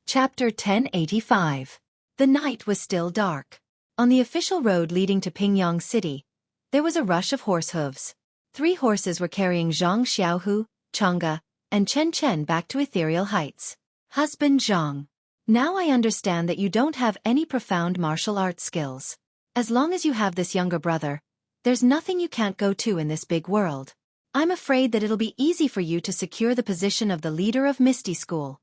Chapter 1085. The night was still dark. On the official road leading to Pingyang City, there was a rush of horse hooves. 3 horses were carrying Zhang Xiaohu, Chang'e, and Chen Chen back to ethereal heights. Husband Zhang. Now I understand that you don't have any profound martial arts skills. As long as you have this younger brother, there's nothing you can't go to in this big world. I'm afraid that it'll be easy for you to secure the position of the leader of Misty School.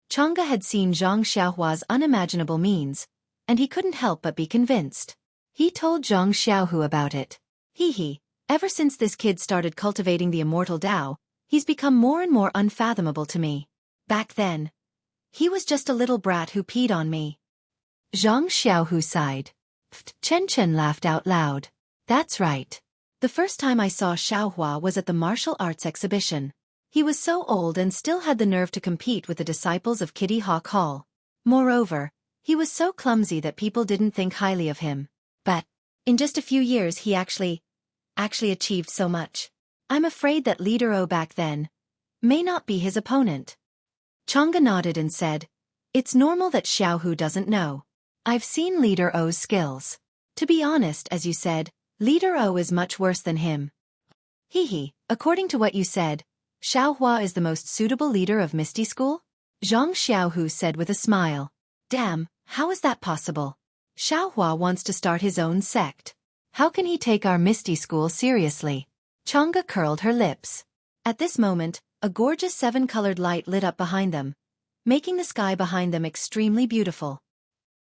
Chang'e had seen Zhang Xiaohua's unimaginable means, and he couldn't help but be convinced. He told Zhang Xiaohu about it. Ever since this kid started cultivating the immortal Tao, he's become more and more unfathomable to me. Back then, he was just a little brat who peed on me. Zhang Xiaohu sighed. Chen Chen laughed out loud. That's right. The first time I saw Xiaohua was at the martial arts exhibition. He was so old and still had the nerve to compete with the disciples of Kitty Hawk Hall. Moreover, he was so clumsy that people didn't think highly of him. But, in just a few years he actually achieved so much. I'm afraid that Leader O back then may not be his opponent. Chang'e nodded and said, It's normal that Xiaohu doesn't know. I've seen Leader O's skills. To be honest, as you said, Leader O is much worse than him. According to what you said, Xiaohua is the most suitable leader of Misty School? Zhang Xiaohu said with a smile. Damn, how is that possible? Xiaohua wants to start his own sect. How can he take our Misty School seriously? Chang'e curled her lips. At this moment, a gorgeous 7-colored light lit up behind them, making the sky behind them extremely beautiful.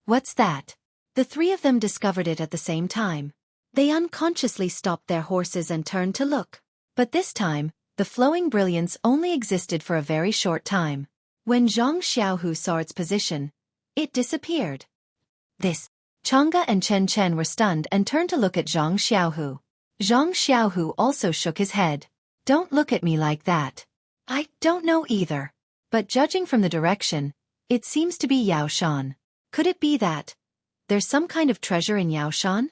What's that? The 3 of them discovered it at the same time. They unconsciously stopped their horses and turned to look. But this time, the flowing brilliance only existed for a very short time. When Zhang Xiaohu saw its position, it disappeared. Chang'e and Chen Chen were stunned and turned to look at Zhang Xiaohu. Zhang Xiaohu also shook his head. Don't look at me like that. I don't know either. But judging from the direction, it seems to be Yaoshan. Could it be that there's some kind of treasure in Yaoshan?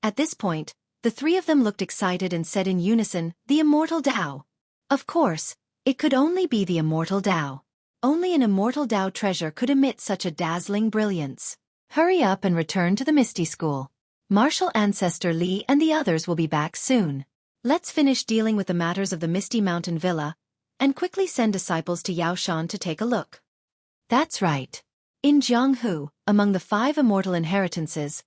At this point, the 3 of them looked excited and said in unison, the immortal Tao. Of course, it could only be the immortal Tao. Only an immortal Tao treasure could emit such a dazzling brilliance. Hurry up and return to the Misty School. Martial Ancestor Li and the others will be back soon. Let's finish dealing with the matters of the Misty Mountain Villa, and quickly send disciples to Yaoshan to take a look. That's right. In Jianghu, among the 5 immortal inheritances,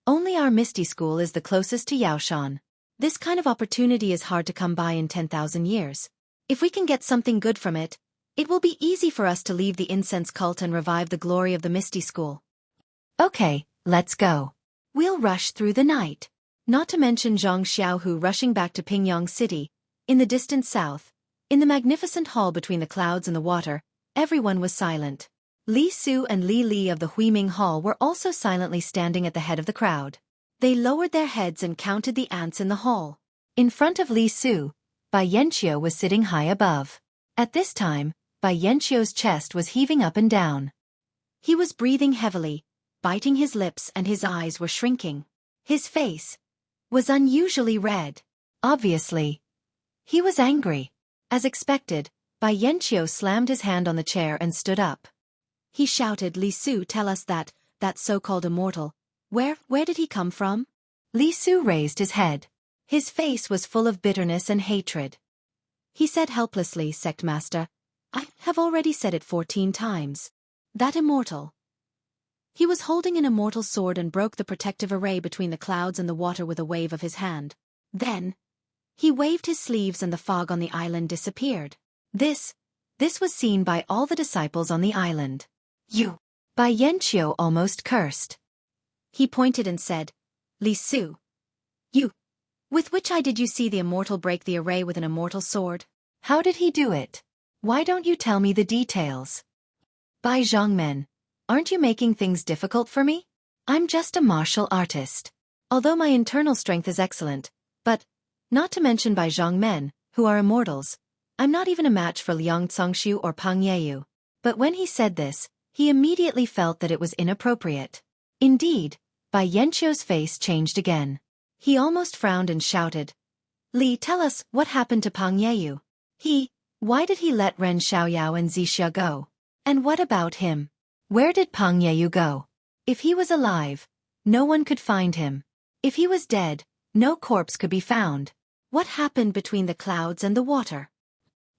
only our Misty School is the closest to Yaoshan. This kind of opportunity is hard to come by in 10,000 years. If we can get something good from it, it will be easy for us to leave the incense cult and revive the glory of the Misty School. Okay, let's go. We'll rush through the night. Not to mention Zhang Xiaohu rushing back to Pingyang City. In the distant south, in the magnificent hall between the clouds and the water, everyone was silent. Li Su and Li Li of the Huiming Hall were also silently standing at the head of the crowd. They lowered their heads and counted the ants in the hall. In front of Li Su, Bai Yanqiu was sitting high above. At this time, Bai Yanqiu's chest was heaving up and down. He was breathing heavily, biting his lips, and his eyes were shrinking. His face was unusually red. Obviously, he was angry. As expected, Bai Yanqiu slammed his hand on the chair and stood up. He shouted, Li Su, tell us that so-called immortal. Where did he come from? Li Su raised his head. His face was full of bitterness and hatred. He said helplessly, Sect Master, I have already said it 14 times. That immortal. He was holding an immortal sword and broke the protective array between the clouds and the water with a wave of his hand. Then, he waved his sleeves and the fog on the island disappeared. This was seen by all the disciples on the island. You! Bai Yanqiu almost cursed. He pointed and said, Li Su. You! With which eye did you see the immortal break the array with an immortal sword? How did he do it? Why don't you tell me the details? Bai Zhangmen, aren't you making things difficult for me? I'm just a martial artist. Although my internal strength is excellent, but, not to mention Bai Zhangmen, who are immortals, I'm not even a match for Liang Congshu or Pang Yeyu. But when he said this, he immediately felt that it was inappropriate. Indeed, Bai Yanqiu's face changed again. He almost frowned and shouted, Li, tell us what happened to Pang Yeyu. Why did he let Ren Xiaoyao and Zixia go? And what about him? Where did Peng Yeyu go? If he was alive, no one could find him. If he was dead, no corpse could be found. What happened between the clouds and the water?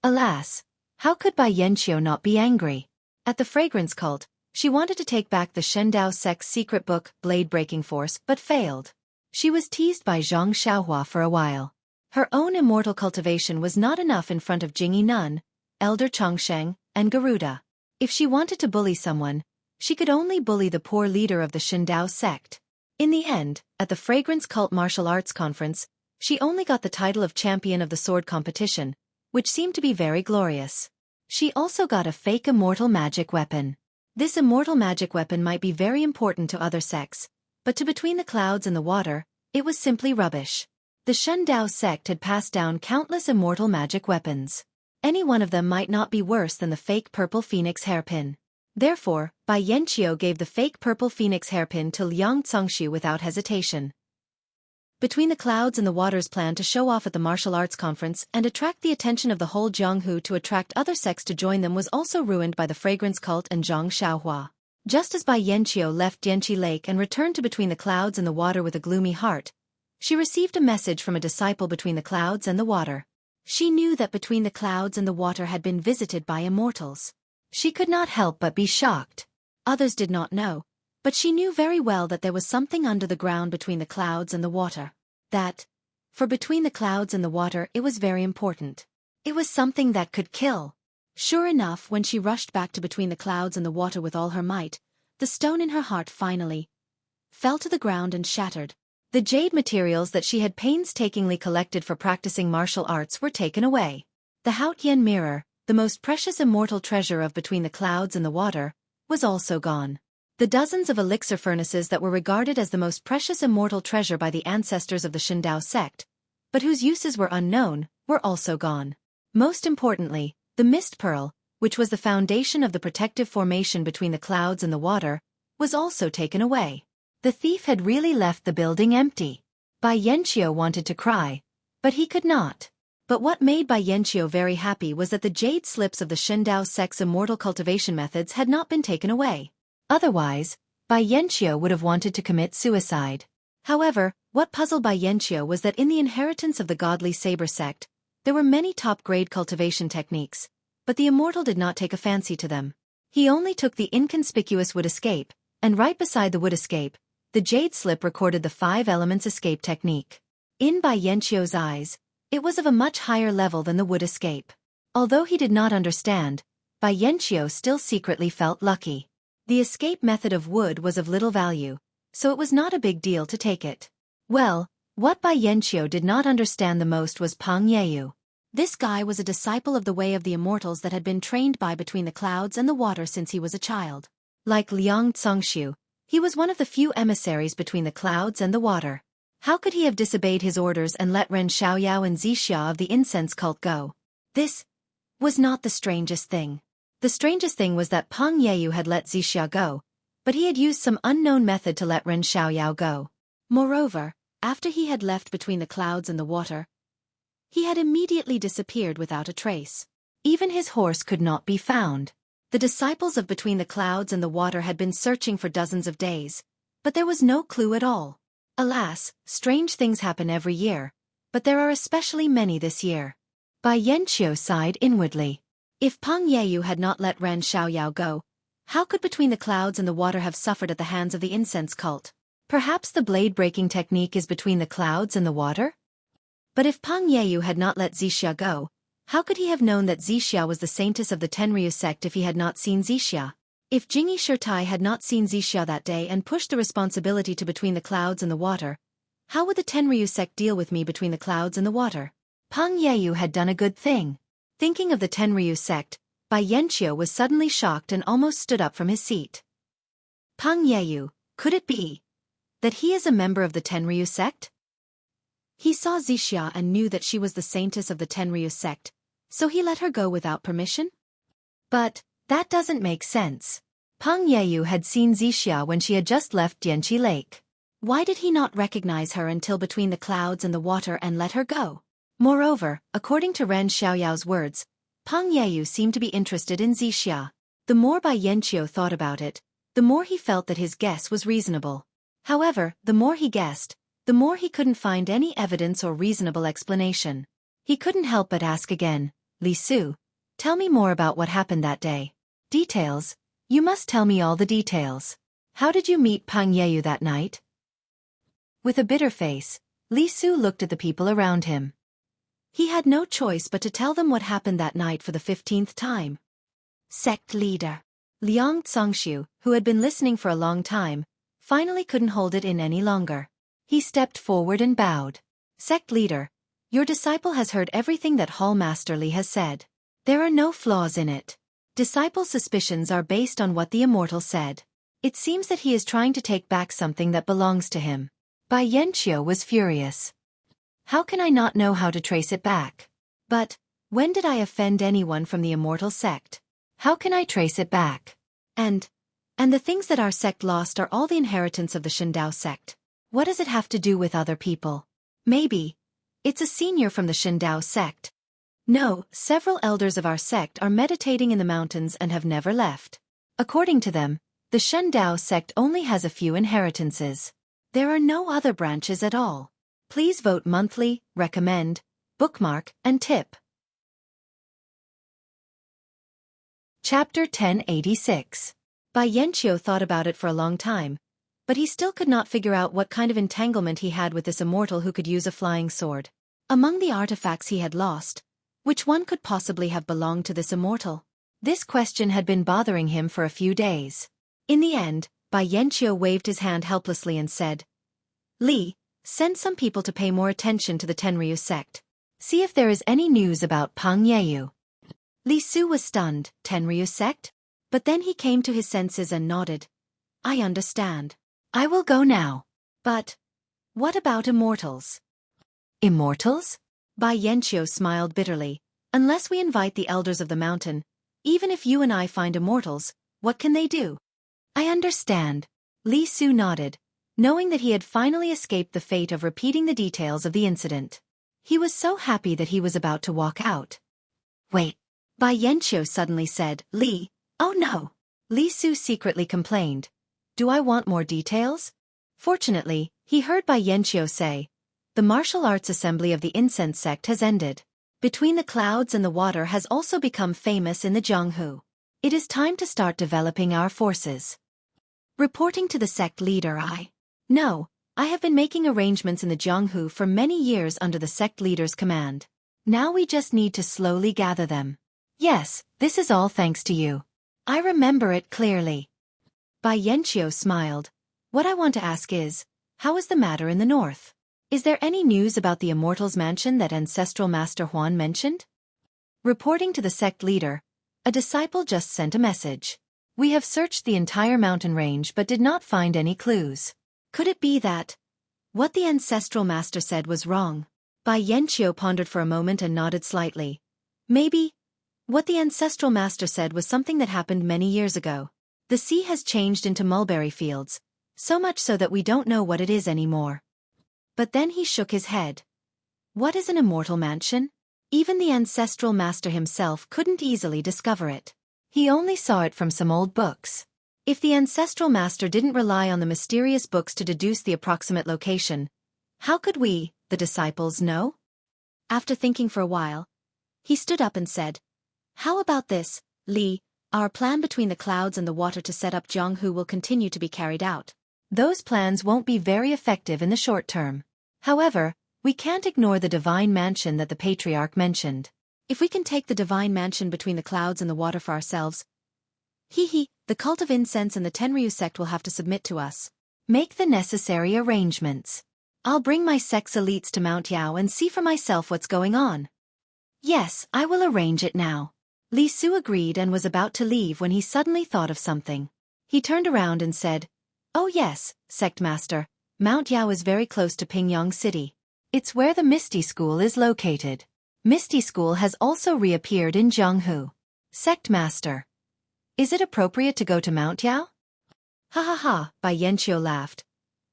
Alas, how could Bai Yanqiu not be angry? At the fragrance cult, she wanted to take back the Shendao sect's secret book, Blade Breaking Force, but failed. She was teased by Zhang Xiaohua for a while. Her own immortal cultivation was not enough in front of Jingyi Nun, Elder Chongsheng, and Garuda. If she wanted to bully someone, she could only bully the poor leader of the Shendao sect. In the end, at the Fragrance Cult Martial Arts Conference, she only got the title of champion of the sword competition, which seemed to be very glorious. She also got a fake immortal magic weapon. This immortal magic weapon might be very important to other sects, but to Between the Clouds and the Water, it was simply rubbish. The Shendao sect had passed down countless immortal magic weapons. Any one of them might not be worse than the fake purple phoenix hairpin. Therefore, Bai Yanqiu gave the fake purple phoenix hairpin to Liang Congxu without hesitation. Between the Clouds and the Water's plan to show off at the martial arts conference and attract the attention of the whole Jianghu to attract other sects to join them was also ruined by the fragrance cult and Zhang Xiaohua. Just as Bai Yanqiu left Dianqi Lake and returned to Between the Clouds and the Water with a gloomy heart, she received a message from a disciple Between the Clouds and the Water. She knew that Between the Clouds and the Water had been visited by immortals. She could not help but be shocked. Others did not know, but she knew very well that there was something under the ground between the clouds and the water. That, for Between the Clouds and the Water, it was very important. It was something that could kill. Sure enough, when she rushed back to Between the Clouds and the Water with all her might, the stone in her heart finally fell to the ground and shattered. The jade materials that she had painstakingly collected for practicing martial arts were taken away. The Haotian mirror, the most precious immortal treasure of Between the Clouds and the Water, was also gone. The dozens of elixir furnaces that were regarded as the most precious immortal treasure by the ancestors of the Shendao sect, but whose uses were unknown, were also gone. Most importantly, the mist pearl, which was the foundation of the protective formation between the clouds and the water, was also taken away. The thief had really left the building empty. Bai Yanqiu wanted to cry, but he could not. But what made Bai Yanqiu very happy was that the jade slips of the Shendao sect's immortal cultivation methods had not been taken away. Otherwise, Bai Yanqiu would have wanted to commit suicide. However, what puzzled Bai Yanqiu was that in the inheritance of the godly saber sect, there were many top-grade cultivation techniques, but the immortal did not take a fancy to them. He only took the inconspicuous wood escape, and right beside the wood escape, the jade slip recorded the 5 elements escape technique. In Bai Yanqiu's eyes, it was of a much higher level than the wood escape. Although he did not understand, Bai Yanqiu still secretly felt lucky. The escape method of wood was of little value, so it was not a big deal to take it. Well, what Bai Yanqiu did not understand the most was Peng Yeyu. This guy was a disciple of the Way of the Immortals that had been trained by Between the Clouds and the Water since he was a child. Like Liang Congxu, he was one of the few emissaries Between the Clouds and the Water. How could he have disobeyed his orders and let Ren Xiaoyao and Zixia of the incense cult go? This was not the strangest thing. The strangest thing was that Peng Yeyu had let Zixia go, but he had used some unknown method to let Ren Xiaoyao go. Moreover, after he had left Between the Clouds and the Water, he had immediately disappeared without a trace. Even his horse could not be found. The disciples of Between the Clouds and the Water had been searching for dozens of days, but there was no clue at all. Alas, strange things happen every year, but there are especially many this year. Bai Yanqiu sighed inwardly. If Peng Yeyu had not let Ren Xiaoyao go, how could Between the Clouds and the Water have suffered at the hands of the incense cult? Perhaps the blade-breaking technique is Between the Clouds and the Water? But if Peng Yeyu had not let Zixia go, how could he have known that Zixia was the saintess of the Tenryu sect if he had not seen Zixia? If Jingyi Shirtai had not seen Zixia that day and pushed the responsibility to Between the Clouds and the Water, how would the Tenryu sect deal with me Between the Clouds and the Water? Peng Yeyu had done a good thing. Thinking of the Tenryu sect, Bai Yanqiu was suddenly shocked and almost stood up from his seat. Peng Yeyu, could it be that he is a member of the Tenryu sect? He saw Zixia and knew that she was the saintess of the Tenryu sect, so he let her go without permission? But that doesn't make sense. Peng Yeyu had seen Zixia when she had just left Dianqi Lake. Why did he not recognize her until Between the Clouds and the Water and let her go? Moreover, according to Ren Xiaoyao's words, Peng Yeyu seemed to be interested in Zixia. The more Bai Yanqiu thought about it, the more he felt that his guess was reasonable. However, the more he guessed, the more he couldn't find any evidence or reasonable explanation. He couldn't help but ask again, Li Su, tell me more about what happened that day. Details? You must tell me all the details. How did you meet Pang Yeyu that night? With a bitter face, Li Su looked at the people around him. He had no choice but to tell them what happened that night for the 15th time. Sect leader. Liang Zongxiu, who had been listening for a long time, finally couldn't hold it in any longer. He stepped forward and bowed. Sect leader, your disciple has heard everything that Hall Master Li has said. There are no flaws in it. Disciple's suspicions are based on what the immortal said. It seems that he is trying to take back something that belongs to him. Bai Yanqiu was furious. How can I not know how to trace it back? But, when did I offend anyone from the immortal sect? How can I trace it back? And the things that our sect lost are all the inheritance of the Shindao sect. What does it have to do with other people? Maybe it's a senior from the Shindao sect. No, several elders of our sect are meditating in the mountains and have never left. According to them, the Shindao sect only has a few inheritances. There are no other branches at all. Please vote monthly, recommend, bookmark, and tip. Chapter 1086. Bai Yanqiu thought about it for a long time, but he still could not figure out what kind of entanglement he had with this immortal who could use a flying sword. Among the artifacts he had lost, which one could possibly have belonged to this immortal? This question had been bothering him for a few days. In the end, Bai Yanqiu waved his hand helplessly and said, Li, send some people to pay more attention to the Tenryu sect. See if there is any news about Pang Yeyu. Li Su was stunned. Tenryu sect? But then he came to his senses and nodded. I understand. I will go now. But what about immortals? Immortals? Bai Yanqiu smiled bitterly. Unless we invite the elders of the mountain, even if you and I find immortals, what can they do? I understand. Li Su nodded, knowing that he had finally escaped the fate of repeating the details of the incident. He was so happy that he was about to walk out. Wait. Bai Yanqiu suddenly said, Li, oh no. Li Su secretly complained. Do I want more details? Fortunately, he heard Bai Yanqiu say, the martial arts assembly of the incense sect has ended. Between the clouds and the water has also become famous in the Jianghu. It is time to start developing our forces. Reporting to the sect leader No, I have been making arrangements in the Jianghu for many years under the sect leader's command. Now we just need to slowly gather them. Yes, this is all thanks to you. I remember it clearly. Bai Yanqiu smiled. What I want to ask is, how is the matter in the north? Is there any news about the Immortal's mansion that Ancestral Master Huan mentioned? Reporting to the sect leader, a disciple just sent a message. We have searched the entire mountain range but did not find any clues. Could it be that what the Ancestral Master said was wrong? Bai Yanqiu pondered for a moment and nodded slightly. Maybe what the Ancestral Master said was something that happened many years ago. The sea has changed into mulberry fields, so much so that we don't know what it is anymore. But then he shook his head. What is an immortal mansion? Even the Ancestral Master himself couldn't easily discover it. He only saw it from some old books. If the Ancestral Master didn't rely on the mysterious books to deduce the approximate location, how could we, the disciples, know? After thinking for a while, he stood up and said, How about this, Li? Our plan between the clouds and the water to set up Jianghu will continue to be carried out. Those plans won't be very effective in the short term. However, we can't ignore the divine mansion that the patriarch mentioned. If we can take the divine mansion between the clouds and the water for ourselves, the cult of incense and the Tenryu sect will have to submit to us. Make the necessary arrangements. I'll bring my sect's elites to Mount Yao and see for myself what's going on. Yes, I will arrange it now. Li Su agreed and was about to leave when he suddenly thought of something. He turned around and said, Oh yes, Sect Master, Mount Yao is very close to Pingyang City. It's where the Misty School is located. Misty School has also reappeared in Jianghu. Sect Master, is it appropriate to go to Mount Yao? Ha ha ha, Bai Yanqiu laughed.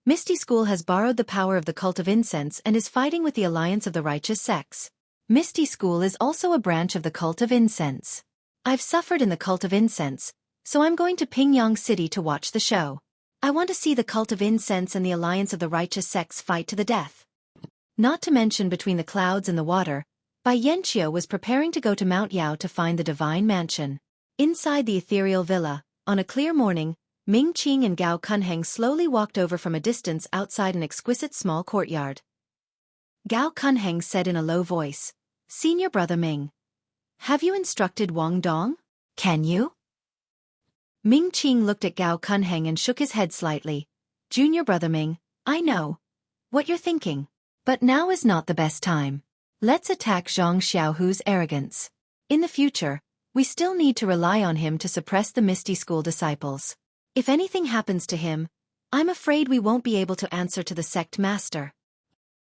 Misty School has borrowed the power of the cult of incense and is fighting with the alliance of the righteous sects. Misty School is also a branch of the cult of incense. I've suffered in the cult of incense, so I'm going to Pingyang City to watch the show. I want to see the cult of incense and the alliance of the righteous sects fight to the death. Not to mention between the clouds and the water, Bai Yanqiu was preparing to go to Mount Yao to find the divine mansion. Inside the ethereal villa, on a clear morning, Ming Qing and Gao Kunheng slowly walked over from a distance outside an exquisite small courtyard. Gao Kunheng said in a low voice, "Senior brother Ming, have you instructed Wang Dong? Can you?" Ming Qing looked at Gao Kunheng and shook his head slightly. "Junior brother Ming, I know what you're thinking. But now is not the best time. Let's attack Zhang Xiaohu's arrogance. In the future, we still need to rely on him to suppress the Misty School disciples. If anything happens to him, I'm afraid we won't be able to answer to the sect master."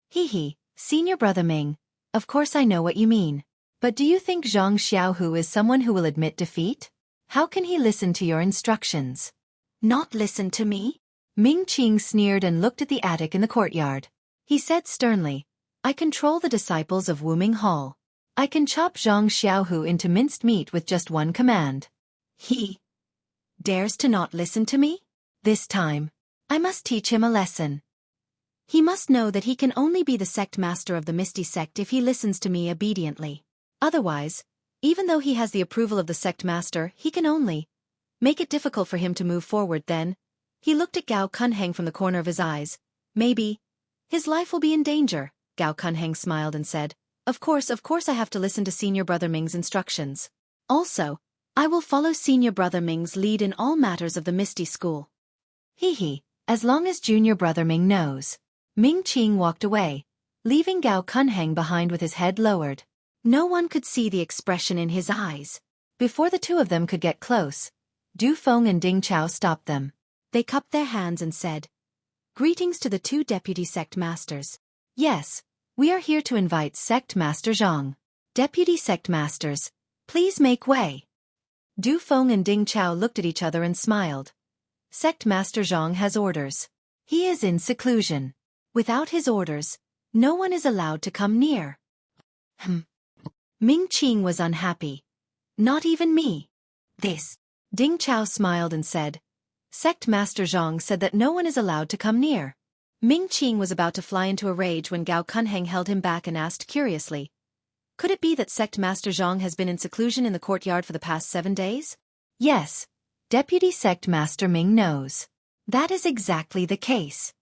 Hee, senior brother Ming, of course I know what you mean. But do you think Zhang Xiaohu is someone who will admit defeat? How can he listen to your instructions? Not listen to me? Ming Qing sneered and looked at the attic in the courtyard. He said sternly, "I control the disciples of Wuming Hall. I can chop Zhang Xiaohu into minced meat with just one command. He dares to not listen to me? This time, I must teach him a lesson. He must know that he can only be the sect master of the Misty Sect if he listens to me obediently. Otherwise, even though he has the approval of the sect master, he can only make it difficult for him to move forward." Then, he looked at Gao Kunheng from the corner of his eyes. "Maybe his life will be in danger." Gao Kunheng smiled and said, Of course I have to listen to senior brother Ming's instructions. Also, I will follow senior brother Ming's lead in all matters of the Misty School." Hee, as long as junior brother Ming knows. Ming Qing walked away, leaving Gao Kunheng behind with his head lowered. No one could see the expression in his eyes. Before the two of them could get close, Du Feng and Ding Chao stopped them. They cupped their hands and said, "Greetings to the two deputy sect masters. Yes, we are here to invite Sect Master Zhang. Deputy sect masters, please make way." Du Feng and Ding Chao looked at each other and smiled. Sect Master Zhang has orders. He is in seclusion. Without his orders, no one is allowed to come near. Ming Qing was unhappy. "Not even me." This. Ding Chao smiled and said, "Sect Master Zhang said that no one is allowed to come near." Ming Qing was about to fly into a rage when Gao Kunheng held him back and asked curiously, "Could it be that Sect Master Zhang has been in seclusion in the courtyard for the past 7 days? Yes, Deputy Sect Master Ming knows. That is exactly the case.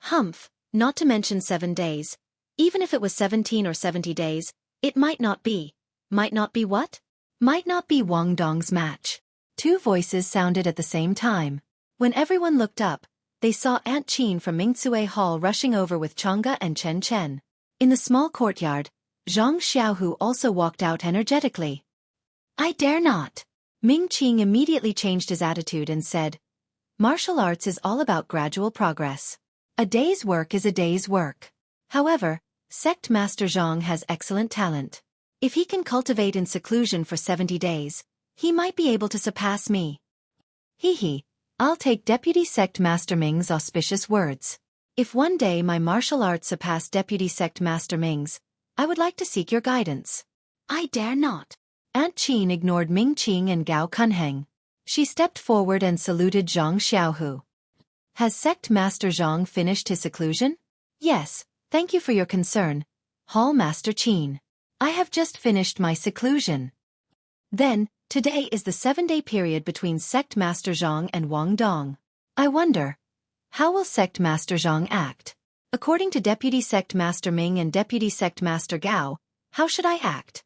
Humph, not to mention 7 days. Even if it was 17 or 70 days, it might not be. Might not be what? Might not be Wang Dong's match." Two voices sounded at the same time. When everyone looked up, they saw Aunt Qin from Mingcue Hall rushing over with Chang'e and Chen Chen. In the small courtyard, Zhang Xiaohu also walked out energetically. "I dare not." Ming Qing immediately changed his attitude and said, "Martial arts is all about gradual progress. A day's work is a day's work. However, Sect Master Zhang has excellent talent. If he can cultivate in seclusion for 70 days, he might be able to surpass me." Hee, I'll take Deputy Sect Master Ming's auspicious words. If one day my martial arts surpass Deputy Sect Master Ming's, I would like to seek your guidance. "I dare not." Aunt Qin ignored Ming Qing and Gao Kunheng. She stepped forward and saluted Zhang Xiaohu. "Has Sect Master Zhang finished his seclusion?" "Yes, thank you for your concern, Hall Master Qin. I have just finished my seclusion." Then, today is the 7-day period between Sect Master Zhang and Wang Dong. I wonder, how will Sect Master Zhang act? According to Deputy Sect Master Ming and Deputy Sect Master Gao, how should I act?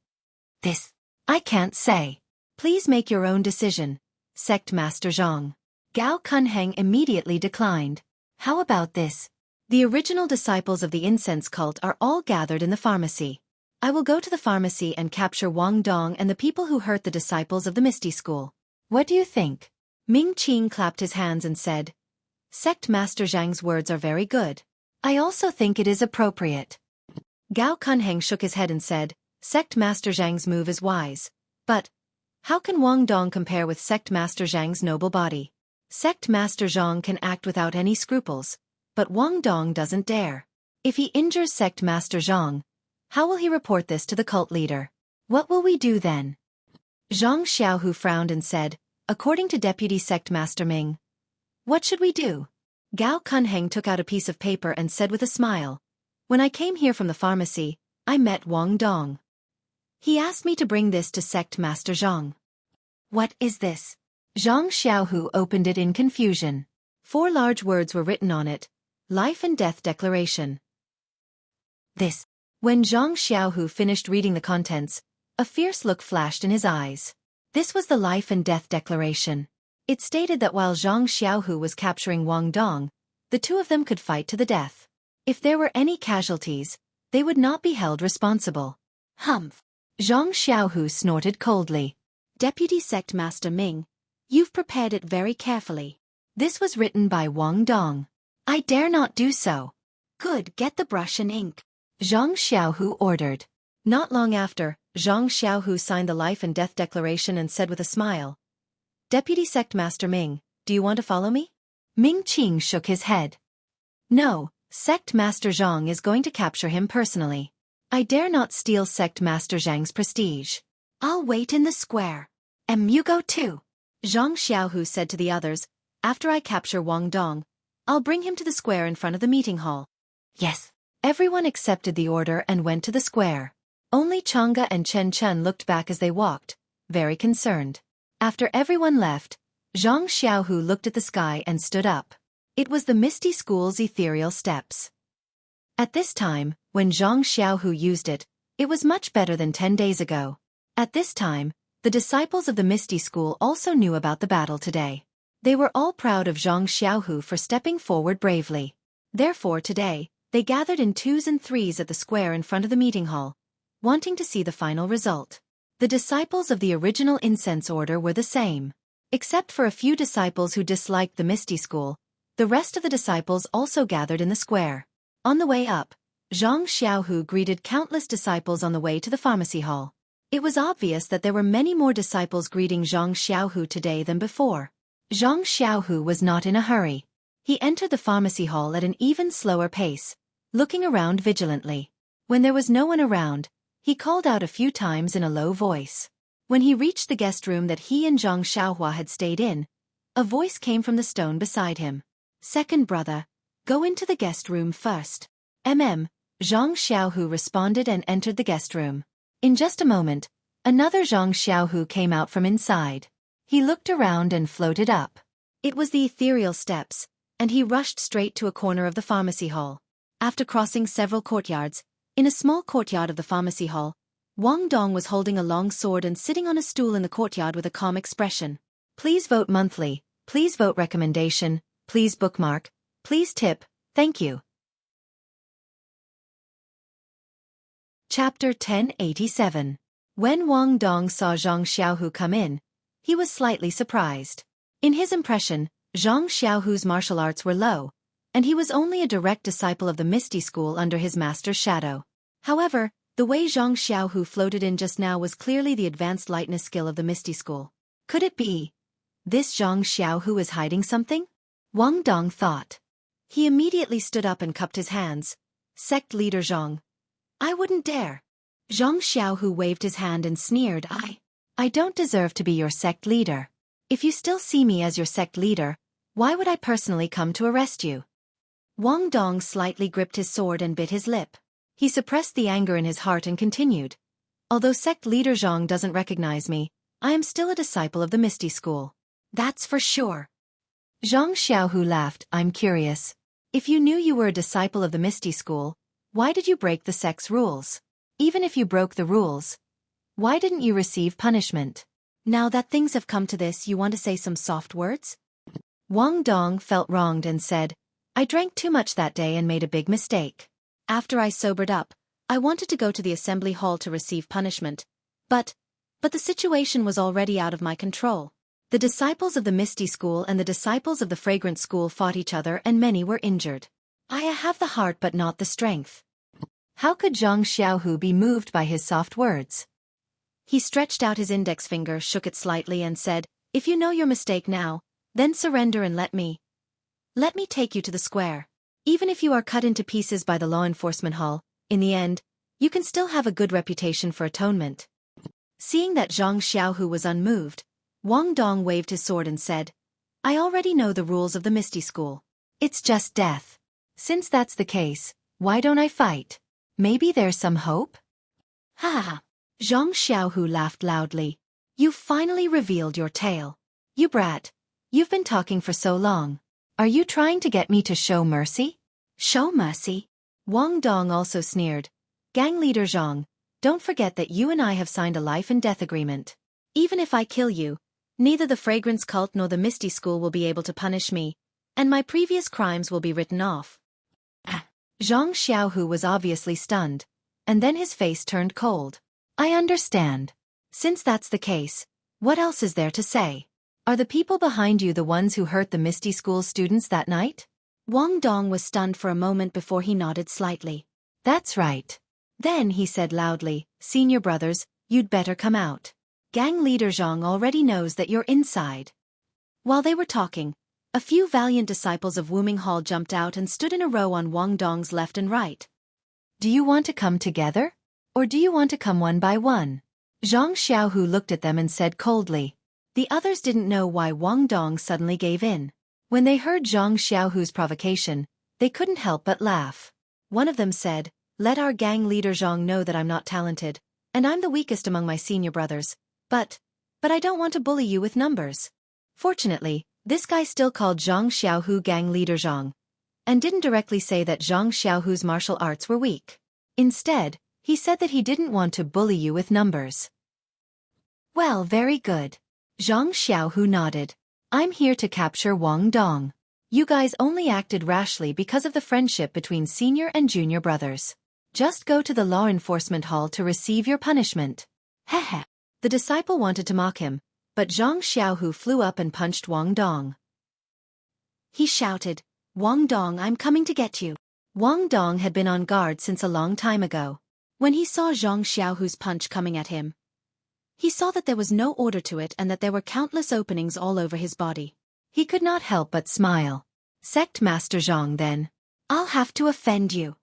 This, I can't say. Please make your own decision, Sect Master Zhang. Gao Kunheng immediately declined. How about this? The original disciples of the incense cult are all gathered in the pharmacy. I will go to the pharmacy and capture Wang Dong and the people who hurt the disciples of the Misty School. What do you think? Ming Qing clapped his hands and said, Sect Master Zhang's words are very good. I also think it is appropriate. Gao Kunheng shook his head and said, Sect Master Zhang's move is wise. But, how can Wang Dong compare with Sect Master Zhang's noble body? Sect Master Zhang can act without any scruples, but Wang Dong doesn't dare. If he injures Sect Master Zhang, how will he report this to the cult leader? What will we do then? Zhang Xiaohu frowned and said, according to Deputy Sect Master Ming. What should we do? Gao Kunheng took out a piece of paper and said with a smile, when I came here from the pharmacy, I met Wang Dong. He asked me to bring this to Sect Master Zhang. What is this? Zhang Xiaohu opened it in confusion. 4 large words were written on it. Life and Death Declaration. This. When Zhang Xiaohu finished reading the contents, a fierce look flashed in his eyes. This was the Life and Death Declaration. It stated that while Zhang Xiaohu was capturing Wang Dong, the two of them could fight to the death. If there were any casualties, they would not be held responsible. Humph. Zhang Xiaohu snorted coldly. Deputy Sect Master Ming, you've prepared it very carefully. This was written by Wang Dong. I dare not do so. Good, get the brush and ink. Zhang Xiaohu ordered. Not long after, Zhang Xiaohu signed the Life and Death Declaration and said with a smile, Deputy Sect Master Ming, do you want to follow me? Ming Qing shook his head. No, Sect Master Zhang is going to capture him personally. I dare not steal Sect Master Zhang's prestige. I'll wait in the square. You go too. Zhang Xiaohu said to the others, after I capture Wang Dong, I'll bring him to the square in front of the meeting hall. Yes. Everyone accepted the order and went to the square. Only Chang'e and Chen Chun looked back as they walked, very concerned. After everyone left, Zhang Xiaohu looked at the sky and stood up. It was the Misty School's ethereal steps. At this time, when Zhang Xiaohu used it, it was much better than 10 days ago. At this time, the disciples of the Misty School also knew about the battle today. They were all proud of Zhang Xiaohu for stepping forward bravely. Therefore today, they gathered in 2s and 3s at the square in front of the meeting hall, wanting to see the final result. The disciples of the original incense order were the same. Except for a few disciples who disliked the Misty School, the rest of the disciples also gathered in the square. On the way up, Zhang Xiaohu greeted countless disciples on the way to the pharmacy hall. It was obvious that there were many more disciples greeting Zhang Xiaohu today than before. Zhang Xiaohu was not in a hurry. He entered the pharmacy hall at an even slower pace, looking around vigilantly. When there was no one around, he called out a few times in a low voice. When he reached the guest room that he and Zhang Xiaohua had stayed in, a voice came from the stone beside him. Second brother, go into the guest room first. Zhang Xiaohu responded and entered the guest room. In just a moment, another Zhang Xiaohu came out from inside. He looked around and floated up. It was the ethereal steps, and he rushed straight to a corner of the pharmacy hall. After crossing several courtyards, in a small courtyard of the pharmacy hall, Wang Dong was holding a long sword and sitting on a stool in the courtyard with a calm expression. Please vote monthly, please vote recommendation, please bookmark, please tip, thank you. Chapter 1087. When Wang Dong saw Zhang Xiaohu come in, he was slightly surprised. In his impression, Zhang Xiaohu's martial arts were low, and he was only a direct disciple of the Misty School under his master's shadow. However, the way Zhang Xiaohu floated in just now was clearly the advanced lightness skill of the Misty School. Could it be? This Zhang Xiaohu is hiding something? Wang Dong thought. He immediately stood up and cupped his hands. Sect leader Zhang. I wouldn't dare. Zhang Xiaohu waved his hand and sneered, I don't deserve to be your sect leader. If you still see me as your sect leader, why would I personally come to arrest you? Wang Dong slightly gripped his sword and bit his lip. He suppressed the anger in his heart and continued. Although sect leader Zhang doesn't recognize me, I am still a disciple of the Misty School. That's for sure. Zhang Xiaohu laughed. I'm curious. If you knew you were a disciple of the Misty School, why did you break the sect's rules? Even if you broke the rules, why didn't you receive punishment? Now that things have come to this, you want to say some soft words? Wang Dong felt wronged and said, I drank too much that day and made a big mistake. After I sobered up, I wanted to go to the assembly hall to receive punishment, but the situation was already out of my control. The disciples of the Misty School and the disciples of the Fragrant School fought each other and many were injured. I have the heart but not the strength. How could Zhang Xiaohu be moved by his soft words? He stretched out his index finger, shook it slightly and said, If you know your mistake now, then surrender and let me take you to the square. Even if you are cut into pieces by the law enforcement hall, in the end, you can still have a good reputation for atonement. Seeing that Zhang Xiaohu was unmoved, Wang Dong waved his sword and said, I already know the rules of the Misty School. It's just death. Since that's the case, why don't I fight? Maybe there's some hope? Ha ha. Zhang Xiaohu laughed loudly. You finally revealed your tale. You brat. You've been talking for so long. Are you trying to get me to show mercy? Show mercy? Wang Dong also sneered. Gang leader Zhang, don't forget that you and I have signed a life and death agreement. Even if I kill you, neither the Fragrance Cult nor the Misty School will be able to punish me, and my previous crimes will be written off. Zhang Xiaohu was obviously stunned, and then his face turned cold. I understand. Since that's the case, what else is there to say? Are the people behind you the ones who hurt the Misty School students that night? Wang Dong was stunned for a moment before he nodded slightly. That's right. Then he said loudly, Senior brothers, you'd better come out. Gang leader Zhang already knows that you're inside. While they were talking, a few valiant disciples of Wuming Hall jumped out and stood in a row on Wang Dong's left and right. Do you want to come together? Or do you want to come one by one? Zhang Xiaohu looked at them and said coldly. The others didn't know why Wang Dong suddenly gave in. When they heard Zhang Xiaohu's provocation, they couldn't help but laugh. One of them said, let our gang leader Zhang know that I'm not talented, and I'm the weakest among my senior brothers, but I don't want to bully you with numbers. Fortunately, this guy still called Zhang Xiaohu gang leader Zhang, and didn't directly say that Zhang Xiaohu's martial arts were weak. Instead, he said that he didn't want to bully you with numbers. Well, very good. Zhang Xiaohu nodded. I'm here to capture Wang Dong. You guys only acted rashly because of the friendship between senior and junior brothers. Just go to the law enforcement hall to receive your punishment. Heh. The disciple wanted to mock him, but Zhang Xiaohu flew up and punched Wang Dong. He shouted, Wang Dong, I'm coming to get you. Wang Dong had been on guard since a long time ago. When he saw Zhang Xiaohu's punch coming at him, he saw that there was no order to it and that there were countless openings all over his body. He could not help but smile. Sect Master Zhang then. I'll have to offend you.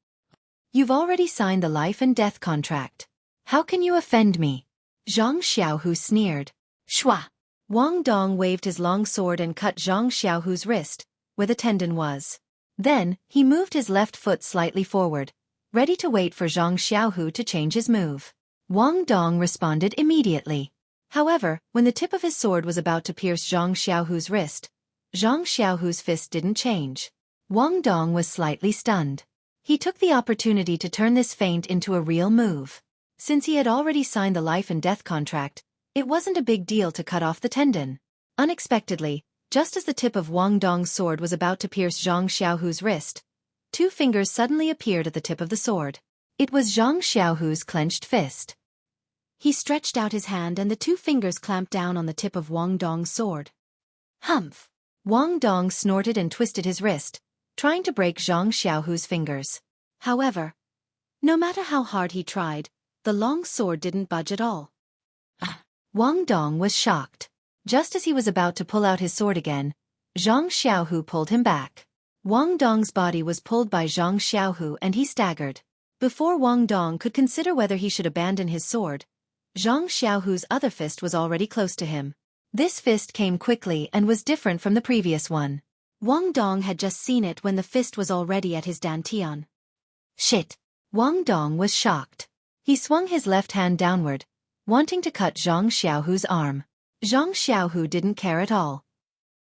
You've already signed the life and death contract. How can you offend me? Zhang Xiaohu sneered. Shua! Wang Dong waved his long sword and cut Zhang Xiaohu's wrist, where the tendon was. Then, he moved his left foot slightly forward, ready to wait for Zhang Xiaohu to change his move. Wang Dong responded immediately. However, when the tip of his sword was about to pierce Zhang Xiaohu's wrist, Zhang Xiaohu's fist didn't change. Wang Dong was slightly stunned. He took the opportunity to turn this feint into a real move. Since he had already signed the life and death contract, it wasn't a big deal to cut off the tendon. Unexpectedly, just as the tip of Wang Dong's sword was about to pierce Zhang Xiaohu's wrist, two fingers suddenly appeared at the tip of the sword. It was Zhang Xiaohu's clenched fist. He stretched out his hand and the two fingers clamped down on the tip of Wang Dong's sword. Humph! Wang Dong snorted and twisted his wrist, trying to break Zhang Xiaohu's fingers. However, no matter how hard he tried, the long sword didn't budge at all. Wang Dong was shocked. Just as he was about to pull out his sword again, Zhang Xiaohu pulled him back. Wang Dong's body was pulled by Zhang Xiaohu and he staggered. Before Wang Dong could consider whether he should abandon his sword, Zhang Xiaohu's other fist was already close to him. This fist came quickly and was different from the previous one. Wang Dong had just seen it when the fist was already at his dantian. Shit! Wang Dong was shocked. He swung his left hand downward, wanting to cut Zhang Xiaohu's arm. Zhang Xiaohu didn't care at all.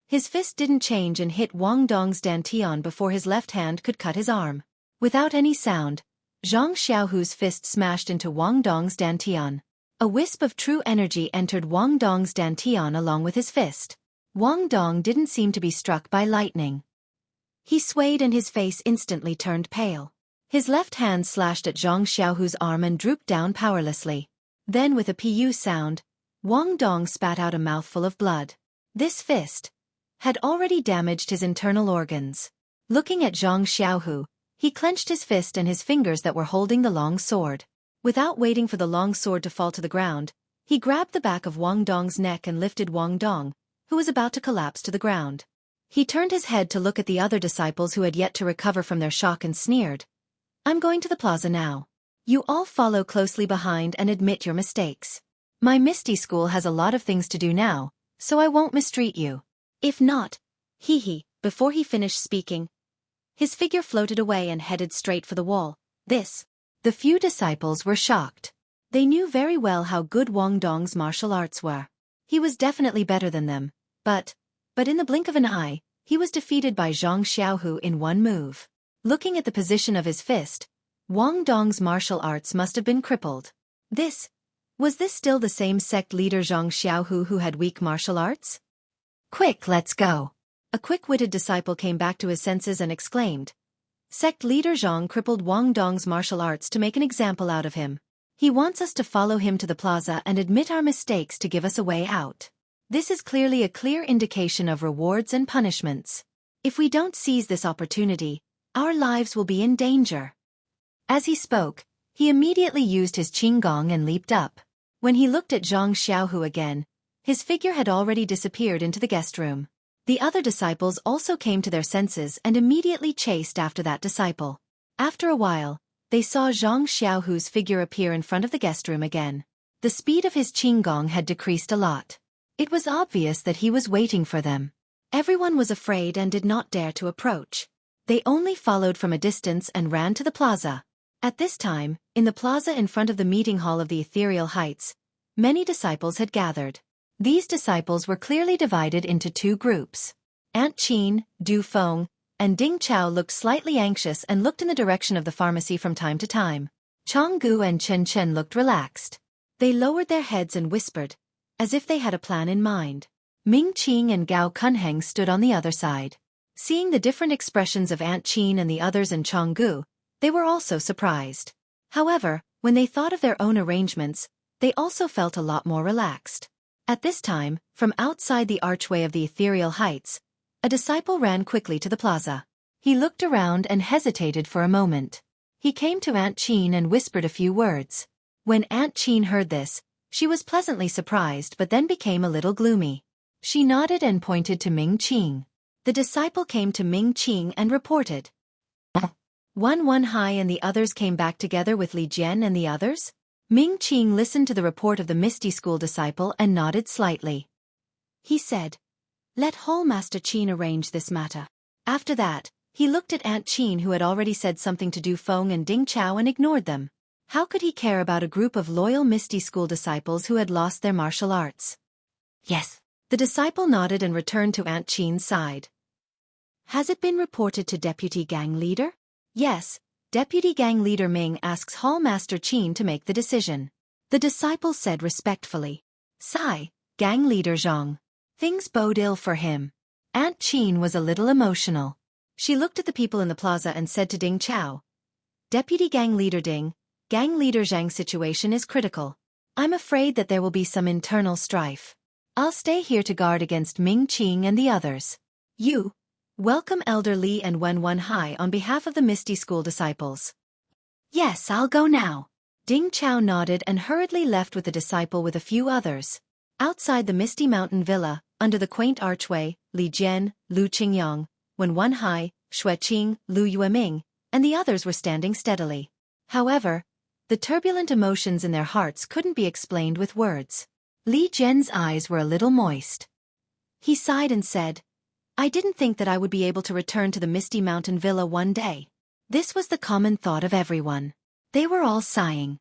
His fist didn't change and hit Wang Dong's dantian before his left hand could cut his arm. Without any sound, Zhang Xiaohu's fist smashed into Wang Dong's dantian. A wisp of true energy entered Wang Dong's dantian along with his fist. Wang Dong didn't seem to be struck by lightning. He swayed and his face instantly turned pale. His left hand slashed at Zhang Xiaohu's arm and drooped down powerlessly. Then with a pu sound, Wang Dong spat out a mouthful of blood. This fist had already damaged his internal organs. Looking at Zhang Xiaohu, he clenched his fist and his fingers that were holding the long sword. Without waiting for the long sword to fall to the ground, he grabbed the back of Wang Dong's neck and lifted Wang Dong, who was about to collapse to the ground. He turned his head to look at the other disciples who had yet to recover from their shock and sneered. I'm going to the plaza now. You all follow closely behind and admit your mistakes. My Misty School has a lot of things to do now, so I won't mistreat you. If not, hee. Before he finished speaking, his figure floated away and headed straight for the wall. The few disciples were shocked. They knew very well how good Wang Dong's martial arts were. He was definitely better than them, but in the blink of an eye, he was defeated by Zhang Xiaohu in one move. Looking at the position of his fist, Wang Dong's martial arts must have been crippled. Was this still the same sect leader Zhang Xiaohu who had weak martial arts? Quick, let's go. A quick-witted disciple came back to his senses and exclaimed. Sect leader Zhang crippled Wang Dong's martial arts to make an example out of him. He wants us to follow him to the plaza and admit our mistakes to give us a way out. This is clearly a clear indication of rewards and punishments. If we don't seize this opportunity, our lives will be in danger. As he spoke, he immediately used his qinggong and leaped up. When he looked at Zhang Xiaohu again, his figure had already disappeared into the guest room. The other disciples also came to their senses and immediately chased after that disciple. After a while, they saw Zhang Xiaohu's figure appear in front of the guest room again. The speed of his qinggong had decreased a lot. It was obvious that he was waiting for them. Everyone was afraid and did not dare to approach. They only followed from a distance and ran to the plaza. At this time, in the plaza in front of the meeting hall of the Ethereal Heights, many disciples had gathered. These disciples were clearly divided into two groups. Aunt Qin, Du Feng, and Ding Chao looked slightly anxious and looked in the direction of the pharmacy from time to time. Changgu and Chen Chen looked relaxed. They lowered their heads and whispered, as if they had a plan in mind. Ming Qing and Gao Kunheng stood on the other side. Seeing the different expressions of Aunt Qin and the others and Changgu, they were also surprised. However, when they thought of their own arrangements, they also felt a lot more relaxed. At this time, from outside the archway of the Ethereal Heights, a disciple ran quickly to the plaza. He looked around and hesitated for a moment. He came to Aunt Qin and whispered a few words. When Aunt Qin heard this, she was pleasantly surprised but then became a little gloomy. She nodded and pointed to Ming Qing. The disciple came to Ming Qing and reported. Wan Hai and the others came back together with Li Jian and the others? Ming Qing listened to the report of the Misty School disciple and nodded slightly. He said, "Let Hall Master Qin arrange this matter." After that, he looked at Aunt Qin who had already said something to Du Feng and Ding Chao and ignored them. How could he care about a group of loyal Misty School disciples who had lost their martial arts? Yes. The disciple nodded and returned to Aunt Qin's side. Has it been reported to Deputy Gang Leader? Yes. Deputy Gang Leader Ming asks Hall Master Qin to make the decision. The disciple said respectfully. Sigh, Gang Leader Zhang. Things bode ill for him. Aunt Qin was a little emotional. She looked at the people in the plaza and said to Ding Chao. Deputy Gang Leader Ding, Gang Leader Zhang's situation is critical. I'm afraid that there will be some internal strife. I'll stay here to guard against Ming Qing and the others. You. Welcome Elder Li and Wan Hai on behalf of the Misty School disciples. Yes, I'll go now. Ding Chao nodded and hurriedly left with the disciple with a few others. Outside the Misty Mountain Villa, under the quaint archway, Li Jian, Lu Qingyang, Wan Hai, Xueqi, Lu Yueming, and the others were standing steadily. However, the turbulent emotions in their hearts couldn't be explained with words. Li Jian's eyes were a little moist. He sighed and said, I didn't think that I would be able to return to the Misty Mountain Villa one day. This was the common thought of everyone. They were all sighing.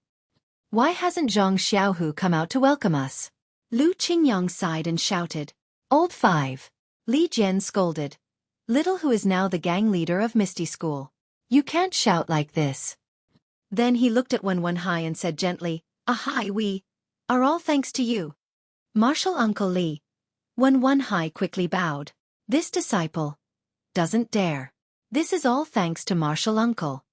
Why hasn't Zhang Xiaohu come out to welcome us? Lu Qingyang sighed and shouted. Old 5. Li Jian scolded. Little who is now the gang leader of Misty School. You can't shout like this. Then he looked at Wan Hai and said gently, Ahai, we are all thanks to you. Martial Uncle Li. Wan Hai quickly bowed. This disciple doesn't dare. This is all thanks to Martial Uncle.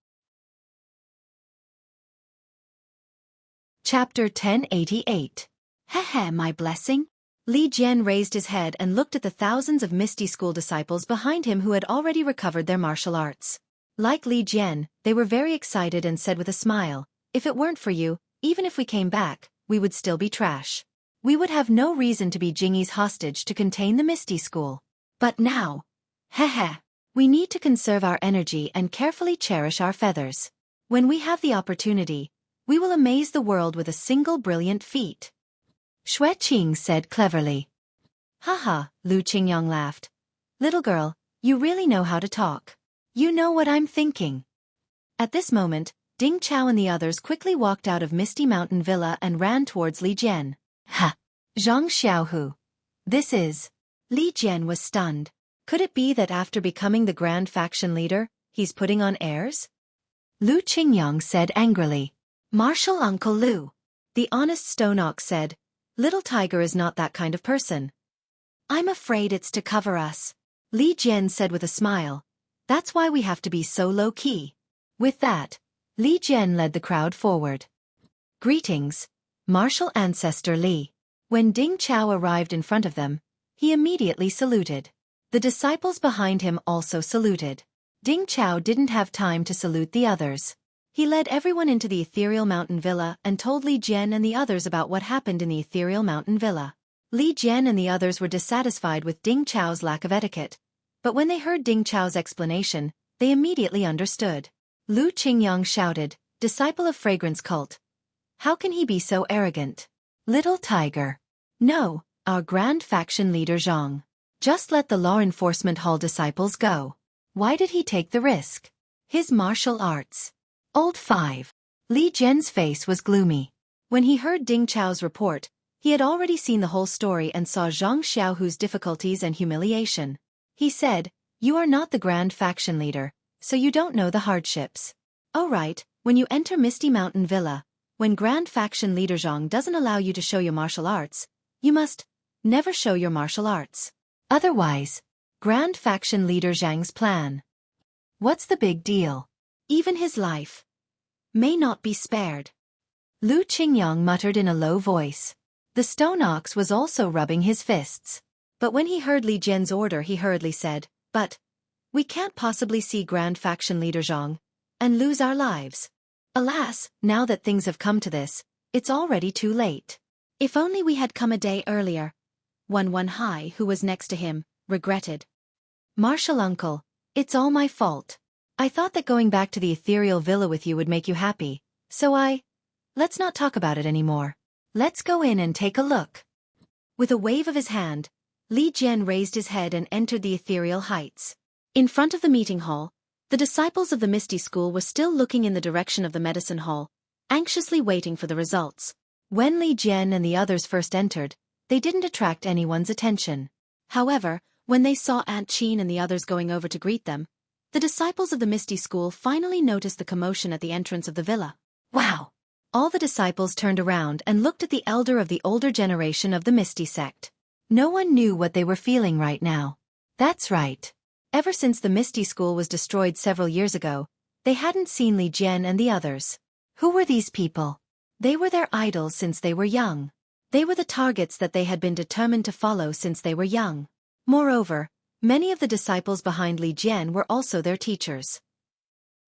Chapter 1088. Heh, my blessing. Li Jian raised his head and looked at the thousands of Misty School disciples behind him who had already recovered their martial arts. Like Li Jian, they were very excited and said with a smile, if it weren't for you, even if we came back, we would still be trash. We would have no reason to be Jingyi's hostage to contain the Misty School. But now, we need to conserve our energy and carefully cherish our feathers. When we have the opportunity, we will amaze the world with a single brilliant feat. Xueqi said cleverly. Haha, Lu Qingyang laughed. Little girl, you really know how to talk. You know what I'm thinking. At this moment, Ding Chao and the others quickly walked out of Misty Mountain Villa and ran towards Li Jian. Ha! Zhang Xiaohu. This is... Li Jian was stunned. Could it be that after becoming the Grand Faction leader, he's putting on airs? Lu Qingyang said angrily. Martial Uncle Lu. The honest Stone Ox said, Little Tiger is not that kind of person. I'm afraid it's to cover us. Li Jian said with a smile. That's why we have to be so low-key. With that, Li Jian led the crowd forward. Greetings, martial ancestor Li. When Ding Chao arrived in front of them, he immediately saluted. The disciples behind him also saluted. Ding Chao didn't have time to salute the others. He led everyone into the Ethereal Mountain Villa and told Li Jian and the others about what happened in the Ethereal Mountain Villa. Li Jian and the others were dissatisfied with Ding Chao's lack of etiquette, but when they heard Ding Chao's explanation, they immediately understood. Lu Qingyang shouted, Disciple of Fragrance Cult. How can he be so arrogant? Little Tiger. No, our Grand Faction leader Zhang. Just let the Law Enforcement Hall disciples go. Why did he take the risk? His martial arts. Old 5. Li Jian's face was gloomy. When he heard Ding Chao's report, he had already seen the whole story and saw Zhang Xiaohu's difficulties and humiliation. He said, You are not the Grand Faction leader, so you don't know the hardships. Oh right, when you enter Misty Mountain Villa, when Grand Faction leader Zhang doesn't allow you to show your martial arts, you must never show your martial arts. Otherwise, Grand Faction leader Zhang's plan. What's the big deal? Even his life may not be spared. Lu Qingyang muttered in a low voice. The Stone Ox was also rubbing his fists. But when he heard Li Jian's order he hurriedly said, But we can't possibly see Grand Faction leader Zhang and lose our lives. Alas, now that things have come to this, it's already too late. If only we had come a day earlier. One Hai, who was next to him, regretted. Martial uncle, it's all my fault. I thought that going back to the ethereal villa with you would make you happy, so let's not talk about it anymore. Let's go in and take a look. With a wave of his hand, Li Jian raised his head and entered the ethereal heights. In front of the meeting hall, the disciples of the Misty School were still looking in the direction of the medicine hall, anxiously waiting for the results. When Li Jian and the others first entered, they didn't attract anyone's attention. However, when they saw Aunt Qin and the others going over to greet them, the disciples of the Misty School finally noticed the commotion at the entrance of the villa. Wow! All the disciples turned around and looked at the elder of the older generation of the Misty sect. No one knew what they were feeling right now. That's right. Ever since the Misty School was destroyed several years ago, they hadn't seen Li Jian and the others. Who were these people? They were their idols since they were young. They were the targets that they had been determined to follow since they were young. Moreover, many of the disciples behind Li Jian were also their teachers.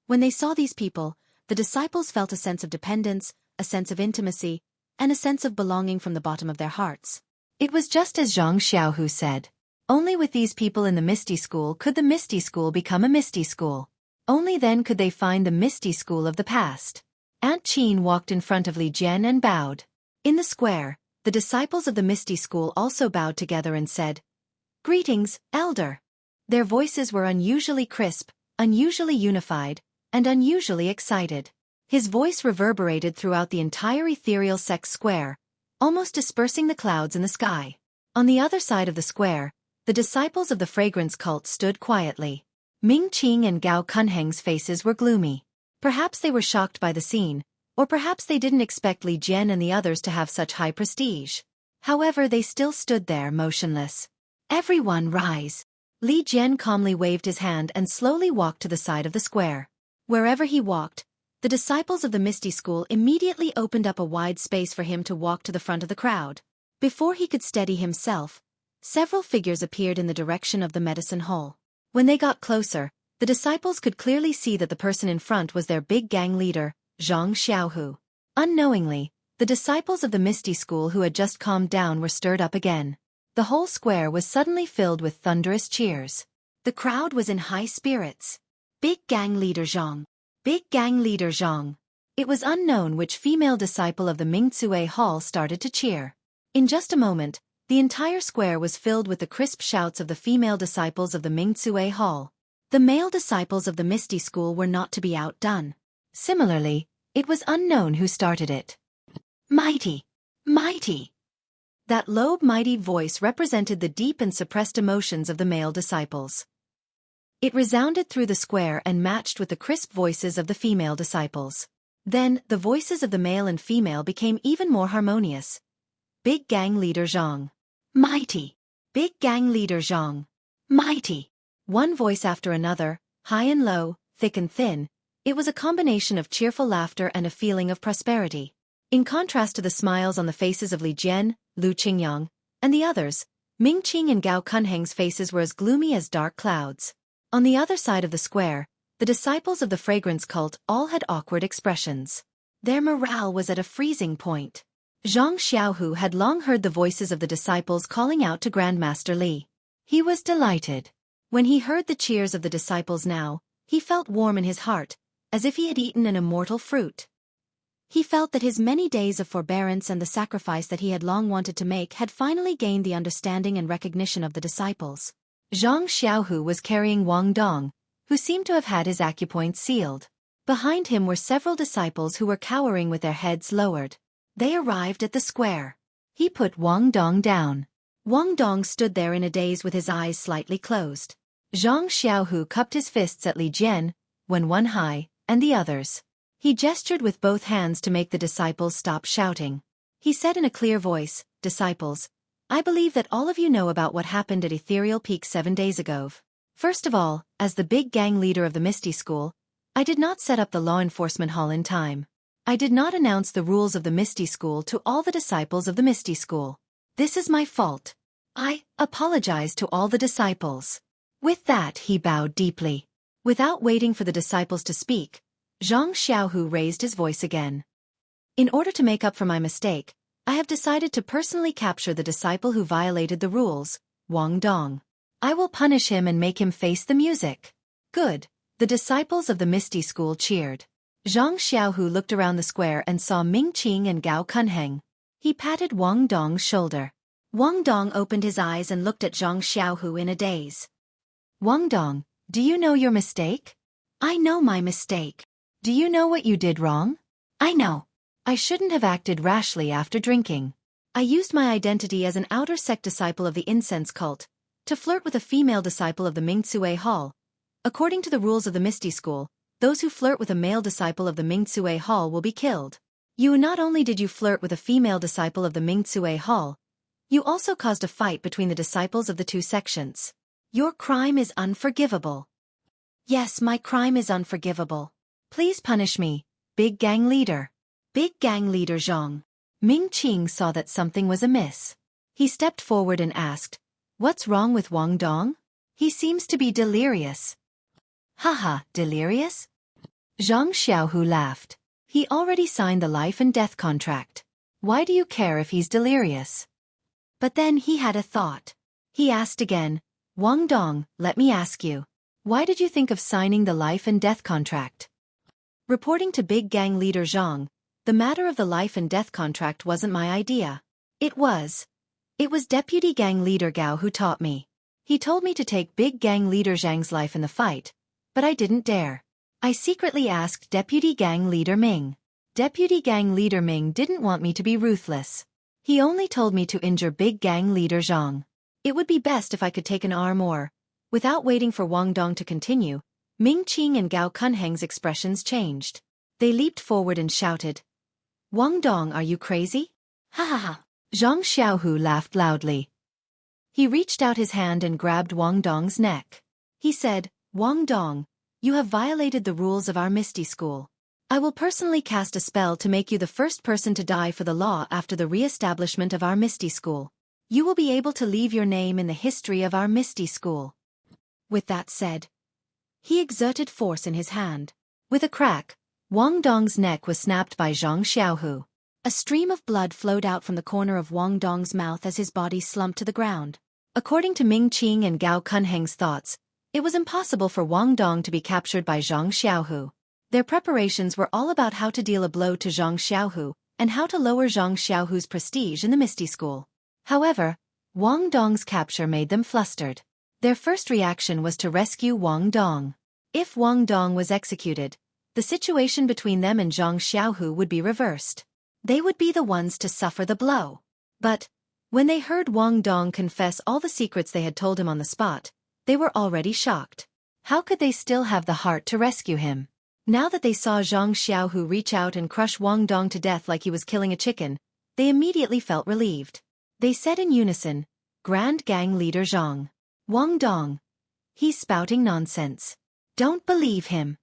When they saw these people, the disciples felt a sense of dependence, a sense of intimacy, and a sense of belonging from the bottom of their hearts. It was just as Zhang Xiaohu said. Only with these people in the Misty School could the Misty School become a Misty School. Only then could they find the Misty School of the past. Aunt Qin walked in front of Li Jian and bowed. In the square, the disciples of the Misty School also bowed together and said, Greetings, Elder. Their voices were unusually crisp, unusually unified, and unusually excited. His voice reverberated throughout the entire ethereal sect square, almost dispersing the clouds in the sky. On the other side of the square, the disciples of the fragrance cult stood quietly. Ming Qing and Gao Kunheng's faces were gloomy. Perhaps they were shocked by the scene, or perhaps they didn't expect Li Jian and the others to have such high prestige. However, they still stood there motionless. Everyone rise. Li Jian calmly waved his hand and slowly walked to the side of the square. Wherever he walked, the disciples of the Misty School immediately opened up a wide space for him to walk to the front of the crowd. Before he could steady himself, several figures appeared in the direction of the medicine hall. When they got closer, the disciples could clearly see that the person in front was their big gang leader, Zhang Xiaohu. Unknowingly, the disciples of the Misty School who had just calmed down were stirred up again. The whole square was suddenly filled with thunderous cheers. The crowd was in high spirits. Big gang leader Zhang. Big gang leader Zhang. It was unknown which female disciple of the Mingzue Hall started to cheer. In just a moment, The entire square was filled with the crisp shouts of the female disciples of the Mingzue Hall. The male disciples of the Misty School were not to be outdone. Similarly, it was unknown who started it. Mighty! Mighty! That low, mighty voice represented the deep and suppressed emotions of the male disciples. It resounded through the square and matched with the crisp voices of the female disciples. Then, the voices of the male and female became even more harmonious. Big Gang Leader Zhang. Mighty! Big Gang Leader Zhang. Mighty! One voice after another, high and low, thick and thin, it was a combination of cheerful laughter and a feeling of prosperity. In contrast to the smiles on the faces of Li Jian, Lu Qingyang, and the others, Ming Qing and Gao Kunheng's faces were as gloomy as dark clouds. On the other side of the square, the disciples of the fragrance cult all had awkward expressions. Their morale was at a freezing point. Zhang Xiaohu had long heard the voices of the disciples calling out to Grandmaster Li. He was delighted. When he heard the cheers of the disciples now, he felt warm in his heart, as if he had eaten an immortal fruit. He felt that his many days of forbearance and the sacrifice that he had long wanted to make had finally gained the understanding and recognition of the disciples. Zhang Xiaohu was carrying Wang Dong, who seemed to have had his acupoint sealed. Behind him were several disciples who were cowering with their heads lowered. They arrived at the square. He put Wang Dong down. Wang Dong stood there in a daze with his eyes slightly closed. Zhang Xiaohu cupped his fists at Li Jian, one high, and the others. He gestured with both hands to make the disciples stop shouting. He said in a clear voice, "Disciples, I believe that all of you know about what happened at Ethereal Peak 7 days ago. First of all, as the big gang leader of the Misty School, I did not set up the law enforcement hall in time. I did not announce the rules of the Misty School to all the disciples of the Misty School. This is my fault. I apologize to all the disciples." With that, he bowed deeply. Without waiting for the disciples to speak, Zhang Xiaohu raised his voice again. "In order to make up for my mistake, I have decided to personally capture the disciple who violated the rules, Wang Dong. I will punish him and make him face the music." Good. The disciples of the Misty School cheered. Zhang Xiaohu looked around the square and saw Ming Qing and Gao Kunheng. He patted Wang Dong's shoulder. Wang Dong opened his eyes and looked at Zhang Xiaohu in a daze. "Wang Dong, do you know your mistake?" "I know my mistake." "Do you know what you did wrong?" "I know. I shouldn't have acted rashly after drinking. I used my identity as an outer sect disciple of the incense cult to flirt with a female disciple of the Mingzue Hall. According to the rules of the Misty School, those who flirt with a male disciple of the Mingzue Hall will be killed. Not only did you flirt with a female disciple of the Mingzue Hall, you also caused a fight between the disciples of the two sections. Your crime is unforgivable." "Yes, my crime is unforgivable. Please punish me, Big Gang Leader." Big Gang Leader Zhang. Ming Qing saw that something was amiss. He stepped forward and asked, "What's wrong with Wang Dong? He seems to be delirious." "Haha, delirious?" Zhang Xiaohu laughed. "He already signed the life and death contract. Why do you care if he's delirious?" But then he had a thought. He asked again, "Wang Dong, let me ask you. Why did you think of signing the life and death contract?" Reporting to Big Gang Leader Zhang, "The matter of the life and death contract wasn't my idea. It was Deputy Gang Leader Gao who taught me. He told me to take Big Gang Leader Zhang's life in the fight, but I didn't dare. I secretly asked Deputy Gang Leader Ming. Deputy Gang Leader Ming didn't want me to be ruthless. He only told me to injure Big Gang Leader Zhang. It would be best if I could take an arm or..." Without waiting for Wang Dong to continue, Ming Qing and Gao Kunheng's expressions changed. They leaped forward and shouted, "Wang Dong, are you crazy?" "Ha ha ha." Zhang Xiaohu laughed loudly. He reached out his hand and grabbed Wang Dong's neck. He said, "Wang Dong, you have violated the rules of our Misty School. I will personally cast a spell to make you the first person to die for the law after the re-establishment of our Misty School. You will be able to leave your name in the history of our Misty School." With that said, he exerted force in his hand. With a crack, Wang Dong's neck was snapped by Zhang Xiaohu. A stream of blood flowed out from the corner of Wang Dong's mouth as his body slumped to the ground. According to Ming Qing and Gao Kunheng's thoughts, it was impossible for Wang Dong to be captured by Zhang Xiaohu. Their preparations were all about how to deal a blow to Zhang Xiaohu and how to lower Zhang Xiaohu's prestige in the Misty School. However, Wang Dong's capture made them flustered. Their first reaction was to rescue Wang Dong. If Wang Dong was executed, the situation between them and Zhang Xiaohu would be reversed. They would be the ones to suffer the blow. But when they heard Wang Dong confess all the secrets they had told him on the spot, they were already shocked. How could they still have the heart to rescue him? Now that they saw Zhang Xiaohu reach out and crush Wang Dong to death like he was killing a chicken, they immediately felt relieved. They said in unison, "Grand Gang Leader Zhang. Wang Dong. He's spouting nonsense. Don't believe him."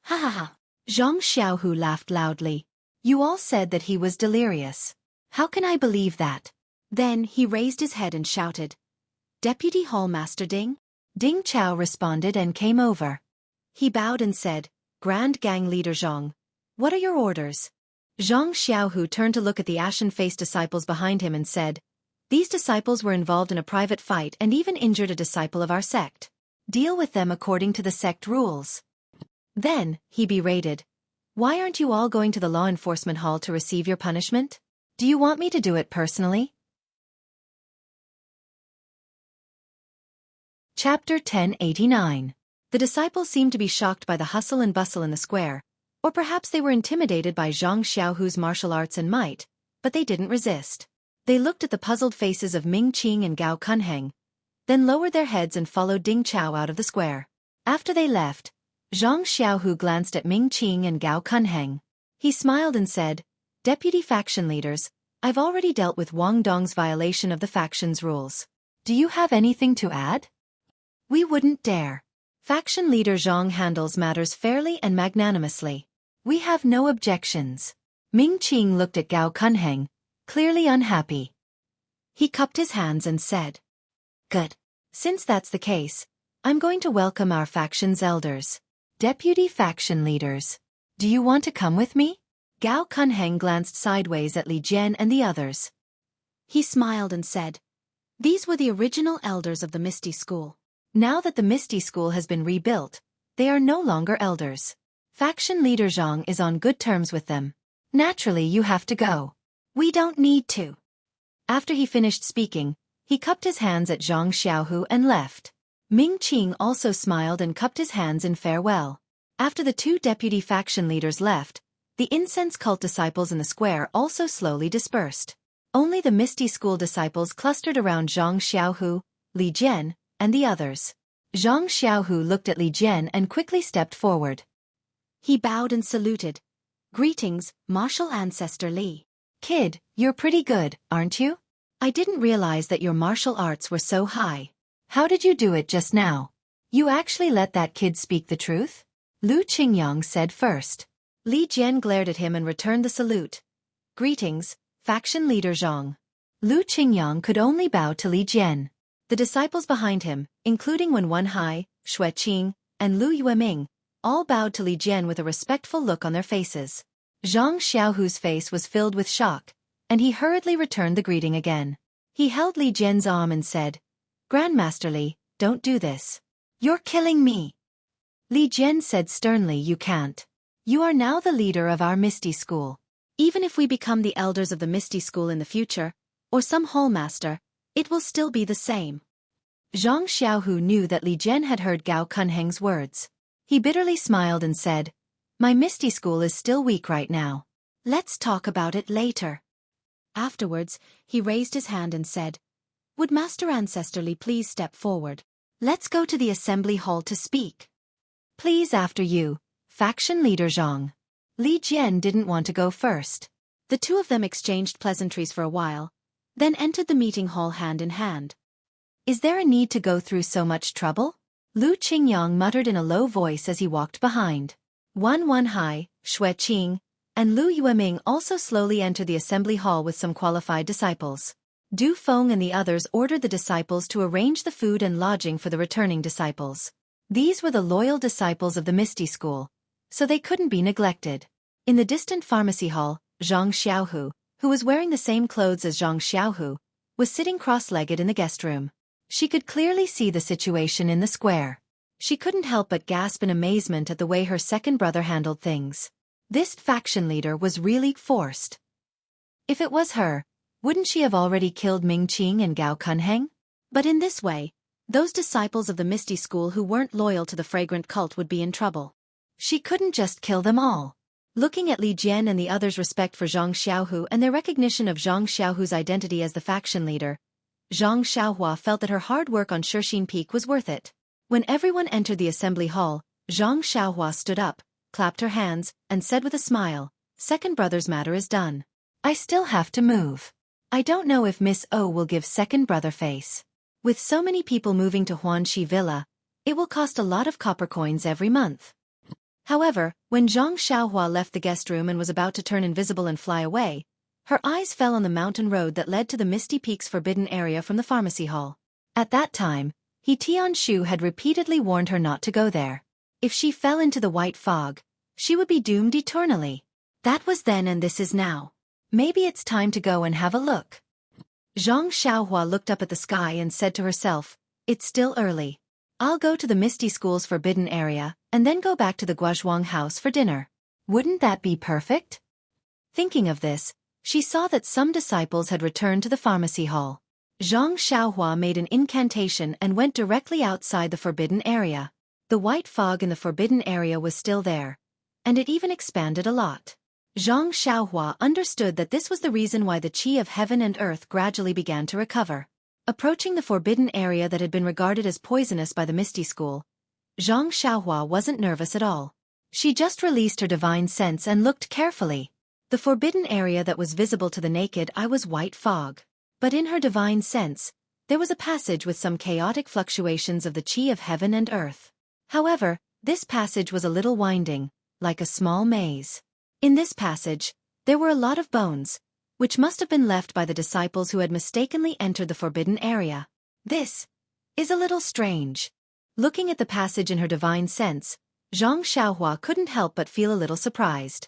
Ha ha ha. Zhang Xiaohu laughed loudly. "You all said that he was delirious. How can I believe that?" Then he raised his head and shouted, "Deputy Hallmaster Ding?" Ding Chao responded and came over. He bowed and said, "Grand Gang Leader Zhang, what are your orders?" Zhang Xiaohu turned to look at the ashen-faced disciples behind him and said, "These disciples were involved in a private fight and even injured a disciple of our sect. Deal with them according to the sect rules." Then, he berated, "Why aren't you all going to the law enforcement hall to receive your punishment? Do you want me to do it personally?" Chapter 1089. The disciples seemed to be shocked by the hustle and bustle in the square, or perhaps they were intimidated by Zhang Xiaohu's martial arts and might, but they didn't resist. They looked at the puzzled faces of Ming Qing and Gao Kunheng, then lowered their heads and followed Ding Chao out of the square. After they left, Zhang Xiaohu glanced at Ming Qing and Gao Kunheng. He smiled and said, "Deputy faction leaders, I've already dealt with Wang Dong's violation of the faction's rules. Do you have anything to add?" "We wouldn't dare. Faction leader Zhang handles matters fairly and magnanimously. We have no objections." Ming Qing looked at Gao Kunheng, clearly unhappy. He cupped his hands and said, "Good. Since that's the case, I'm going to welcome our faction's elders. Deputy faction leaders. Do you want to come with me?" Gao Kunheng glanced sideways at Li Jian and the others. He smiled and said, "These were the original elders of the Misty School. Now that the Misty School has been rebuilt, they are no longer elders. Faction leader Zhang is on good terms with them. Naturally you have to go." "We don't need to." After he finished speaking, he cupped his hands at Zhang Xiaohu and left. Ming Qing also smiled and cupped his hands in farewell. After the two deputy faction leaders left, the incense cult disciples in the square also slowly dispersed. Only the Misty School disciples clustered around Zhang Xiaohu, Li Jian, and the others. Zhang Xiaohu looked at Li Jian and quickly stepped forward. He bowed and saluted. "Greetings, martial ancestor Li. Kid, you're pretty good, aren't you? I didn't realize that your martial arts were so high. How did you do it just now? You actually let that kid speak the truth?" Lu Qingyang said first. Li Jian glared at him and returned the salute. "Greetings, faction leader Zhang." Lu Qingyang could only bow to Li Jian. The disciples behind him, including Wen Hai, Xueqi, and Lu Yueming, all bowed to Li Jian with a respectful look on their faces. Zhang Xiaohu's face was filled with shock, and he hurriedly returned the greeting again. He held Li Jian's arm and said, "Grandmaster Li, don't do this. You're killing me." Li Jian said sternly, "You can't. You are now the leader of our Misty School. Even if we become the elders of the Misty School in the future, or some hallmaster, it will still be the same." Zhang Xiaohu knew that Li Jian had heard Gao Kunheng's words. He bitterly smiled and said, "My Misty School is still weak right now. Let's talk about it later." Afterwards, he raised his hand and said, "Would Master Ancestor Li please step forward? Let's go to the assembly hall to speak." "Please, after you, faction leader Zhang." Li Jian didn't want to go first. The two of them exchanged pleasantries for a while, then entered the meeting hall hand in hand. "Is there a need to go through so much trouble?" Lu Qingyang muttered in a low voice as he walked behind. Wen Hai, Xueqi, and Lu Yueming also slowly entered the assembly hall with some qualified disciples. Du Feng and the others ordered the disciples to arrange the food and lodging for the returning disciples. These were the loyal disciples of the Misty School, so they couldn't be neglected. In the distant pharmacy hall, Zhang Xiaohu, who was wearing the same clothes as Zhang Xiaohu, was sitting cross-legged in the guest room. She could clearly see the situation in the square. She couldn't help but gasp in amazement at the way her second brother handled things. This faction leader was really forced. If it was her, Wouldn't she have already killed Ming Qing and Gao Kunheng? But in this way, those disciples of the Misty School who weren't loyal to the fragrant cult would be in trouble. She couldn't just kill them all. Looking at Li Jian and the others' respect for Zhang Xiaohu and their recognition of Zhang Xiaohu's identity as the faction leader, Zhang Xiaohua felt that her hard work on Shixin Peak was worth it. When everyone entered the assembly hall, Zhang Xiaohua stood up, clapped her hands, and said with a smile, "Second brother's matter is done. I still have to move. I don't know if Miss O will give second brother face. With so many people moving to Huanxi Villa, it will cost a lot of copper coins every month." However, when Zhang Xiaohua left the guest room and was about to turn invisible and fly away, her eyes fell on the mountain road that led to the Misty Peak's forbidden area from the pharmacy hall. At that time, He Tianshu had repeatedly warned her not to go there. If she fell into the white fog, she would be doomed eternally. That was then and this is now. Maybe it's time to go and have a look. Zhang Xiaohua looked up at the sky and said to herself, "It's still early. I'll go to the Misty School's forbidden area, and then go back to the Guozhuang house for dinner. Wouldn't that be perfect?" Thinking of this, she saw that some disciples had returned to the pharmacy hall. Zhang Xiaohua made an incantation and went directly outside the forbidden area. The white fog in the forbidden area was still there, and it even expanded a lot. Zhang Xiaohua understood that this was the reason why the qi of heaven and earth gradually began to recover. Approaching the forbidden area that had been regarded as poisonous by the Misty School, Zhang Xiaohua wasn't nervous at all. She just released her divine sense and looked carefully. The forbidden area that was visible to the naked eye was white fog. But in her divine sense, there was a passage with some chaotic fluctuations of the qi of heaven and earth. However, this passage was a little winding, like a small maze. In this passage, there were a lot of bones, which must have been left by the disciples who had mistakenly entered the forbidden area. This is a little strange. Looking at the passage in her divine sense, Zhang Xiaohua couldn't help but feel a little surprised.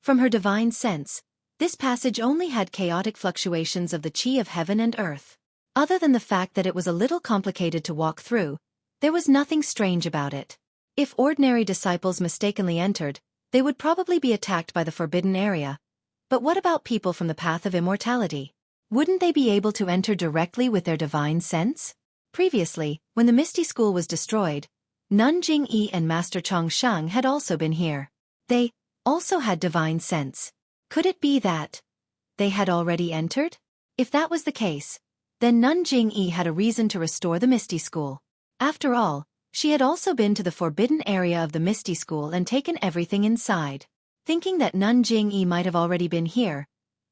From her divine sense, this passage only had chaotic fluctuations of the qi of heaven and earth. Other than the fact that it was a little complicated to walk through, there was nothing strange about it. If ordinary disciples mistakenly entered, they would probably be attacked by the forbidden area. But what about people from the path of immortality? Wouldn't they be able to enter directly with their divine sense? Previously, when the Misty School was destroyed, Nun Jingyi and Master Chongsheng had also been here. They also had divine sense. Could it be that they had already entered? If that was the case, then Nun Jingyi had a reason to restore the Misty School. After all, she had also been to the forbidden area of the Misty School and taken everything inside. Thinking that Nun Jingyi might have already been here,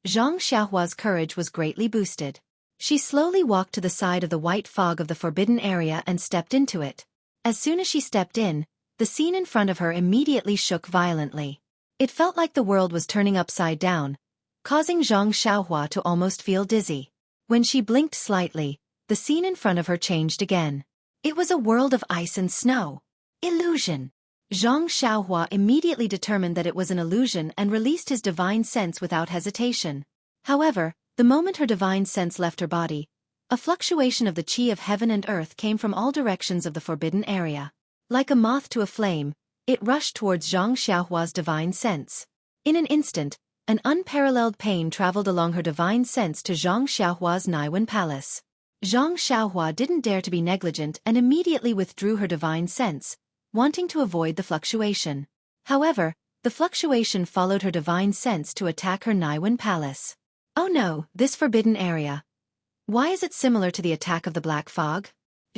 Zhang Xiaohua's courage was greatly boosted. She slowly walked to the side of the white fog of the forbidden area and stepped into it. As soon as she stepped in, the scene in front of her immediately shook violently. It felt like the world was turning upside down, causing Zhang Xiaohua to almost feel dizzy. When she blinked slightly, the scene in front of her changed again. It was a world of ice and snow. Illusion. Zhang Xiaohua immediately determined that it was an illusion and released his divine sense without hesitation. However, the moment her divine sense left her body, a fluctuation of the qi of heaven and earth came from all directions of the forbidden area. Like a moth to a flame, it rushed towards Zhang Xiaohua's divine sense. In an instant, an unparalleled pain traveled along her divine sense to Zhang Xiaohua's Naiwen Palace. Zhang Xiaohua didn't dare to be negligent and immediately withdrew her divine sense, wanting to avoid the fluctuation. However, the fluctuation followed her divine sense to attack her Naiwen Palace. Oh no, this forbidden area. Why is it similar to the attack of the black fog?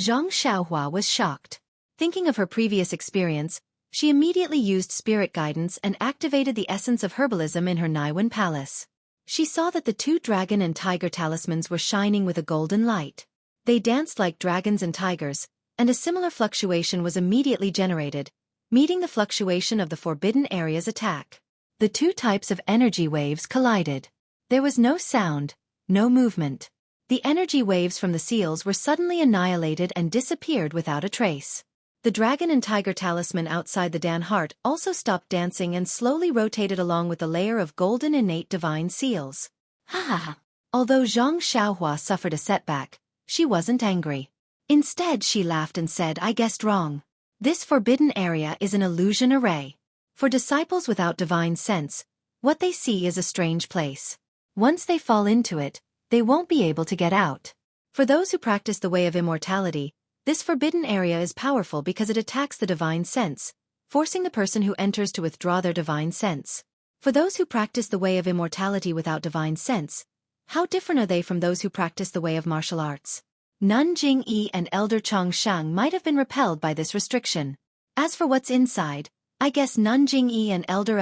Zhang Xiaohua was shocked. Thinking of her previous experience, she immediately used spirit guidance and activated the essence of herbalism in her Naiwen Palace. She saw that the two dragon and tiger talismans were shining with a golden light. They danced like dragons and tigers, and a similar fluctuation was immediately generated, meeting the fluctuation of the forbidden area's attack. The two types of energy waves collided. There was no sound, no movement. The energy waves from the seals were suddenly annihilated and disappeared without a trace. The dragon and tiger talisman outside the Dan heart also stopped dancing and slowly rotated along with the layer of golden innate divine seals. Ha ha ha. Although Zhang Xiaohua suffered a setback, she wasn't angry. Instead she laughed and said, "I guessed wrong. This forbidden area is an illusion array. For disciples without divine sense, what they see is a strange place. Once they fall into it, they won't be able to get out. For those who practice the way of immortality, this forbidden area is powerful because it attacks the divine sense, forcing the person who enters to withdraw their divine sense. For those who practice the way of immortality without divine sense, how different are they from those who practice the way of martial arts? Nun Jingyi and Elder Chong Shang might have been repelled by this restriction. As for what's inside, I guess Nun Jingyi and Elder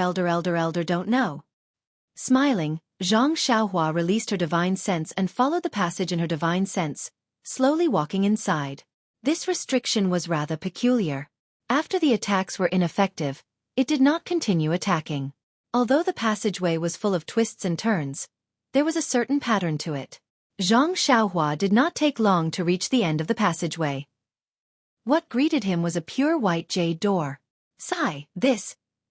don't know. Smiling, Zhang Xiaohua released her divine sense and followed the passage in her divine sense, slowly walking inside. This restriction was rather peculiar. After the attacks were ineffective, it did not continue attacking. Although the passageway was full of twists and turns, there was a certain pattern to it. Zhang Xiaohua did not take long to reach the end of the passageway. What greeted him was a pure white jade door.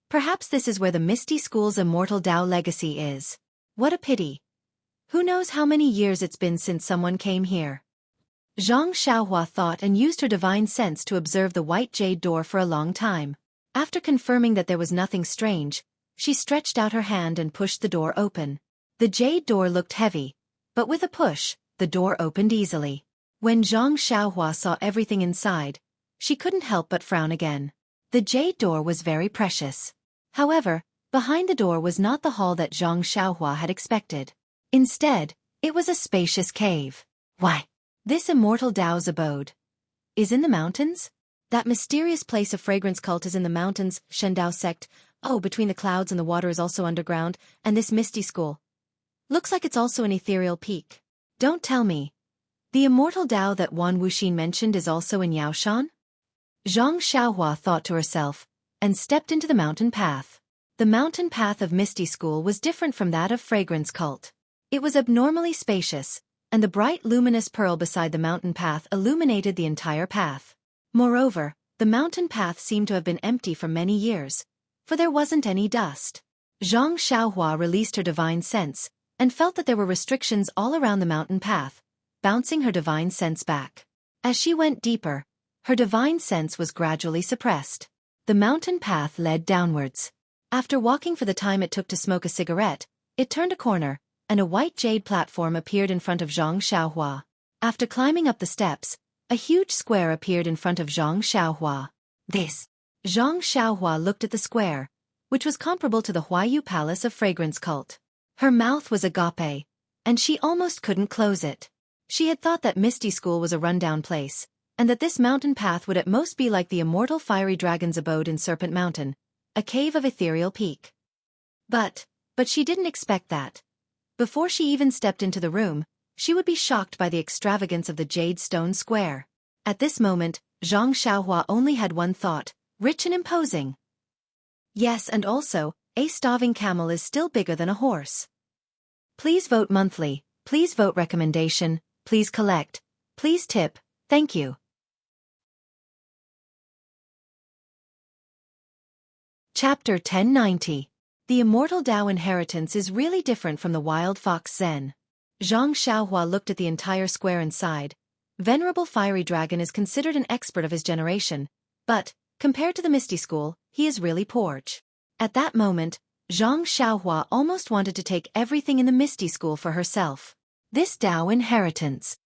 Perhaps this is where the Misty School's immortal Dao legacy is. What a pity. Who knows how many years it's been since someone came here. Zhang Xiaohua thought and used her divine sense to observe the white jade door for a long time. After confirming that there was nothing strange, she stretched out her hand and pushed the door open. The jade door looked heavy, but with a push, the door opened easily. When Zhang Xiaohua saw everything inside, she couldn't help but frown again. The jade door was very precious. However, behind the door was not the hall that Zhang Xiaohua had expected. Instead, it was a spacious cave. Why? This immortal Dao's abode is in the mountains? That mysterious place of fragrance cult is in the mountains, Shendao sect. Oh, between the clouds and the water is also underground, and this misty school. Looks like it's also an ethereal peak. Don't tell me. The immortal Dao that Wan Wuxin mentioned is also in Yaoshan? Zhang Xiaohua thought to herself, and stepped into the mountain path. The mountain path of Misty School was different from that of Fragrance Cult. It was abnormally spacious, and the bright luminous pearl beside the mountain path illuminated the entire path. Moreover, the mountain path seemed to have been empty for many years, for there wasn't any dust. Zhang Xiaohua released her divine sense, and felt that there were restrictions all around the mountain path, bouncing her divine sense back. As she went deeper, her divine sense was gradually suppressed. The mountain path led downwards. After walking for the time it took to smoke a cigarette, it turned a corner, and a white jade platform appeared in front of Zhang Xiaohua. After climbing up the steps, a huge square appeared in front of Zhang Xiaohua. Zhang Xiaohua looked at the square, which was comparable to the Huayu Palace of Fragrance Cult. Her mouth was agape, and she almost couldn't close it. She had thought that Misty School was a rundown place, and that this mountain path would at most be like the immortal fiery dragon's abode in Serpent Mountain, a cave of ethereal peak. But she didn't expect that. Before she even stepped into the room, she would be shocked by the extravagance of the jade stone square. At this moment, Zhang Xiaohua only had one thought, rich and imposing. Yes, and also, a starving camel is still bigger than a horse. Please vote monthly, please vote recommendation, please collect, please tip, thank you. Chapter 1090. The Immortal Dao Inheritance is really different from the Wild Fox Zen. Zhang Xiaohua looked at the entire square and sighed. Venerable Fiery Dragon is considered an expert of his generation, but, compared to the Misty School, he is really poor. At that moment, Zhang Xiaohua almost wanted to take everything in the Misty School for herself. This Dao Inheritance.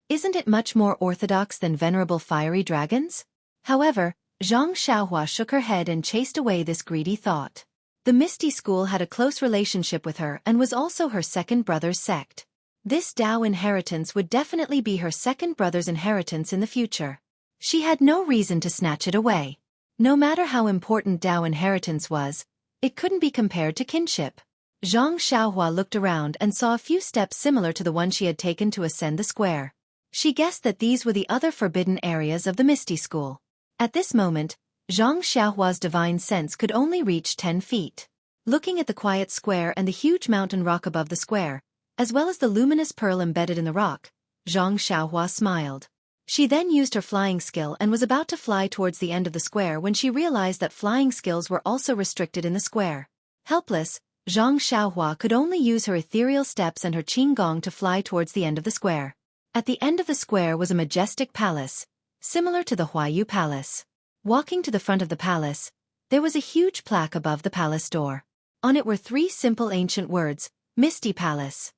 Isn't it much more orthodox than Venerable Fiery Dragon's? However, Zhang Xiaohua shook her head and chased away this greedy thought. The Misty School had a close relationship with her and was also her second brother's sect. This Dao Inheritance would definitely be her second brother's inheritance in the future. She had no reason to snatch it away. No matter how important Dao Inheritance was, it couldn't be compared to kinship. Zhang Xiaohua looked around and saw a few steps similar to the one she had taken to ascend the square. She guessed that these were the other forbidden areas of the Misty School. At this moment, Zhang Xiaohua's divine sense could only reach 10 feet. Looking at the quiet square and the huge mountain rock above the square, as well as the luminous pearl embedded in the rock, Zhang Xiaohua smiled. She then used her flying skill and was about to fly towards the end of the square when she realized that flying skills were also restricted in the square. Helpless, Zhang Xiaohua could only use her ethereal steps and her qing gong to fly towards the end of the square. At the end of the square was a majestic palace, similar to the Huayu Palace. Walking to the front of the palace, there was a huge plaque above the palace door. On it were 3 simple ancient words, Misty Palace.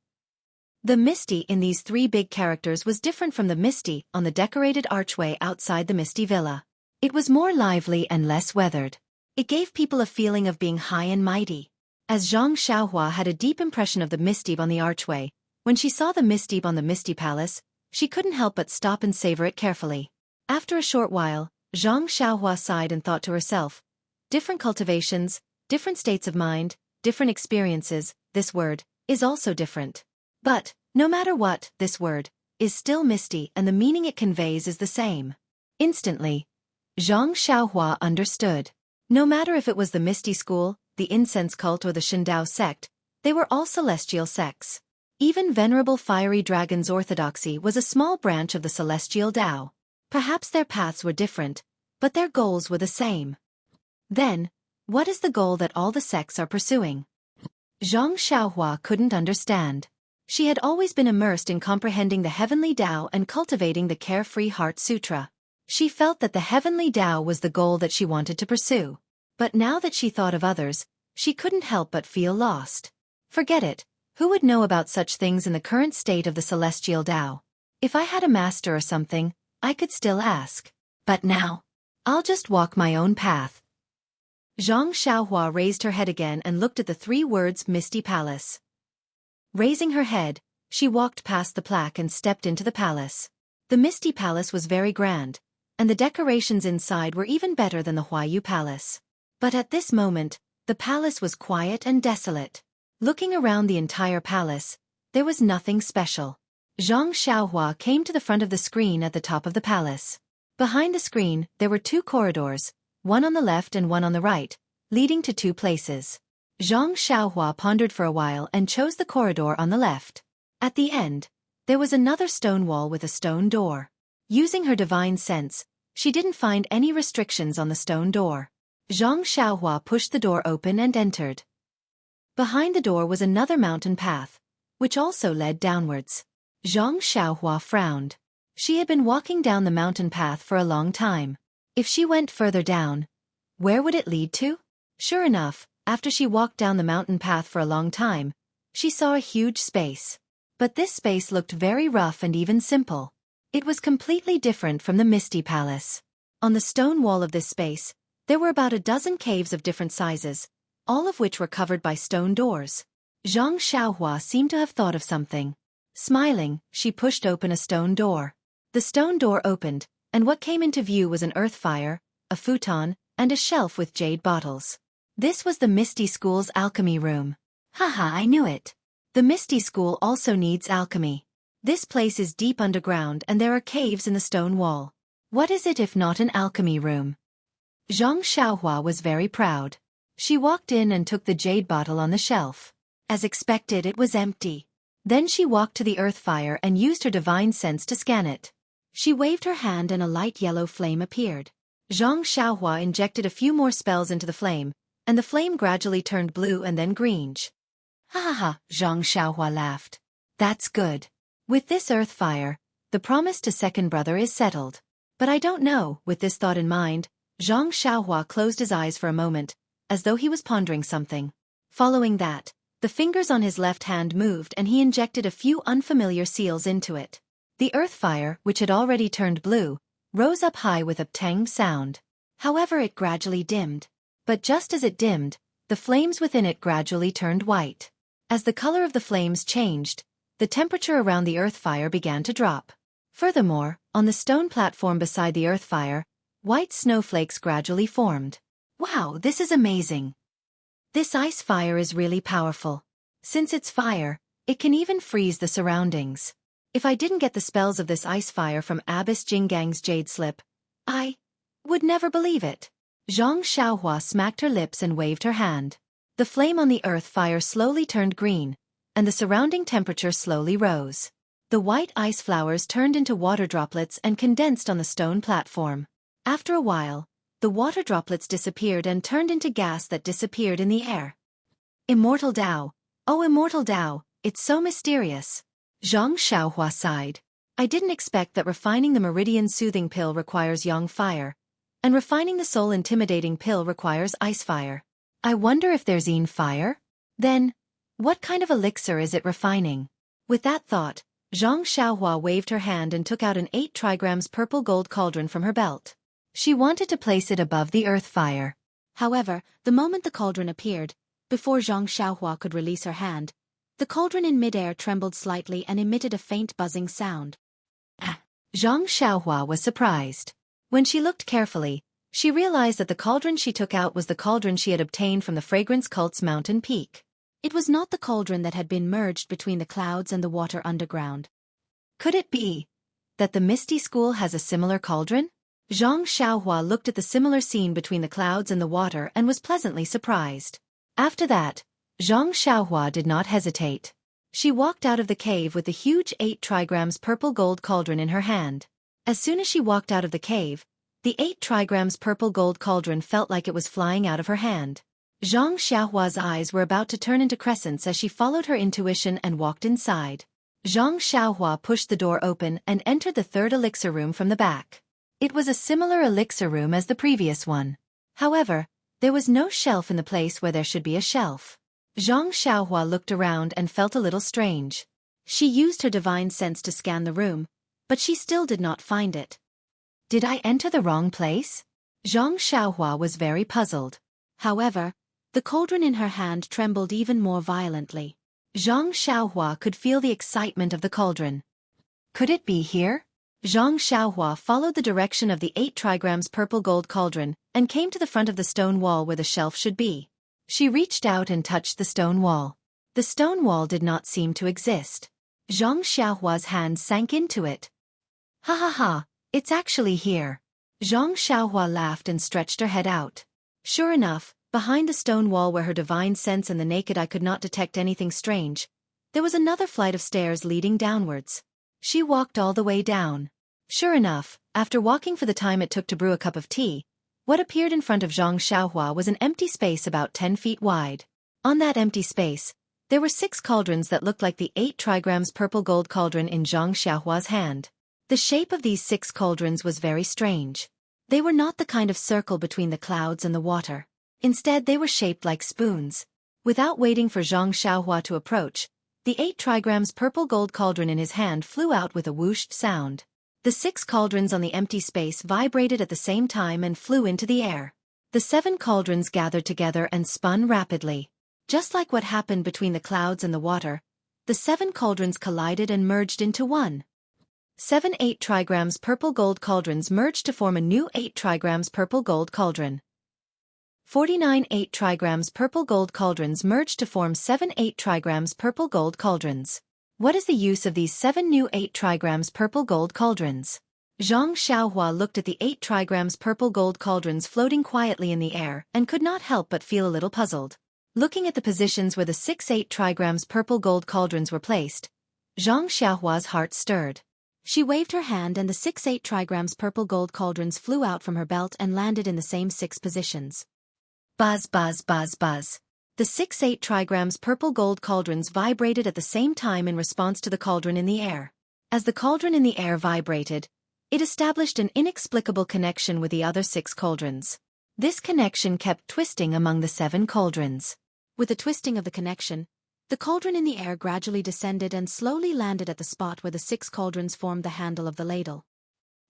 The Misty in these three big characters was different from the Misty on the decorated archway outside the Misty Villa. It was more lively and less weathered. It gave people a feeling of being high and mighty. As Zhang Xiaohua had a deep impression of the Misty on the archway, when she saw the Misty on the Misty Palace, she couldn't help but stop and savor it carefully. After a short while, Zhang Xiaohua sighed and thought to herself, different cultivations, different states of mind, different experiences, this word is also different. But, no matter what, this word is still Misty and the meaning it conveys is the same. Instantly, Zhang Xiaohua understood. No matter if it was the Misty School, the Incense Cult or the Shindao sect, they were all celestial sects. Even Venerable Fiery Dragon's orthodoxy was a small branch of the celestial Tao. Perhaps their paths were different, but their goals were the same. Then, what is the goal that all the sects are pursuing? Zhang Xiaohua couldn't understand. She had always been immersed in comprehending the Heavenly Tao and cultivating the Carefree Heart Sutra. She felt that the Heavenly Tao was the goal that she wanted to pursue. But now that she thought of others, she couldn't help but feel lost. Forget it, who would know about such things in the current state of the Celestial Tao? If I had a master or something, I could still ask. But now, I'll just walk my own path. Zhang Xiaohua raised her head again and looked at the three words Misty Palace. Raising her head, she walked past the plaque and stepped into the palace. The Misty Palace was very grand, and the decorations inside were even better than the Huayu Palace. But at this moment, the palace was quiet and desolate. Looking around the entire palace, there was nothing special. Zhang Xiaohua came to the front of the screen at the top of the palace. Behind the screen, there were two corridors, one on the left and one on the right, leading to two places. Zhang Xiaohua pondered for a while and chose the corridor on the left. At the end, there was another stone wall with a stone door. Using her divine sense, she didn't find any restrictions on the stone door. Zhang Xiaohua pushed the door open and entered. Behind the door was another mountain path, which also led downwards. Zhang Xiaohua frowned. She had been walking down the mountain path for a long time. If she went further down, where would it lead to? Sure enough, after she walked down the mountain path for a long time, she saw a huge space. But this space looked very rough and even simple. It was completely different from the Misty Palace. On the stone wall of this space, there were about a dozen caves of different sizes, all of which were covered by stone doors. Zhang Xiaohua seemed to have thought of something. Smiling, she pushed open a stone door. The stone door opened, and what came into view was an earth fire, a futon, and a shelf with jade bottles. This was the Misty School's alchemy room. Haha, I knew it. The Misty School also needs alchemy. This place is deep underground and there are caves in the stone wall. What is it if not an alchemy room? Zhang Xiaohua was very proud. She walked in and took the jade bottle on the shelf. As expected, it was empty. Then she walked to the earth fire and used her divine sense to scan it. She waved her hand and a light yellow flame appeared. Zhang Xiaohua injected a few more spells into the flame, and the flame gradually turned blue and then greenish. Ha ha ha, Zhang Xiaohua laughed. That's good. With this earth fire, the promise to second brother is settled. But I don't know. With this thought in mind, Zhang Xiaohua closed his eyes for a moment, as though he was pondering something. Following that, the fingers on his left hand moved and he injected a few unfamiliar seals into it. The earth fire, which had already turned blue, rose up high with a tang sound. However, it gradually dimmed. But just as it dimmed, the flames within it gradually turned white. As the color of the flames changed, the temperature around the earth fire began to drop. Furthermore, on the stone platform beside the earth fire, white snowflakes gradually formed. Wow, this is amazing. This ice fire is really powerful. Since it's fire, it can even freeze the surroundings. If I didn't get the spells of this ice fire from Abbess Jingang's jade slip, I would never believe it. Zhang Xiaohua smacked her lips and waved her hand. The flame on the earth fire slowly turned green, and the surrounding temperature slowly rose. The white ice flowers turned into water droplets and condensed on the stone platform. After a while, the water droplets disappeared and turned into gas that disappeared in the air. Immortal Tao. Oh, Immortal Tao, it's so mysterious. Zhang Xiaohua sighed. I didn't expect that refining the meridian soothing pill requires yang fire, and refining the soul intimidating pill requires ice fire. I wonder if there's yin fire? Then, What kind of elixir is it refining? With that thought, Zhang Xiaohua waved her hand and took out an 8 trigrams purple gold cauldron from her belt. She wanted to place it above the earth fire. However, the moment the cauldron appeared, before Zhang Xiaohua could release her hand, the cauldron in midair trembled slightly and emitted a faint buzzing sound. Zhang Xiaohua was surprised. When she looked carefully, she realized that the cauldron she took out was the cauldron she had obtained from the fragrance cult's mountain peak. It was not the cauldron that had been merged between the clouds and the water underground. Could it be that the Misty School has a similar cauldron? Zhang Xiaohua looked at the similar scene between the clouds and the water and was pleasantly surprised. After that, Zhang Xiaohua did not hesitate. She walked out of the cave with the huge 8 trigrams purple gold cauldron in her hand. As soon as she walked out of the cave, the 8 trigrams purple gold cauldron felt like it was flying out of her hand. Zhang Xiaohua's eyes were about to turn into crescents as she followed her intuition and walked inside. Zhang Xiaohua pushed the door open and entered the third elixir room from the back. It was a similar elixir room as the previous one. However, there was no shelf in the place where there should be a shelf. Zhang Xiaohua looked around and felt a little strange. She used her divine sense to scan the room, but she still did not find it. Did I enter the wrong place? Zhang Xiaohua was very puzzled. However, the cauldron in her hand trembled even more violently. Zhang Xiaohua could feel the excitement of the cauldron. Could it be here? Zhang Xiaohua followed the direction of the 8 trigrams purple gold cauldron and came to the front of the stone wall where the shelf should be. She reached out and touched the stone wall. The stone wall did not seem to exist. Zhang Xiaohua's hand sank into it. Ha ha ha, it's actually here. Zhang Xiaohua laughed and stretched her head out. Sure enough, behind the stone wall where her divine sense and the naked eye could not detect anything strange, there was another flight of stairs leading downwards. She walked all the way down. Sure enough, after walking for the time it took to brew a cup of tea, what appeared in front of Zhang Xiaohua was an empty space about 10 feet wide. On that empty space, there were 6 cauldrons that looked like the 8 trigrams purple gold cauldron in Zhang Xiaohua's hand. The shape of these 6 cauldrons was very strange. They were not the kind of circle between the clouds and the water. Instead, they were shaped like spoons. Without waiting for Zhang Xiaohua to approach, the 8 trigrams purple gold cauldron in his hand flew out with a whooshed sound. The 6 cauldrons on the empty space vibrated at the same time and flew into the air. The 7 cauldrons gathered together and spun rapidly. Just like what happened between the clouds and the water, the 7 cauldrons collided and merged into one. 7 8 trigrams purple gold cauldrons merged to form a new 8 trigrams purple gold cauldron. 49 8 trigrams purple gold cauldrons merged to form 7 8 trigrams purple gold cauldrons. What is the use of these 7 new 8 trigrams purple gold cauldrons? Zhang Xiaohua looked at the 8 trigrams purple gold cauldrons floating quietly in the air and could not help but feel a little puzzled. Looking at the positions where the 6 8 trigrams purple gold cauldrons were placed, Zhang Xiaohua's heart stirred. She waved her hand and the 6 8 trigrams purple gold cauldrons flew out from her belt and landed in the same 6 positions. Buzz buzz buzz buzz. The 6 8 trigrams purple gold cauldrons vibrated at the same time in response to the cauldron in the air. As the cauldron in the air vibrated, it established an inexplicable connection with the other 6 cauldrons. This connection kept twisting among the 7 cauldrons. With the twisting of the connection, the cauldron in the air gradually descended and slowly landed at the spot where the 6 cauldrons formed the handle of the ladle.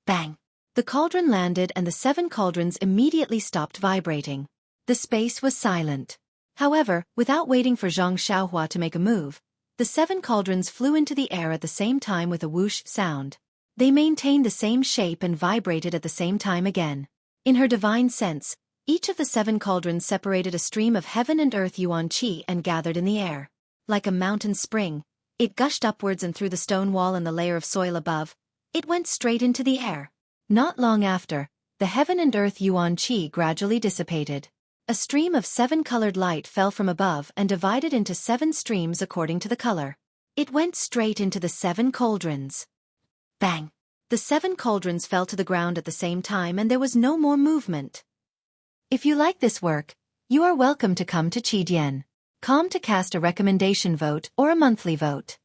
Bang! The cauldron landed and the 7 cauldrons immediately stopped vibrating. The space was silent. However, without waiting for Zhang Xiaohua to make a move, the 7 cauldrons flew into the air at the same time with a whoosh sound. They maintained the same shape and vibrated at the same time again. In her divine sense, each of the 7 cauldrons separated a stream of heaven and earth yuan qi and gathered in the air. Like a mountain spring, it gushed upwards and through the stone wall and the layer of soil above, it went straight into the air. Not long after, the heaven and earth yuan qi gradually dissipated. A stream of 7-colored light fell from above and divided into 7 streams according to the color. It went straight into the 7 cauldrons. Bang! The 7 cauldrons fell to the ground at the same time and there was no more movement. If you like this work, you are welcome to come to Qidian.com to cast a recommendation vote or a monthly vote.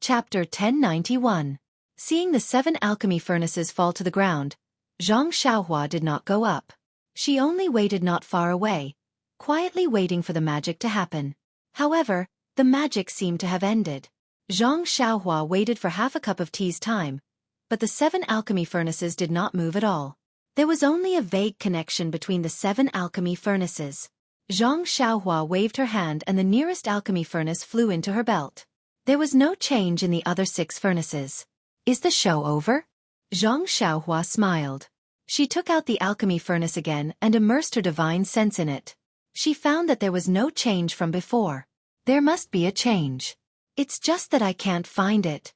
Chapter 1091. Seeing the 7 alchemy furnaces fall to the ground, Zhang Xiaohua did not go up. She only waited not far away, quietly waiting for the magic to happen. However, the magic seemed to have ended. Zhang Xiaohua waited for half a cup of tea's time, but the 7 alchemy furnaces did not move at all. There was only a vague connection between the 7 alchemy furnaces. Zhang Xiaohua waved her hand and the nearest alchemy furnace flew into her belt. There was no change in the other 6 furnaces. Is the show over? Zhang Xiaohua smiled. She took out the alchemy furnace again and immersed her divine sense in it. She found that there was no change from before. There must be a change. It's just that I can't find it.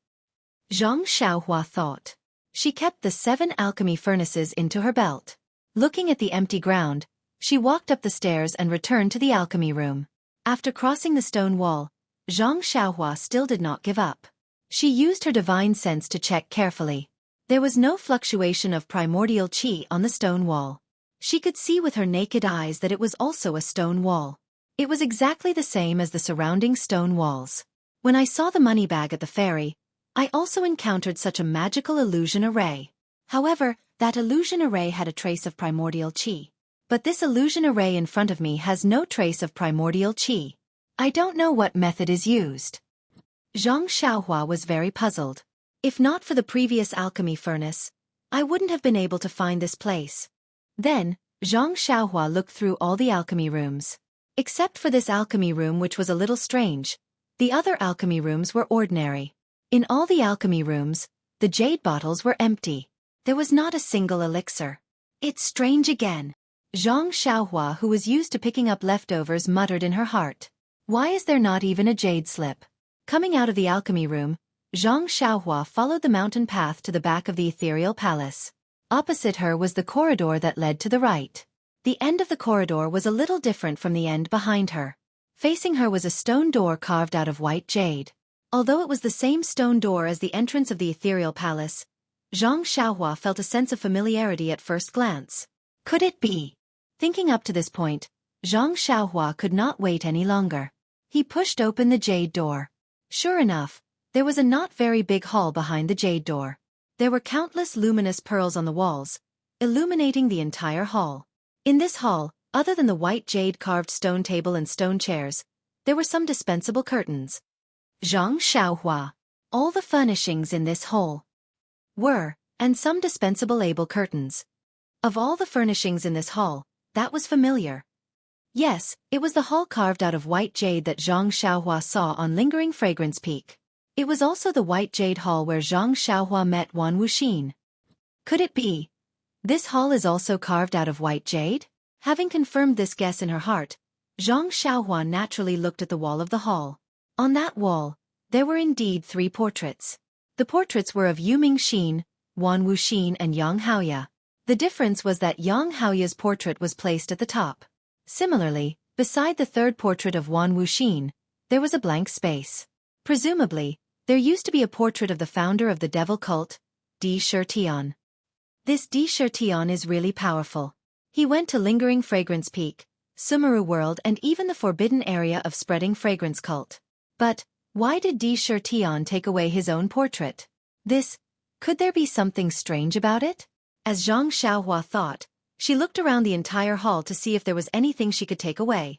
Zhang Xiaohua thought. She kept the 7 alchemy furnaces into her belt. Looking at the empty ground, she walked up the stairs and returned to the alchemy room. After crossing the stone wall, Zhang Xiaohua still did not give up. She used her divine sense to check carefully. There was no fluctuation of primordial qi on the stone wall. She could see with her naked eyes that it was also a stone wall. It was exactly the same as the surrounding stone walls. When I saw the money bag at the ferry, I also encountered such a magical illusion array. However, that illusion array had a trace of primordial qi. But this illusion array in front of me has no trace of primordial qi. I don't know what method is used. Zhang Xiaohua was very puzzled. If not for the previous alchemy furnace, I wouldn't have been able to find this place. Then, Zhang Xiaohua looked through all the alchemy rooms. Except for this alchemy room which was a little strange, the other alchemy rooms were ordinary. In all the alchemy rooms, the jade bottles were empty. There was not a single elixir. It's strange again. Zhang Xiaohua, who was used to picking up leftovers, muttered in her heart. Why is there not even a jade slip? Coming out of the alchemy room, Zhang Xiaohua followed the mountain path to the back of the ethereal palace. Opposite her was the corridor that led to the right. The end of the corridor was a little different from the end behind her. Facing her was a stone door carved out of white jade. Although it was the same stone door as the entrance of the ethereal palace, Zhang Xiaohua felt a sense of familiarity at first glance. Could it be? Thinking up to this point, Zhang Xiaohua could not wait any longer. He pushed open the jade door. Sure enough, there was a not very big hall behind the jade door. There were countless luminous pearls on the walls, illuminating the entire hall. In this hall, other than the white jade carved stone table and stone chairs, there were some dispensable curtains. Zhang Xiaohua. All the furnishings in this hall were, and some dispensable able curtains. Of all the furnishings in this hall, that was familiar. Yes, it was the hall carved out of white jade that Zhang Xiaohua saw on Lingering Fragrance Peak. It was also the white jade hall where Zhang Xiaohua met Wan Wuxin. Could it be? This hall is also carved out of white jade? Having confirmed this guess in her heart, Zhang Xiaohua naturally looked at the wall of the hall. On that wall, there were indeed 3 portraits. The portraits were of Yu Mingxin, Wan Wuxin and Yang Haoya. The difference was that Yang Haoya's portrait was placed at the top. Similarly, beside the 3rd portrait of Wan Wuxin, there was a blank space. Presumably, there used to be a portrait of the founder of the devil cult, Di Shirtian. This Di Shirtian is really powerful. He went to Lingering Fragrance Peak, Sumeru World and even the forbidden area of spreading fragrance cult. But, why did Di Shirtian take away his own portrait? Could there be something strange about it? As Zhang Xiaohua thought, she looked around the entire hall to see if there was anything she could take away.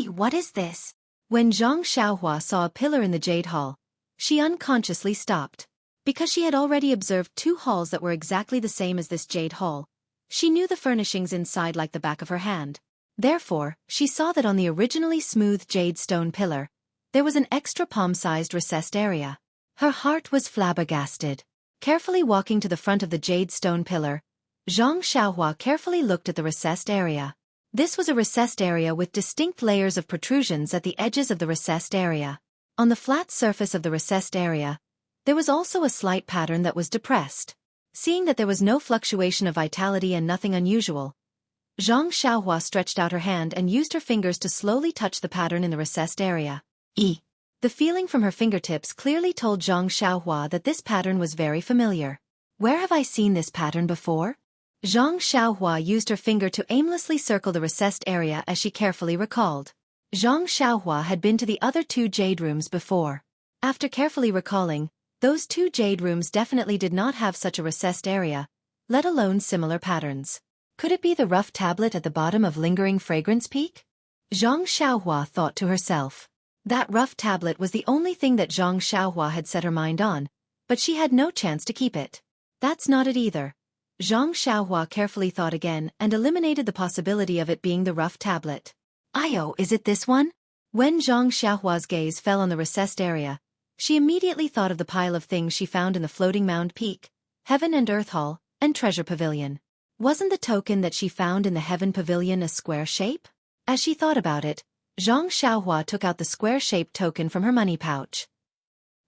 What is this? When Zhang Xiaohua saw a pillar in the jade hall, she unconsciously stopped. Because she had already observed 2 halls that were exactly the same as this jade hall, she knew the furnishings inside like the back of her hand. Therefore, she saw that on the originally smooth jade stone pillar, there was an extra palm-sized recessed area. Her heart was flabbergasted. Carefully walking to the front of the jade stone pillar, Zhang Xiaohua carefully looked at the recessed area. This was a recessed area with distinct layers of protrusions at the edges of the recessed area. On the flat surface of the recessed area, there was also a slight pattern that was depressed. Seeing that there was no fluctuation of vitality and nothing unusual, Zhang Xiaohua stretched out her hand and used her fingers to slowly touch the pattern in the recessed area. The feeling from her fingertips clearly told Zhang Xiaohua that this pattern was very familiar. Where have I seen this pattern before? Zhang Xiaohua used her finger to aimlessly circle the recessed area as she carefully recalled. Zhang Xiaohua had been to the other 2 jade rooms before. After carefully recalling, those 2 jade rooms definitely did not have such a recessed area, let alone similar patterns. Could it be the rough tablet at the bottom of Lingering Fragrance Peak? Zhang Xiaohua thought to herself. That rough tablet was the only thing that Zhang Xiaohua had set her mind on, but she had no chance to keep it. That's not it either. Zhang Xiaohua carefully thought again and eliminated the possibility of it being the rough tablet. Io, is it this one? When Zhang Xiaohua's gaze fell on the recessed area, she immediately thought of the pile of things she found in the floating mound peak, Heaven and Earth Hall, and Treasure Pavilion. Wasn't the token that she found in the Heaven Pavilion a square shape? As she thought about it, Zhang Xiaohua took out the square-shaped token from her money pouch.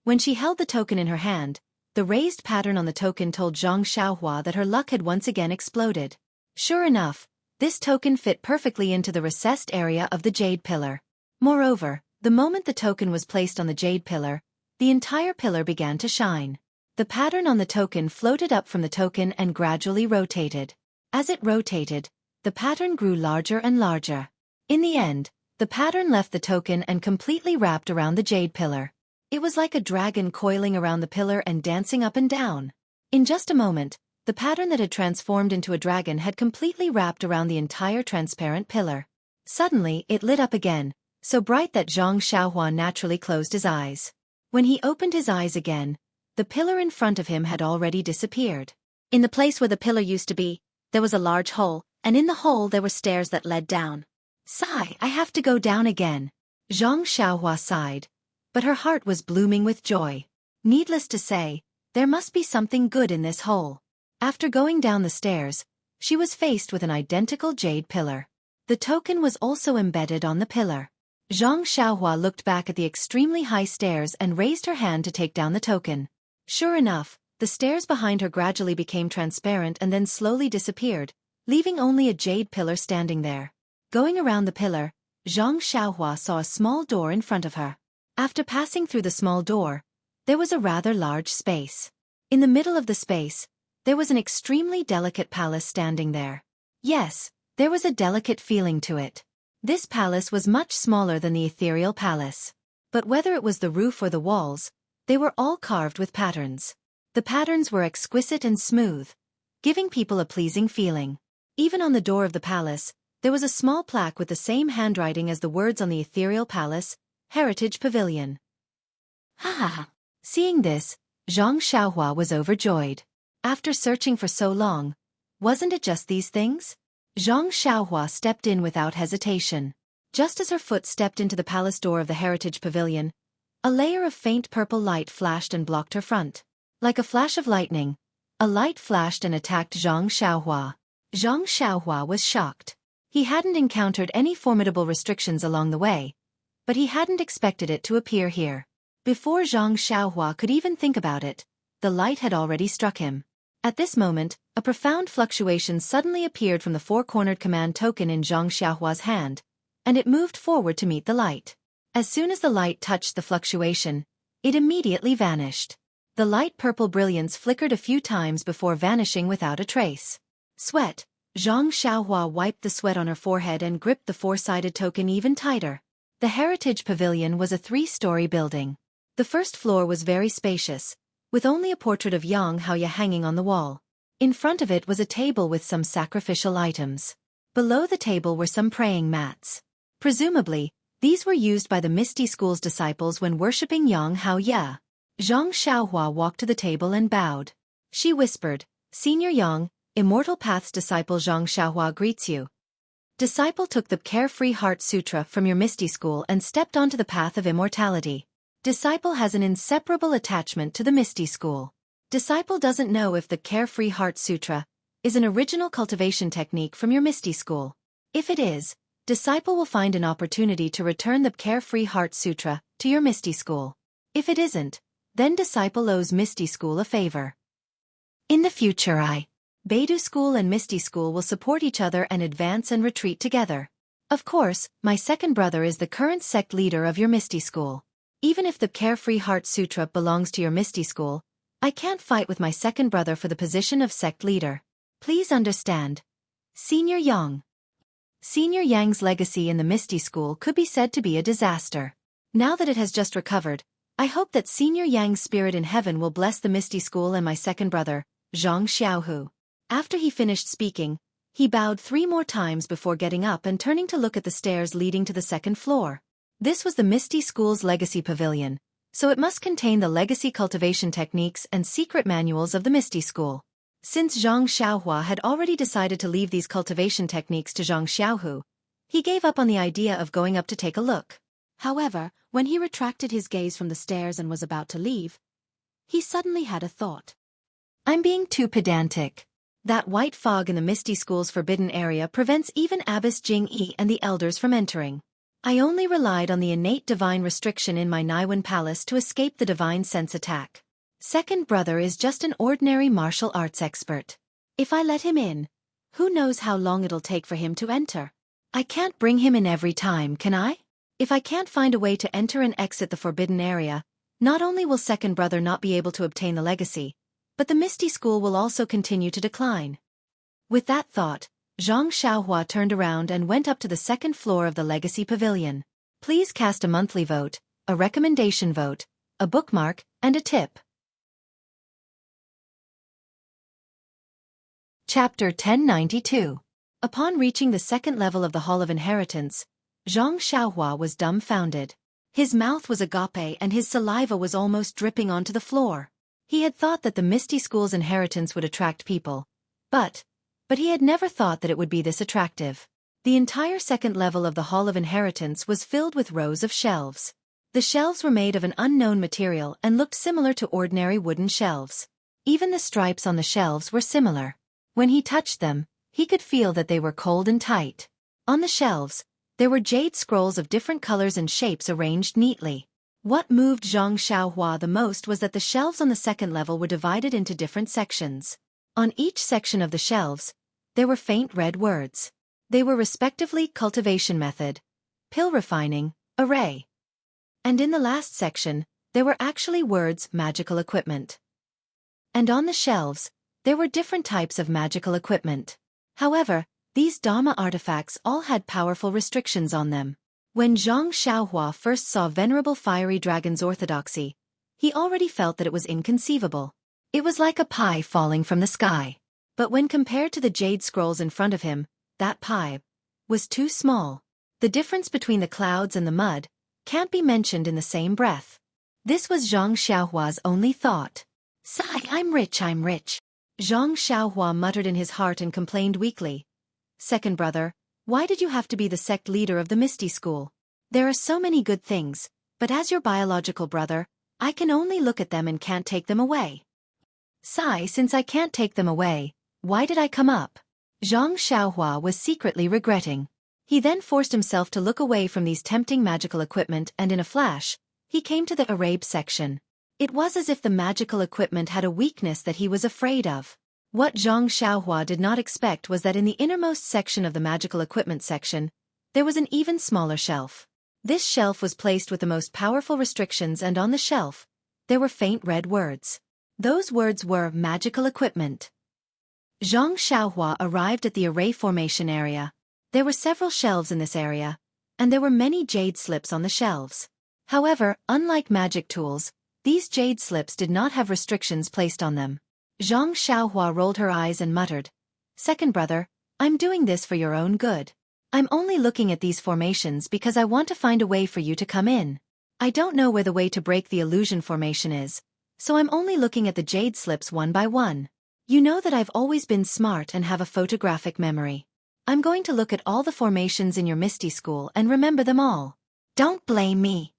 When she held the token in her hand, the raised pattern on the token told Zhang Xiaohua that her luck had once again exploded. Sure enough, this token fit perfectly into the recessed area of the jade pillar. Moreover, the moment the token was placed on the jade pillar, the entire pillar began to shine. The pattern on the token floated up from the token and gradually rotated. As it rotated, the pattern grew larger and larger. In the end, the pattern left the token and completely wrapped around the jade pillar. It was like a dragon coiling around the pillar and dancing up and down. In just a moment, the pattern that had transformed into a dragon had completely wrapped around the entire transparent pillar. Suddenly, it lit up again, so bright that Zhang Xiaohua naturally closed his eyes. When he opened his eyes again, the pillar in front of him had already disappeared. In the place where the pillar used to be, there was a large hole, and in the hole there were stairs that led down. Sigh, I have to go down again. Zhang Xiaohua sighed, but her heart was blooming with joy. Needless to say, there must be something good in this hole. After going down the stairs, she was faced with an identical jade pillar. The token was also embedded on the pillar. Zhang Xiaohua looked back at the extremely high stairs and raised her hand to take down the token. Sure enough, the stairs behind her gradually became transparent and then slowly disappeared, leaving only a jade pillar standing there. Going around the pillar, Zhang Xiaohua saw a small door in front of her. After passing through the small door, there was a rather large space. In the middle of the space, there was an extremely delicate palace standing there. Yes, there was a delicate feeling to it. This palace was much smaller than the ethereal palace. But whether it was the roof or the walls, they were all carved with patterns. The patterns were exquisite and smooth, giving people a pleasing feeling. Even on the door of the palace, there was a small plaque with the same handwriting as the words on the ethereal palace, Heritage Pavilion. Ha! Seeing this, Zhang Xiaohua was overjoyed. After searching for so long, wasn't it just these things? Zhang Xiaohua stepped in without hesitation. Just as her foot stepped into the palace door of the Heritage Pavilion, a layer of faint purple light flashed and blocked her front. Like a flash of lightning, a light flashed and attacked Zhang Xiaohua. Zhang Xiaohua was shocked. He hadn't encountered any formidable restrictions along the way, but he hadn't expected it to appear here. Before Zhang Xiaohua could even think about it, the light had already struck him. At this moment, a profound fluctuation suddenly appeared from the four-cornered command token in Zhang Xiaohua's hand, and it moved forward to meet the light. As soon as the light touched the fluctuation, it immediately vanished. The light purple brilliance flickered a few times before vanishing without a trace. Sweat. Zhang Xiaohua wiped the sweat on her forehead and gripped the four-sided token even tighter. The Heritage Pavilion was a 3-story building. The first floor was very spacious, with only a portrait of Yang Haoye hanging on the wall. In front of it was a table with some sacrificial items. Below the table were some praying mats. Presumably, these were used by the Misty School's disciples when worshipping Yang Haoye. Zhang Xiaohua walked to the table and bowed. She whispered, "Senior Yang, Immortal Path's disciple Zhang Xiaohua greets you. Disciple took the Carefree Heart Sutra from your Misty School and stepped onto the path of immortality. Disciple has an inseparable attachment to the Misty School. Disciple doesn't know if the Carefree Heart Sutra is an original cultivation technique from your Misty School. If it is, Disciple will find an opportunity to return the Carefree Heart Sutra to your Misty School. If it isn't, then Disciple owes Misty School a favor. In the future Beidou School and Misty School will support each other and advance and retreat together. Of course, my second brother is the current sect leader of your Misty School. Even if the Carefree Heart Sutra belongs to your Misty School, I can't fight with my second brother for the position of sect leader. Please understand. Senior Yang. Senior Yang's legacy in the Misty School could be said to be a disaster. Now that it has just recovered, I hope that Senior Yang's spirit in heaven will bless the Misty School and my second brother, Zhang Xiaohu." After he finished speaking, He bowed 3 more times before getting up and turning to look at the stairs leading to the second floor. This was the Misty School's Legacy Pavilion, so it must contain the legacy cultivation techniques and secret manuals of the Misty School. Since Zhang Xiaohua had already decided to leave these cultivation techniques to Zhang Xiaohu, he gave up on the idea of going up to take a look. However, when he retracted his gaze from the stairs and was about to leave, he suddenly had a thought. I'm being too pedantic. That white fog in the Misty School's forbidden area prevents even Abbess Jing-yi and the elders from entering. I only relied on the innate divine restriction in my Naiwan palace to escape the divine sense attack. Second brother is just an ordinary martial arts expert. If I let him in, who knows how long it'll take for him to enter? I can't bring him in every time, can I? If I can't find a way to enter and exit the forbidden area, not only will second brother not be able to obtain the legacy, but the Misty School will also continue to decline. With that thought, Zhang Xiaohua turned around and went up to the second floor of the Legacy Pavilion. Please cast a monthly vote, a recommendation vote, a bookmark, and a tip. Chapter 1092. Upon reaching the second level of the Hall of Inheritance, Zhang Xiaohua was dumbfounded. His mouth was agape and his saliva was almost dripping onto the floor. He had thought that the Misty School's inheritance would attract people, but he had never thought that it would be this attractive. The entire second level of the Hall of Inheritance was filled with rows of shelves. The shelves were made of an unknown material and looked similar to ordinary wooden shelves. Even the stripes on the shelves were similar. When he touched them, he could feel that they were cold and tight. On the shelves, there were jade scrolls of different colors and shapes arranged neatly. What moved Zhang Xiaohua the most was that the shelves on the second level were divided into different sections. On each section of the shelves, there were faint red words. They were respectively cultivation method, pill refining, array. And in the last section, there were actually words magical equipment. And on the shelves, there were different types of magical equipment. However, these Dharma artifacts all had powerful restrictions on them. When Zhang Xiaohua first saw Venerable Fiery Dragon's orthodoxy, he already felt that it was inconceivable. It was like a pie falling from the sky. But when compared to the jade scrolls in front of him, that pie was too small. The difference between the clouds and the mud can't be mentioned in the same breath. This was Zhang Xiaohua's only thought. Sigh, I'm rich. Zhang Xiaohua muttered in his heart and complained weakly. Second brother, why did you have to be the sect leader of the Misty School? There are so many good things, but as your biological brother, I can only look at them and can't take them away. Sigh, since I can't take them away, why did I come up? Zhang Xiaohua was secretly regretting. He then forced himself to look away from these tempting magical equipment and in a flash, he came to the Arabe section. It was as if the magical equipment had a weakness that he was afraid of. What Zhang Xiaohua did not expect was that in the innermost section of the magical equipment section, there was an even smaller shelf. This shelf was placed with the most powerful restrictions, and on the shelf, there were faint red words. Those words were magical equipment. Zhang Xiaohua arrived at the array formation area. There were several shelves in this area, and there were many jade slips on the shelves. However, unlike magic tools, these jade slips did not have restrictions placed on them. Zhang Xiaohua rolled her eyes and muttered, Second brother, I'm doing this for your own good. I'm only looking at these formations because I want to find a way for you to come in. I don't know where the way to break the illusion formation is, so I'm only looking at the jade slips one by one. You know that I've always been smart and have a photographic memory. I'm going to look at all the formations in your Misty School and remember them all. Don't blame me.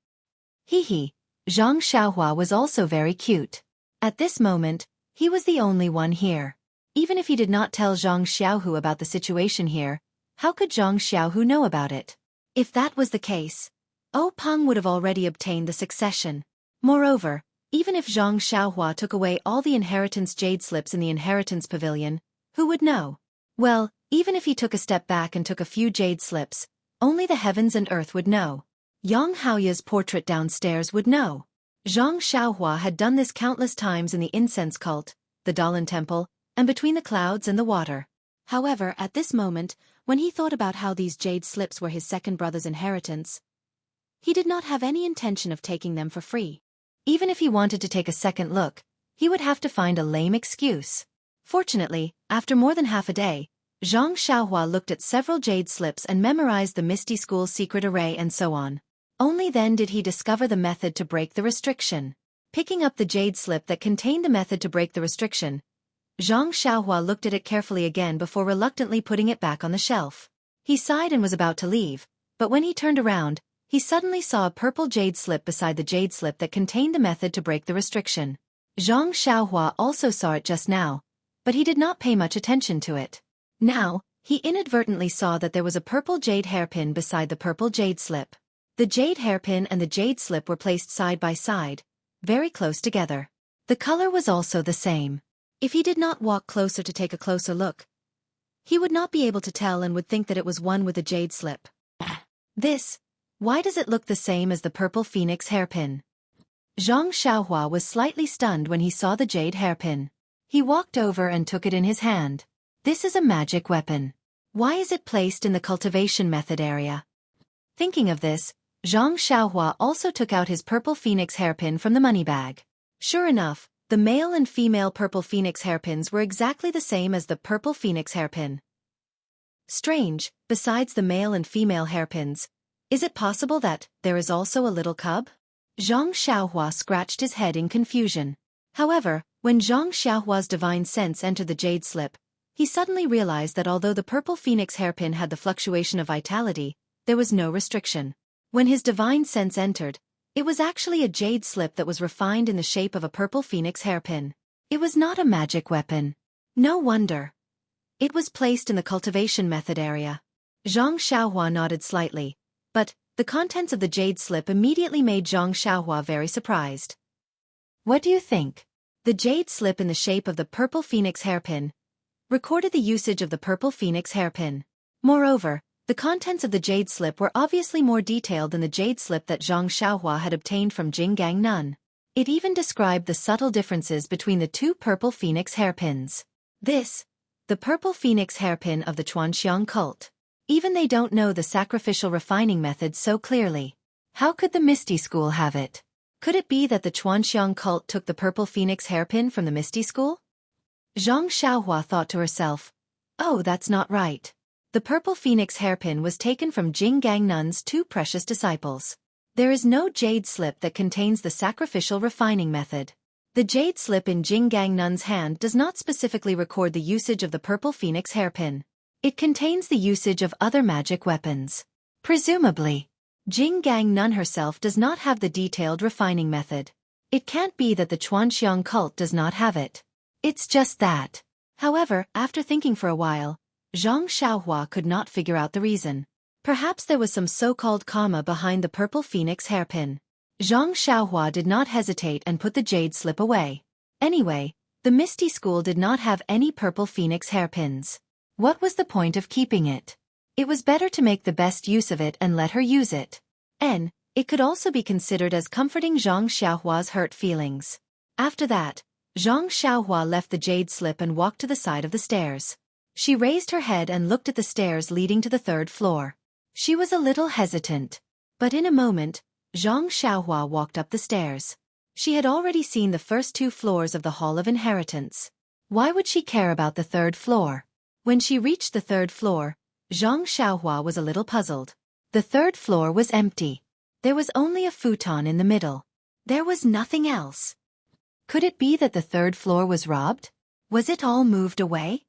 Hee. Zhang Xiaohua was also very cute. At this moment, he was the only one here. Even if he did not tell Zhang Xiaohu about the situation here, how could Zhang Xiaohu know about it? If that was the case, Peng would have already obtained the succession. Moreover, even if Zhang Xiaohua took away all the inheritance jade slips in the inheritance pavilion, who would know? Well, even if he took a step back and took a few jade slips, only the heavens and earth would know. Yang Haoya's portrait downstairs would know. Zhang Xiaohua had done this countless times in the incense cult, the Dalan temple, and between the clouds and the water. However, at this moment, when he thought about how these jade slips were his second brother's inheritance, he did not have any intention of taking them for free. Even if he wanted to take a second look, he would have to find a lame excuse. Fortunately, after more than half a day, Zhang Xiaohua looked at several jade slips and memorized the Misty School's secret array and so on. Only then did he discover the method to break the restriction. Picking up the jade slip that contained the method to break the restriction, Zhang Xiaohua looked at it carefully again before reluctantly putting it back on the shelf. He sighed and was about to leave, but when he turned around, he suddenly saw a purple jade slip beside the jade slip that contained the method to break the restriction. Zhang Xiaohua also saw it just now, but he did not pay much attention to it. Now, he inadvertently saw that there was a purple jade hairpin beside the purple jade slip. The jade hairpin and the jade slip were placed side by side, very close together. The color was also the same. If he did not walk closer to take a closer look, he would not be able to tell and would think that it was one with the jade slip. Why does it look the same as the purple phoenix hairpin? Zhang Xiaohua was slightly stunned when he saw the jade hairpin. He walked over and took it in his hand. This is a magic weapon. Why is it placed in the cultivation method area? Thinking of this, Zhang Xiaohua also took out his purple phoenix hairpin from the money bag. Sure enough, the male and female purple phoenix hairpins were exactly the same as the purple phoenix hairpin. Strange, besides the male and female hairpins, is it possible that there is also a little cub? Zhang Xiaohua scratched his head in confusion. However, when Zhang Xiaohua's divine sense entered the jade slip, he suddenly realized that although the purple phoenix hairpin had the fluctuation of vitality, there was no restriction. When his divine sense entered, it was actually a jade slip that was refined in the shape of a purple phoenix hairpin. It was not a magic weapon. No wonder. It was placed in the cultivation method area. Zhang Xiaohua nodded slightly, but the contents of the jade slip immediately made Zhang Xiaohua very surprised. What do you think? The jade slip in the shape of the purple phoenix hairpin recorded the usage of the purple phoenix hairpin. Moreover, the contents of the jade slip were obviously more detailed than the jade slip that Zhang Xiaohua had obtained from Jinggang Nun. It even described the subtle differences between the two purple phoenix hairpins. The purple phoenix hairpin of the Chuanxiang cult. Even they don't know the sacrificial refining method so clearly. How could the Misty School have it? Could it be that the Chuanxiang cult took the purple phoenix hairpin from the Misty School? Zhang Xiaohua thought to herself, oh, that's not right. The purple phoenix hairpin was taken from Jinggang Nun's two precious disciples. There is no jade slip that contains the sacrificial refining method. The jade slip in Jinggang Nun's hand does not specifically record the usage of the purple phoenix hairpin. It contains the usage of other magic weapons. Presumably, Jinggang Nun herself does not have the detailed refining method. It can't be that the Chuanxiang cult does not have it. It's just that. However, after thinking for a while, Zhang Xiaohua could not figure out the reason. Perhaps there was some so-called karma behind the purple phoenix hairpin. Zhang Xiaohua did not hesitate and put the jade slip away. Anyway, the Misty School did not have any purple phoenix hairpins. What was the point of keeping it? It was better to make the best use of it and let her use it. It could also be considered as comforting Zhang Xiaohua's hurt feelings. After that, Zhang Xiaohua left the jade slip and walked to the side of the stairs. She raised her head and looked at the stairs leading to the third floor. She was a little hesitant. But in a moment, Zhang Xiaohua walked up the stairs. She had already seen the first two floors of the Hall of Inheritance. Why would she care about the third floor? When she reached the third floor, Zhang Xiaohua was a little puzzled. The third floor was empty. There was only a futon in the middle. There was nothing else. Could it be that the third floor was robbed? Was it all moved away?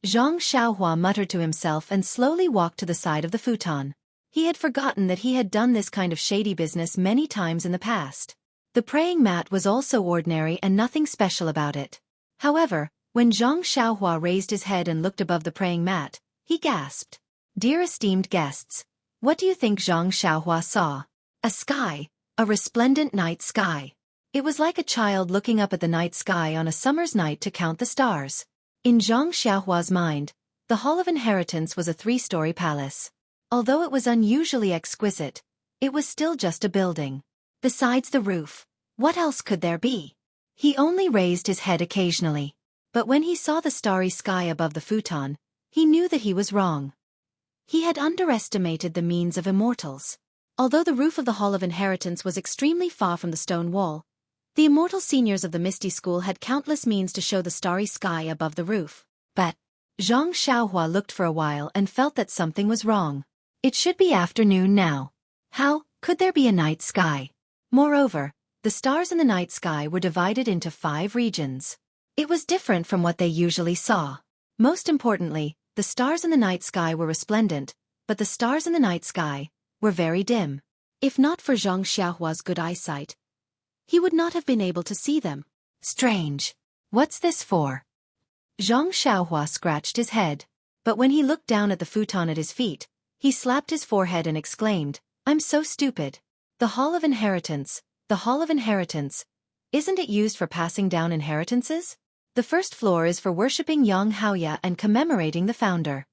Zhang Xiaohua muttered to himself and slowly walked to the side of the futon. He had forgotten that he had done this kind of shady business many times in the past. The praying mat was also ordinary and nothing special about it. However, when Zhang Xiaohua raised his head and looked above the praying mat, he gasped. Dear esteemed guests, what do you think Zhang Xiaohua saw? A sky, a resplendent night sky. It was like a child looking up at the night sky on a summer's night to count the stars. In Zhang Xiaohua's mind, the Hall of Inheritance was a 3-story palace. Although it was unusually exquisite, it was still just a building. Besides the roof, what else could there be? He only raised his head occasionally. But when he saw the starry sky above the futon, he knew that he was wrong. He had underestimated the means of immortals. Although the roof of the Hall of Inheritance was extremely far from the stone wall, the immortal seniors of the Misty School had countless means to show the starry sky above the roof. But Zhang Xiaohua looked for a while and felt that something was wrong. It should be afternoon now. How could there be a night sky? Moreover, the stars in the night sky were divided into 5 regions. It was different from what they usually saw. Most importantly, the stars in the night sky were resplendent, but the stars in the night sky were very dim. If not for Zhang Xiaohua's good eyesight, he would not have been able to see them. Strange. What's this for? Zhang Xiaohua scratched his head. But when he looked down at the futon at his feet, he slapped his forehead and exclaimed, "I'm so stupid. The Hall of Inheritance, the Hall of Inheritance. Isn't it used for passing down inheritances? The first floor is for worshipping Yang Haoya and commemorating the founder.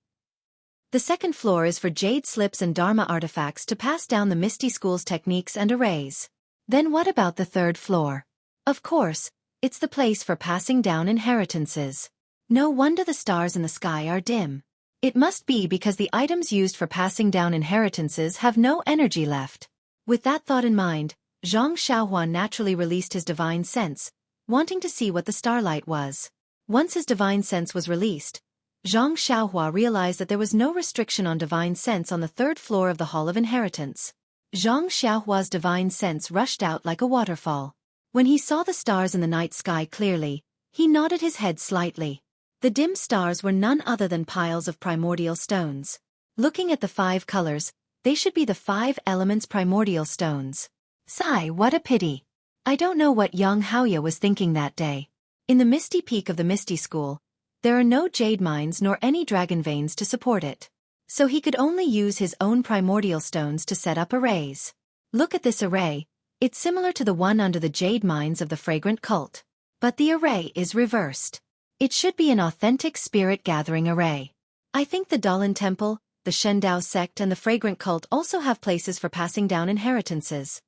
The second floor is for jade slips and dharma artifacts to pass down the Misty School's techniques and arrays. Then what about the third floor? Of course, it's the place for passing down inheritances. No wonder the stars in the sky are dim. It must be because the items used for passing down inheritances have no energy left." With that thought in mind, Zhang Xiaohua naturally released his divine sense, wanting to see what the starlight was. Once his divine sense was released, Zhang Xiaohua realized that there was no restriction on divine sense on the 3rd floor of the Hall of Inheritance. Zhang Xiaohua's divine sense rushed out like a waterfall. When he saw the stars in the night sky clearly, he nodded his head slightly. The dim stars were none other than piles of primordial stones. Looking at the 5 colors, they should be the 5 elements primordial stones. Sigh, what a pity. I don't know what Yang Haoya was thinking that day. In the misty peak of the Misty School, there are no jade mines nor any dragon veins to support it. So he could only use his own primordial stones to set up arrays. Look at this array, it's similar to the one under the jade mines of the fragrant cult. But the array is reversed. It should be an authentic spirit-gathering array. I think the Dalan Temple, the Shendao sect and the Fragrant Cult also have places for passing down inheritances.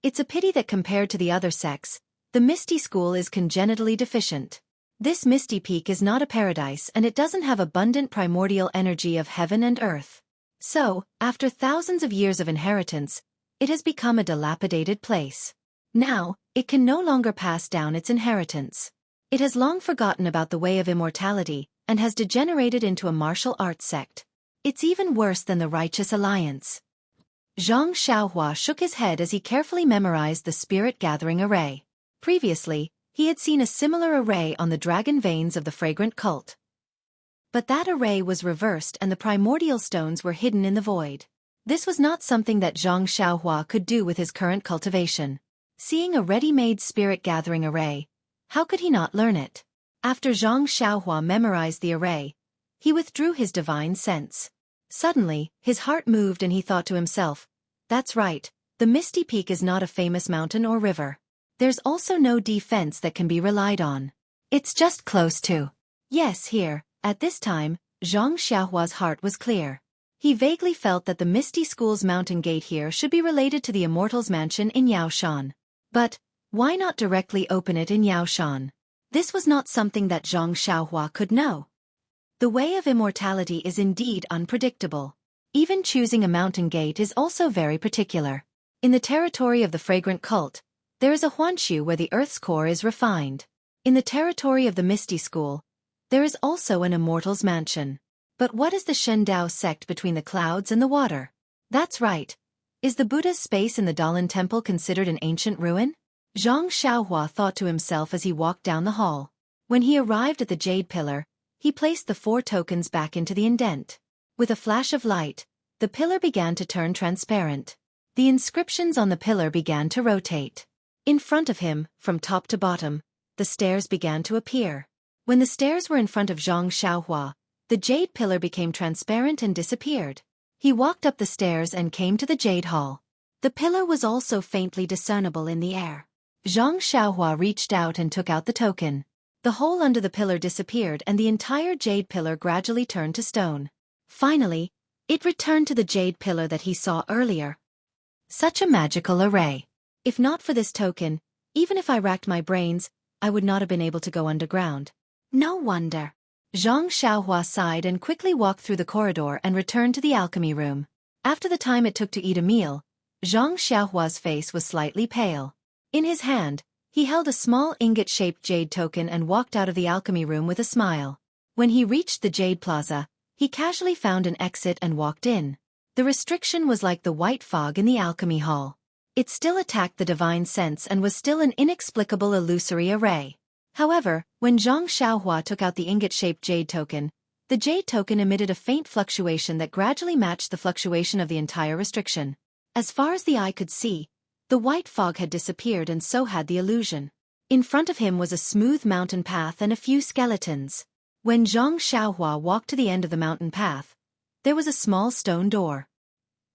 It's a pity that compared to the other sects, the Misty School is congenitally deficient. This Misty Peak is not a paradise and it doesn't have abundant primordial energy of heaven and earth. So, after thousands of years of inheritance, it has become a dilapidated place. Now, it can no longer pass down its inheritance. It has long forgotten about the way of immortality, and has degenerated into a martial arts sect. It's even worse than the Righteous Alliance. Zhang Xiaohua shook his head as he carefully memorized the spirit-gathering array. Previously, he had seen a similar array on the dragon veins of the fragrant cult. But that array was reversed and the primordial stones were hidden in the void. This was not something that Zhang Xiaohua could do with his current cultivation. Seeing a ready-made spirit-gathering array, how could he not learn it? After Zhang Xiaohua memorized the array, he withdrew his divine sense. Suddenly, his heart moved and he thought to himself, "That's right, the Misty Peak is not a famous mountain or river. There's also no defense that can be relied on. It's just close to." Yes, here, at this time, Zhang Xiaohua's heart was clear. He vaguely felt that the Misty School's mountain gate here should be related to the Immortal's mansion in Yaoshan. But, why not directly open it in Yaoshan? This was not something that Zhang Xiaohua could know. The way of immortality is indeed unpredictable. Even choosing a mountain gate is also very particular. In the territory of the fragrant cult, there is a Huanshu where the earth's core is refined. In the territory of the Misty School, there is also an Immortal's mansion. But what is the Shendao sect between the clouds and the water? That's right. Is the Buddha's space in the Dalan Temple considered an ancient ruin? Zhang Xiaohua thought to himself as he walked down the hall. When he arrived at the jade pillar, he placed the 4 tokens back into the indent. With a flash of light, the pillar began to turn transparent. The inscriptions on the pillar began to rotate. In front of him, from top to bottom, the stairs began to appear. When the stairs were in front of Zhang Xiaohua, the jade pillar became transparent and disappeared. He walked up the stairs and came to the jade hall. The pillar was also faintly discernible in the air. Zhang Xiaohua reached out and took out the token. The hole under the pillar disappeared and the entire jade pillar gradually turned to stone. Finally, it returned to the jade pillar that he saw earlier. Such a magical array. If not for this token, even if I racked my brains, I would not have been able to go underground. No wonder. Zhang Xiaohua sighed and quickly walked through the corridor and returned to the alchemy room. After the time it took to eat a meal, Zhang Xiaohua's face was slightly pale. In his hand, he held a small ingot-shaped jade token and walked out of the alchemy room with a smile. When he reached the Jade Plaza, he casually found an exit and walked in. The restriction was like the white fog in the alchemy hall. It still attacked the divine sense and was still an inexplicable illusory array. However, when Zhang Xiaohua took out the ingot-shaped jade token, the jade token emitted a faint fluctuation that gradually matched the fluctuation of the entire restriction. As far as the eye could see, the white fog had disappeared and so had the illusion. In front of him was a smooth mountain path and a few skeletons. When Zhang Xiaohua walked to the end of the mountain path, there was a small stone door.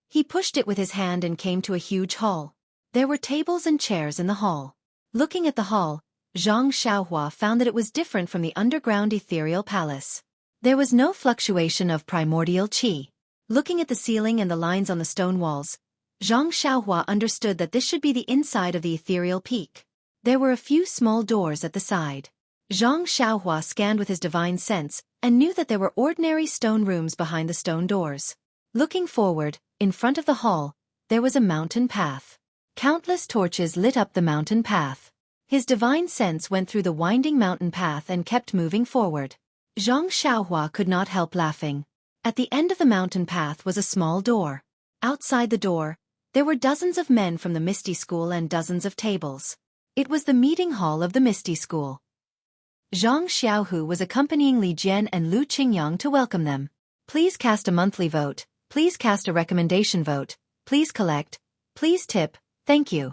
He pushed it with his hand and came to a huge hall. There were tables and chairs in the hall. Looking at the hall, Zhang Xiaohua found that it was different from the underground ethereal palace. There was no fluctuation of primordial qi. Looking at the ceiling and the lines on the stone walls, Zhang Xiaohua understood that this should be the inside of the ethereal peak. There were a few small doors at the side. Zhang Xiaohua scanned with his divine sense and knew that there were ordinary stone rooms behind the stone doors. Looking forward, in front of the hall, there was a mountain path. Countless torches lit up the mountain path. His divine sense went through the winding mountain path and kept moving forward. Zhang Xiaohua could not help laughing. At the end of the mountain path was a small door. Outside the door, there were dozens of men from the Misty School and dozens of tables. It was the meeting hall of the Misty School. Zhang Xiaohu was accompanying Li Jian and Lu Qingyang to welcome them. Please cast a monthly vote, please cast a recommendation vote, please collect, please tip, thank you.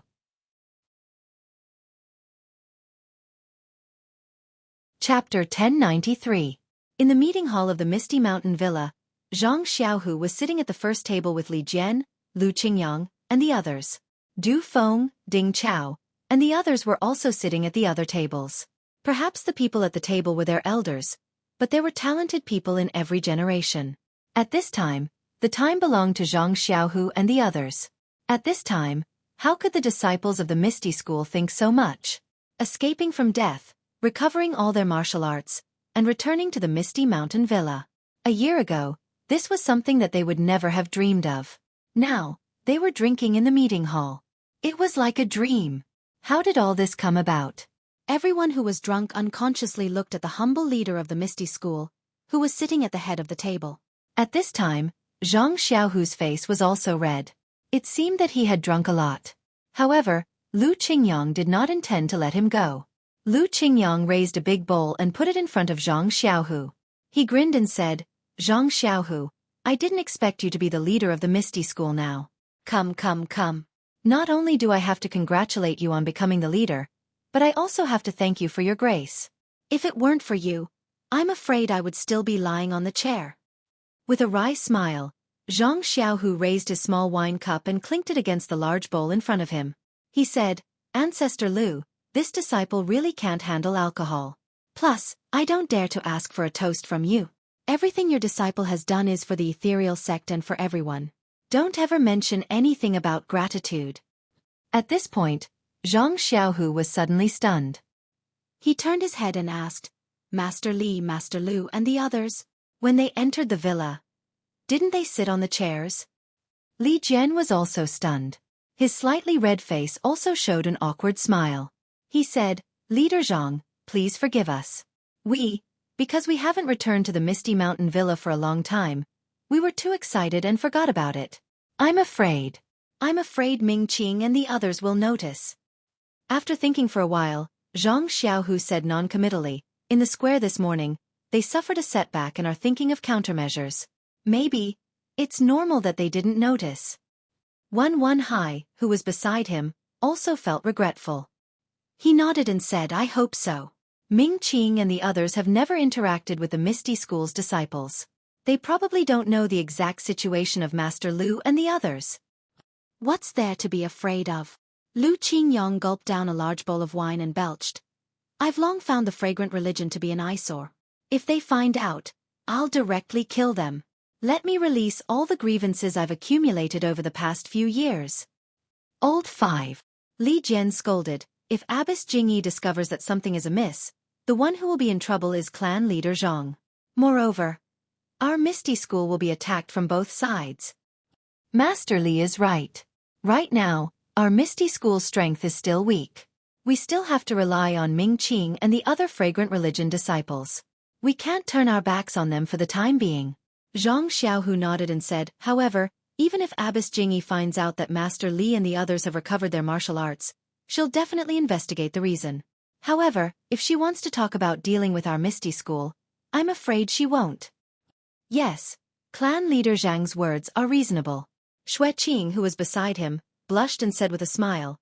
Chapter 1093. In the meeting hall of the Misty Mountain Villa, Zhang Xiaohu was sitting at the first table with Li Jian, Lu Qingyang, and the others. Du Feng, Ding Chao, and the others were also sitting at the other tables. Perhaps the people at the table were their elders, but there were talented people in every generation. At this time, the time belonged to Zhang Xiaohu and the others. At this time, how could the disciples of the Misty School think so much? Escaping from death, recovering all their martial arts, and returning to the Misty Mountain Villa. A year ago, this was something that they would never have dreamed of. Now, they were drinking in the meeting hall. It was like a dream. How did all this come about? Everyone who was drunk unconsciously looked at the humble leader of the Misty School, who was sitting at the head of the table. At this time, Zhang Xiaohu's face was also red. It seemed that he had drunk a lot. However, Lu Qingyang did not intend to let him go. Lu Qingyang raised a big bowl and put it in front of Zhang Xiaohu. He grinned and said, Zhang Xiaohu, I didn't expect you to be the leader of the Misty School now. Come. Not only do I have to congratulate you on becoming the leader, but I also have to thank you for your grace. If it weren't for you, I'm afraid I would still be lying on the chair. With a wry smile, Zhang Xiaohu raised his small wine cup and clinked it against the large bowl in front of him. He said, Ancestor Lu, this disciple really can't handle alcohol. Plus, I don't dare to ask for a toast from you. Everything your disciple has done is for the ethereal sect and for everyone. Don't ever mention anything about gratitude. At this point, Zhang Xiaohu was suddenly stunned. He turned his head and asked, Master Li, Master Lu, and the others? When they entered the villa, didn't they sit on the chairs? Li Jian was also stunned. His slightly red face also showed an awkward smile. He said, Leader Zhang, please forgive us. Because we haven't returned to the Misty Mountain Villa for a long time, we were too excited and forgot about it. I'm afraid Ming Qing and the others will notice. After thinking for a while, Zhang Xiaohu said non-committally, in the square this morning, they suffered a setback and are thinking of countermeasures. Maybe it's normal that they didn't notice. Wan Hai, who was beside him, also felt regretful. He nodded and said, I hope so. Ming Qing and the others have never interacted with the Misty School's disciples. They probably don't know the exact situation of Master Lu and the others. What's there to be afraid of? Lu Qingyang gulped down a large bowl of wine and belched. I've long found the fragrant religion to be an eyesore. If they find out, I'll directly kill them. Let me release all the grievances I've accumulated over the past few years. Old 5. Li Jian scolded, if Abbess Jingyi discovers that something is amiss, the one who will be in trouble is clan leader Zhang. Moreover, our Misty School will be attacked from both sides. Master Li is right. Right now, our Misty School's strength is still weak. We still have to rely on Ming Qing and the other fragrant religion disciples. We can't turn our backs on them for the time being. Zhang Xiaohu nodded and said, however, even if Abbess Jingyi finds out that Master Li and the others have recovered their martial arts, she'll definitely investigate the reason. However, if she wants to talk about dealing with our Misty School, I'm afraid she won't. Yes, clan leader Zhang's words are reasonable. Xueqi, who was beside him, blushed and said with a smile,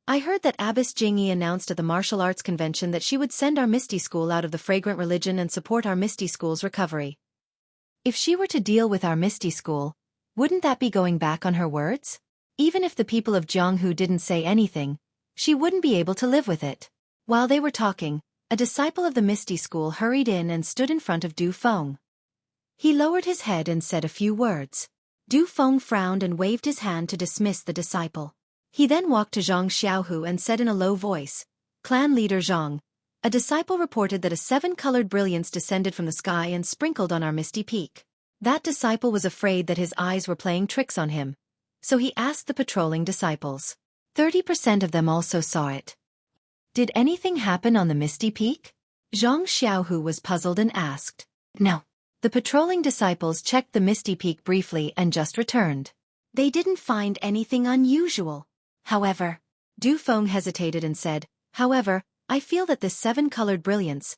I heard that Abbess Jingyi announced at the martial arts convention that she would send our Misty School out of the fragrant religion and support our Misty School's recovery. If she were to deal with our Misty School, wouldn't that be going back on her words? Even if the people of Jianghu didn't say anything, she wouldn't be able to live with it. While they were talking, a disciple of the Misty School hurried in and stood in front of Du Feng. He lowered his head and said a few words. Du Feng frowned and waved his hand to dismiss the disciple. He then walked to Zhang Xiaohu and said in a low voice, Clan leader Zhang, a disciple reported that a 7-colored brilliance descended from the sky and sprinkled on our misty peak. That disciple was afraid that his eyes were playing tricks on him, so he asked the patrolling disciples. 30% of them also saw it. Did anything happen on the misty peak? Zhang Xiaohu was puzzled and asked. No. The patrolling disciples checked the misty peak briefly and just returned. They didn't find anything unusual. However, Du Feng hesitated and said, however, I feel that this 7-colored brilliance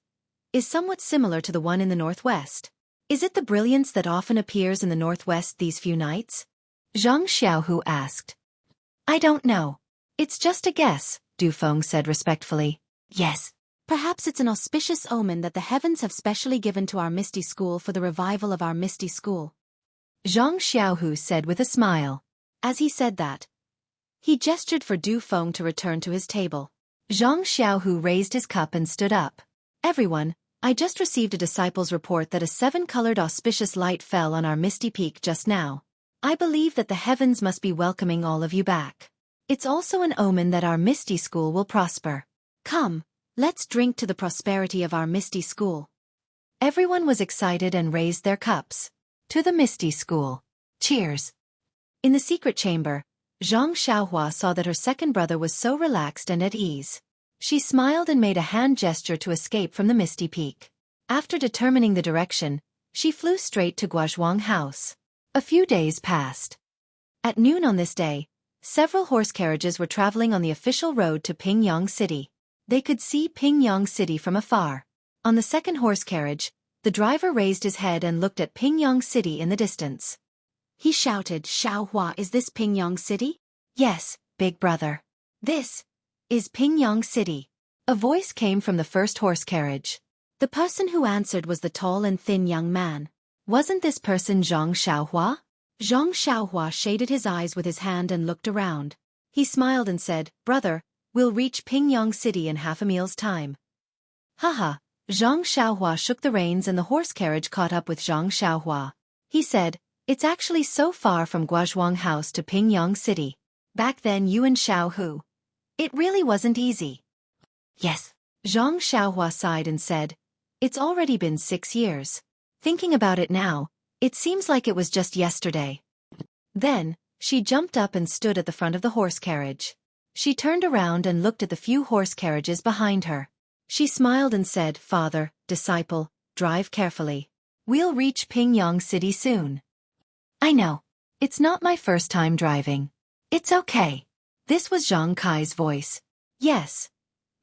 is somewhat similar to the one in the northwest. Is it the brilliance that often appears in the northwest these few nights? Zhang Xiaohu asked. I don't know. It's just a guess, Du Feng said respectfully. Yes. Perhaps it's an auspicious omen that the heavens have specially given to our Misty School for the revival of our Misty School. Zhang Xiaohu said with a smile. As he said that, he gestured for Du Feng to return to his table. Zhang Xiaohu raised his cup and stood up. Everyone, I just received a disciple's report that a 7-colored auspicious light fell on our misty peak just now. I believe that the heavens must be welcoming all of you back. It's also an omen that our Misty School will prosper. Come, let's drink to the prosperity of our Misty School. Everyone was excited and raised their cups. To the Misty School. Cheers. In the secret chamber, Zhang Xiaohua saw that her second brother was so relaxed and at ease. She smiled and made a hand gesture to escape from the misty peak. After determining the direction, she flew straight to Guozhuang House. A few days passed. At noon on this day, several horse carriages were traveling on the official road to Pingyang City. They could see Pingyang City from afar. On the second horse carriage, the driver raised his head and looked at Pingyang City in the distance. He shouted, Xiaohua, is this Pingyang City? Yes, big brother. This is Pingyang City. A voice came from the first horse carriage. The person who answered was the tall and thin young man. Wasn't this person Zhang Xiaohua? Zhang Xiaohua shaded his eyes with his hand and looked around. He smiled and said, Brother, we'll reach Pingyang City in half a meal's time. Haha. Zhang Xiaohua shook the reins and the horse carriage caught up with Zhang Xiaohua. He said, it's actually so far from Guozhuang House to Pingyang City. Back then you and Xiaohu. It really wasn't easy. Yes. Zhang Xiaohua sighed and said, it's already been 6 years. Thinking about it now, it seems like it was just yesterday. Then, she jumped up and stood at the front of the horse carriage. She turned around and looked at the few horse carriages behind her. She smiled and said, Father, disciple, drive carefully. We'll reach Pingyang City soon. I know. It's not my first time driving. It's okay. This was Zhang Kai's voice. Yes.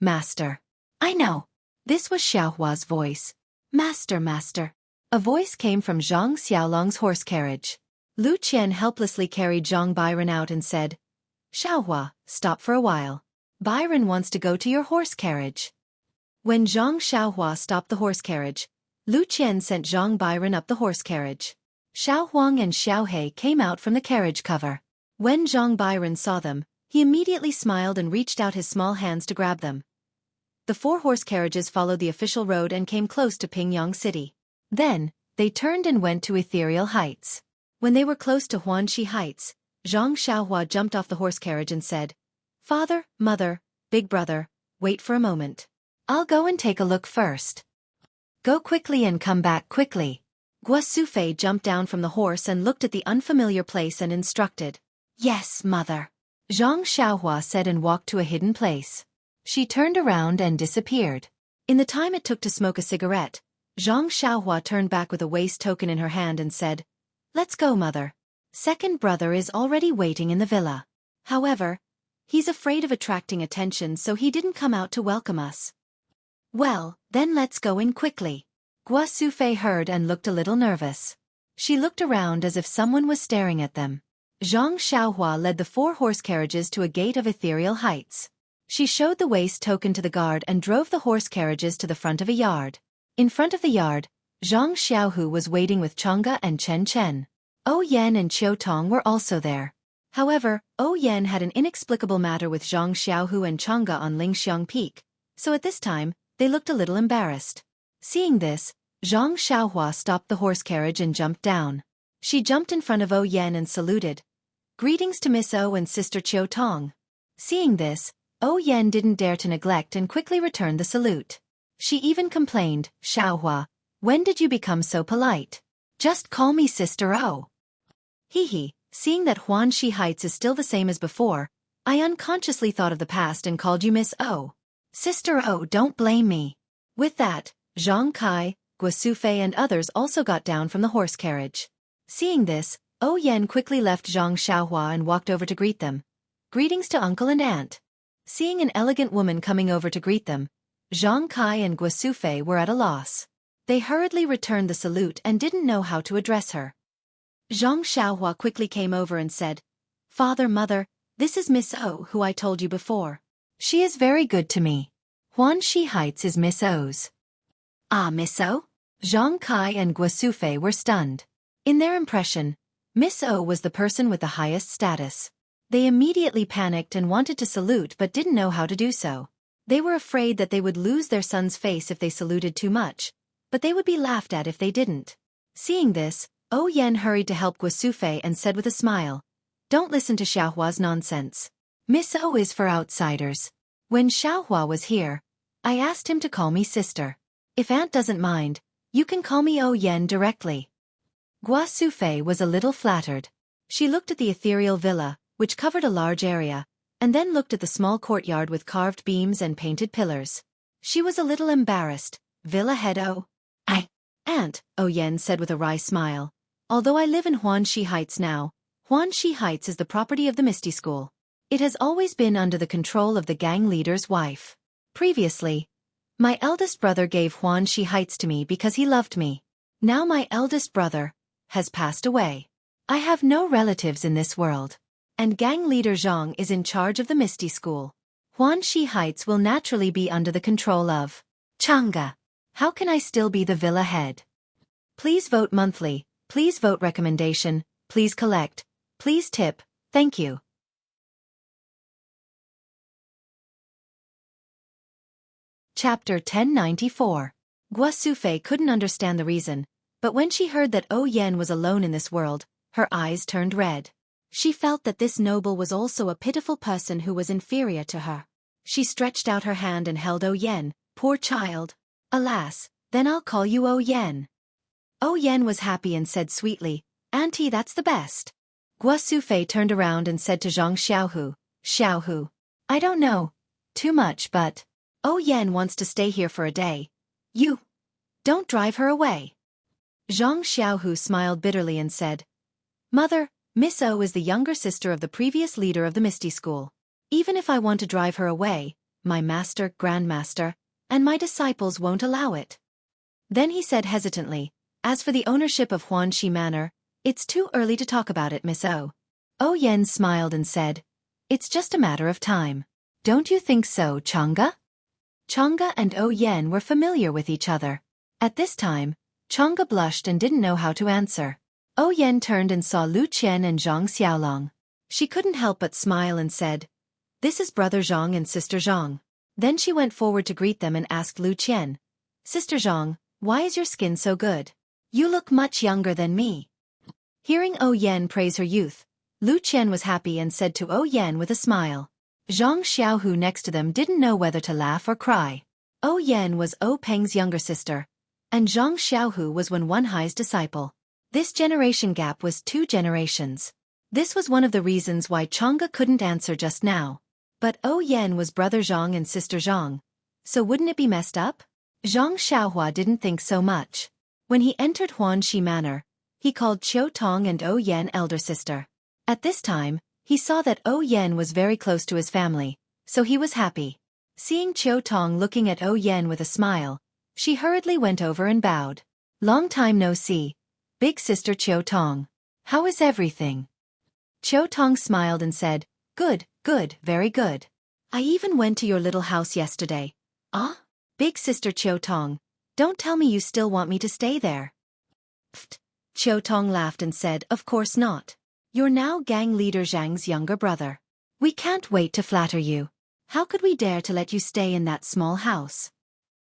Master. I know. This was Xiaohua's voice. Master. A voice came from Zhang Xiaolong's horse carriage. Lu Qian helplessly carried Zhang Byron out and said, Xiaohua, stop for a while. Byron wants to go to your horse carriage. When Zhang Xiaohua stopped the horse carriage, Lu Qian sent Zhang Byron up the horse carriage. Xiao Huang and Xiao He came out from the carriage cover. When Zhang Byron saw them, he immediately smiled and reached out his small hands to grab them. The 4 horse carriages followed the official road and came close to Pingyang City. Then, they turned and went to Ethereal Heights. When they were close to Huanxi Heights, Zhang Xiaohua jumped off the horse carriage and said, Father, Mother, Big Brother, wait for a moment. I'll go and take a look first. Go quickly and come back quickly. Guo Sufei jumped down from the horse and looked at the unfamiliar place and instructed. Yes, Mother. Zhang Xiaohua said and walked to a hidden place. She turned around and disappeared. In the time it took to smoke a cigarette, Zhang Xiaohua turned back with a waist token in her hand and said, "Let's go, mother. Second brother is already waiting in the villa. However, he's afraid of attracting attention, so he didn't come out to welcome us." "Well, then let's go in quickly." Guo Sufei heard and looked a little nervous. She looked around as if someone was staring at them. Zhang Xiaohua led the 4 horse carriages to a gate of ethereal heights. She showed the waist token to the guard and drove the horse carriages to the front of a yard. In front of the yard, Zhang Xiaohu was waiting with Chang'e and Chen Chen. O Yan and Qiu Tong were also there. However, O Yan had an inexplicable matter with Zhang Xiaohu and Chang'e on Lingxiang Peak, so at this time, they looked a little embarrassed. Seeing this, Zhang Xiaohua stopped the horse carriage and jumped down. She jumped in front of O Yan and saluted. "Greetings to Miss O and Sister Qiu Tong." Seeing this, O Yan didn't dare to neglect and quickly returned the salute. She even complained, "Xiaohua, when did you become so polite? Just call me Sister O." "Hee." Seeing that Huanxi Heights is still the same as before, I unconsciously thought of the past and called you Miss O. Sister O, don't blame me. With that, Zhang Kai, Guo Sufei and others also got down from the horse carriage. Seeing this, O Yan quickly left Zhang Xiaohua and walked over to greet them. "Greetings to uncle and aunt." Seeing an elegant woman coming over to greet them, Zhang Kai and Guo Sufei were at a loss. They hurriedly returned the salute and didn't know how to address her. Zhang Xiaohua quickly came over and said, "Father, mother, this is Miss O who I told you before. She is very good to me. Huanxi Heights is Miss O's." "Ah, Miss O?" Zhang Kai and Guo Sufei were stunned. In their impression, Miss O was the person with the highest status. They immediately panicked and wanted to salute but didn't know how to do so. They were afraid that they would lose their son's face if they saluted too much, but they would be laughed at if they didn't. Seeing this, O Yan hurried to help Guo Sufei and said with a smile, "Don't listen to Xiaohua's nonsense. Miss O is for outsiders. When Xiaohua was here, I asked him to call me sister. If aunt doesn't mind, you can call me O Yan directly." Guo Sufei was a little flattered. She looked at the ethereal villa, which covered a large area, and then looked at the small courtyard with carved beams and painted pillars. She was a little embarrassed. "Villa head O." "Aunt," O Yan said with a wry smile. "Although I live in Huanxi Heights now, Huanxi Heights is the property of the Misty School. It has always been under the control of the gang leader's wife. Previously, my eldest brother gave Huanxi Heights to me because he loved me. Now my eldest brother has passed away. I have no relatives in this world, and gang leader Zhang is in charge of the Misty School. Huanxi Heights will naturally be under the control of Chang'e. How can I still be the villa head? Please vote monthly. Please vote recommendation, please collect, please tip, thank you." Chapter 1094. Guo Sufei couldn't understand the reason, but when she heard that O Yan was alone in this world, her eyes turned red. She felt that this noble was also a pitiful person who was inferior to her. She stretched out her hand and held O Yan. "Poor child. Alas, then I'll call you O Yan." O Yan was happy and said sweetly, "Auntie, that's the best." Guo Sufei turned around and said to Zhang Xiaohu, "Xiaohu, I don't know too much, but O Yan wants to stay here for a day. You don't drive her away." Zhang Xiaohu smiled bitterly and said, "Mother, Miss O is the younger sister of the previous leader of the Misty School. Even if I want to drive her away, my master, grandmaster, and my disciples won't allow it." Then he said hesitantly, "As for the ownership of Huanxi Manor, it's too early to talk about it, Miss O." O Yan smiled and said, "It's just a matter of time. Don't you think so, Chang'e?" Chang'e and O Yan were familiar with each other. At this time, Chang'e blushed and didn't know how to answer. O Yan turned and saw Lu Qian and Zhang Xiaolong. She couldn't help but smile and said, "This is Brother Zhang and Sister Zhang." Then she went forward to greet them and asked Lu Qian, "Sister Zhang, why is your skin so good? You look much younger than me." Hearing O Yan praise her youth, Lu Qian was happy and said to O Yan with a smile. Zhang Xiaohu next to them didn't know whether to laugh or cry. O Yan was O Peng's younger sister, and Zhang Xiaohu was Wen Wenhai's disciple. This generation gap was 2 generations. This was one of the reasons why Chang'e couldn't answer just now. But O Yan was Brother Zhang and Sister Zhang, so wouldn't it be messed up? Zhang Xiaohua didn't think so much. When he entered Huanxi Manor, he called Qiu Tong and O Yan elder sister. At this time, he saw that O Yan was very close to his family, so he was happy. Seeing Qiu Tong looking at O Yan with a smile, she hurriedly went over and bowed. Long time no see. Big sister Qiu Tong. How is everything? Qiu Tong smiled and said, Good, good, very good. I even went to your little house yesterday. Ah? Big sister Qiu Tong, don't tell me you still want me to stay there. Pfft. Qiu Tong laughed and said, Of course not. You're now gang leader Zhang's younger brother. We can't wait to flatter you. How could we dare to let you stay in that small house?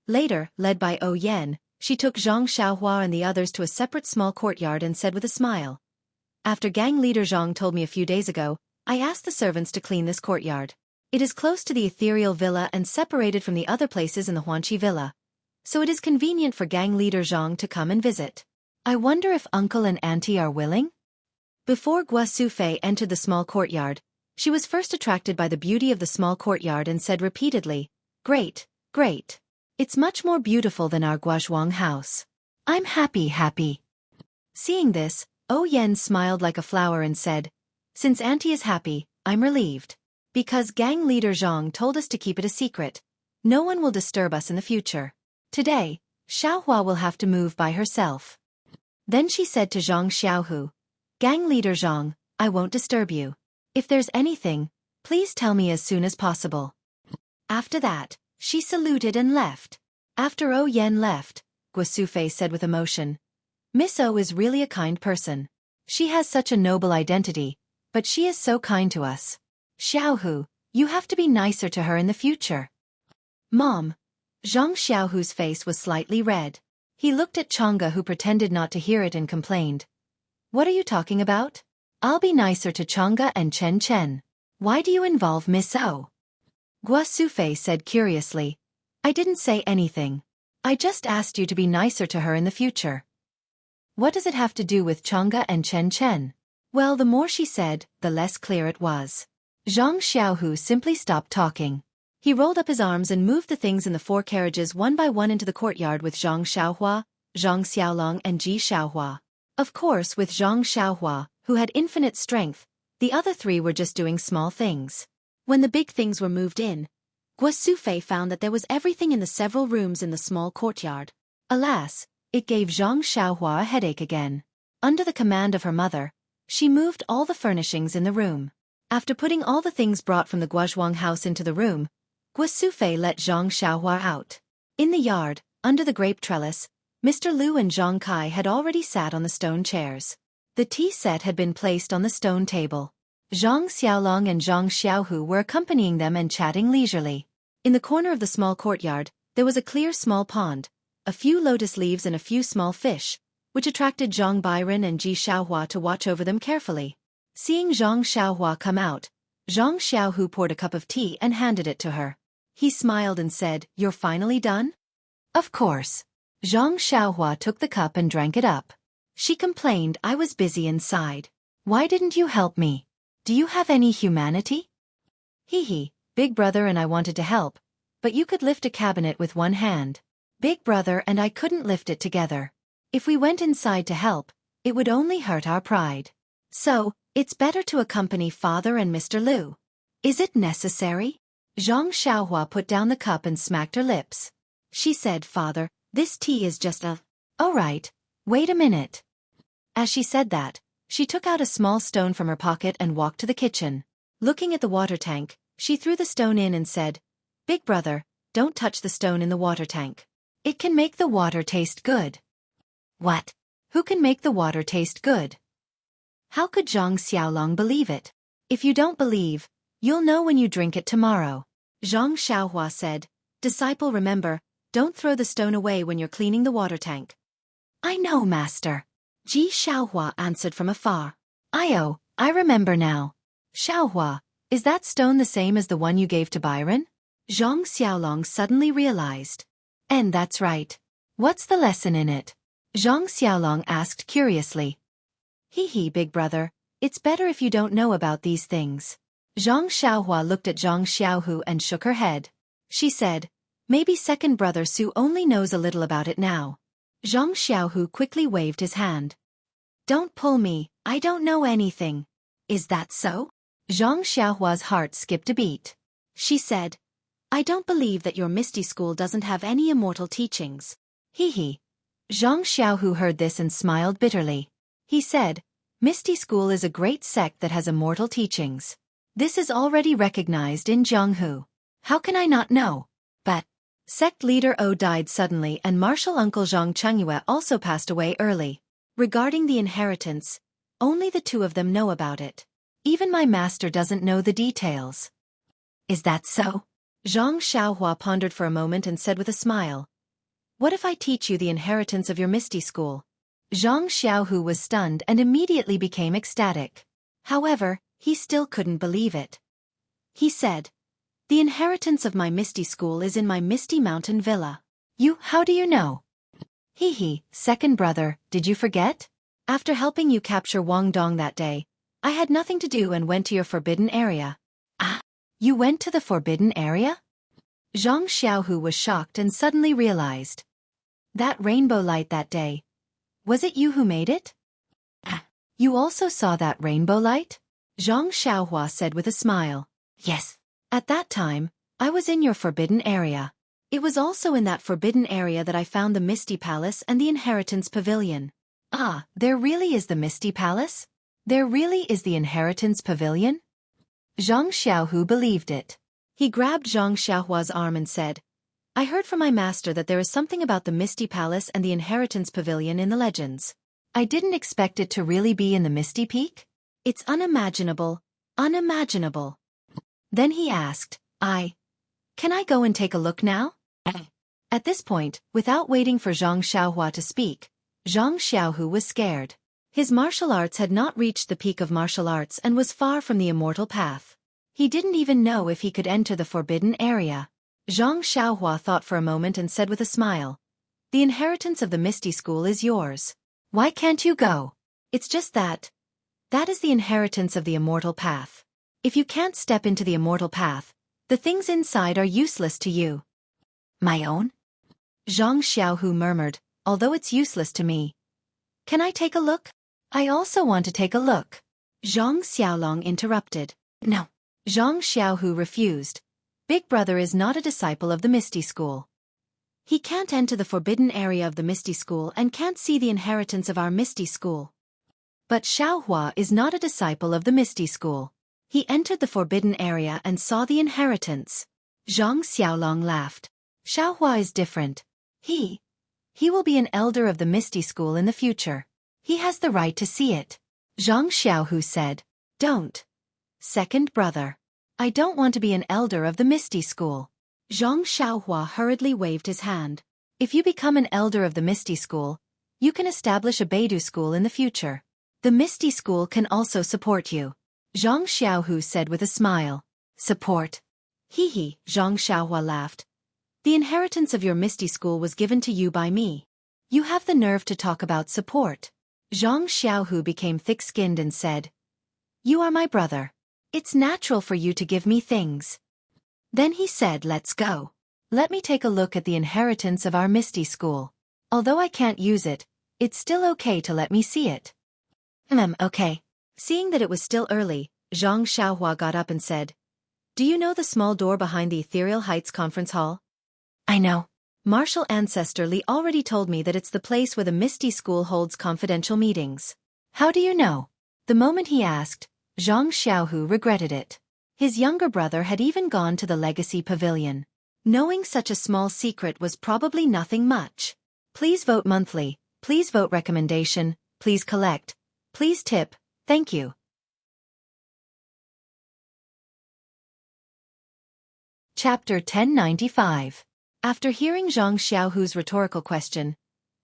Later, led by O Yan, she took Zhang Xiaohua and the others to a separate small courtyard and said with a smile. After gang leader Zhang told me a few days ago, I asked the servants to clean this courtyard. It is close to the ethereal villa and separated from the other places in the Huanqi villa, so it is convenient for gang leader Zhang to come and visit. I wonder if uncle and auntie are willing? Before Guo Sufei entered the small courtyard, she was first attracted by the beauty of the small courtyard and said repeatedly, Great, great. It's much more beautiful than our Guozhuang house. I'm happy. Seeing this, O Yan smiled like a flower and said, Since auntie is happy, I'm relieved. Because gang leader Zhang told us to keep it a secret, no one will disturb us in the future. Today, Xiaohua will have to move by herself. Then she said to Zhang Xiaohu, Gang leader Zhang, I won't disturb you. If there's anything, please tell me as soon as possible. After that, she saluted and left. After O Yan left, Guo Sufei said with emotion, Miss O is really a kind person. She has such a noble identity, but she is so kind to us. Xiaohu, you have to be nicer to her in the future. Mom. Zhang Xiaohu's face was slightly red. He looked at Chang'e who pretended not to hear it and complained. What are you talking about? I'll be nicer to Chang'e and Chen Chen. Why do you involve Miss O? Guo Sufei said curiously. I didn't say anything. I just asked you to be nicer to her in the future. What does it have to do with Chang'e and Chen Chen? Well, the more she said, the less clear it was. Zhang Xiaohu simply stopped talking. He rolled up his arms and moved the things in the 4 carriages one by one into the courtyard with Zhang Xiaohua, Zhang Xiaolong and Ji Xiaohua. Of course, with Zhang Xiaohua, who had infinite strength, the other 3 were just doing small things. When the big things were moved in, Guo Sufei found that there was everything in the several rooms in the small courtyard. Alas, it gave Zhang Xiaohua a headache again. Under the command of her mother, she moved all the furnishings in the room. After putting all the things brought from the Guozhuang house into the room, Guo Sufei let Zhang Xiaohua out. In the yard, under the grape trellis, Mr. Liu and Zhang Kai had already sat on the stone chairs. The tea set had been placed on the stone table. Zhang Xiaolong and Zhang Xiaohu were accompanying them and chatting leisurely. In the corner of the small courtyard, there was a clear small pond, a few lotus leaves and a few small fish, which attracted Zhang Byron and Ji Xiaohua to watch over them carefully. Seeing Zhang Xiaohua come out, Zhang Xiaohu poured a cup of tea and handed it to her. He smiled and said, You're finally done? Of course. Zhang Xiaohua took the cup and drank it up. She complained, I was busy inside. Why didn't you help me? Do you have any humanity? Hee, Big Brother and I wanted to help, but you could lift a cabinet with one hand. Big Brother and I couldn't lift it together. If we went inside to help, it would only hurt our pride. So, it's better to accompany Father and Mr. Liu. Is it necessary? Zhang Xiaohua put down the cup and smacked her lips. She said, Father, this tea is just a... Oh right, wait a minute. As she said that, she took out a small stone from her pocket and walked to the kitchen. Looking at the water tank, she threw the stone in and said, Big Brother, don't touch the stone in the water tank. It can make the water taste good. What? Who can make the water taste good? How could Zhang Xiaolong believe it? If you don't believe, you'll know when you drink it tomorrow. Zhang Xiaohua said, Disciple, remember, don't throw the stone away when you're cleaning the water tank. I know, Master. Ji Xiaohua answered from afar. I remember now. Xiaohua, is that stone the same as the one you gave to Byron? Zhang Xiaolong suddenly realized. And that's right. What's the lesson in it? Zhang Xiaolong asked curiously. Hee, Big Brother, it's better if you don't know about these things. Zhang Xiaohua looked at Zhang Xiaohu and shook her head. She said, Maybe second brother Su only knows a little about it now. Zhang Xiaohu quickly waved his hand. Don't pull me, I don't know anything. Is that so? Zhang Xiaohua's heart skipped a beat. She said, I don't believe that your Misty School doesn't have any immortal teachings. Hee. Zhang Xiaohu heard this and smiled bitterly. He said, Misty School is a great sect that has immortal teachings. This is already recognized in Jianghu. How can I not know? But sect leader O died suddenly and martial uncle Zhang Chengyue also passed away early. Regarding the inheritance, only the two of them know about it. Even my master doesn't know the details. Is that so? Zhang Xiaohua pondered for a moment and said with a smile. What if I teach you the inheritance of your Misty School? Zhang Xiaohu was stunned and immediately became ecstatic. However, he still couldn't believe it. He said, the inheritance of my Misty School is in my Misty Mountain Villa. How do you know? Hee, second brother, did you forget? After helping you capture Wang Dong that day, I had nothing to do and went to your forbidden area. Ah, you went to the forbidden area? Zhang Xiaohu was shocked and suddenly realized. That rainbow light that day. Was it you who made it? Ah, you also saw that rainbow light? Zhang Xiaohua said with a smile. Yes. At that time, I was in your forbidden area. It was also in that forbidden area that I found the Misty Palace and the Inheritance Pavilion. Ah, there really is the Misty Palace? There really is the Inheritance Pavilion? Zhang Xiaohu believed it. He grabbed Zhang Xiaohua's arm and said, I heard from my master that there is something about the Misty Palace and the Inheritance Pavilion in the legends. I didn't expect it to really be in the Misty Peak. It's unimaginable, unimaginable. Then he asked, Can I go and take a look now? At this point, without waiting for Zhang Xiaohua to speak, Zhang Xiaohu was scared. His martial arts had not reached the peak of martial arts and was far from the immortal path. He didn't even know if he could enter the forbidden area. Zhang Xiaohua thought for a moment and said with a smile, The inheritance of the Misty School is yours. Why can't you go? It's just that. That is the inheritance of the immortal path. If you can't step into the immortal path, the things inside are useless to you. My own? Zhang Xiaohu murmured, although it's useless to me. Can I take a look? I also want to take a look. Zhang Xiaolong interrupted. No. Zhang Xiaohu refused. Big brother is not a disciple of the Misty School. He can't enter the forbidden area of the Misty School and can't see the inheritance of our Misty School. But Xiaohua is not a disciple of the Misty School. He entered the forbidden area and saw the inheritance. Zhang Xiaolong laughed. Xiaohua is different. He will be an elder of the Misty School in the future. He has the right to see it. Zhang Xiaohu said. Don't. Second brother. I don't want to be an elder of the Misty School. Zhang Xiaohua hurriedly waved his hand. If you become an elder of the Misty School, you can establish a Beidou school in the future. The Misty School can also support you. Zhang Xiaohu said with a smile. Support? Hee, Zhang Xiaohua laughed. The inheritance of your Misty School was given to you by me. You have the nerve to talk about support. Zhang Xiaohu became thick-skinned and said, You are my brother. It's natural for you to give me things. Then he said, Let's go. Let me take a look at the inheritance of our Misty School. Although I can't use it, it's still okay to let me see it. Okay. Seeing that it was still early, Zhang Xiaohua got up and said, Do you know the small door behind the Ethereal Heights Conference Hall? I know. Martial Ancestor Li already told me that it's the place where the Misty School holds confidential meetings. How do you know? The moment he asked, Zhang Xiaohu regretted it. His younger brother had even gone to the Legacy Pavilion. Knowing such a small secret was probably nothing much. Please vote monthly, please vote recommendation, please collect, please tip, thank you. Chapter 1095. After hearing Zhang Xiaohu's rhetorical question,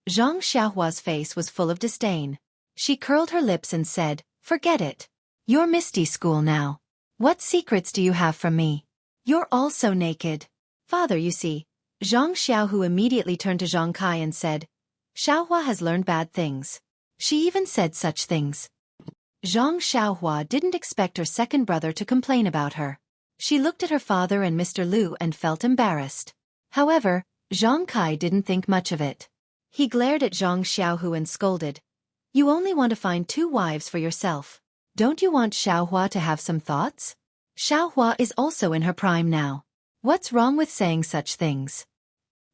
Zhang Xiaohua's face was full of disdain. She curled her lips and said, Forget it. You're Misty School now. What secrets do you have from me? You're all so naked. Father, you see. Zhang Xiaohu immediately turned to Zhang Kai and said, Xiaohua has learned bad things. She even said such things. Zhang Xiaohua didn't expect her second brother to complain about her. She looked at her father and Mr. Liu and felt embarrassed. However, Zhang Kai didn't think much of it. He glared at Zhang Xiaohu and scolded. You only want to find 2 wives for yourself. Don't you want Xiaohua to have some thoughts? Xiaohua is also in her prime now. What's wrong with saying such things?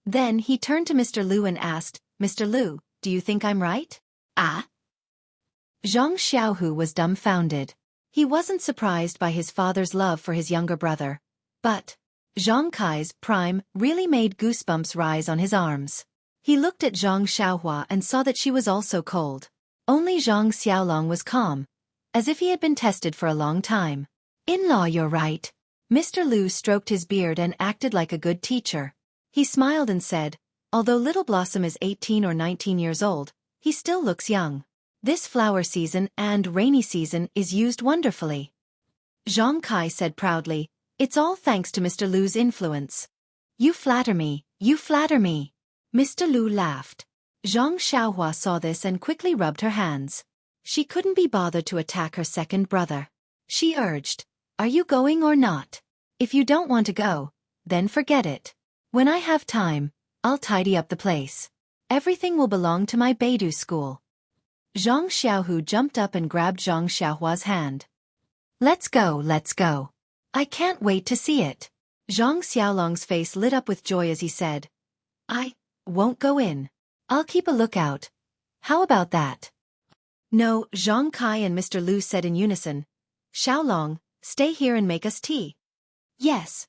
Then he turned to Mr. Liu and asked, Mr. Liu, do you think I'm right? Ah? Zhang Xiaohu was dumbfounded. He wasn't surprised by his father's love for his younger brother. But Zhang Kai's prime really made goosebumps rise on his arms. He looked at Zhang Xiaohua and saw that she was also cold. Only Zhang Xiaolong was calm, as if he had been tested for a long time. In-law, you're right. Mr. Liu stroked his beard and acted like a good teacher. He smiled and said, although Little Blossom is 18 or 19 years old, he still looks young. This flower season and rainy season is used wonderfully. Zhang Kai said proudly, it's all thanks to Mr. Liu's influence. You flatter me, you flatter me. Mr. Liu laughed. Zhang Xiaohua saw this and quickly rubbed her hands. She couldn't be bothered to attack her second brother. She urged, are you going or not? If you don't want to go, then forget it. When I have time, I'll tidy up the place. Everything will belong to my Beidou school. Zhang Xiaohu jumped up and grabbed Zhang Xiaohua's hand. Let's go, let's go. I can't wait to see it. Zhang Xiaolong's face lit up with joy as he said, I won't go in. I'll keep a lookout. How about that? No, Zhang Kai and Mr. Liu said in unison. Xiaolong, stay here and make us tea. Yes.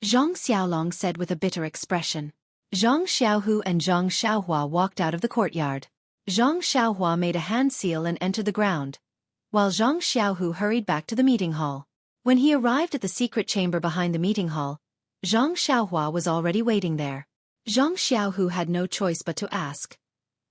Zhang Xiaolong said with a bitter expression. Zhang Xiaohu and Zhang Xiaohua walked out of the courtyard. Zhang Xiaohua made a hand seal and entered the ground, while Zhang Xiaohu hurried back to the meeting hall. When he arrived at the secret chamber behind the meeting hall, Zhang Xiaohua was already waiting there. Zhang Xiaohu had no choice but to ask,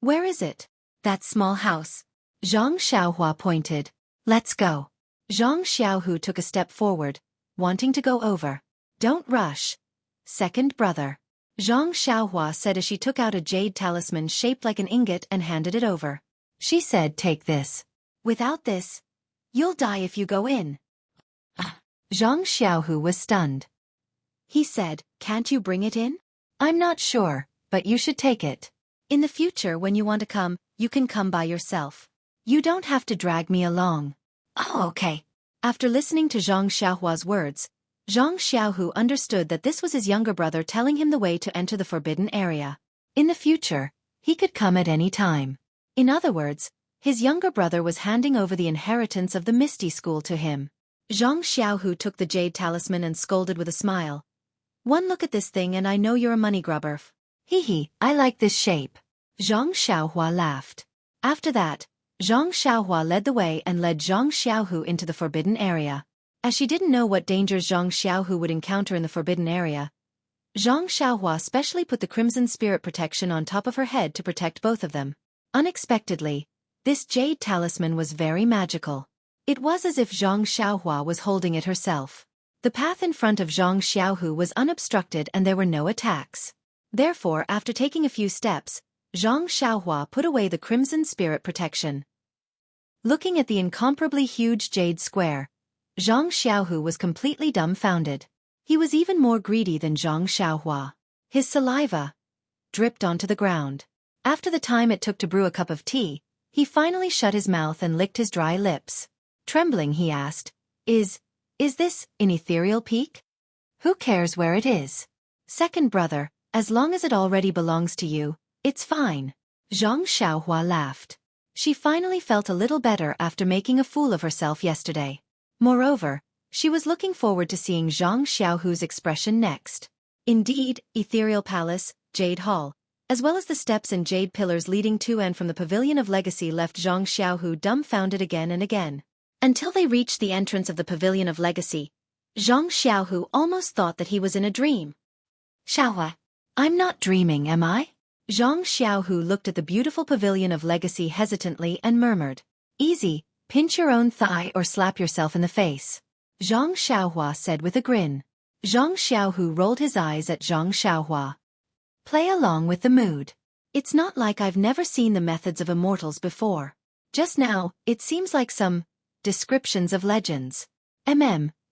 where is it? That small house. Zhang Xiaohua pointed. Let's go. Zhang Xiaohu took a step forward, wanting to go over. Don't rush. Second brother. Zhang Xiaohua said as she took out a jade talisman shaped like an ingot and handed it over. She said, take this. Without this, you'll die if you go in. Zhang Xiaohu was stunned. He said, can't you bring it in? I'm not sure, but you should take it. In the future when you want to come, you can come by yourself. You don't have to drag me along. Oh, okay. After listening to Zhang Xiaohua's words, Zhang Xiaohu understood that this was his younger brother telling him the way to enter the forbidden area. In the future, he could come at any time. In other words, his younger brother was handing over the inheritance of the Misty School to him. Zhang Xiaohu took the jade talisman and scolded with a smile. One look at this thing and I know you're a money grubber. Hee, I like this shape. Zhang Xiaohua laughed. After that, Zhang Xiaohua led the way and led Zhang Xiaohu into the forbidden area. As she didn't know what dangers Zhang Xiaohu would encounter in the forbidden area, Zhang Xiaohua specially put the Crimson Spirit protection on top of her head to protect both of them. Unexpectedly, this jade talisman was very magical. It was as if Zhang Xiaohua was holding it herself. The path in front of Zhang Xiaohu was unobstructed and there were no attacks. Therefore, after taking a few steps, Zhang Xiaohua put away the Crimson Spirit protection. Looking at the incomparably huge jade square, Zhang Xiaohu was completely dumbfounded. He was even more greedy than Zhang Xiaohua. His saliva dripped onto the ground. After the time it took to brew a cup of tea, he finally shut his mouth and licked his dry lips. Trembling, he asked, Is this an ethereal peak? Who cares where it is? Second brother, as long as it already belongs to you, it's fine. Zhang Xiaohua laughed. She finally felt a little better after making a fool of herself yesterday. Moreover, she was looking forward to seeing Zhang Xiaohu's expression next. Indeed, Ethereal Palace, Jade Hall, as well as the steps and jade pillars leading to and from the Pavilion of Legacy left Zhang Xiaohu dumbfounded again and again. Until they reached the entrance of the Pavilion of Legacy, Zhang Xiaohu almost thought that he was in a dream. Xiaohua, I'm not dreaming, am I? Zhang Xiaohu looked at the beautiful Pavilion of Legacy hesitantly and murmured, Easy, pinch your own thigh or slap yourself in the face. Zhang Xiaohua said with a grin. Zhang Xiaohu rolled his eyes at Zhang Xiaohua. Play along with the mood. It's not like I've never seen the methods of immortals before. Just now, it seems like some descriptions of legends.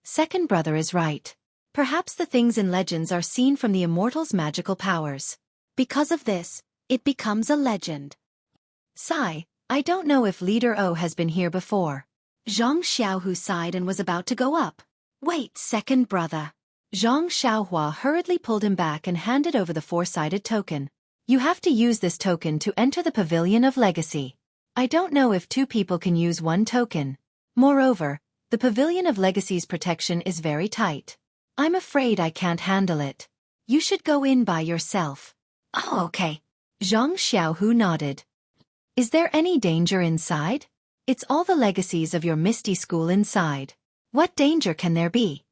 Second brother is right. Perhaps the things in legends are seen from the immortal's magical powers. Because of this, it becomes a legend. Sigh, I don't know if Leader O has been here before. Zhang Xiaohu sighed and was about to go up. Wait, second brother. Zhang Xiaohua hurriedly pulled him back and handed over the four-sided token. You have to use this token to enter the Pavilion of Legacy. I don't know if two people can use one token. Moreover, the Pavilion of Legacy's protection is very tight. I'm afraid I can't handle it. You should go in by yourself. Oh, okay. Zhang Xiaohu nodded. Is there any danger inside? It's all the legacies of your Misty School inside. What danger can there be?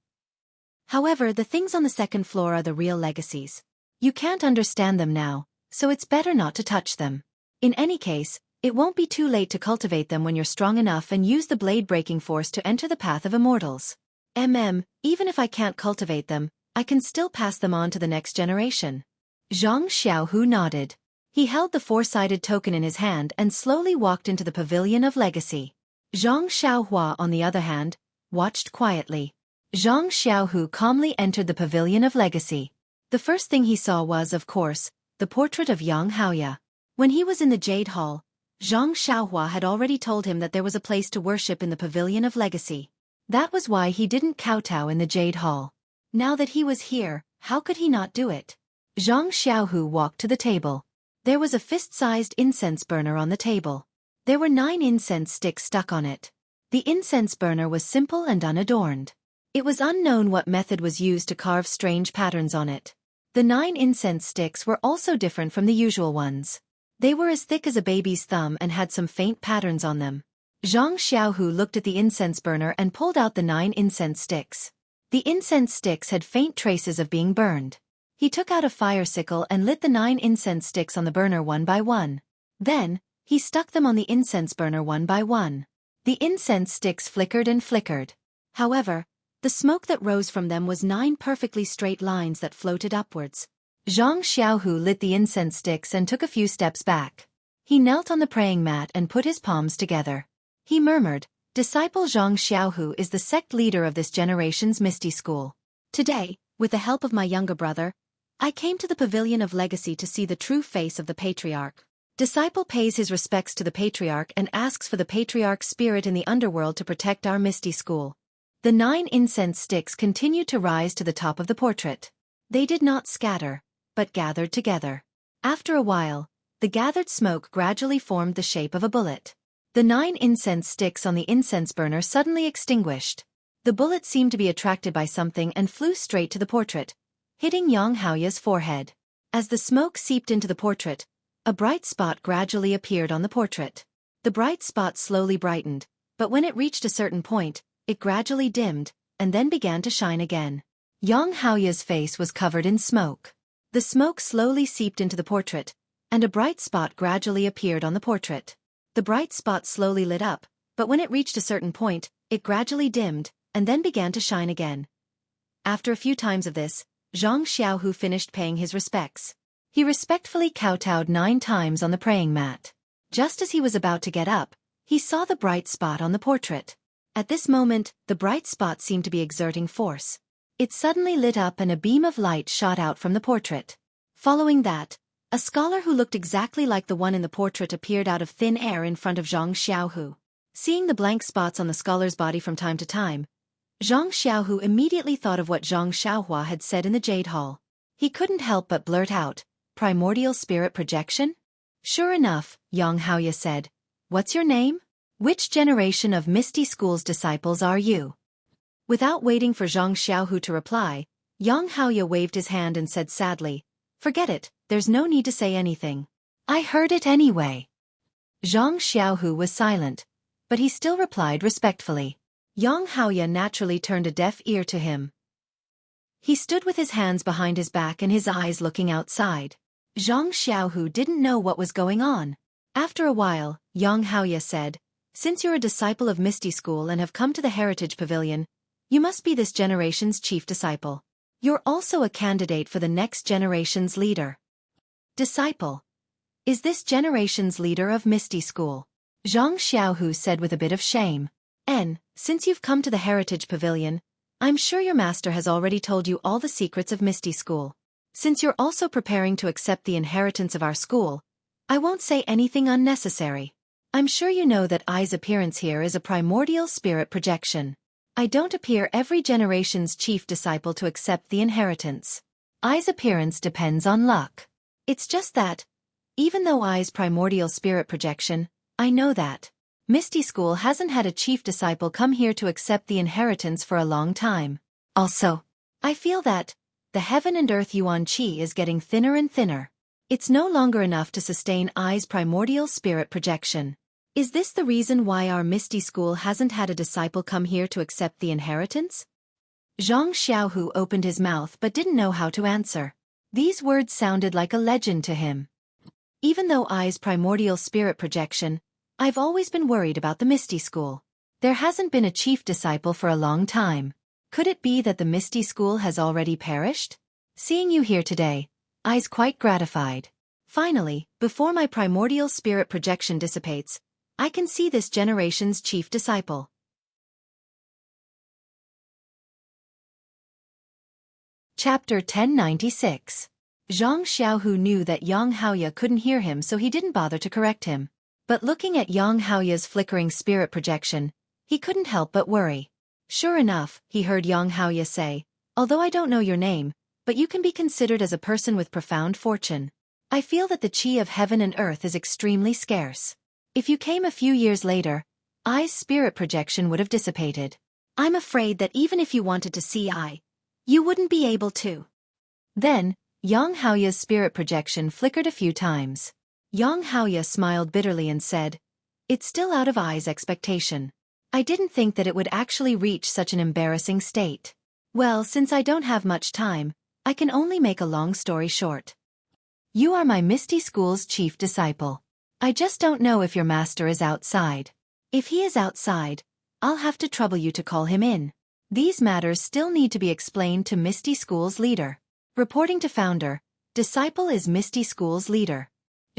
However, the things on the second floor are the real legacies. You can't understand them now, so it's better not to touch them. In any case, it won't be too late to cultivate them when you're strong enough and use the blade-breaking force to enter the path of immortals. Even if I can't cultivate them, I can still pass them on to the next generation. Zhang Xiaohu nodded. He held the four-sided token in his hand and slowly walked into the Pavilion of Legacy. Zhang Xiaohua, on the other hand, watched quietly. Zhang Xiaohu calmly entered the Pavilion of Legacy. The first thing he saw was, of course, the portrait of Yang Haoya. When he was in the Jade Hall, Zhang Xiaohua had already told him that there was a place to worship in the Pavilion of Legacy. That was why he didn't kowtow in the Jade Hall. Now that he was here, how could he not do it? Zhang Xiaohu walked to the table. There was a fist-sized incense burner on the table. There were 9 incense sticks stuck on it. The incense burner was simple and unadorned. It was unknown what method was used to carve strange patterns on it. The 9 incense sticks were also different from the usual ones. They were as thick as a baby's thumb and had some faint patterns on them. Zhang Xiaohu looked at the incense burner and pulled out the 9 incense sticks. The incense sticks had faint traces of being burned. He took out a fire sickle and lit the 9 incense sticks on the burner one by one. Then, he stuck them on the incense burner one by one. The incense sticks flickered and flickered. However, the smoke that rose from them was 9 perfectly straight lines that floated upwards. Zhang Xiaohu lit the incense sticks and took a few steps back. He knelt on the praying mat and put his palms together. He murmured, Disciple Zhang Xiaohu is the sect leader of this generation's Misty School. Today, with the help of my younger brother, I came to the Pavilion of Legacy to see the true face of the Patriarch. Disciple pays his respects to the Patriarch and asks for the Patriarch's spirit in the underworld to protect our Misty School. The 9 incense sticks continued to rise to the top of the portrait. They did not scatter, but gathered together. After a while, the gathered smoke gradually formed the shape of a bullet. The 9 incense sticks on the incense burner suddenly extinguished. The bullet seemed to be attracted by something and flew straight to the portrait, hitting Yang Haoya's forehead. As the smoke seeped into the portrait, a bright spot gradually appeared on the portrait. The bright spot slowly brightened, but when it reached a certain point, it gradually dimmed, and then began to shine again. Yang Haoya's face was covered in smoke. The smoke slowly seeped into the portrait, and a bright spot gradually appeared on the portrait. The bright spot slowly lit up, but when it reached a certain point, it gradually dimmed, and then began to shine again. After a few times of this, Zhang Xiaohu finished paying his respects. He respectfully kowtowed 9 times on the praying mat. Just as he was about to get up, he saw the bright spot on the portrait. At this moment, the bright spot seemed to be exerting force. It suddenly lit up and a beam of light shot out from the portrait. Following that, a scholar who looked exactly like the one in the portrait appeared out of thin air in front of Zhang Xiaohu. Seeing the blank spots on the scholar's body from time to time, Zhang Xiaohu immediately thought of what Zhang Xiaohua had said in the Jade Hall. He couldn't help but blurt out, Primordial Spirit Projection? Sure enough, Yang Haoya said. What's your name? Which generation of Misty School's disciples are you? Without waiting for Zhang Xiaohu to reply, Yang Haoya waved his hand and said sadly, Forget it, there's no need to say anything. I heard it anyway. Zhang Xiaohu was silent, but he still replied respectfully. Yang Haoya naturally turned a deaf ear to him. He stood with his hands behind his back and his eyes looking outside. Zhang Xiaohu didn't know what was going on. After a while, Yang Haoya said, Since you're a disciple of Misty School and have come to the Heritage Pavilion, you must be this generation's chief disciple. You're also a candidate for the next generation's leader. Disciple. Is this generation's leader of Misty School? Zhang Xiaohu said with a bit of shame. Since you've come to the Heritage Pavilion, I'm sure your master has already told you all the secrets of Misty School. Since you're also preparing to accept the inheritance of our school, I won't say anything unnecessary. I'm sure you know that I's appearance here is a primordial spirit projection. I don't appear every generation's chief disciple to accept the inheritance. I's appearance depends on luck. It's just that, even though I's primordial spirit projection, I know that Misty School hasn't had a chief disciple come here to accept the inheritance for a long time. Also, I feel that the heaven and earth yuan qi is getting thinner and thinner. It's no longer enough to sustain I's primordial spirit projection. Is this the reason why our Misty School hasn't had a disciple come here to accept the inheritance? Zhang Xiaohu opened his mouth but didn't know how to answer. These words sounded like a legend to him. Even though I's primordial spirit projection, I've always been worried about the Misty School. There hasn't been a chief disciple for a long time. Could it be that the Misty School has already perished? Seeing you here today, I's quite gratified. Finally, before my primordial spirit projection dissipates, I can see this generation's chief disciple. Chapter 1096. Zhang Xiaohu knew that Yang Haoye couldn't hear him, so he didn't bother to correct him. But looking at Yang Haoye's flickering spirit projection, he couldn't help but worry. Sure enough, he heard Yang Haoye say, although I don't know your name, but you can be considered as a person with profound fortune. I feel that the qi of heaven and earth is extremely scarce. If you came a few years later, I's spirit projection would have dissipated. I'm afraid that even if you wanted to see I, you wouldn't be able to. Then, Yang Haoye's spirit projection flickered a few times. Yang Haoye smiled bitterly and said, it's still out of I's expectation. I didn't think that it would actually reach such an embarrassing state. Well, since I don't have much time, I can only make a long story short. You are my Misty School's chief disciple. I just don't know if your master is outside. If he is outside, I'll have to trouble you to call him in. These matters still need to be explained to Misty School's leader. Reporting to founder, disciple is Misty School's leader.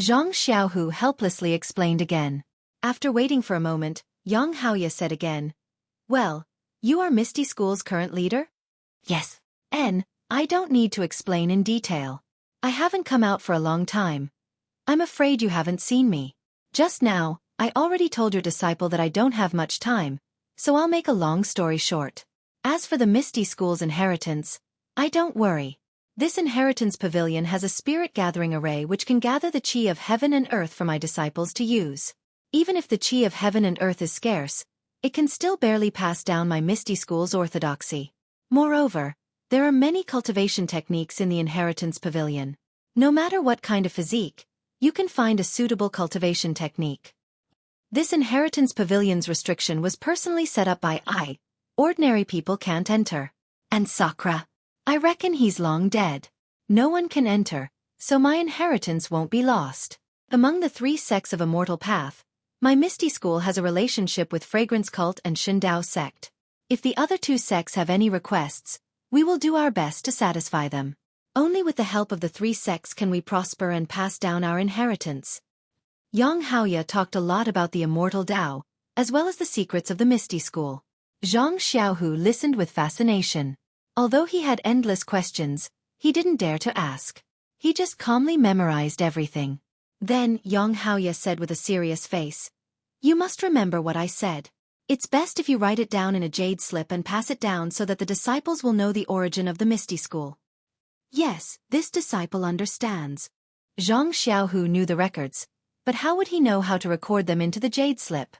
Zhang Xiaohu helplessly explained again. After waiting for a moment, Yang Haoye said again, well, you are Misty School's current leader? Yes. I don't need to explain in detail. I haven't come out for a long time. I'm afraid you haven't seen me. Just now, I already told your disciple that I don't have much time, so I'll make a long story short. As for the Misty School's inheritance, I don't worry. This inheritance pavilion has a spirit gathering array which can gather the qi of heaven and earth for my disciples to use. Even if the qi of heaven and earth is scarce, it can still barely pass down my Misty School's orthodoxy. Moreover, there are many cultivation techniques in the inheritance pavilion. No matter what kind of physique, you can find a suitable cultivation technique. This inheritance pavilion's restriction was personally set up by I. Ordinary people can't enter. And Sakura, I reckon he's long dead. No one can enter, so my inheritance won't be lost. Among the 3 sects of Immortal Path, my Misty School has a relationship with Fragrance Cult and Shindao sect. If the other 2 sects have any requests, we will do our best to satisfy them. Only with the help of the 3 sects can we prosper and pass down our inheritance. Yang Haoye talked a lot about the immortal Tao, as well as the secrets of the Misty School. Zhang Xiaohu listened with fascination. Although he had endless questions, he didn't dare to ask. He just calmly memorized everything. Then Yang Haoye said with a serious face, you must remember what I said. It's best if you write it down in a jade slip and pass it down so that the disciples will know the origin of the Misty School. Yes, this disciple understands. Zhang Xiaohu knew the records, but how would he know how to record them into the jade slip?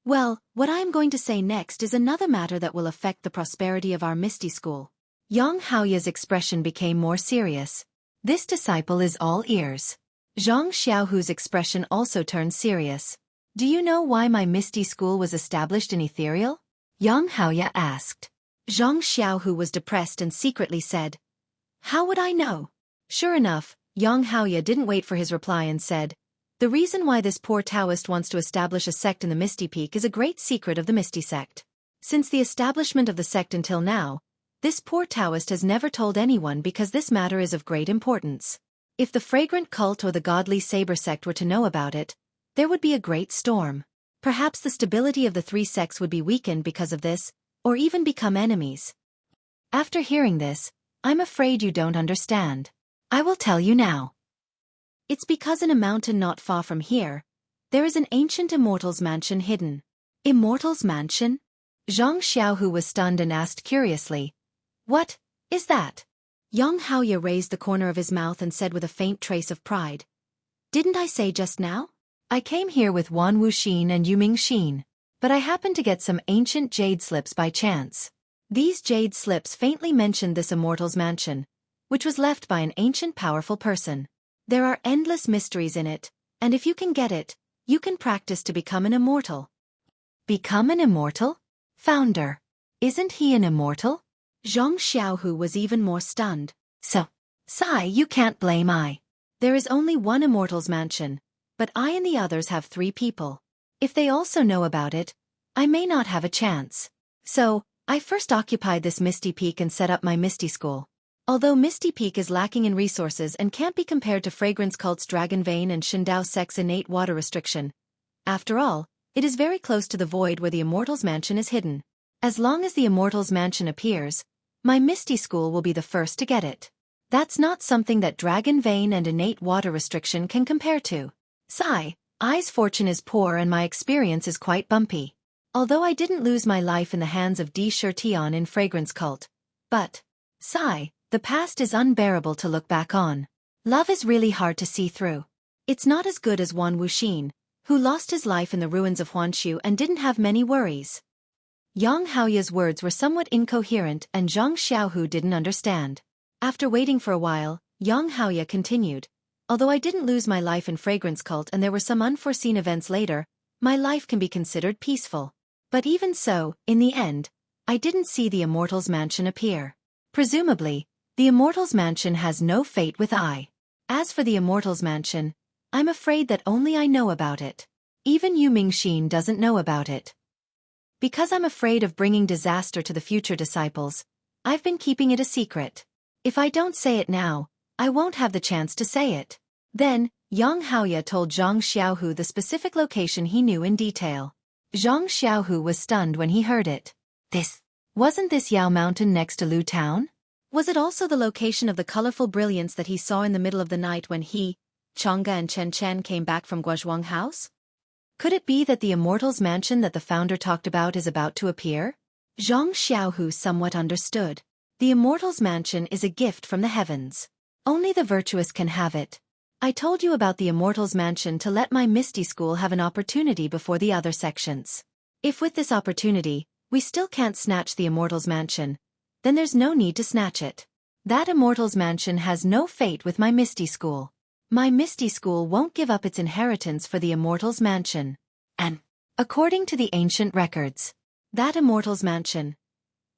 Well, what I am going to say next is another matter that will affect the prosperity of our Misty School. Yang Haoye's expression became more serious. This disciple is all ears. Zhang Xiaohu's expression also turned serious. Do you know why my Misty School was established in Ethereal? Yang Haoye asked. Zhang Xiaohu was depressed and secretly said, how would I know? Sure enough, Yang Haoye didn't wait for his reply and said, the reason why this poor Taoist wants to establish a sect in the Misty Peak is a great secret of the Misty Sect. Since the establishment of the sect until now, this poor Taoist has never told anyone because this matter is of great importance. If the Fragrant Cult or the Godly Saber Sect were to know about it, there would be a great storm. Perhaps the stability of the 3 sects would be weakened because of this, or even become enemies. After hearing this, I'm afraid you don't understand. I will tell you now. It's because in a mountain not far from here, there is an ancient immortal's mansion hidden. Immortal's mansion? Zhang Xiaohu was stunned and asked curiously, "What is that?" Yang Haoye raised the corner of his mouth and said with a faint trace of pride, "Didn't I say just now? I came here with Wan Wuxin and Yu Mingxin, but I happened to get some ancient jade slips by chance." These jade slips faintly mentioned this immortal's mansion, which was left by an ancient powerful person. There are endless mysteries in it, and if you can get it, you can practice to become an immortal. Become an immortal? Founder. Isn't he an immortal? Zhang Xiaohu was even more stunned. So, Sai, you can't blame I. There is only one immortal's mansion, but I and the others have 3 people. If they also know about it, I may not have a chance. So, I first occupied this Misty Peak and set up my Misty School. Although Misty Peak is lacking in resources and can't be compared to Fragrance Cult's Dragon Vein and Shindao Sect's innate water restriction, after all, it is very close to the void where the Immortal's Mansion is hidden. As long as the Immortal's Mansion appears, my Misty School will be the first to get it. That's not something that Dragon Vein and innate water restriction can compare to. Sigh, I's fortune is poor and my experience is quite bumpy. Although I didn't lose my life in the hands of Di Shirtian in Fragrance Cult. But, sigh, the past is unbearable to look back on. Love is really hard to see through. It's not as good as Wan Wuxin, who lost his life in the ruins of Huanshu and didn't have many worries. Yang Haoye's words were somewhat incoherent and Zhang Xiaohu didn't understand. After waiting for a while, Yang Haoye continued, "Although I didn't lose my life in Fragrance Cult and there were some unforeseen events later, my life can be considered peaceful. But even so, in the end, I didn't see the Immortal's Mansion appear. Presumably, the Immortal's Mansion has no fate with I. As for the Immortal's Mansion, I'm afraid that only I know about it. Even Yu Mingxin doesn't know about it. Because I'm afraid of bringing disaster to the future disciples, I've been keeping it a secret. If I don't say it now, I won't have the chance to say it." Then, Yang Haoye told Zhang Xiaohu the specific location he knew in detail. Zhang Xiaohu was stunned when he heard it. Wasn't this Yao Mountain next to Lu Town? Was it also the location of the colorful brilliance that he saw in the middle of the night when he, Chang'e and Chen Chen came back from Guozhuang House? Could it be that the Immortal's Mansion that the founder talked about is about to appear? Zhang Xiaohu somewhat understood. The Immortal's Mansion is a gift from the heavens. Only the virtuous can have it. I told you about the Immortal's Mansion to let my Misty School have an opportunity before the other sections. If with this opportunity, we still can't snatch the Immortal's Mansion, then there's no need to snatch it. That Immortal's Mansion has no fate with my Misty School. My Misty School won't give up its inheritance for the Immortal's Mansion. And, according to the ancient records, that Immortal's Mansion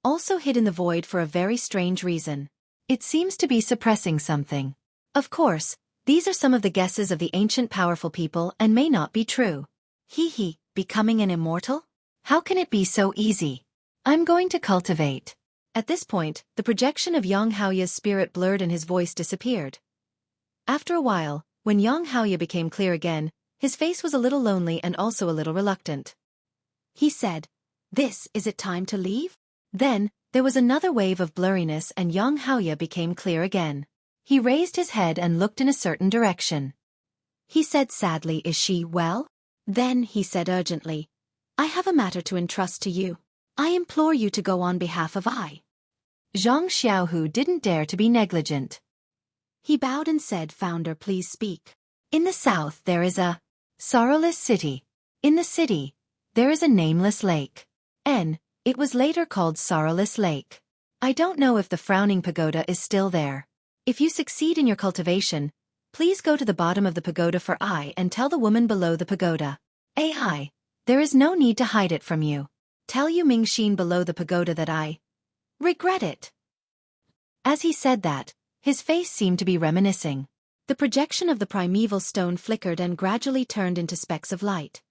also hid in the void for a very strange reason. It seems to be suppressing something. Of course, these are some of the guesses of the ancient powerful people and may not be true. Becoming an immortal? How can it be so easy? I'm going to cultivate. At this point, the projection of Yang Haoye's spirit blurred and his voice disappeared. After a while, when Yang Haoye became clear again, his face was a little lonely and also a little reluctant. He said, Is it time to leave?" Then, there was another wave of blurriness and Yang Haoye became clear again. He raised his head and looked in a certain direction. He said sadly, "Is she well?" Then he said urgently, "I have a matter to entrust to you. I implore you to go on behalf of I." Zhang Xiaohu didn't dare to be negligent. He bowed and said, "Founder, please speak." In the south there is a sorrowless city. In the city, there is a nameless lake. It was later called Sorrowless Lake. I don't know if the Frowning Pagoda is still there. If you succeed in your cultivation, please go to the bottom of the pagoda for I and tell the woman below the pagoda. AI, there is no need to hide it from you. Tell Yu Mingxin below the pagoda that I regret it." As he said that, his face seemed to be reminiscing. The projection of the primeval stone flickered and gradually turned into specks of light.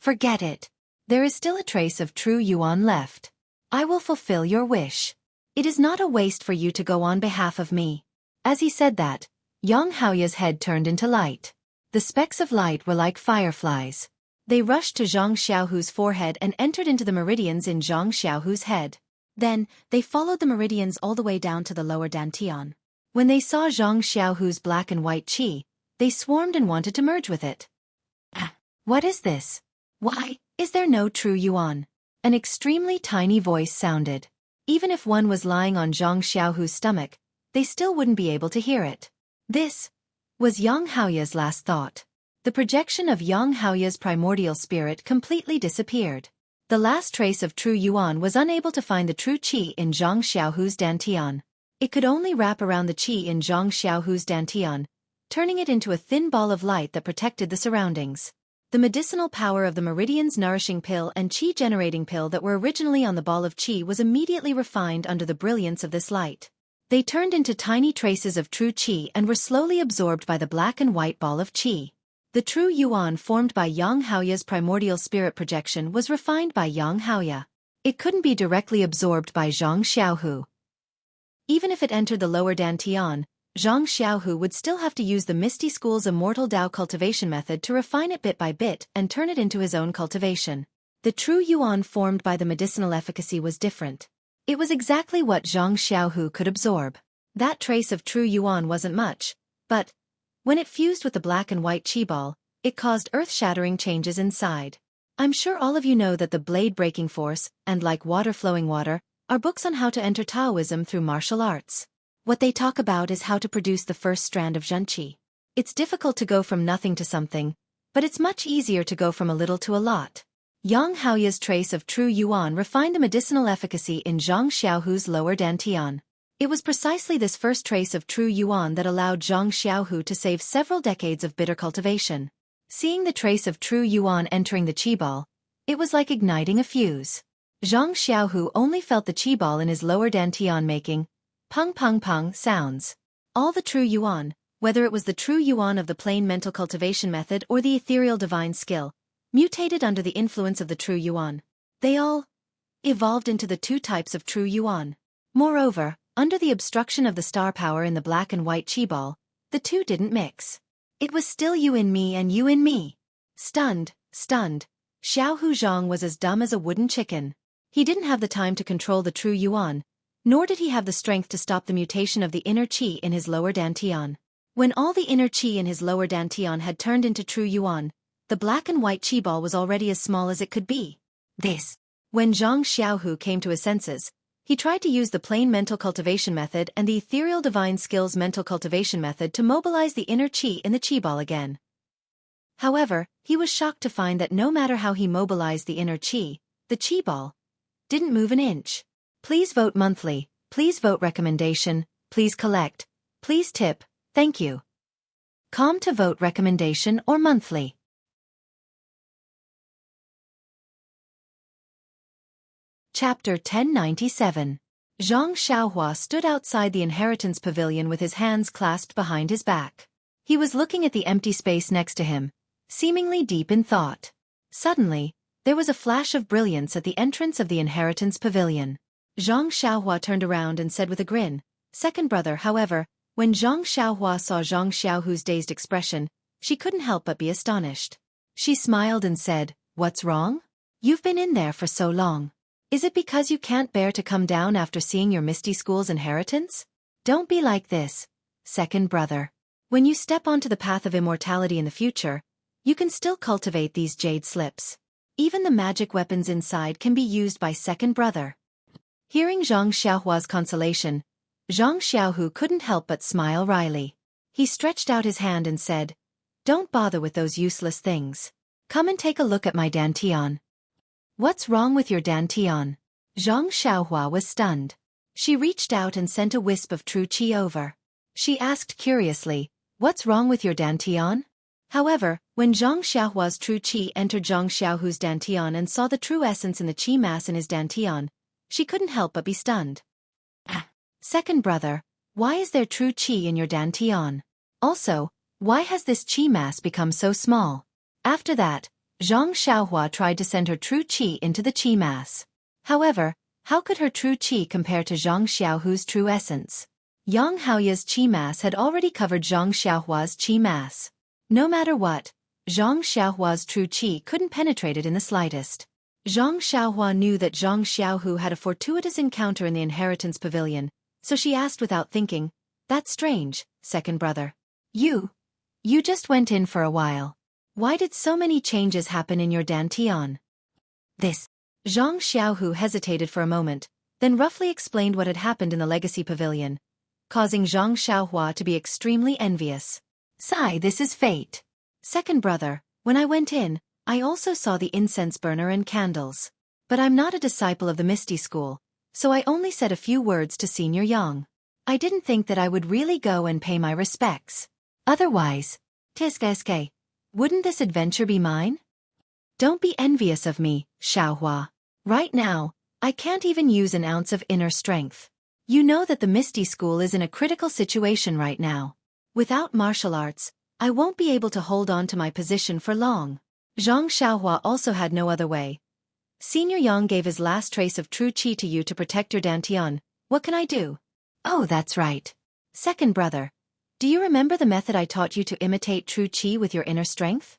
"Forget it. There is still a trace of true Yuan left. I will fulfill your wish. It is not a waste for you to go on behalf of me." As he said that, Yang Haoye's head turned into light. The specks of light were like fireflies. They rushed to Zhang Xiaohu's forehead and entered into the meridians in Zhang Xiaohu's head. Then, they followed the meridians all the way down to the lower dantian. When they saw Zhang Xiaohu's black and white qi, they swarmed and wanted to merge with it. What is this? Why is there no true yuan? An extremely tiny voice sounded. Even if one was lying on Zhang Xiaohu's stomach, they still wouldn't be able to hear it. This was Yang Haoya's last thought. The projection of Yang Haoya's primordial spirit completely disappeared. The last trace of true yuan was unable to find the true qi in Zhang Xiaohu's dantian. It could only wrap around the qi in Zhang Xiaohu's dantian, turning it into a thin ball of light that protected the surroundings. The medicinal power of the meridian's nourishing pill and qi-generating pill that were originally on the ball of qi was immediately refined under the brilliance of this light. They turned into tiny traces of true qi and were slowly absorbed by the black and white ball of qi. The true yuan formed by Yang Haoya's primordial spirit projection was refined by Yang Haoya. It couldn't be directly absorbed by Zhang Xiaohu. Even if it entered the lower dantian, Zhang Xiaohu would still have to use the Misty School's immortal Dao cultivation method to refine it bit by bit and turn it into his own cultivation. The true yuan formed by the medicinal efficacy was different. It was exactly what Zhang Xiaohu could absorb. That trace of true yuan wasn't much, but when it fused with the black and white qi ball, it caused earth-shattering changes inside. I'm sure all of you know that the blade-breaking force and like water-flowing water are books on how to enter Taoism through martial arts. What they talk about is how to produce the first strand of zhenqi. It's difficult to go from nothing to something, but it's much easier to go from a little to a lot. Yang Haoya's trace of true yuan refined the medicinal efficacy in Zhang Xiaohu's lower dantian. It was precisely this first trace of true yuan that allowed Zhang Xiaohu to save several decades of bitter cultivation. Seeing the trace of true yuan entering the qi ball, it was like igniting a fuse. Zhang Xiaohu only felt the qi ball in his lower dantian making pung pung pung sounds. All the true yuan, whether it was the true yuan of the plain mental cultivation method or the ethereal divine skill, mutated under the influence of the true yuan. They all evolved into the two types of true yuan. Moreover, under the obstruction of the star power in the black and white qi ball, the two didn't mix. It was still you in me and you in me. Stunned, Xiaohu Zhang was as dumb as a wooden chicken. He didn't have the time to control the true yuan, nor did he have the strength to stop the mutation of the inner qi in his lower dantian. When all the inner qi in his lower dantian had turned into true yuan, the black and white qi ball was already as small as it could be. When Zhang Xiaohu came to his senses, he tried to use the plain mental cultivation method and the ethereal divine skills mental cultivation method to mobilize the inner qi in the qi ball again. However, he was shocked to find that no matter how he mobilized the inner qi, the qi ball didn't move an inch. Please vote monthly, please vote recommendation, please collect, please tip, thank you. Com to vote recommendation or monthly. Chapter 1097. Zhang Xiaohua stood outside the inheritance pavilion with his hands clasped behind his back. He was looking at the empty space next to him, seemingly deep in thought. Suddenly, there was a flash of brilliance at the entrance of the inheritance pavilion. Zhang Xiaohua turned around and said with a grin, "Second brother." However, when Zhang Xiaohua saw Zhang Xiaohu's dazed expression, she couldn't help but be astonished. She smiled and said, "What's wrong? You've been in there for so long. Is it because you can't bear to come down after seeing your Misty School's inheritance? Don't be like this, second brother. When you step onto the path of immortality in the future, you can still cultivate these jade slips. Even the magic weapons inside can be used by second brother." Hearing Zhang Xiaohua's consolation, Zhang Xiaohu couldn't help but smile wryly. He stretched out his hand and said, "Don't bother with those useless things. Come and take a look at my dantian." "What's wrong with your dantian?" Zhang Xiaohua was stunned. She reached out and sent a wisp of true qi over. She asked curiously, "What's wrong with your dantian?" However, when Zhang Xiaohua's true qi entered Zhang Xiaohu's dantian and saw the true essence in the qi mass in his dantian, she couldn't help but be stunned. "Second brother, why is there true qi in your dantian? Also, why has this qi mass become so small?" After that, Zhang Xiaohua tried to send her true qi into the qi mass. However, how could her true qi compare to Zhang Xiaohu's true essence? Yang Haoya's qi mass had already covered Zhang Xiaohua's qi mass. No matter what, Zhang Xiaohua's true qi couldn't penetrate it in the slightest. Zhang Xiaohua knew that Zhang Xiaohu had a fortuitous encounter in the inheritance pavilion, so she asked without thinking, "That's strange, second brother. You just went in for a while. Why did so many changes happen in your dantian?" This. Zhang Xiaohu hesitated for a moment, then roughly explained what had happened in the legacy pavilion, causing Zhang Xiaohua to be extremely envious. "Sigh, this is fate. Second brother, when I went in, I also saw the incense burner and candles. But I'm not a disciple of the Misty School, so I only said a few words to Senior Yang. I didn't think that I would really go and pay my respects. Otherwise, Tiske, wouldn't this adventure be mine? Don't be envious of me, Xiaohua. Right now, I can't even use an ounce of inner strength. You know that the Misty School is in a critical situation right now. Without martial arts, I won't be able to hold on to my position for long." Zhang Xiaohua also had no other way. "Senior Yang gave his last trace of true qi to you to protect your dantian. What can I do?" "Oh, that's right. Second brother, do you remember the method I taught you to imitate true qi with your inner strength?"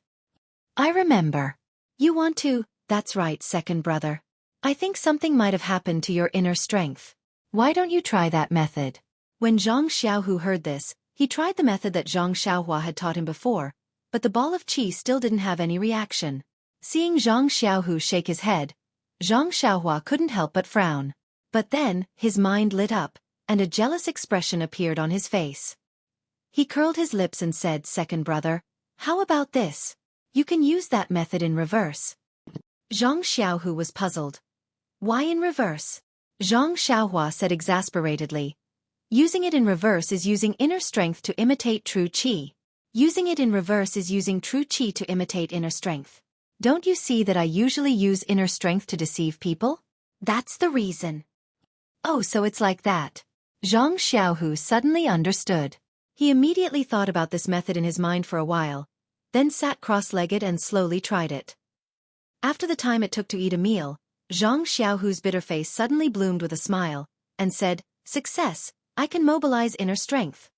"I remember. You want to?" "That's right, second brother. I think something might have happened to your inner strength. Why don't you try that method?" When Zhang Xiaohu heard this, he tried the method that Zhang Xiaohua had taught him before, but the ball of qi still didn't have any reaction. Seeing Zhang Xiaohu shake his head, Zhang Xiaohua couldn't help but frown. But then, his mind lit up, and a jealous expression appeared on his face. He curled his lips and said, "Second brother, how about this? You can use that method in reverse." Zhang Xiaohu was puzzled. "Why in reverse?" Zhang Xiaohua said exasperatedly. "Using it in reverse is using inner strength to imitate true qi. Using it in reverse is using true qi to imitate inner strength. Don't you see that I usually use inner strength to deceive people? That's the reason." "Oh, so it's like that." Zhang Xiaohu suddenly understood. He immediately thought about this method in his mind for a while, then sat cross-legged and slowly tried it. After the time it took to eat a meal, Zhang Xiaohu's bitter face suddenly bloomed with a smile, and said, "Success, I can mobilize inner strength."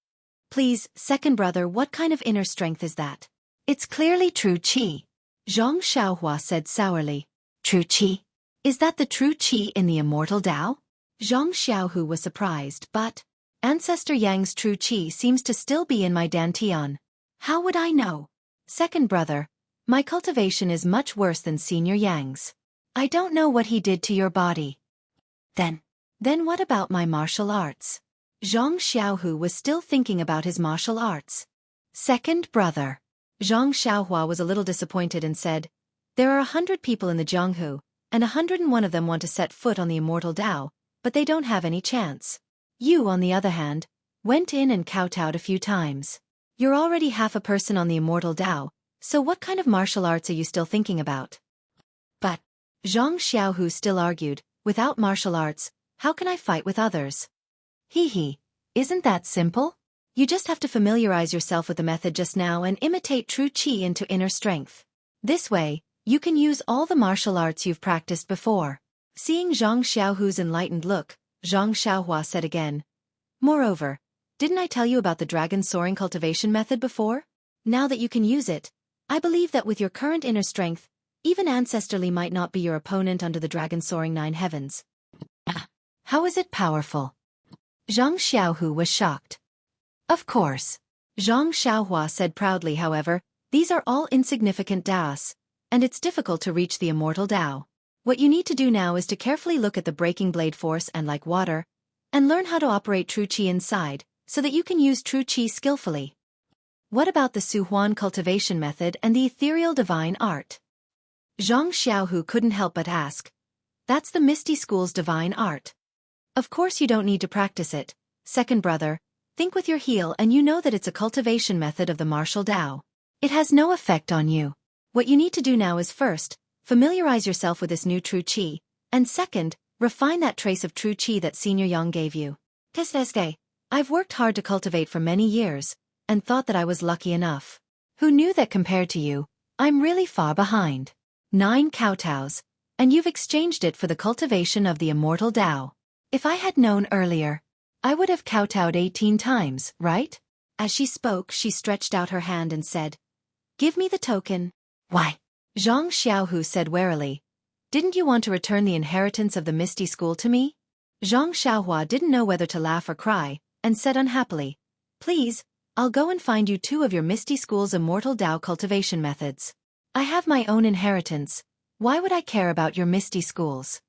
"Please, second brother, what kind of inner strength is that?" "It's clearly true qi," Zhang Xiaohua said sourly. "True qi? Is that the true qi in the immortal Tao?" Zhang Xiaohu was surprised, but Ancestor Yang's true qi seems to still be in my dantian. How would I know? Second brother, my cultivation is much worse than Senior Yang's. I don't know what he did to your body. Then what about my martial arts?" Zhang Xiaohu was still thinking about his martial arts. "Second brother." Zhang Xiaohua was a little disappointed and said, "There are 100 people in the Jianghu, and 101 of them want to set foot on the immortal Tao, but they don't have any chance. You, on the other hand, went in and kowtowed a few times. You're already half a person on the immortal Tao, so what kind of martial arts are you still thinking about?" "But," Zhang Xiaohu still argued, "without martial arts, how can I fight with others?" Isn't that simple? You just have to familiarize yourself with the method just now and imitate true qi into inner strength. This way, you can use all the martial arts you've practiced before." Seeing Zhang Xiaohu's enlightened look, Zhang Xiaohua said again, "Moreover, didn't I tell you about the dragon soaring cultivation method before? Now that you can use it, I believe that with your current inner strength, even ancestrally might not be your opponent under the dragon soaring 9 heavens." "How is it powerful?" Zhang Xiaohu was shocked. "Of course," Zhang Xiaohua said proudly. "However, these are all insignificant Daos, and it's difficult to reach the immortal Tao. What you need to do now is to carefully look at the breaking blade force and like water, and learn how to operate true qi inside, so that you can use true qi skillfully." "What about the Suhuan cultivation method and the ethereal divine art?" Zhang Xiaohu couldn't help but ask. "That's the Misty School's divine art. Of course you don't need to practice it, second brother. Think with your heel and you know that it's a cultivation method of the martial Tao. It has no effect on you. What you need to do now is first, familiarize yourself with this new true qi, and second, refine that trace of true qi that Senior Yang gave you. Tesdeske, I've worked hard to cultivate for many years, and thought that I was lucky enough. Who knew that compared to you, I'm really far behind. 9 kowtows, and you've exchanged it for the cultivation of the immortal Tao. If I had known earlier, I would have kowtowed 18 times, right?" As she spoke, she stretched out her hand and said, "Give me the token." "Why?" Zhang Xiaohu said warily. Didn't you want to return the inheritance of the Misty School to me? Zhang Xiaohua didn't know whether to laugh or cry, and said unhappily, Please, I'll go and find you 2 of your Misty School's immortal Dao cultivation methods. I have my own inheritance. Why would I care about your Misty School's?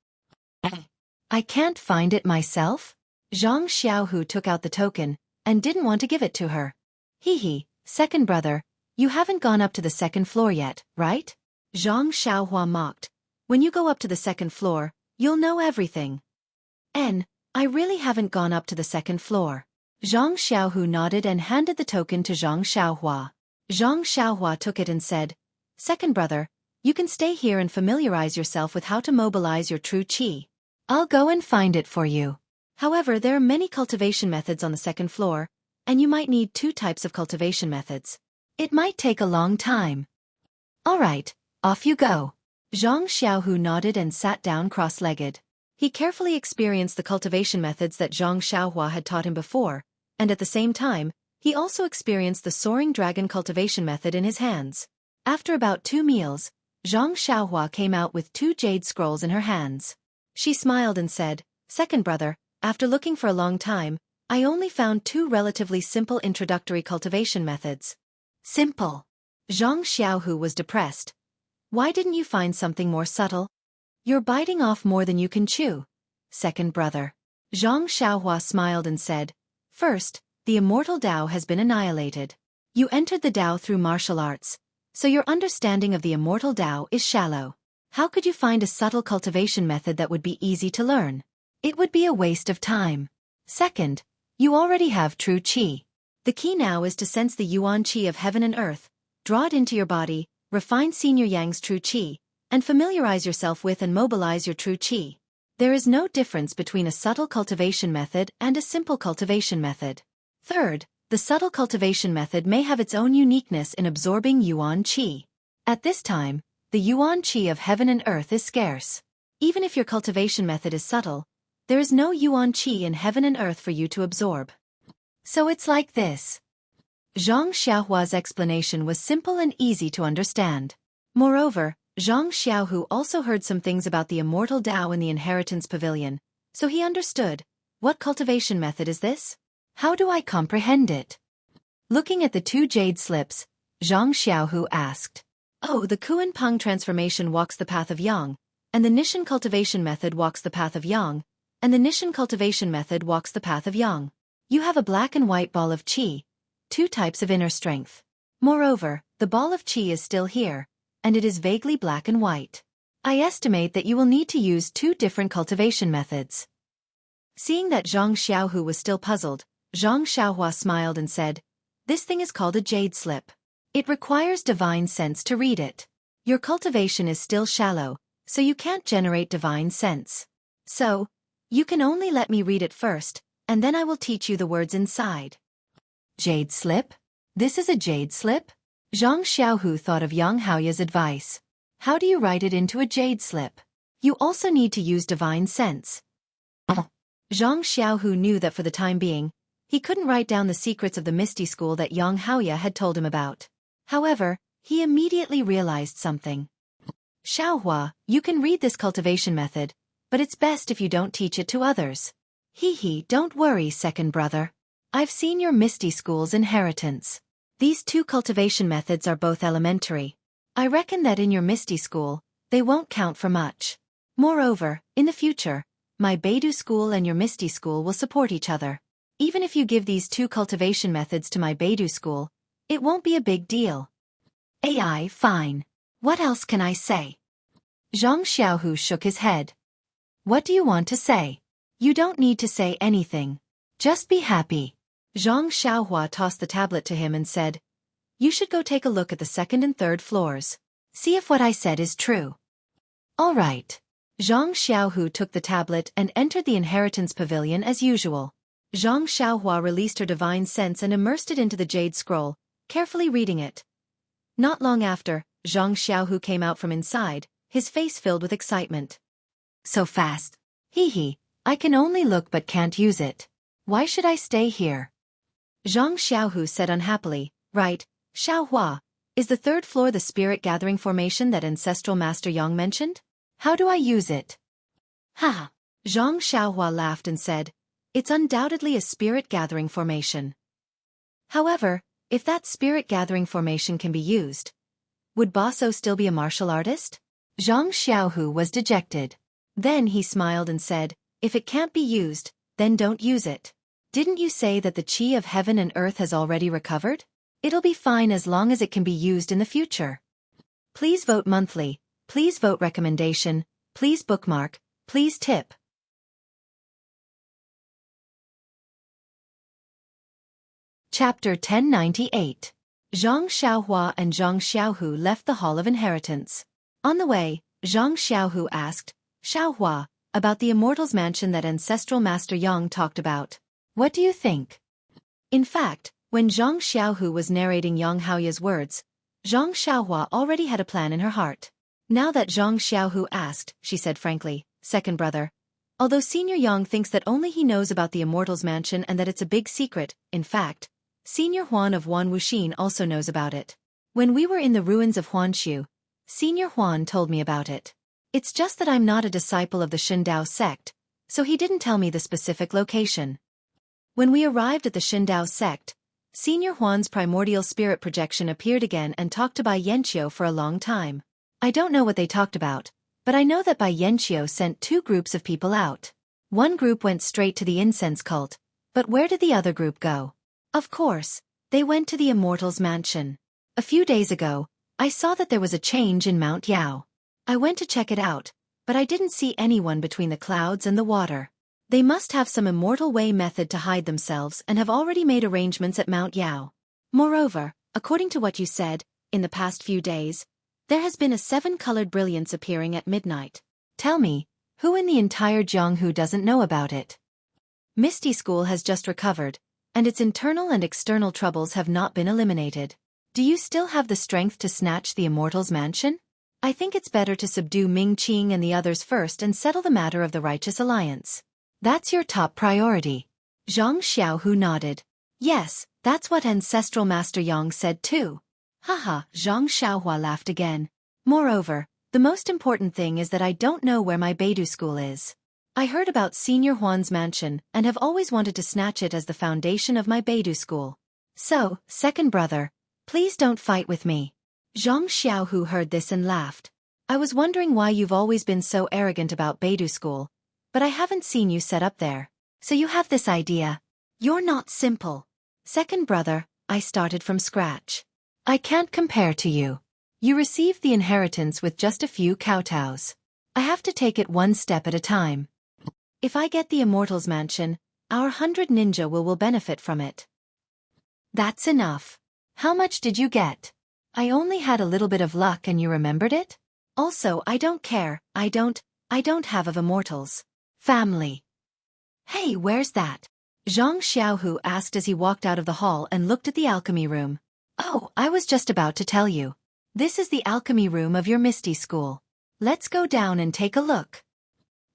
I can't find it myself? Zhang Xiaohu took out the token, and didn't want to give it to her. Hee, second brother, you haven't gone up to the 2nd floor yet, right? Zhang Xiaohua mocked. When you go up to the 2nd floor, you'll know everything. I really haven't gone up to the 2nd floor. Zhang Xiaohu nodded and handed the token to Zhang Xiaohua. Zhang Xiaohua took it and said, Second brother, you can stay here and familiarize yourself with how to mobilize your true qi. I'll go and find it for you. However, there are many cultivation methods on the 2nd floor, and you might need 2 types of cultivation methods. It might take a long time. All right, off you go. Zhang Xiaohu nodded and sat down cross-legged. He carefully experienced the cultivation methods that Zhang Xiaohua had taught him before, and at the same time, he also experienced the soaring dragon cultivation method in his hands. After about 2 meals, Zhang Xiaohua came out with 2 jade scrolls in her hands. She smiled and said, Second brother, after looking for a long time, I only found 2 relatively simple introductory cultivation methods. Simple. Zhang Xiaohu was depressed. Why didn't you find something more subtle? You're biting off more than you can chew. Second brother. Zhang Xiaohua smiled and said, First, the immortal Dao has been annihilated. You entered the Dao through martial arts, so your understanding of the immortal Dao is shallow. How could you find a subtle cultivation method that would be easy to learn? It would be a waste of time. Second, you already have true qi. The key now is to sense the yuan qi of heaven and earth, draw it into your body, refine senior yang's true qi, and familiarize yourself with and mobilize your true qi. There is no difference between a subtle cultivation method and a simple cultivation method. Third, the subtle cultivation method may have its own uniqueness in absorbing yuan qi. At this time, the yuan qi of heaven and earth is scarce. Even if your cultivation method is subtle, there is no yuan qi in heaven and earth for you to absorb. So it's like this. Zhang Xiaohua's explanation was simple and easy to understand. Moreover, Zhang Xiaohu also heard some things about the immortal Dao in the inheritance pavilion, so he understood. What cultivation method is this? How do I comprehend it? Looking at the 2 jade slips, Zhang Xiaohu asked. Oh, the Kuan Peng transformation walks the path of yang, and the Nishan cultivation method walks the path of yang, and the Nishan cultivation method walks the path of yang. You have a black and white ball of qi, 2 types of inner strength. Moreover, the ball of qi is still here, and it is vaguely black and white. I estimate that you will need to use 2 different cultivation methods. Seeing that Zhang Xiaohu was still puzzled, Zhang Xiaohua smiled and said, This thing is called a jade slip. It requires divine sense to read it. Your cultivation is still shallow, so you can't generate divine sense. So, you can only let me read it first, and then I will teach you the words inside. Jade slip? This is a jade slip? Zhang Xiaohu thought of Yang Haoya's advice. How do you write it into a jade slip? You also need to use divine sense. Zhang Xiaohu knew that for the time being, he couldn't write down the secrets of the Misty School that Yang Haoya had told him about. However, he immediately realized something. Xiaohua, you can read this cultivation method, but it's best if you don't teach it to others. Don't worry, second brother. I've seen your Misty School's inheritance. These 2 cultivation methods are both elementary. I reckon that in your Misty School, they won't count for much. Moreover, in the future, my Beidou School and your Misty School will support each other. Even if you give these 2 cultivation methods to my Beidou School, it won't be a big deal. Fine. What else can I say? Zhang Xiaohu shook his head. What do you want to say? You don't need to say anything. Just be happy. Zhang Xiaohua tossed the tablet to him and said, You should go take a look at the 2nd and 3rd floors. See if what I said is true. All right. Zhang Xiaohu took the tablet and entered the inheritance pavilion as usual. Zhang Xiaohua released her divine sense and immersed it into the jade scroll, carefully reading it. Not long after, Zhang Xiaohu came out from inside, his face filled with excitement. So fast. I can only look but can't use it. Why should I stay here? Zhang Xiaohu said unhappily, Right, Xiaohua, is the 3rd floor the spirit gathering formation that ancestral Master Yang mentioned? How do I use it? Ha! Zhang Xiaohua laughed and said, it's undoubtedly a spirit-gathering formation. However, if that spirit-gathering formation can be used, would Baso still be a martial artist? Zhang Xiaohu was dejected. Then he smiled and said, if it can't be used, then don't use it. Didn't you say that the qi of heaven and earth has already recovered? It'll be fine as long as it can be used in the future. Please vote monthly, please vote recommendation, please bookmark, please tip. Chapter 1098. Zhang Xiaohua and Zhang Xiaohu left the Hall of Inheritance. On the way, Zhang Xiaohu asked Xiaohua about the Immortal's Mansion that ancestral Master Yang talked about. What do you think? In fact, when Zhang Xiaohu was narrating Yang Haoya's words, Zhang Xiaohua already had a plan in her heart. Now that Zhang Xiaohu asked, she said frankly, second brother, although Senior Yang thinks that only he knows about the Immortal's Mansion and that it's a big secret, in fact, Senior Huan of Huan Wuxin also knows about it. When we were in the ruins of Huanshu, Senior Huan told me about it. It's just that I'm not a disciple of the Shindao sect, so he didn't tell me the specific location. When we arrived at the Shindao sect, Senior Huan's primordial spirit projection appeared again and talked to Bai Yanqiu for a long time. I don't know what they talked about, but I know that Bai Yanqiu sent two groups of people out. One group went straight to the incense cult, but where did the other group go? Of course, they went to the Immortal's Mansion. A few days ago, I saw that there was a change in Mount Yao. I went to check it out, but I didn't see anyone between the clouds and the water. They must have some immortal way method to hide themselves and have already made arrangements at Mount Yao. Moreover, according to what you said, in the past few days, there has been a 7-colored brilliance appearing at midnight. Tell me, who in the entire Jianghu doesn't know about it? Misty School has just recovered, and its internal and external troubles have not been eliminated. Do you still have the strength to snatch the Immortal's Mansion? I think it's better to subdue Ming Qing and the others first and settle the matter of the Righteous Alliance. That's your top priority. Zhang Xiaohu nodded. Yes, that's what Ancestral Master Yang said too. Haha, Zhang Xiaohua laughed again. Moreover, the most important thing is that I don't know where my Beidou school is. I heard about Senior Huan's mansion and have always wanted to snatch it as the foundation of my Beidou school. So, second brother, please don't fight with me. Zhang Xiaohu heard this and laughed. I was wondering why you've always been so arrogant about Beidou school, but I haven't seen you set up there. So you have this idea. You're not simple. Second brother, I started from scratch. I can't compare to you. You received the inheritance with just a few kowtows. I have to take it one step at a time. If I get the Immortal's Mansion, our 100 ninja will benefit from it. That's enough. How much did you get? I only had a little bit of luck and you remembered it? Also, I don't care, I don't have of Immortals. Family. Hey, where's that? Zhang Xiaohu asked as he walked out of the hall and looked at the alchemy room. Oh, I was just about to tell you. This is the alchemy room of your Misty School. Let's go down and take a look.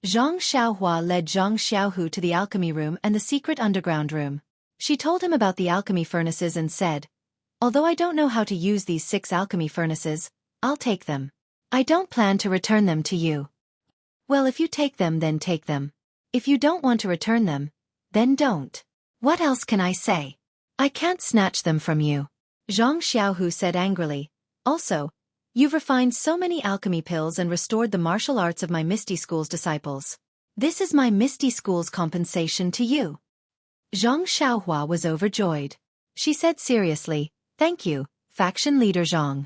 Zhang Xiaohua led Zhang Xiaohu to the alchemy room and the secret underground room. She told him about the alchemy furnaces and said, although I don't know how to use these 6 alchemy furnaces, I'll take them. I don't plan to return them to you. Well, if you take them, then take them. If you don't want to return them, then don't. What else can I say? I can't snatch them from you. Zhang Xiaohu said angrily. Also, you've refined so many alchemy pills and restored the martial arts of my Misty School's disciples. This is my Misty School's compensation to you. Zhang Xiaohua was overjoyed. She said seriously, thank you, faction leader Zhang.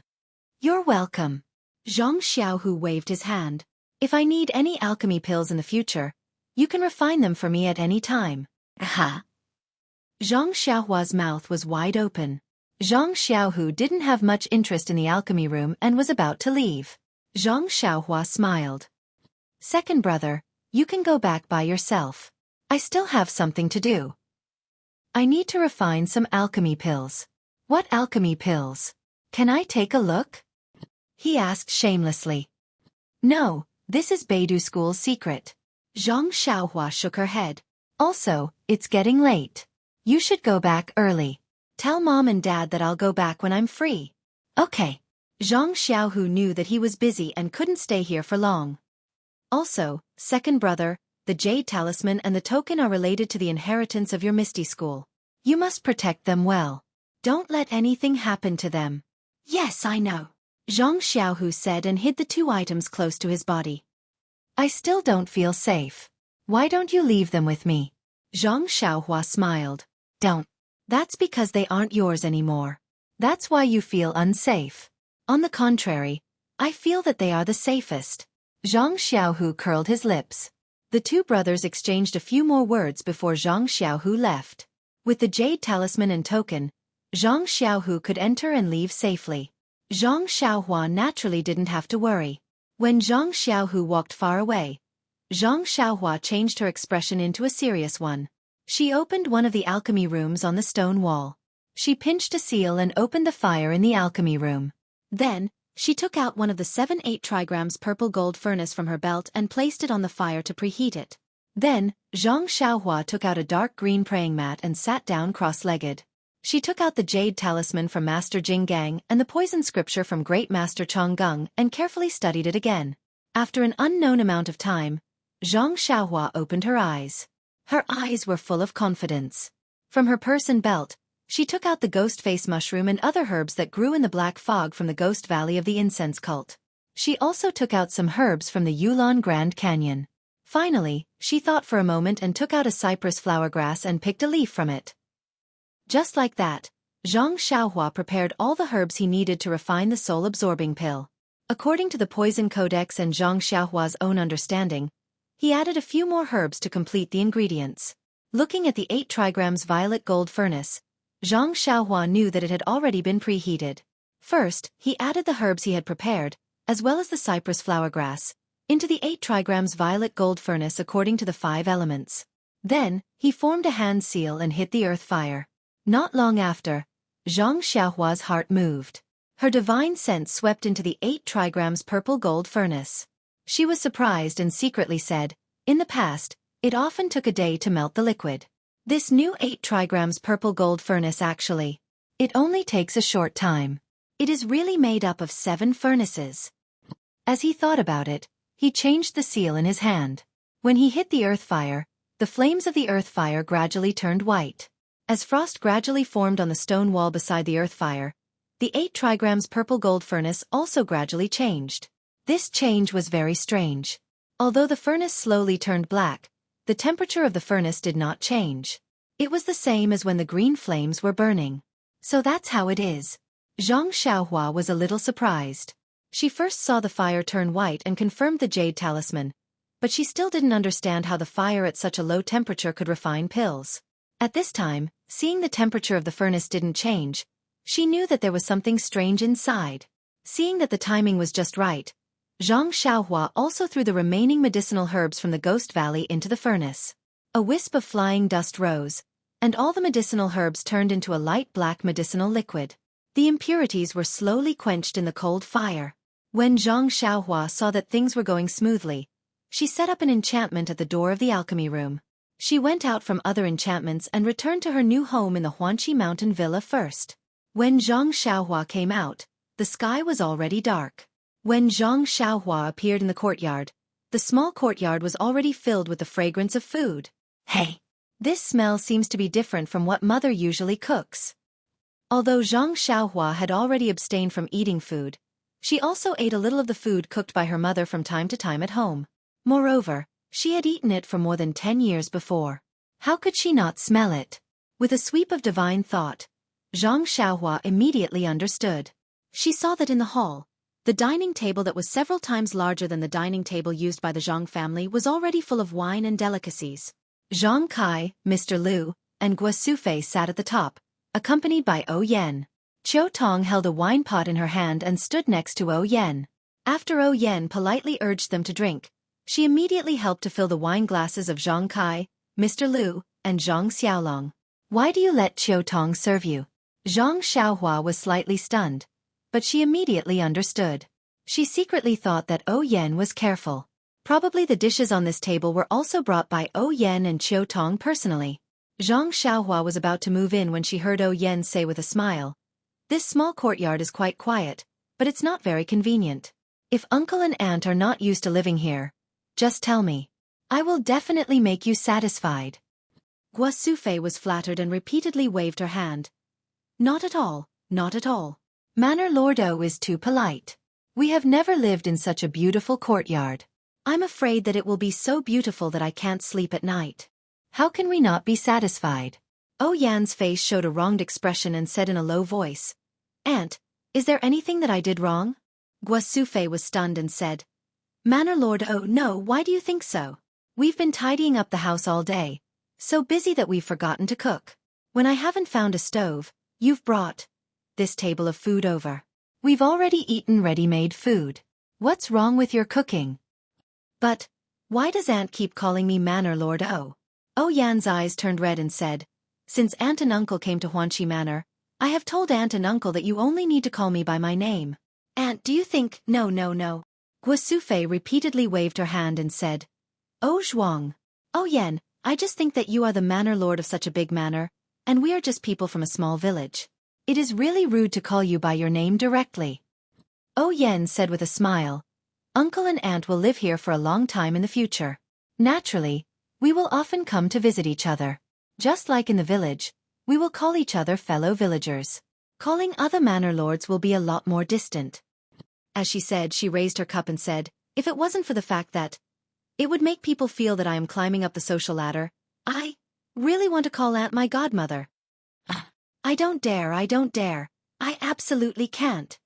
You're welcome. Zhang Xiaohu waved his hand. If I need any alchemy pills in the future, you can refine them for me at any time. Aha. Zhang Xiaohua's mouth was wide open. Zhang Xiaohu didn't have much interest in the alchemy room and was about to leave. Zhang Xiaohua smiled. Second brother, you can go back by yourself. I still have something to do. I need to refine some alchemy pills. What alchemy pills? Can I take a look? He asked shamelessly. No, this is Beidou School's secret. Zhang Xiaohua shook her head. Also, it's getting late. You should go back early. Tell Mom and Dad that I'll go back when I'm free. Okay. Zhang Xiaohu knew that he was busy and couldn't stay here for long. Also, second brother, the Jade Talisman and the token are related to the inheritance of your Misty School. You must protect them well. Don't let anything happen to them. Yes, I know, Zhang Xiaohu said and hid the two items close to his body. I still don't feel safe. Why don't you leave them with me? Zhang Xiaohua smiled. Don't. That's because they aren't yours anymore. That's why you feel unsafe. On the contrary, I feel that they are the safest. Zhang Xiaohu curled his lips. The two brothers exchanged a few more words before Zhang Xiaohu left. With the Jade Talisman and token, Zhang Xiaohu could enter and leave safely. Zhang Xiaohua naturally didn't have to worry. When Zhang Xiaohu walked far away, Zhang Xiaohua changed her expression into a serious one. She opened one of the alchemy rooms on the stone wall. She pinched a seal and opened the fire in the alchemy room. Then, she took out one of the 7-8 trigrams purple gold furnace from her belt and placed it on the fire to preheat it. Then, Zhang Xiaohua took out a dark green praying mat and sat down cross-legged. She took out the Jade Talisman from Master Jing Gang and the poison scripture from Great Master Chong Gung and carefully studied it again. After an unknown amount of time, Zhang Xiaohua opened her eyes. Her eyes were full of confidence. From her purse and belt, she took out the ghost face mushroom and other herbs that grew in the black fog from the Ghost Valley of the Incense Cult. She also took out some herbs from the Yulon Grand Canyon. Finally, she thought for a moment and took out a cypress flower grass and picked a leaf from it. Just like that, Zhang Xiaohua prepared all the herbs he needed to refine the soul-absorbing pill. According to the Poison Codex and Zhang Xiaohua's own understanding, he added a few more herbs to complete the ingredients. Looking at the 8 trigrams violet gold furnace, Zhang Xiaohua knew that it had already been preheated. First, he added the herbs he had prepared, as well as the cypress flower grass, into the 8 trigrams violet gold furnace according to the 5 elements. Then, he formed a hand seal and hit the earth fire. Not long after, Zhang Xiaohua's heart moved. Her divine sense swept into the 8 trigrams purple gold furnace. She was surprised and secretly said, in the past, it often took a day to melt the liquid. This new 8 trigrams purple gold furnace actually, it only takes a short time. It is really made up of 7 furnaces. As he thought about it, he changed the seal in his hand. When he hit the earth fire, the flames of the earth fire gradually turned white. As frost gradually formed on the stone wall beside the earth fire, the 8 trigrams purple gold furnace also gradually changed. This change was very strange. Although the furnace slowly turned black, the temperature of the furnace did not change. It was the same as when the green flames were burning. So that's how it is. Zhang Xiaohua was a little surprised. She first saw the fire turn white and confirmed the Jade Talisman, but she still didn't understand how the fire at such a low temperature could refine pills. At this time, seeing the temperature of the furnace didn't change, she knew that there was something strange inside. Seeing that the timing was just right, Zhang Xiaohua also threw the remaining medicinal herbs from the Ghost Valley into the furnace. A wisp of flying dust rose, and all the medicinal herbs turned into a light black medicinal liquid. The impurities were slowly quenched in the cold fire. When Zhang Xiaohua saw that things were going smoothly, she set up an enchantment at the door of the alchemy room. She went out from other enchantments and returned to her new home in the Huanqi Mountain Villa first. When Zhang Xiaohua came out, the sky was already dark. When Zhang Xiaohua appeared in the courtyard, the small courtyard was already filled with the fragrance of food. Hey! This smell seems to be different from what mother usually cooks. Although Zhang Xiaohua had already abstained from eating food, she also ate a little of the food cooked by her mother from time to time at home. Moreover, she had eaten it for more than 10 years before. How could she not smell it? With a sweep of divine thought, Zhang Xiaohua immediately understood. She saw that in the hall, the dining table that was several times larger than the dining table used by the Zhang family was already full of wine and delicacies. Zhang Kai, Mr. Liu, and Guo Sufei sat at the top, accompanied by O Yen. Qiu Tong held a wine pot in her hand and stood next to O Yen. After O Yen politely urged them to drink, she immediately helped to fill the wine glasses of Zhang Kai, Mr. Liu, and Zhang Xiaolong. Why do you let Qiu Tong serve you? Zhang Xiaohua was slightly stunned, but she immediately understood. She secretly thought that O Yen was careful. Probably the dishes on this table were also brought by O Yen and Qiu Tong personally. Zhang Xiaohua was about to move in when she heard O Yen say with a smile, "This small courtyard is quite quiet, but it's not very convenient. If uncle and aunt are not used to living here, Just tell me. I will definitely make you satisfied. Xueqi was flattered and repeatedly waved her hand. Not at all, not at all. Manor Lord O is too polite. We have never lived in such a beautiful courtyard. I'm afraid that it will be so beautiful that I can't sleep at night. How can we not be satisfied? Oh Yan's face showed a wronged expression and said in a low voice, Aunt, is there anything that I did wrong? Xueqi was stunned and said, Manor Lord Oh no, why do you think so? We've been tidying up the house all day, so busy that we've forgotten to cook. When I haven't found a stove, you've brought this table of food over. We've already eaten ready-made food. What's wrong with your cooking? But, why does Aunt keep calling me Manor Lord Oh? Oh Yan's eyes turned red and said, Since Aunt and Uncle came to Xuanqi Manor, I have told Aunt and Uncle that you only need to call me by my name. Aunt, do you think— No. Xueqi repeatedly waved her hand and said, Oh Zhuang. Oh Yan, I just think that you are the manor lord of such a big manor, and we are just people from a small village. It is really rude to call you by your name directly. Oh Yan said with a smile, Uncle and Aunt will live here for a long time in the future. Naturally, we will often come to visit each other. Just like in the village, we will call each other fellow villagers. Calling other manor lords will be a lot more distant. As she said, she raised her cup and said, If it wasn't for the fact that it would make people feel that I am climbing up the social ladder, I really want to call Aunt my godmother. I don't dare. I absolutely can't.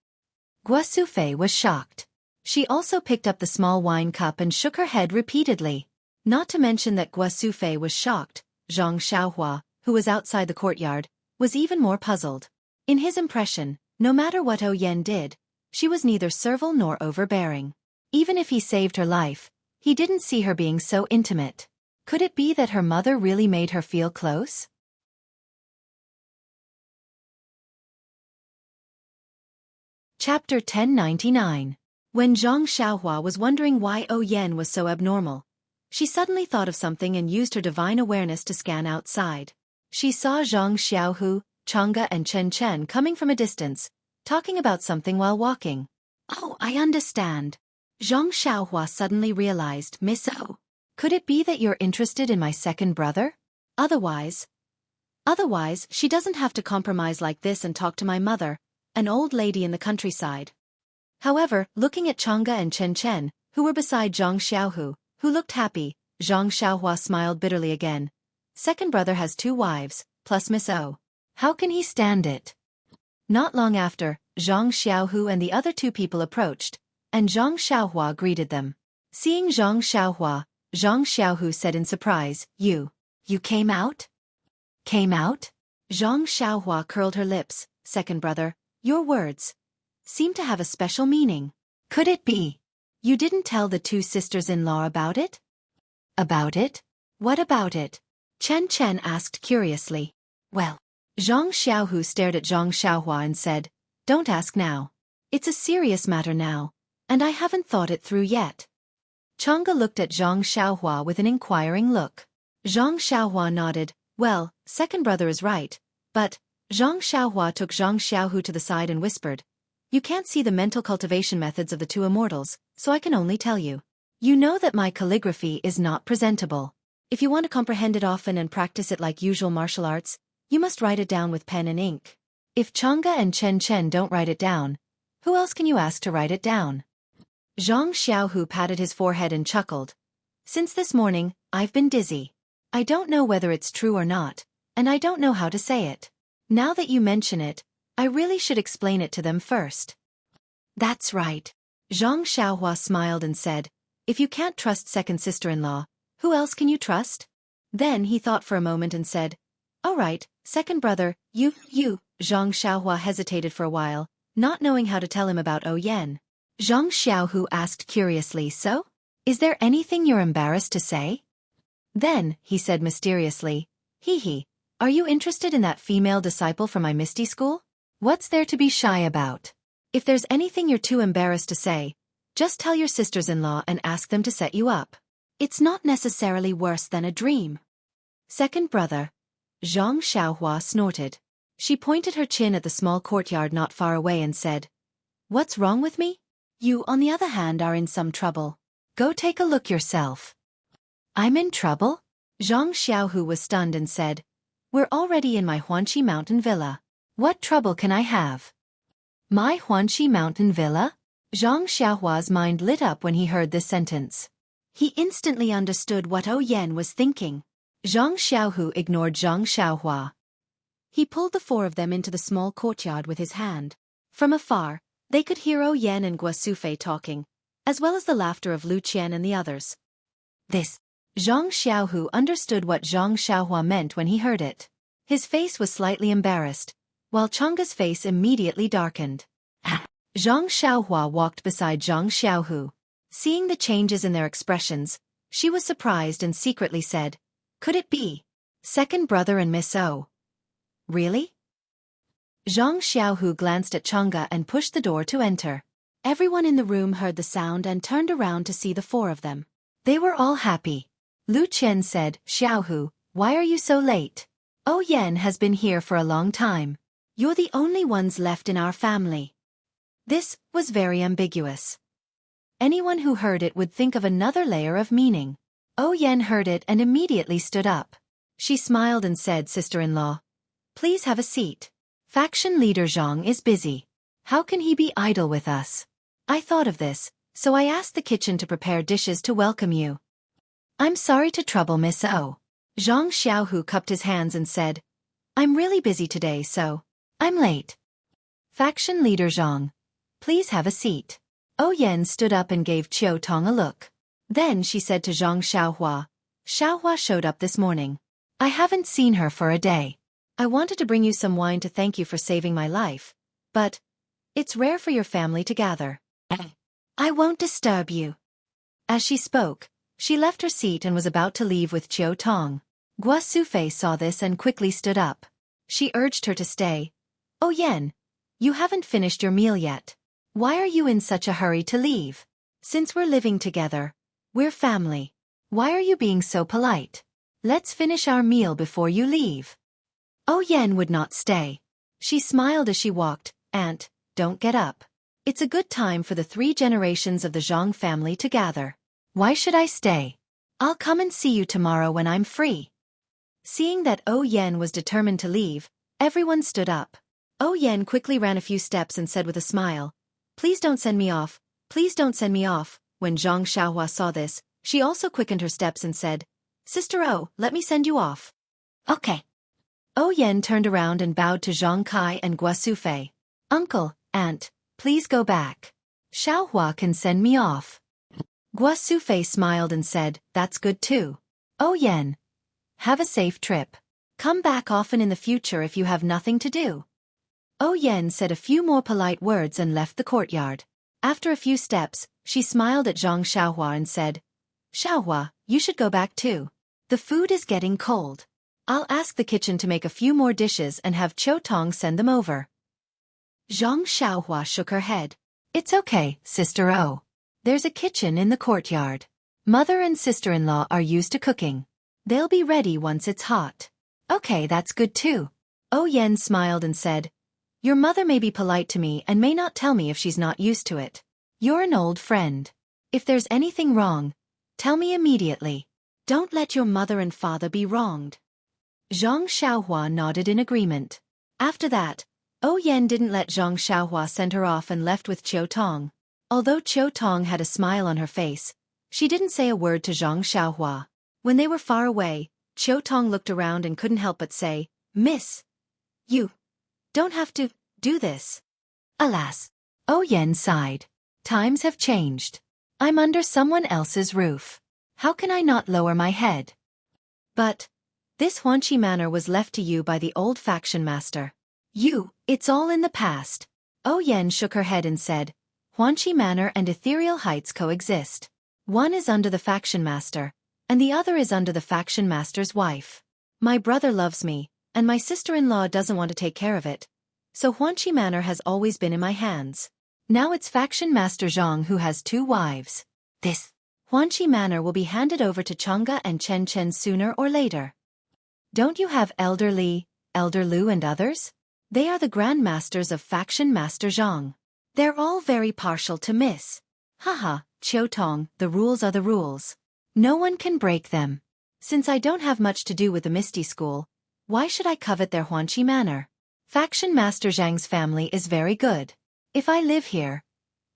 Xueqi was shocked. She also picked up the small wine cup and shook her head repeatedly. Not to mention that Xueqi was shocked, Zhang Xiaohua, who was outside the courtyard, was even more puzzled. In his impression, no matter what O Yan did, she was neither servile nor overbearing. Even if he saved her life, he didn't see her being so intimate. Could it be that her mother really made her feel close? Chapter 1099. When Zhang Xiaohua was wondering why O Yan was so abnormal, she suddenly thought of something and used her divine awareness to scan outside. She saw Zhang Xiaohu, Chang'e and Chen Chen coming from a distance, talking about something while walking. Oh, I understand. Zhang Xiaohua suddenly realized, Miss O, could it be that you're interested in my second brother? Otherwise, she doesn't have to compromise like this and talk to my mother, an old lady in the countryside. However, looking at Chang'e and Chen Chen, who were beside Zhang Xiaohu, who looked happy, Zhang Xiaohua smiled bitterly again. Second brother has 2 wives, plus Miss O. How can he stand it? Not long after, Zhang Xiaohu and the other 2 people approached, and Zhang Xiaohua greeted them. Seeing Zhang Xiaohua, Zhang Xiaohu said in surprise, You came out? Came out? Zhang Xiaohua curled her lips. Second brother, your words seem to have a special meaning. Could it be you didn't tell the 2 sisters-in-law about it? About it? What about it? Chen Chen asked curiously. Well, Zhang Xiaohu stared at Zhang Xiaohua and said, Don't ask now. It's a serious matter now, and I haven't thought it through yet. Chang'e looked at Zhang Xiaohua with an inquiring look. Zhang Xiaohua nodded. Well, second brother is right, but Zhang Xiaohua took Zhang Xiaohu to the side and whispered, You can't see the mental cultivation methods of the 2 immortals, so I can only tell you. You know that my calligraphy is not presentable. If you want to comprehend it often and practice it like usual martial arts, you must write it down with pen and ink. If Chang'e and Chen Chen don't write it down, who else can you ask to write it down? Zhang Xiaohu patted his forehead and chuckled. Since this morning, I've been dizzy. I don't know whether it's true or not, and I don't know how to say it. Now that you mention it, I really should explain it to them first. That's right. Zhang Xiaohua smiled and said, If you can't trust second sister-in-law, who else can you trust? Then he thought for a moment and said, All right, second brother, you. Zhang Xiaohua hesitated for a while, not knowing how to tell him about O Yan. Zhang Xiaohu asked curiously, So? Is there anything you're embarrassed to say? Then, he said mysteriously, Hee, are you interested in that female disciple from my Misty school? What's there to be shy about? If there's anything you're too embarrassed to say, just tell your sisters-in-law and ask them to set you up. It's not necessarily worse than a dream. Second brother. Zhang Xiaohua snorted. She pointed her chin at the small courtyard not far away and said, What's wrong with me? You, on the other hand, are in some trouble. Go take a look yourself. I'm in trouble? Zhang Xiaohu was stunned and said, We're already in my Huanqi mountain villa. What trouble can I have? My Huanqi mountain villa? Zhang Xiaohua's mind lit up when he heard this sentence. He instantly understood what Yan was thinking. Zhang Xiaohu ignored Zhang Xiaohua. He pulled the four of them into the small courtyard with his hand. From afar, they could hear Yan and Guasufei talking, as well as the laughter of Lu Qian and the others. This. Zhang Xiaohu understood what Zhang Xiaohua meant when he heard it. His face was slightly embarrassed, while Chang'e's face immediately darkened. Zhang Xiaohua walked beside Zhang Xiaohu. Seeing the changes in their expressions, she was surprised and secretly said, Could it be? Second brother and Miss O. Really? Zhang Xiaohu glanced at Chang'e and pushed the door to enter. Everyone in the room heard the sound and turned around to see the four of them. They were all happy. Lu Qian said, Xiaohu, why are you so late? Yan has been here for a long time. You're the only ones left in our family. This was very ambiguous. Anyone who heard it would think of another layer of meaning. Yan heard it and immediately stood up. She smiled and said, Sister-in-law, please have a seat. Faction leader Zhang is busy. How can he be idle with us? I thought of this, so I asked the kitchen to prepare dishes to welcome you. I'm sorry to trouble Miss O. Zhang Xiaohu cupped his hands and said, I'm really busy today, so I'm late. Faction leader Zhang, please have a seat. Yan stood up and gave Qiu Tong a look. Then she said to Zhang Xiaohua, Xiaohua showed up this morning. I haven't seen her for a day. I wanted to bring you some wine to thank you for saving my life, but it's rare for your family to gather. I won't disturb you. As she spoke, she left her seat and was about to leave with Qiu Tong. Guasufei saw this and quickly stood up. She urged her to stay. Yan, you haven't finished your meal yet. Why are you in such a hurry to leave? Since we're living together, we're family. Why are you being so polite? Let's finish our meal before you leave. Yan would not stay. She smiled as she walked. Aunt, don't get up. It's a good time for the 3 generations of the Zhang family to gather. Why should I stay? I'll come and see you tomorrow when I'm free. Seeing that Yan was determined to leave, everyone stood up. Yan quickly ran a few steps and said with a smile, Please don't send me off, please don't send me off. When Zhang Xiaohua saw this, she also quickened her steps and said, Sister O, let me send you off. Okay. Yan turned around and bowed to Zhang Kai and Guasufei. Uncle, Aunt, please go back. Xiaohua can send me off. Guasufei smiled and said, That's good too. Yan, have a safe trip. Come back often in the future if you have nothing to do. Yan said a few more polite words and left the courtyard. After a few steps, she smiled at Zhang Xiaohua and said, Xiaohua, you should go back too. The food is getting cold. I'll ask the kitchen to make a few more dishes and have Qiu Tong send them over. Zhang Xiaohua shook her head. It's okay, Sister O. There's a kitchen in the courtyard. Mother and sister-in-law are used to cooking. They'll be ready once it's hot. Okay, that's good too. Yan smiled and said, Your mother may be polite to me and may not tell me if she's not used to it. You're an old friend. If there's anything wrong, tell me immediately. Don't let your mother and father be wronged. Zhang Xiaohua nodded in agreement. After that, Yan didn't let Zhang Xiaohua send her off and left with Qiu Tong. Although Qiu Tong had a smile on her face, she didn't say a word to Zhang Xiaohua. When they were far away, Qiu Tong looked around and couldn't help but say, Miss, you don't have to do this. Alas, Yan sighed. Times have changed. I'm under someone else's roof. How can I not lower my head? But this Huanqi manor was left to you by the old faction master. It's all in the past. Yan shook her head and said, Huanqi manor and ethereal heights coexist. One is under the faction master, and the other is under the faction master's wife. My brother loves me, and my sister-in-law doesn't want to take care of it. So Huanqi manor has always been in my hands. Now it's faction master Zhang who has 2 wives. This Huanqi manor will be handed over to Chang'e and Chen Chen sooner or later. Don't you have Elder Li, Elder Lu and others? They are the Grand Masters of faction Master Zhang. They're all very partial to Miss. Haha, Qiu Tong, the rules are the rules. No one can break them. Since I don't have much to do with the Misty School, why should I covet their Huanqi manor? Faction Master Zhang's family is very good. If I live here,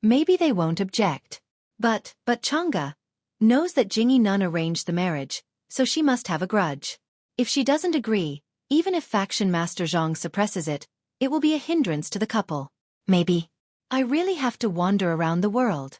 maybe they won't object. But Chang'e knows that Jingyi Nun arranged the marriage, so she must have a grudge. If she doesn't agree, even if Faction Master Zhang suppresses it, it will be a hindrance to the couple. Maybe I really have to wander around the world.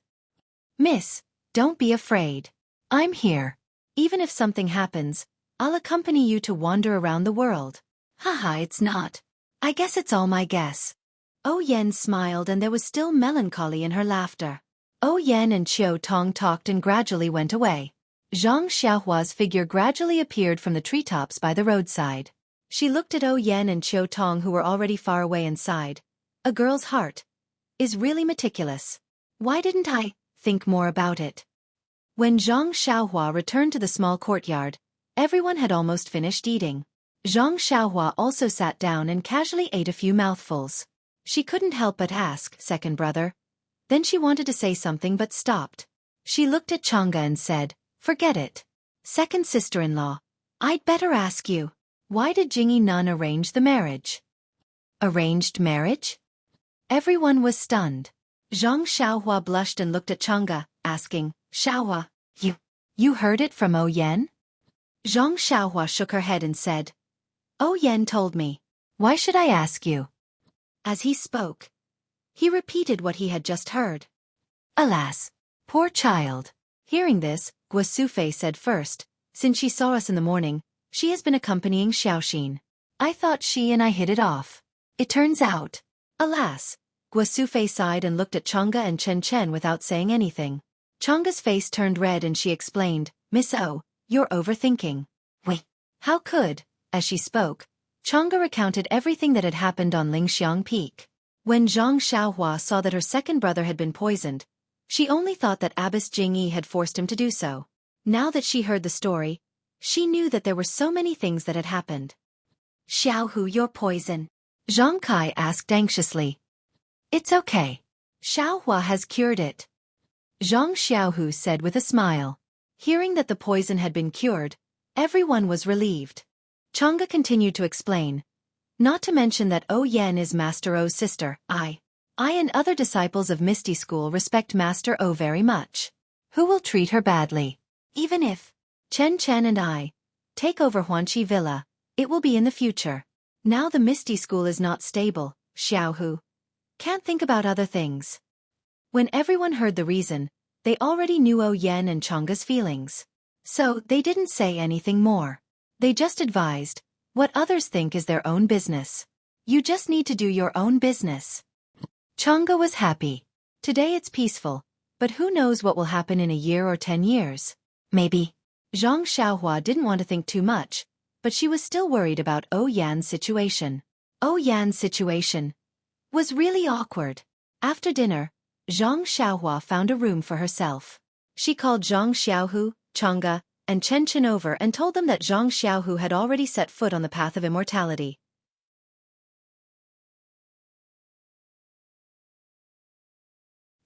Miss, don't be afraid. I'm here. Even if something happens, I'll accompany you to wander around the world. Haha, it's not. I guess it's all my guess. Oh Yen smiled and there was still melancholy in her laughter. Oh Yen and Qiu Tong talked and gradually went away. Zhang Xiaohua's figure gradually appeared from the treetops by the roadside. She looked at Oh Yen and Qiu Tong who were already far away and sighed. A girl's heart is really meticulous. Why didn't I think more about it? When Zhang Xiaohua returned to the small courtyard, everyone had almost finished eating. Zhang Xiaohua also sat down and casually ate a few mouthfuls. She couldn't help but ask, second brother. Then she wanted to say something but stopped. She looked at Chang'e and said, forget it. Second sister-in-law, I'd better ask you, why did Jingyi Nun arrange the marriage? Arranged marriage? Everyone was stunned. Zhang Xiaohua blushed and looked at Chang'e, asking, Xiaohua, you heard it from Oh Yen? Zhang Xiaohua shook her head and said, Oh Yen told me. Why should I ask you? As he spoke, he repeated what he had just heard. Alas, poor child. Hearing this, Xueqi said first, since she saw us in the morning, she has been accompanying Xiaoxin. I thought she and I hit it off. It turns out. Alas, Xueqi sighed and looked at Chang'e and Chen without saying anything. Chang'e's face turned red and she explained, Miss O, you're overthinking. Wait, how could? As she spoke, Chang'e recounted everything that had happened on Lingxiang Peak. When Zhang Xiaohua saw that her second brother had been poisoned, she only thought that Abbess Jingyi had forced him to do so. Now that she heard the story, she knew that there were so many things that had happened. Xiaohu, your poison? Zhang Kai asked anxiously. It's okay. Xiaohua has cured it. Zhang Xiaohu said with a smile. Hearing that the poison had been cured, everyone was relieved. Chang'e continued to explain. Not to mention that Oh Yen is Master O's sister. I and other disciples of Misty School respect Master O very much. Who will treat her badly? Even if Chen and I take over Huanqi Villa, it will be in the future. Now the Misty School is not stable, Xiaohu. Can't think about other things. When everyone heard the reason, they already knew Oh Yen and Chang'e's feelings. So they didn't say anything more. They just advised, what others think is their own business. You just need to do your own business. Chang'e was happy. Today it's peaceful, but who knows what will happen in a year or 10 years. Maybe. Zhang Xiaohua didn't want to think too much, but she was still worried about Oh Yan's situation. Oh Yan's situation was really awkward. After dinner, Zhang Xiaohua found a room for herself. She called Zhang Xiaohu, Chang'e, and Chen over and told them that Zhang Xiaohu had already set foot on the path of immortality.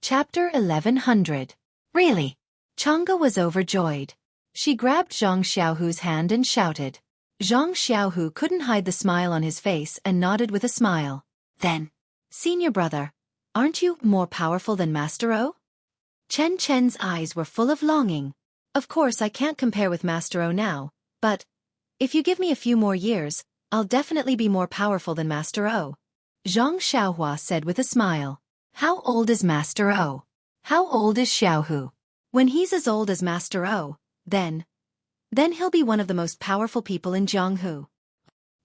Chapter 1100. Really? Chang'e was overjoyed. She grabbed Zhang Xiaohu's hand and shouted. Zhang Xiaohu couldn't hide the smile on his face and nodded with a smile. Then, senior brother, aren't you more powerful than Master O? Chen's eyes were full of longing. Of course I can't compare with Master O now, but if you give me a few more years, I'll definitely be more powerful than Master O. Zhang Xiaohua said with a smile. How old is Master O? How old is Xiaohu? When he's as old as Master O, then he'll be one of the most powerful people in Jianghu.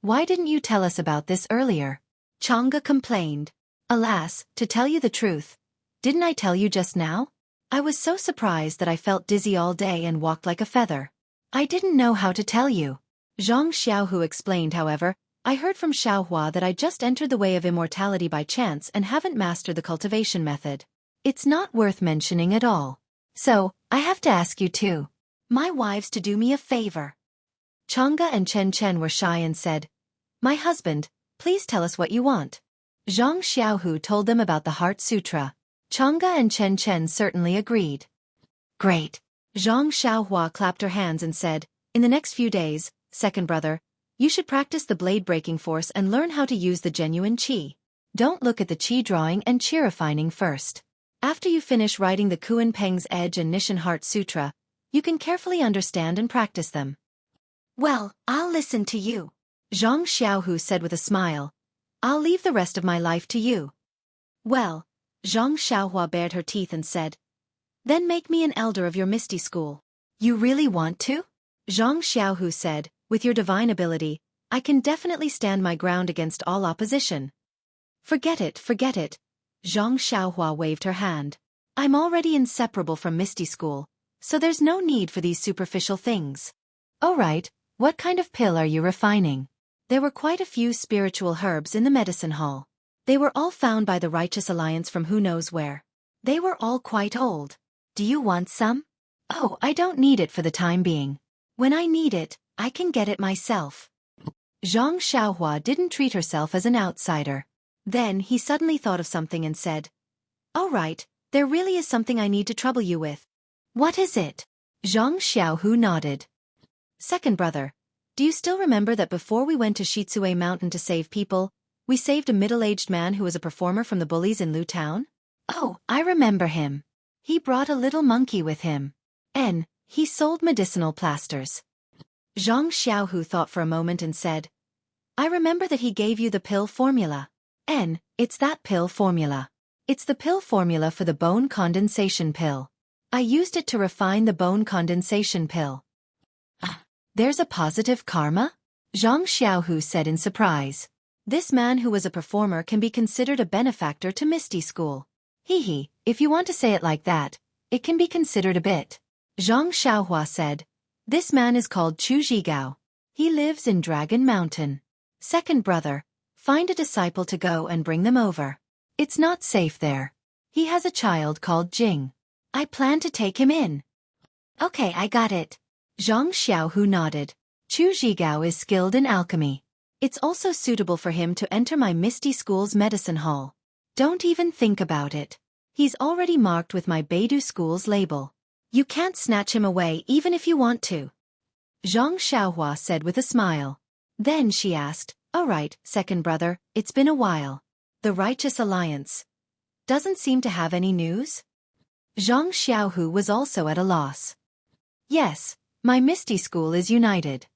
Why didn't you tell us about this earlier? Chang'e complained. Alas, to tell you the truth, didn't I tell you just now? I was so surprised that I felt dizzy all day and walked like a feather. I didn't know how to tell you. Zhang Xiaohu explained, however, I heard from Xiaohua that I just entered the way of immortality by chance and haven't mastered the cultivation method. It's not worth mentioning at all. So, I have to ask you too. My wives to do me a favor. Chang'e and Chen were shy and said, My husband, please tell us what you want. Zhang Xiaohu told them about the Heart Sutra. Chang'e and Chen Chen certainly agreed. Great. Zhang Xiaohua clapped her hands and said, in the next few days, second brother, you should practice the blade-breaking force and learn how to use the genuine qi. Don't look at the qi drawing and qi refining first. After you finish writing the Kuan Peng's Edge and Nishan Heart Sutra, you can carefully understand and practice them. Well, I'll listen to you. Zhang Xiaohu said with a smile. I'll leave the rest of my life to you. Well, Zhang Xiaohua bared her teeth and said, then make me an elder of your Misty School. You really want to? Zhang Xiaohu said, with your divine ability, I can definitely stand my ground against all opposition. Forget it, forget it. Zhang Xiaohua waved her hand. I'm already inseparable from Misty School, so there's no need for these superficial things. Oh right, what kind of pill are you refining? There were quite a few spiritual herbs in the medicine hall. They were all found by the Righteous Alliance from who knows where. They were all quite old. Do you want some? Oh, I don't need it for the time being. When I need it, I can get it myself. Zhang Xiaohua didn't treat herself as an outsider. Then he suddenly thought of something and said, all right, there really is something I need to trouble you with. What is it? Zhang Xiaohu nodded. Second brother, do you still remember that before we went to Shitsue Mountain to save people, we saved a middle-aged man who was a performer from the bullies in Lu Town? Oh, I remember him. He brought a little monkey with him. And he sold medicinal plasters. Zhang Xiaohu thought for a moment and said, I remember that he gave you the pill formula. And it's that pill formula. It's the pill formula for the bone condensation pill. I used it to refine the bone condensation pill. There's a positive karma? Zhang Xiaohu said in surprise. This man who was a performer can be considered a benefactor to Misty School. Hee, if you want to say it like that, it can be considered a bit. Zhang Xiaohua said, this man is called Chu Zhigao. He lives in Dragon Mountain. Second brother, find a disciple to go and bring them over. It's not safe there. He has a child called Jing. I plan to take him in. Okay, I got it. Zhang Xiaohu nodded. Chu Zhigao is skilled in alchemy. It's also suitable for him to enter my Misty School's medicine hall. Don't even think about it. He's already marked with my Beidou School's label. You can't snatch him away even if you want to. Zhang Xiaohua said with a smile. Then she asked, all right, second brother, it's been a while. The Righteous Alliance doesn't seem to have any news? Zhang Xiaohu was also at a loss. Yes, my Misty School is united.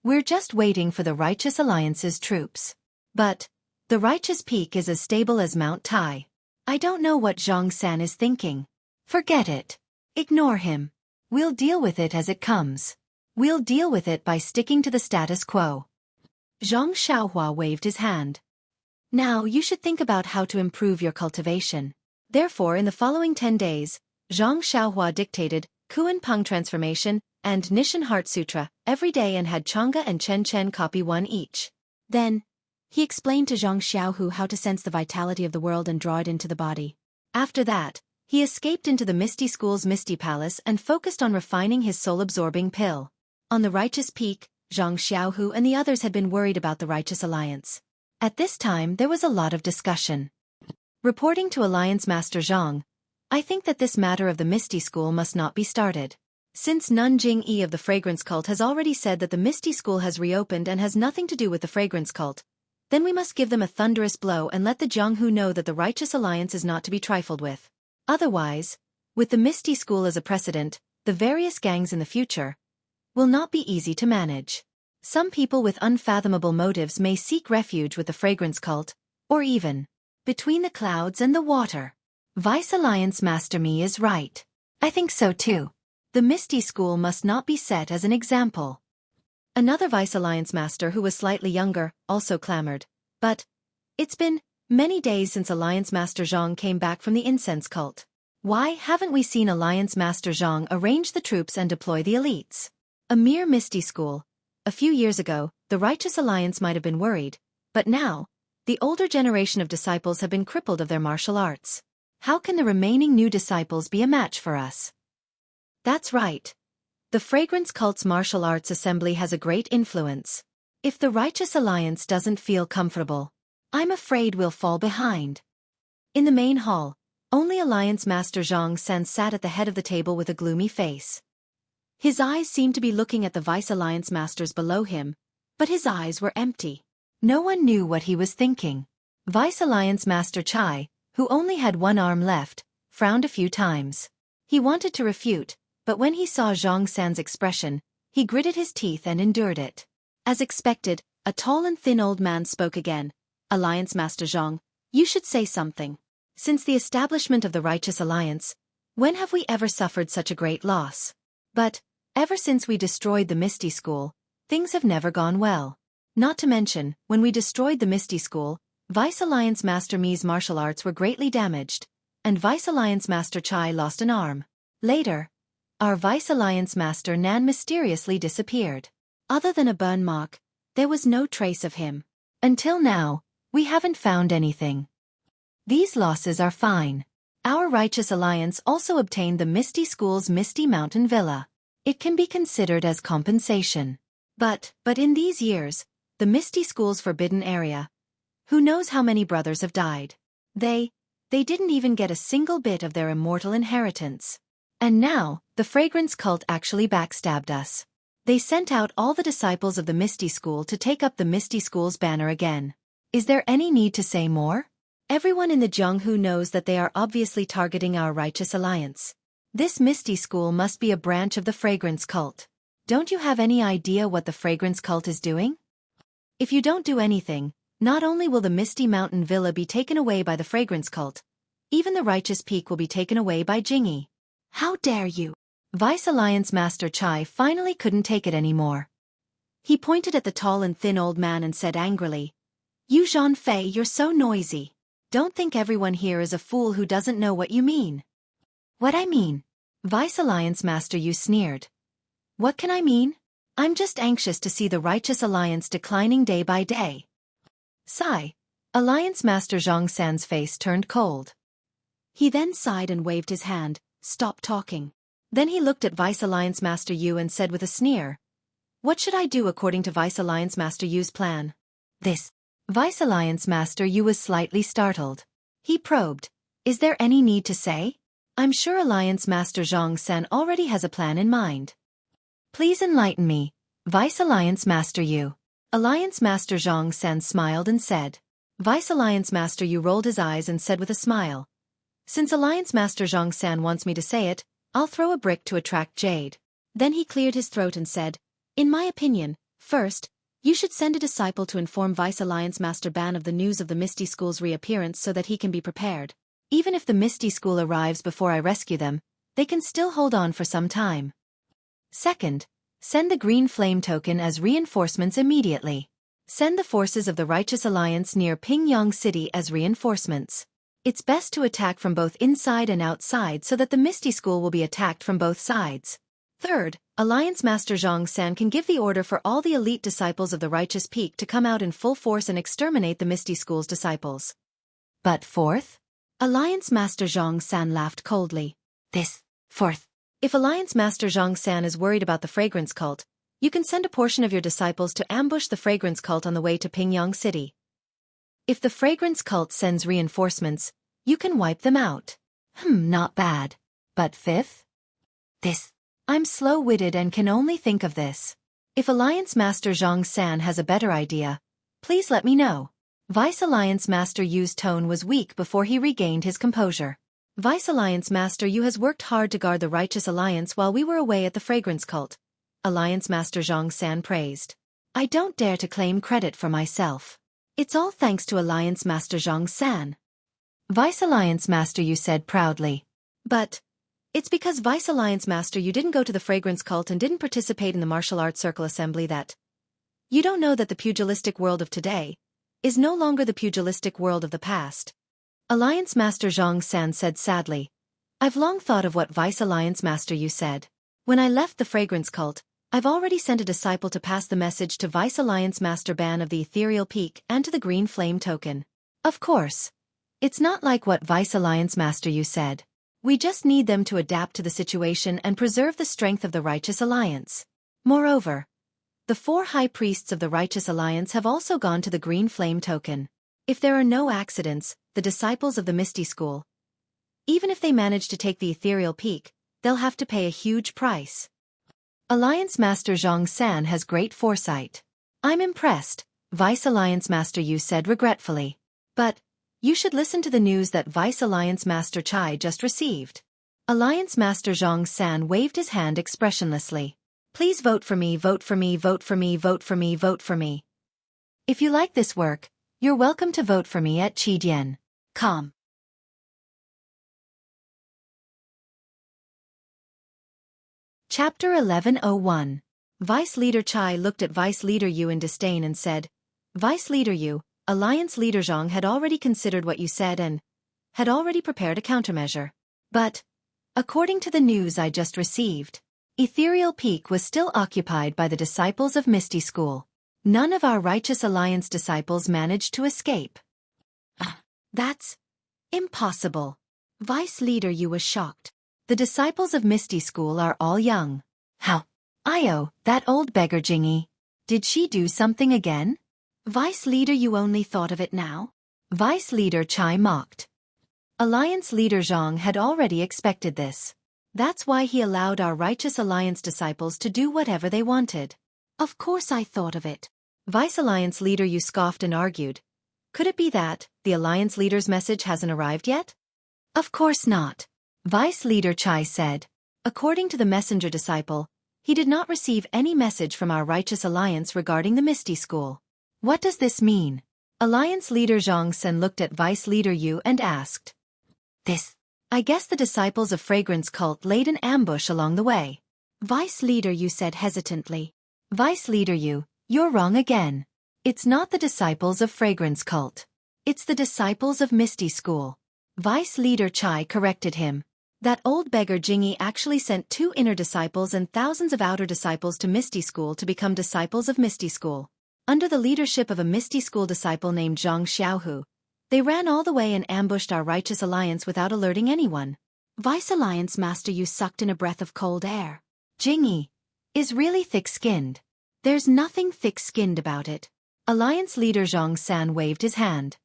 We're just waiting for the Righteous Alliance's troops. But the Righteous Peak is as stable as Mount Tai. I don't know what Zhang San is thinking. Forget it. Ignore him. We'll deal with it as it comes. We'll deal with it by sticking to the status quo. Zhang Xiaohua waved his hand. Now you should think about how to improve your cultivation. Therefore in the following 10 days, Zhang Xiaohua dictated Kuan Peng Transformation and Nishan Heart Sutra every day and had Chang'e and Chen Chen copy one each. Then, he explained to Zhang Xiaohu how to sense the vitality of the world and draw it into the body. After that, he escaped into the Misty School's Misty Palace and focused on refining his soul-absorbing pill. On the Righteous Peak, Zhang Xiaohu and the others had been worried about the Righteous Alliance. At this time there was a lot of discussion. Reporting to Alliance Master Zhang, I think that this matter of the Misty School must not be started. Since Nun Jing-yi of the Fragrance Cult has already said that the Misty School has reopened and has nothing to do with the Fragrance Cult, then we must give them a thunderous blow and let the Jianghu know that the Righteous Alliance is not to be trifled with. Otherwise, with the Misty School as a precedent, the various gangs in the future will not be easy to manage. Some people with unfathomable motives may seek refuge with the Fragrance Cult, or even between the clouds and the water. Vice Alliance Master Mi is right. I think so too. The Misty School must not be set as an example. Another Vice Alliance Master who was slightly younger also clamored. But it's been many days since Alliance Master Zhang came back from the incense cult. Why haven't we seen Alliance Master Zhang arrange the troops and deploy the elites? A mere Misty School. A few years ago, the Righteous Alliance might have been worried, but now, the older generation of disciples have been crippled of their martial arts. How can the remaining new disciples be a match for us? That's right. The Fragrance Cult's martial arts assembly has a great influence. If the Righteous Alliance doesn't feel comfortable, I'm afraid we'll fall behind. In the main hall, Only Alliance Master Zhang San sat at the head of the table with a gloomy face. His eyes seemed to be looking at the Vice Alliance Masters below him, but his eyes were empty. No one knew what he was thinking. Vice Alliance Master Chai, who only had one arm left, frowned a few times. He wanted to refute, but when he saw Zhang San's expression, he gritted his teeth and endured it. As expected, a tall and thin old man spoke again. Alliance Master Zhang, you should say something. Since the establishment of the Righteous Alliance, when have we ever suffered such a great loss? But, ever since we destroyed the Misty School, things have never gone well. Not to mention, when we destroyed the Misty School, Vice Alliance Master Mi's martial arts were greatly damaged, and Vice Alliance Master Chai lost an arm. Later, our Vice Alliance Master Nan mysteriously disappeared. Other than a burn mark, there was no trace of him. Until now, we haven't found anything. These losses are fine. Our Righteous Alliance also obtained the Misty School's Misty Mountain Villa. It can be considered as compensation. But in these years, the Misty School's forbidden area, who knows how many brothers have died? They didn't even get a single bit of their immortal inheritance. And now, the Fragrance Cult actually backstabbed us. They sent out all the disciples of the Misty School to take up the Misty School's banner again. Is there any need to say more? Everyone in the Jianghu knows that they are obviously targeting our Righteous Alliance. This Misty School must be a branch of the Fragrance Cult. Don't you have any idea what the Fragrance Cult is doing? If you don't do anything, not only will the Misty Mountain Villa be taken away by the Fragrance Cult, even the Righteous Peak will be taken away by Jingyi. How dare you? Vice Alliance Master Chai finally couldn't take it anymore. He pointed at the tall and thin old man and said angrily, "You Zhanfei, you're so noisy. Don't think everyone here is a fool who doesn't know what you mean." "What I mean?" Vice Alliance Master Yu sneered. "What can I mean? I'm just anxious to see the Righteous Alliance declining day by day." Sigh. Alliance Master Zhang San's face turned cold. He then sighed and waved his hand, "Stop talking." Then he looked at Vice Alliance Master Yu and said with a sneer, "What should I do according to Vice Alliance Master Yu's plan?" "This." Vice Alliance Master Yu was slightly startled. He probed, "Is there any need to say? I'm sure Alliance Master Zhang San already has a plan in mind." "Please enlighten me, Vice Alliance Master Yu." Alliance Master Zhang San smiled and said. Vice Alliance Master Yu rolled his eyes and said with a smile, "Since Alliance Master Zhang San wants me to say it, I'll throw a brick to attract jade." Then he cleared his throat and said, "In my opinion, first, you should send a disciple to inform Vice Alliance Master Ban of the news of the Misty School's reappearance so that he can be prepared. Even if the Misty School arrives before I rescue them, they can still hold on for some time. Second, send the green flame token as reinforcements immediately. Send the forces of the Righteous Alliance near Pingyang City as reinforcements. It's best to attack from both inside and outside so that the Misty School will be attacked from both sides. Third, Alliance Master Zhang San can give the order for all the elite disciples of the Righteous Peak to come out in full force and exterminate the Misty School's disciples." "But fourth?" Alliance Master Zhang San laughed coldly. "This, fourth. If Alliance Master Zhang San is worried about the Fragrance Cult, you can send a portion of your disciples to ambush the Fragrance Cult on the way to Pingyang City. If the Fragrance Cult sends reinforcements, you can wipe them out." Not bad. But fifth? "This. I'm slow-witted and can only think of this. If Alliance Master Zhang San has a better idea, please let me know." Vice Alliance Master Yu's tone was weak before he regained his composure. "Vice Alliance Master Yu has worked hard to guard the Righteous Alliance while we were away at the Fragrance Cult," Alliance Master Zhang San praised. "I don't dare to claim credit for myself. It's all thanks to Alliance Master Zhang San." Vice Alliance Master Yu said proudly. "But it's because Vice Alliance Master Yu didn't go to the Fragrance Cult and didn't participate in the Martial Arts Circle Assembly that you don't know that the pugilistic world of today is no longer the pugilistic world of the past," Alliance Master Zhang San said sadly. "I've long thought of what Vice Alliance Master Yu said. When I left the Fragrance Cult, I've already sent a disciple to pass the message to Vice Alliance Master Ban of the Ethereal Peak and to the Green Flame Token. Of course, it's not like what Vice Alliance Master Yu said. We just need them to adapt to the situation and preserve the strength of the Righteous Alliance. Moreover, the 4 High Priests of the Righteous Alliance have also gone to the Green Flame Token. If there are no accidents, the disciples of the Misty School Even if they manage to take the ethereal peak, they'll have to pay a huge price. Alliance Master Zhang San has great foresight. I'm impressed, Vice Alliance Master Yu said regretfully. But you should listen to the news that Vice Alliance Master Chai just received. Alliance Master Zhang San waved his hand expressionlessly. Please vote for me, vote for me, vote for me, vote for me, vote for me. If you like this work, you're welcome to vote for me at Qidian.com. Chapter 1101. Vice Leader Chai looked at Vice Leader Yu in disdain and said, Vice Leader Yu, Alliance Leader Zhang had already considered what you said and had already prepared a countermeasure. But, according to the news I just received, Ethereal Peak was still occupied by the disciples of Misty School. None of our Righteous Alliance disciples managed to escape. That's impossible. Vice Leader Yu was shocked. The disciples of Misty School are all young. How? Io, that old beggar Jingy. Did she do something again? Vice Leader Yu only thought of it now. Vice Leader Chai mocked. Alliance Leader Zhang had already expected this. That's why he allowed our Righteous Alliance disciples to do whatever they wanted. Of course I thought of it. Vice Alliance Leader Yu scoffed and argued. Could it be that the Alliance Leader's message hasn't arrived yet? Of course not. Vice Leader Chai said. According to the messenger disciple, he did not receive any message from our Righteous Alliance regarding the Misty School. What does this mean? Alliance Leader Zhang Sen looked at Vice Leader Yu and asked. I guess the disciples of Fragrance Cult laid an ambush along the way. Vice Leader Yu said hesitantly. Vice Leader Yu, you're wrong again. It's not the disciples of Fragrance Cult. It's the disciples of Misty School. Vice Leader Chai corrected him. That old beggar Jingy actually sent 2 inner disciples and thousands of outer disciples to Misty School to become disciples of Misty School. Under the leadership of a Misty School disciple named Zhang Xiaohu, they ran all the way and ambushed our Righteous Alliance without alerting anyone. Vice Alliance Master Yu sucked in a breath of cold air. Jingy is really thick-skinned. There's nothing thick-skinned about it. Alliance Leader Zhang San waved his hand.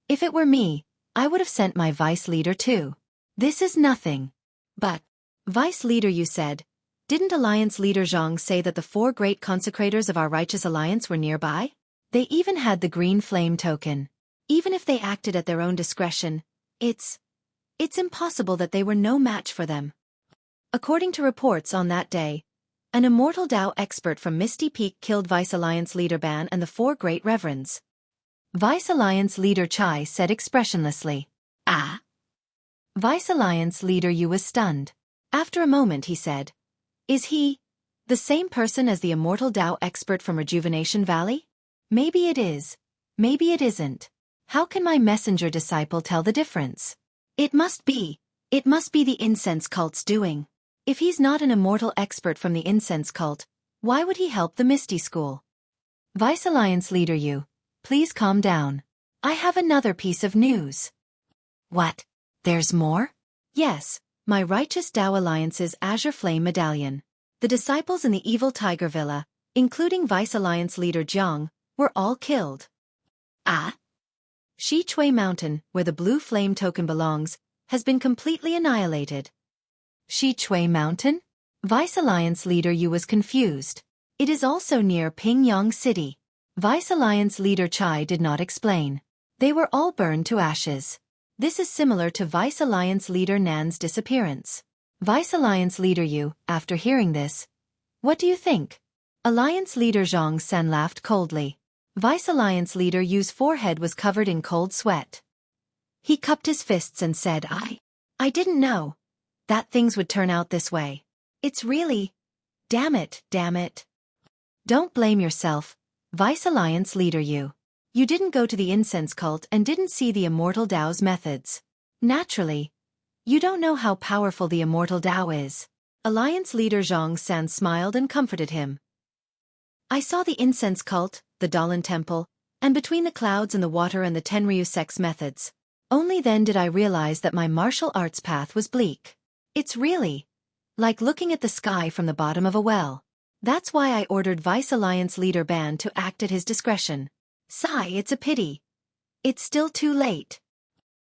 If it were me, I would have sent my Vice Leader too. This is nothing. But, Vice Leader Yu said, didn't Alliance Leader Zhang say that the 4 great consecrators of our Righteous Alliance were nearby? They even had the green flame token. Even if they acted at their own discretion, it's impossible that they were no match for them. According to reports on that day, an immortal Dao expert from Misty Peak killed Vice Alliance Leader Ban and the 4 great reverends. Vice Alliance Leader Chai said expressionlessly. Ah? Vice Alliance Leader Yu was stunned. After a moment he said, is he the same person as the immortal Dao expert from Rejuvenation Valley? Maybe it is. Maybe it isn't. How can my messenger disciple tell the difference? It must be the incense cult's doing. If he's not an immortal expert from the incense cult, why would he help the Misty School? Vice Alliance Leader Yu, please calm down. I have another piece of news. What? There's more? Yes, my Righteous Dao Alliance's Azure Flame Medallion. The disciples in the Evil Tiger Villa, including Vice Alliance Leader Jiang, were all killed. Ah? Xueqi Mountain, where the blue flame token belongs, has been completely annihilated. Xueqi Mountain? Vice Alliance Leader Yu was confused. It is also near Pingyang City. Vice Alliance Leader Chai did not explain. They were all burned to ashes. This is similar to Vice Alliance Leader Nan's disappearance. Vice Alliance Leader Yu, after hearing this, what do you think? Alliance Leader Zhang San laughed coldly. Vice Alliance Leader Yu's forehead was covered in cold sweat. He cupped his fists and said, I didn't know that things would turn out this way. It's really... Damn it. Don't blame yourself, Vice Alliance Leader Yu. You didn't go to the incense cult and didn't see the Immortal Dao's methods. Naturally, you don't know how powerful the Immortal Dao is. Alliance Leader Zhang San smiled and comforted him. I saw the incense cult, the Dalan Temple, and between the clouds and the water and the Tenryu sex methods. Only then did I realize that my martial arts path was bleak. It's really like looking at the sky from the bottom of a well. That's why I ordered Vice Alliance Leader Ban to act at his discretion. Sigh, it's a pity. It's still too late.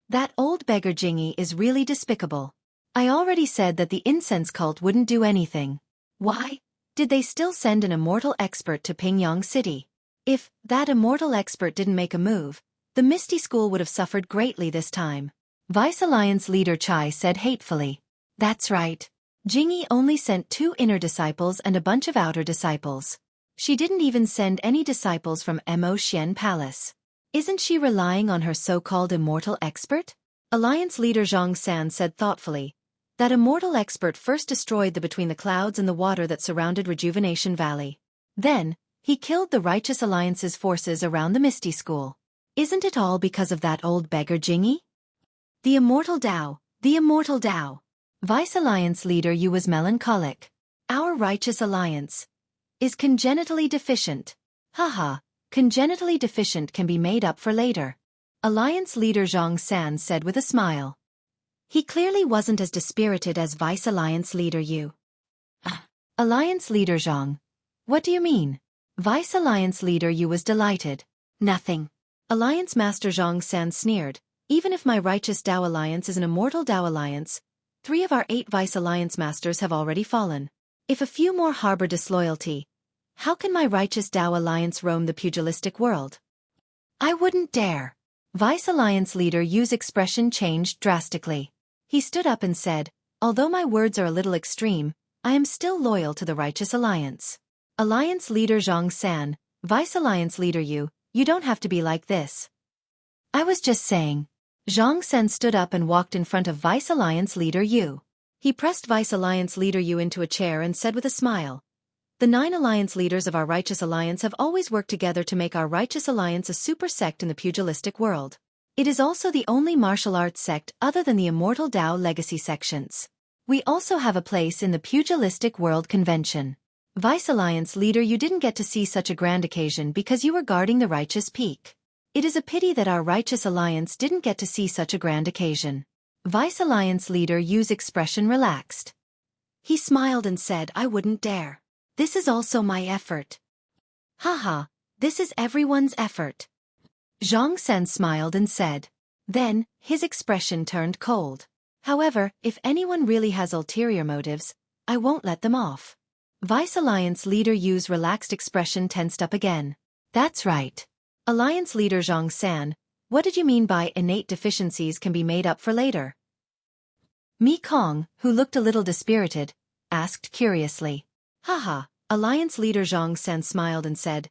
That old beggar Jingyi is really despicable. I already said that the incense cult wouldn't do anything. Why did they still send an immortal expert to Pingyang City? If that immortal expert didn't make a move, the Misty School would have suffered greatly this time. Vice Alliance leader Chai said hatefully. That's right. Jingyi only sent 2 inner disciples and a bunch of outer disciples. She didn't even send any disciples from Mo Xian Palace. Isn't she relying on her so-called immortal expert? Alliance leader Zhang San said thoughtfully. That immortal expert first destroyed the between the clouds and the water that surrounded Rejuvenation Valley. Then, he killed the Righteous Alliance's forces around the Misty School. Isn't it all because of that old beggar Jingyi? The Immortal Tao, the Immortal Tao. Vice Alliance leader Yu was melancholic. Our Righteous Alliance is congenitally deficient. Haha, congenitally deficient can be made up for later. Alliance leader Zhang San said with a smile. He clearly wasn't as dispirited as Vice Alliance leader Yu. Alliance leader Zhang. What do you mean? Vice Alliance leader Yu was delighted. Nothing. Alliance master Zhang San sneered. Even if my Righteous Tao Alliance is an immortal Tao Alliance, 3 of our 8 Vice Alliance masters have already fallen. If a few more harbor disloyalty, how can my Righteous Tao Alliance roam the pugilistic world? I wouldn't dare. Vice Alliance leader Yu's expression changed drastically. He stood up and said, although my words are a little extreme, I am still loyal to the Righteous Alliance. Alliance leader Zhang San, Vice Alliance leader Yu, you don't have to be like this. I was just saying. Zhang San stood up and walked in front of Vice Alliance leader Yu. He pressed Vice Alliance leader Yu into a chair and said with a smile, the 9 alliance leaders of our Righteous Alliance have always worked together to make our Righteous Alliance a super sect in the pugilistic world. It is also the only martial arts sect other than the Immortal Tao Legacy sections. We also have a place in the Pugilistic World Convention. Vice Alliance leader, you didn't get to see such a grand occasion because you were guarding the Righteous Peak. It is a pity that our Righteous Alliance didn't get to see such a grand occasion. Vice Alliance leader Yu's expression relaxed. He smiled and said, I wouldn't dare. This is also my effort. Haha, this is everyone's effort. Zhang Sen smiled and said. Then, his expression turned cold. However, if anyone really has ulterior motives, I won't let them off. Vice Alliance leader Yu's relaxed expression tensed up again. That's right. Alliance leader Zhang San, what did you mean by innate deficiencies can be made up for later? Mi Kong, who looked a little dispirited, asked curiously. Haha, Alliance leader Zhang San smiled and said,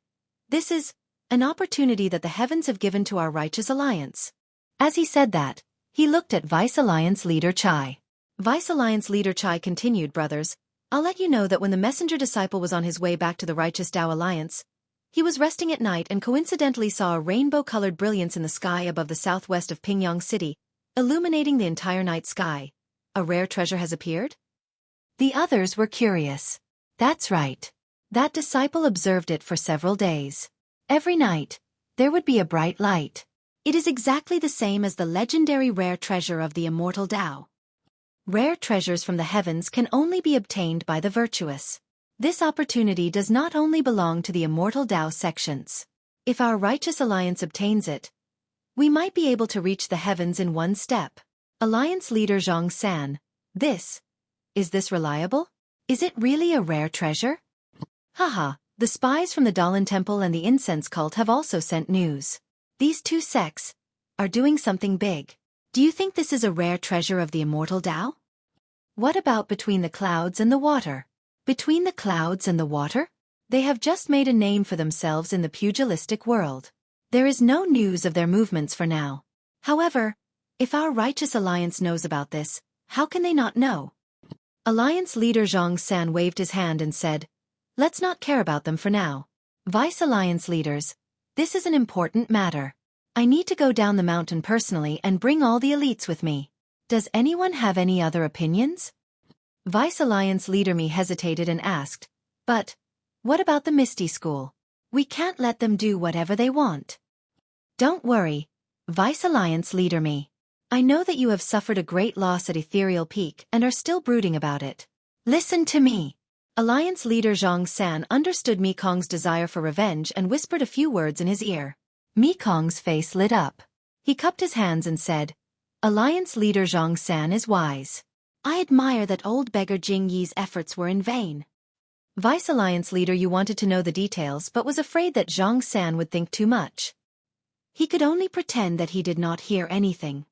this is an opportunity that the heavens have given to our Righteous Alliance. As he said that, he looked at Vice Alliance leader Chai. Vice Alliance leader Chai continued, brothers, I'll let you know that when the messenger disciple was on his way back to the Righteous Tao Alliance, he was resting at night and coincidentally saw a rainbow-colored brilliance in the sky above the southwest of Pingyang City, illuminating the entire night sky. A rare treasure has appeared? The others were curious. That's right. That disciple observed it for several days. Every night, there would be a bright light. It is exactly the same as the legendary rare treasure of the Immortal Tao. Rare treasures from the heavens can only be obtained by the virtuous. This opportunity does not only belong to the Immortal Tao sections. If our Righteous Alliance obtains it, we might be able to reach the heavens in one step. Alliance leader Zhang San, is this reliable? Is it really a rare treasure? Haha, the spies from the Dalan Temple and the incense cult have also sent news. These 2 sects are doing something big. Do you think this is a rare treasure of the Immortal Tao? What about between the clouds and the water? Between the clouds and the water? They have just made a name for themselves in the pugilistic world. There is no news of their movements for now. However, if our Righteous Alliance knows about this, how can they not know? Alliance leader Zhang San waved his hand and said, let's not care about them for now. Vice Alliance leaders, this is an important matter. I need to go down the mountain personally and bring all the elites with me. Does anyone have any other opinions? Vice Alliance leader Mi hesitated and asked, but what about the Misty School? We can't let them do whatever they want. Don't worry, Vice Alliance leader Mi. I know that you have suffered a great loss at Ethereal Peak and are still brooding about it. Listen to me. Alliance leader Zhang San understood Mi Kong's desire for revenge and whispered a few words in his ear. Mi Kong's face lit up. He cupped his hands and said, Alliance leader Zhang San is wise. I admire that old beggar Jing Yi's efforts were in vain. Vice Alliance leader Yu wanted to know the details but was afraid that Zhang San would think too much. He could only pretend that he did not hear anything.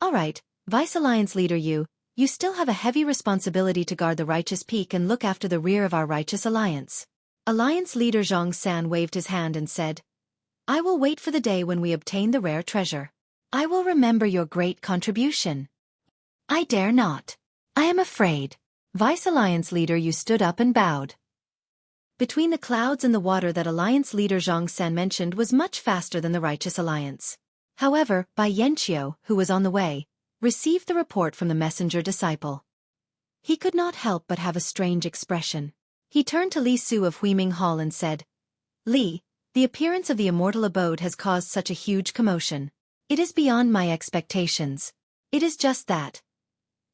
Alright, Vice Alliance leader Yu, you still have a heavy responsibility to guard the righteous peak and look after the rear of our righteous alliance. Alliance leader Zhang San waved his hand and said, I will wait for the day when we obtain the rare treasure. I will remember your great contribution. I dare not. I am afraid. Vice Alliance leader Yu stood up and bowed. Between the clouds and the water that Alliance leader Zhang San mentioned was much faster than the Righteous Alliance. However, Bai Yanqiu, who was on the way, received the report from the messenger disciple. He could not help but have a strange expression. He turned to Li Su of Huiming Hall and said, Li, the appearance of the immortal abode has caused such a huge commotion. It is beyond my expectations. It is just that.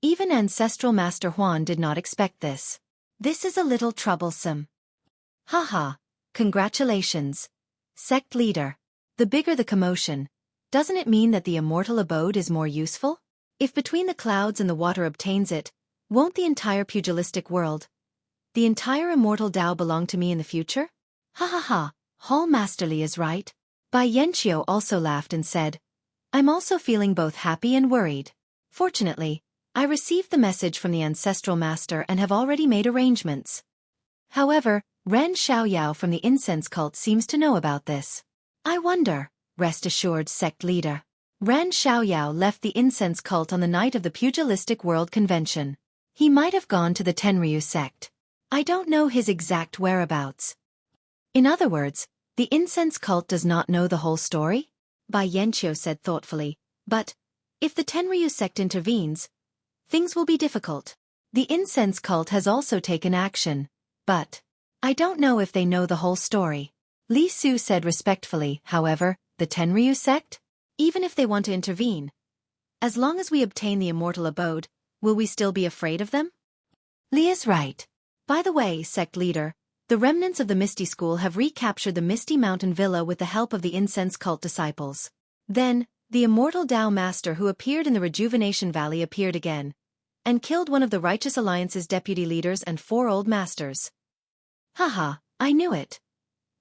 Even Ancestral Master Huan did not expect this. This is a little troublesome. Haha, congratulations. Sect leader. The bigger the commotion, doesn't it mean that the immortal abode is more useful? If between the clouds and the water obtains it, won't the entire pugilistic world, the entire immortal Tao belong to me in the future? Ha ha ha, Hall Master Li is right. Bai Yanqiu also laughed and said, I'm also feeling both happy and worried. Fortunately, I received the message from the Ancestral Master and have already made arrangements. However, Ren Xiaoyao from the incense cult seems to know about this. I wonder, rest assured sect leader. Ren Xiaoyao left the incense cult on the night of the Pugilistic World Convention. He might have gone to the Tenryu sect. I don't know his exact whereabouts. In other words, the incense cult does not know the whole story? Bai Yanqiu said thoughtfully, but if the Tenryu sect intervenes, things will be difficult. The incense cult has also taken action, but I don't know if they know the whole story. Li Su said respectfully, however, the Tenryu sect? Even if they want to intervene, as long as we obtain the immortal abode, will we still be afraid of them? Li is right. By the way, sect leader, the remnants of the Misty School have recaptured the Misty Mountain Villa with the help of the incense cult disciples. Then, the immortal Tao Master who appeared in the Rejuvenation Valley appeared again, and killed one of the Righteous Alliance's deputy leaders and 4 old masters. Haha, I knew it.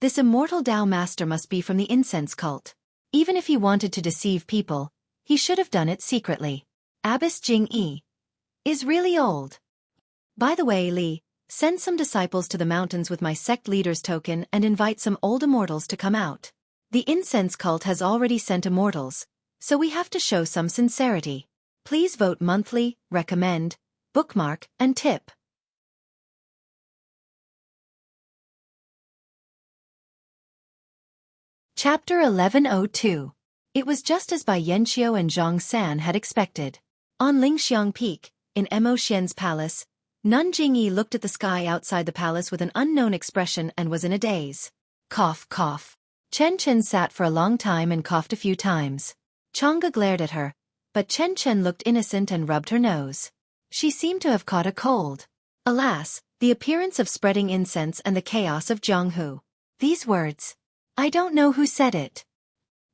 This immortal Tao Master must be from the incense cult. Even if he wanted to deceive people, he should have done it secretly. Abbess Jing Yi is really old. By the way, Li, send some disciples to the mountains with my sect leader's token and invite some old immortals to come out. The incense cult has already sent immortals, so we have to show some sincerity. Please vote monthly, recommend, bookmark, and tip. Chapter 1102. It was just as Bai Yanqiu and Zhang San had expected. On Lingxiang Peak, in Mo Xian's palace, Nun Jingyi looked at the sky outside the palace with an unknown expression and was in a daze. Cough, cough. Chen Chen sat for a long time and coughed a few times. Chang'e glared at her, but Chen Chen looked innocent and rubbed her nose. She seemed to have caught a cold. Alas, the appearance of spreading incense and the chaos of Jianghu. These words. I don't know who said it.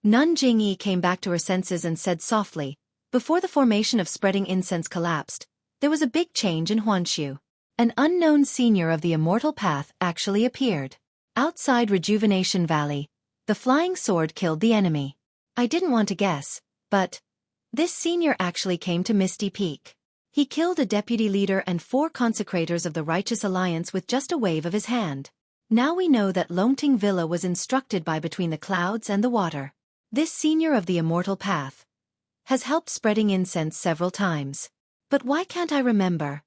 Nun Jingyi came back to her senses and said softly, before the formation of spreading incense collapsed, there was a big change in Huanshu. An unknown senior of the immortal path actually appeared. Outside Rejuvenation Valley, the flying sword killed the enemy. I didn't want to guess, but this senior actually came to Misty Peak. He killed a deputy leader and 4 consecrators of the Righteous Alliance with just a wave of his hand. Now we know that Longting Villa was instructed by between the clouds and the water. This senior of the immortal path has helped spreading incense several times. But why can't I remember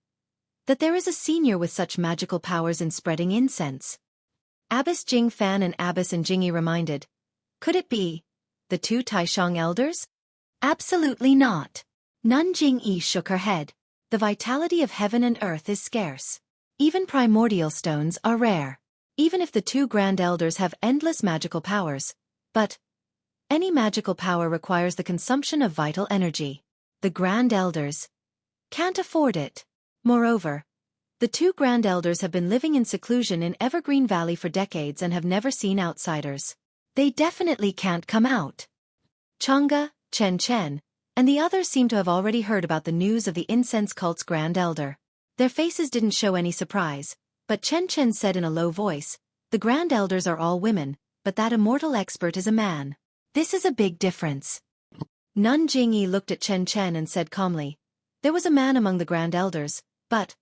that there is a senior with such magical powers in spreading incense? Abbess Jing Fan and Abbess and Jingyi reminded. Could it be the 2 Taishang elders? Absolutely not. Nun Jingyi shook her head. The vitality of heaven and earth is scarce. Even primordial stones are rare. Even if the 2 grand elders have endless magical powers, but any magical power requires the consumption of vital energy. The grand elders can't afford it. Moreover, the 2 grand elders have been living in seclusion in Evergreen Valley for decades and have never seen outsiders. They definitely can't come out. Chang'e, Chen Chen, and the others seemed to have already heard about the news of the incense cult's grand elder. Their faces didn't show any surprise, but Chen Chen said in a low voice, "The grand elders are all women, but that immortal expert is a man. This is a big difference." Nun Jingyi looked at Chen Chen and said calmly, "There was a man among the grand elders, but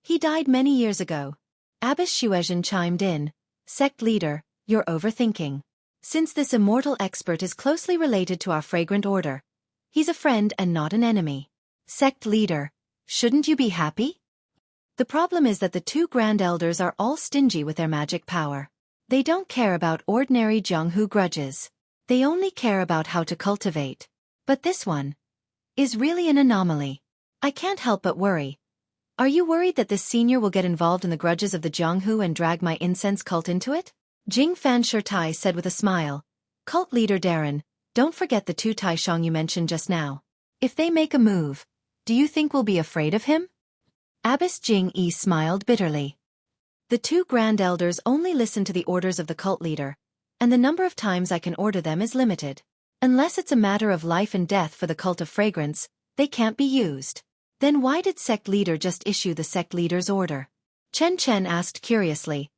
he died many years ago." Abbess Xueqi chimed in, "Sect leader, you're overthinking. Since this immortal expert is closely related to our fragrant order, he's a friend and not an enemy. Sect leader, shouldn't you be happy? The problem is that the two grand elders are all stingy with their magic power. They don't care about ordinary Jianghu grudges. They only care about how to cultivate. But this one is really an anomaly. I can't help but worry. Are you worried that this senior will get involved in the grudges of the Jianghu and drag my incense cult into it?" Jing Fan Shirtai said with a smile, "Cult leader Darren, don't forget the two Taishang you mentioned just now. If they make a move, do you think we'll be afraid of him?" Abbess Jing Yi smiled bitterly. "The two grand elders only listen to the orders of the cult leader, and the number of times I can order them is limited. Unless it's a matter of life and death for the cult of fragrance, they can't be used." "Then why did sect leader just issue the sect leader's order?" Chen Chen asked curiously.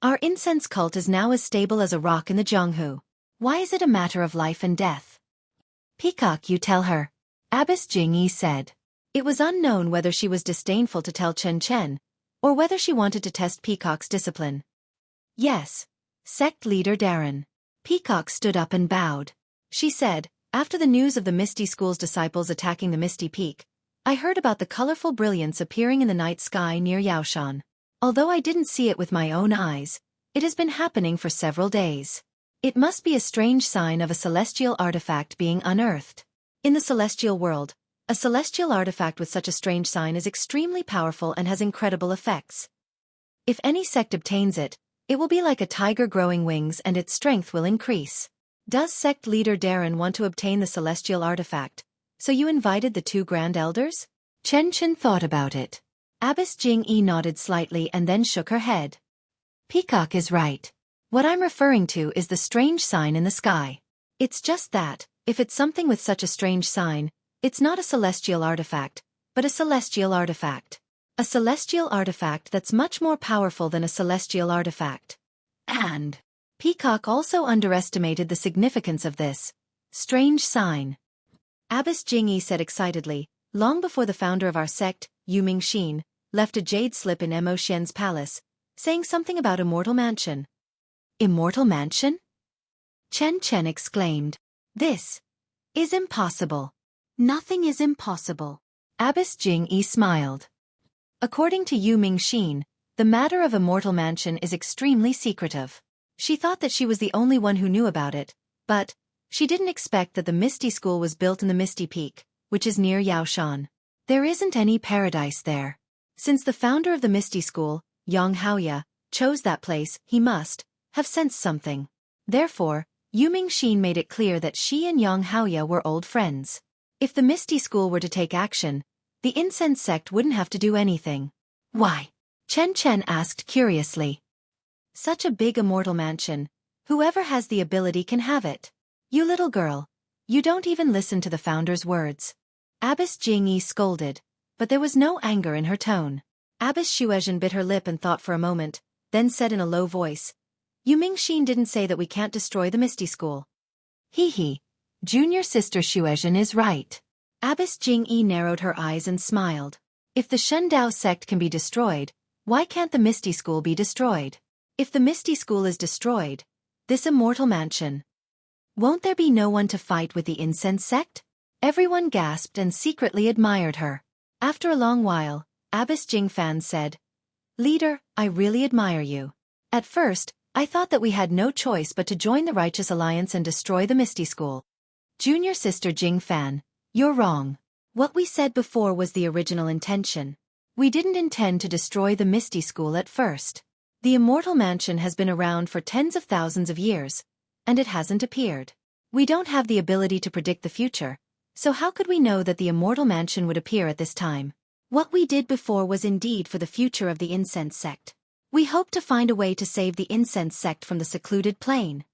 "Our incense cult is now as stable as a rock in the Jianghu. Why is it a matter of life and death?" "Peacock, you tell her," Abbess Jingyi said. It was unknown whether she was disdainful to tell Chen Chen, or whether she wanted to test Peacock's discipline. "Yes, sect leader Darren." Peacock stood up and bowed. She said, "After the news of the Misty School's disciples attacking the Misty Peak, I heard about the colorful brilliance appearing in the night sky near Yaoshan. Although I didn't see it with my own eyes, it has been happening for several days. It must be a strange sign of a celestial artifact being unearthed. In the celestial world, a celestial artifact with such a strange sign is extremely powerful and has incredible effects. If any sect obtains it, it will be like a tiger growing wings and its strength will increase. Does sect leader Darren want to obtain the celestial artifact? So you invited the two grand elders?" Chen Chen thought about it. Abbess Jing Yi nodded slightly and then shook her head. "Peacock is right. What I'm referring to is the strange sign in the sky. It's just that, if it's something with such a strange sign, it's not a celestial artifact, but a celestial artifact. A celestial artifact that's much more powerful than a celestial artifact. And Peacock also underestimated the significance of this strange sign." Abbess Jingyi said excitedly, "Long before the founder of our sect, Yu Mingxin, left a jade slip in Mo Xian's palace, saying something about Immortal Mansion." "Immortal Mansion?" Chen Chen exclaimed. "This is impossible." "Nothing is impossible." Abbess Jingyi smiled. According to Yu Mingxin, the matter of Immortal Mansion is extremely secretive. She thought that she was the only one who knew about it, but she didn't expect that the Misty School was built in the Misty Peak, which is near Yaoshan. There isn't any paradise there. Since the founder of the Misty School, Yang Haoya, chose that place, he must have sensed something. Therefore, Yu Mingxin made it clear that she and Yang Haoya were old friends. If the Misty School were to take action, the incense sect wouldn't have to do anything. "Why?" Chen Chen asked curiously. "Such a big immortal mansion, whoever has the ability can have it. You little girl, you don't even listen to the founder's words." Abbess Jingyi scolded, but there was no anger in her tone. Abbess Xueqi bit her lip and thought for a moment, then said in a low voice, "Yu Mingxin didn't say that we can't destroy the Misty School." "Hee. Junior sister Xueqi is right." Abbess Jingyi narrowed her eyes and smiled. "If the Shundao sect can be destroyed, why can't the Misty School be destroyed? If the Misty School is destroyed, this immortal mansion, won't there be no one to fight with the incense sect?" Everyone gasped and secretly admired her. After a long while, Abbess Jingfan said, "Leader, I really admire you. At first, I thought that we had no choice but to join the Righteous Alliance and destroy the Misty School. Junior sister Jingfan, you're wrong. What we said before was the original intention. We didn't intend to destroy the Misty School at first. The Immortal Mansion has been around for tens of thousands of years, and it hasn't appeared. We don't have the ability to predict the future, so how could we know that the Immortal Mansion would appear at this time? What we did before was indeed for the future of the incense sect. We hoped to find a way to save the incense sect from the secluded plane.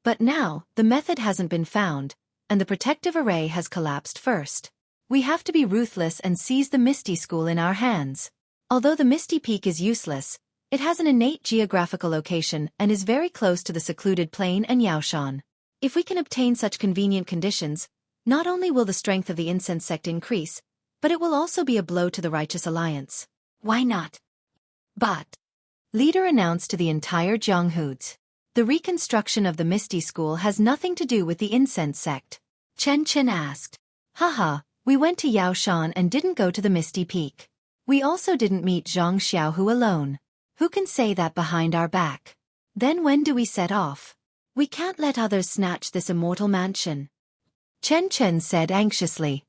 But now, the method hasn't been found, and the protective array has collapsed first. We have to be ruthless and seize the Misty School in our hands. Although the Misty Peak is useless, it has an innate geographical location and is very close to the secluded plain and Yaoshan. If we can obtain such convenient conditions, not only will the strength of the incense sect increase, but it will also be a blow to the Righteous Alliance. Why not? But leader announced to the entire Jianghuds. The reconstruction of the Misty School has nothing to do with the incense sect. Chen Chen asked. Haha, we went to Yaoshan and didn't go to the Misty Peak. We also didn't meet Zhang Xiaohu alone. Who can say that behind our back? Then when do we set off? We can't let others snatch this immortal mansion. Chen Chen said anxiously.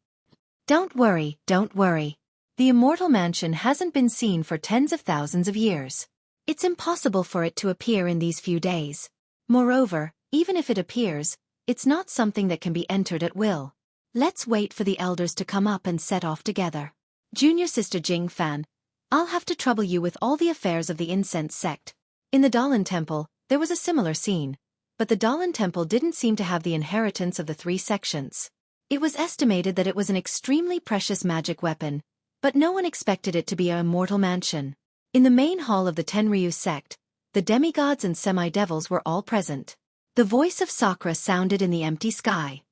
Don't worry, don't worry. The immortal mansion hasn't been seen for tens of thousands of years. It's impossible for it to appear in these few days. Moreover, even if it appears, it's not something that can be entered at will. Let's wait for the elders to come up and set off together. Junior sister Jing Fan, I'll have to trouble you with all the affairs of the incense sect. In the Dalan Temple, there was a similar scene, but the Dalan Temple didn't seem to have the inheritance of the three sections. It was estimated that it was an extremely precious magic weapon, but no one expected it to be an immortal mansion. In the main hall of the Tenryu sect, the demigods and semi-devils were all present. The voice of Sakura sounded in the empty sky.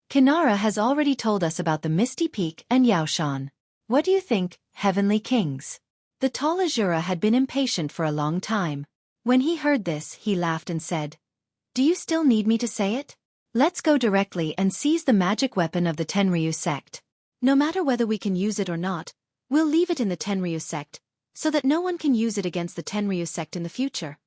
Kinara has already told us about the Misty Peak and Yaoshan. What do you think, Heavenly Kings? The tall Azura had been impatient for a long time. When he heard this, he laughed and said, Do you still need me to say it? Let's go directly and seize the magic weapon of the Tenryu sect. No matter whether we can use it or not, we'll leave it in the Tenryu sect, so that no one can use it against the Tenryu sect in the future.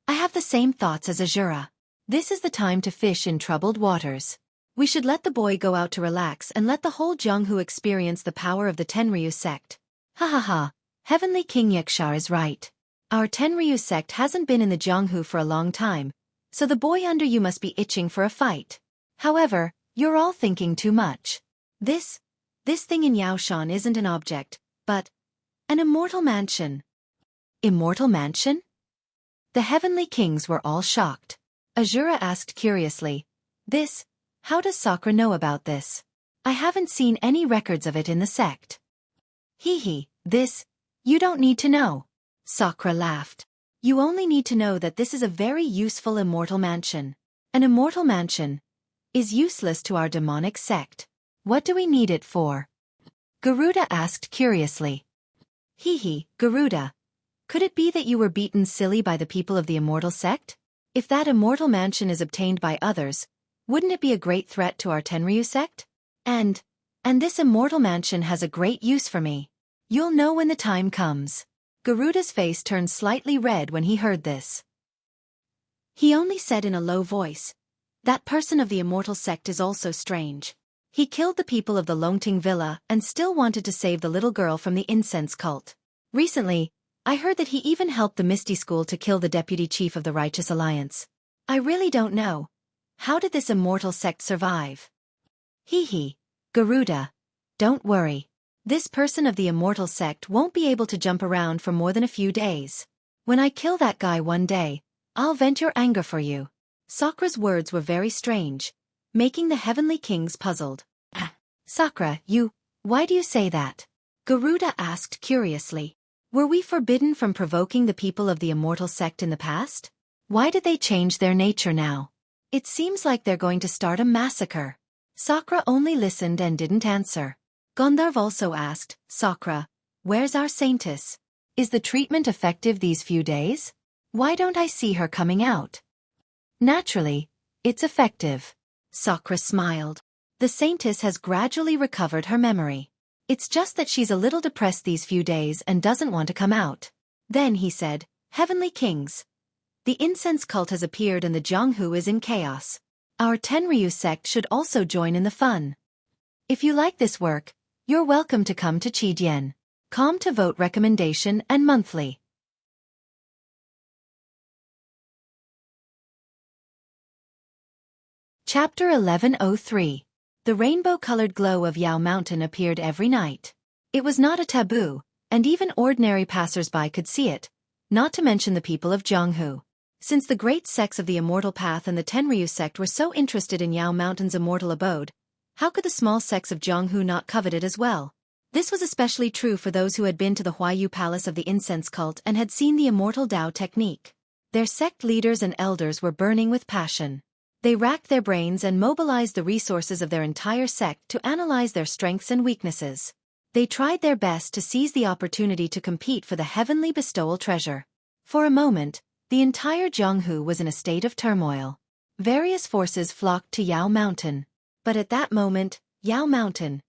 I have the same thoughts as Azura. This is the time to fish in troubled waters. We should let the boy go out to relax and let the whole Jianghu experience the power of the Tenryu sect. Ha ha ha, Heavenly King Yaksha is right. Our Tenryu sect hasn't been in the Jianghu for a long time, so the boy under you must be itching for a fight. However, you're all thinking too much. This thing in Yaoshan isn't an object, but an immortal mansion. Immortal mansion? The Heavenly Kings were all shocked. Azura asked curiously, How does Sakura know about this? I haven't seen any records of it in the sect. You don't need to know. Sakura laughed. You only need to know that this is a very useful immortal mansion. An immortal mansion is useless to our demonic sect. What do we need it for? Garuda asked curiously. Garuda. Could it be that you were beaten silly by the people of the immortal sect? If that immortal mansion is obtained by others, wouldn't it be a great threat to our Tenryu sect? And this immortal mansion has a great use for me. You'll know when the time comes. Garuda's face turned slightly red when he heard this. He only said in a low voice, That person of the immortal sect is also strange. He killed the people of the Longting Villa and still wanted to save the little girl from the incense cult. Recently, I heard that he even helped the Misty School to kill the deputy chief of the Righteous Alliance. I really don't know. How did this immortal sect survive? Garuda. Don't worry. This person of the immortal sect won't be able to jump around for more than a few days. When I kill that guy one day, I'll vent your anger for you. Sakura's words were very strange, making the Heavenly Kings puzzled. Sakura, why do you say that? Garuda asked curiously. Were we forbidden from provoking the people of the immortal sect in the past? Why did they change their nature now? It seems like they're going to start a massacre. Sakura only listened and didn't answer. Gandharv also asked, Sakura, where's our saintess? Is the treatment effective these few days? Why don't I see her coming out? Naturally, it's effective. Sakura smiled. The saintess has gradually recovered her memory. It's just that she's a little depressed these few days and doesn't want to come out. Then he said, Heavenly Kings. The incense cult has appeared and the Jianghu is in chaos. Our Tenryu sect should also join in the fun. If you like this work, you're welcome to come to Qidian. Com to vote recommendation and monthly. Chapter 1103. The rainbow-colored glow of Yao Mountain appeared every night. It was not a taboo, and even ordinary passers-by could see it, not to mention the people of Jianghu. Since the great sects of the Immortal Path and the Tenryu sect were so interested in Yao Mountain's immortal abode, how could the small sects of Jianghu not covet it as well? This was especially true for those who had been to the Huayu Palace of the incense cult and had seen the immortal Tao technique. Their sect leaders and elders were burning with passion. They racked their brains and mobilized the resources of their entire sect to analyze their strengths and weaknesses. They tried their best to seize the opportunity to compete for the heavenly bestowal treasure. For a moment, the entire Jianghu was in a state of turmoil. Various forces flocked to Yao Mountain. But at that moment, Yao Mountain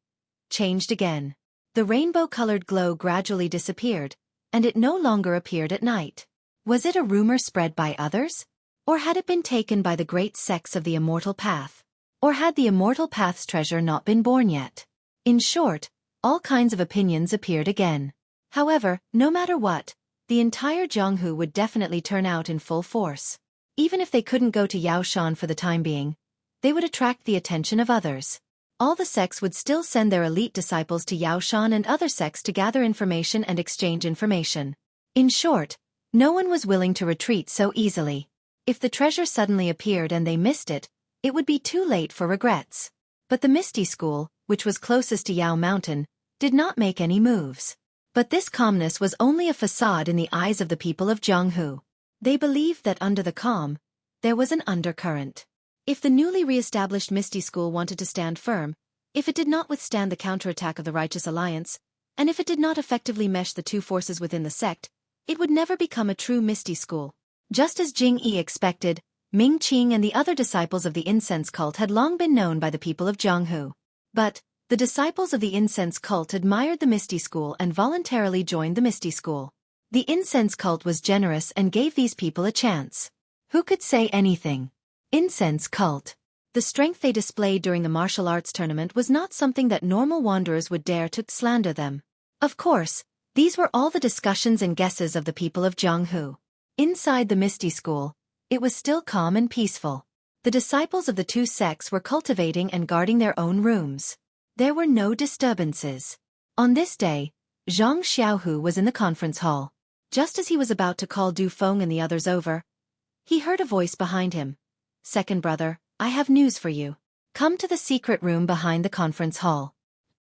changed again. The rainbow-colored glow gradually disappeared, and it no longer appeared at night. Was it a rumor spread by others? Or had it been taken by the great sects of the Immortal Path? Or had the Immortal Path's treasure not been born yet? In short, all kinds of opinions appeared again. However, no matter what, the entire Jianghu would definitely turn out in full force. Even if they couldn't go to Yaoshan for the time being, they would attract the attention of others. All the sects would still send their elite disciples to Yaoshan and other sects to gather information and exchange information. In short, no one was willing to retreat so easily. If the treasure suddenly appeared and they missed it, it would be too late for regrets. But the Misty School, which was closest to Yao Mountain, did not make any moves. But this calmness was only a facade in the eyes of the people of Jianghu. They believed that under the calm, there was an undercurrent. If the newly re-established Misty School wanted to stand firm, if it did not withstand the counterattack of the Righteous Alliance, and if it did not effectively mesh the two forces within the sect, it would never become a true Misty School. Just as Jing Yi expected, Ming Qing and the other disciples of the incense cult had long been known by the people of Jianghu. But the disciples of the incense cult admired the Misty School and voluntarily joined the Misty School. The incense cult was generous and gave these people a chance. Who could say anything? Incense cult. The strength they displayed during the martial arts tournament was not something that normal wanderers would dare to slander them. Of course, these were all the discussions and guesses of the people of Jianghu. Inside the Misty School, it was still calm and peaceful. The disciples of the two sects were cultivating and guarding their own rooms. There were no disturbances. On this day, Zhang Xiaohu was in the conference hall. Just as he was about to call Du Feng and the others over, he heard a voice behind him. "Second brother, I have news for you. Come to the secret room behind the conference hall."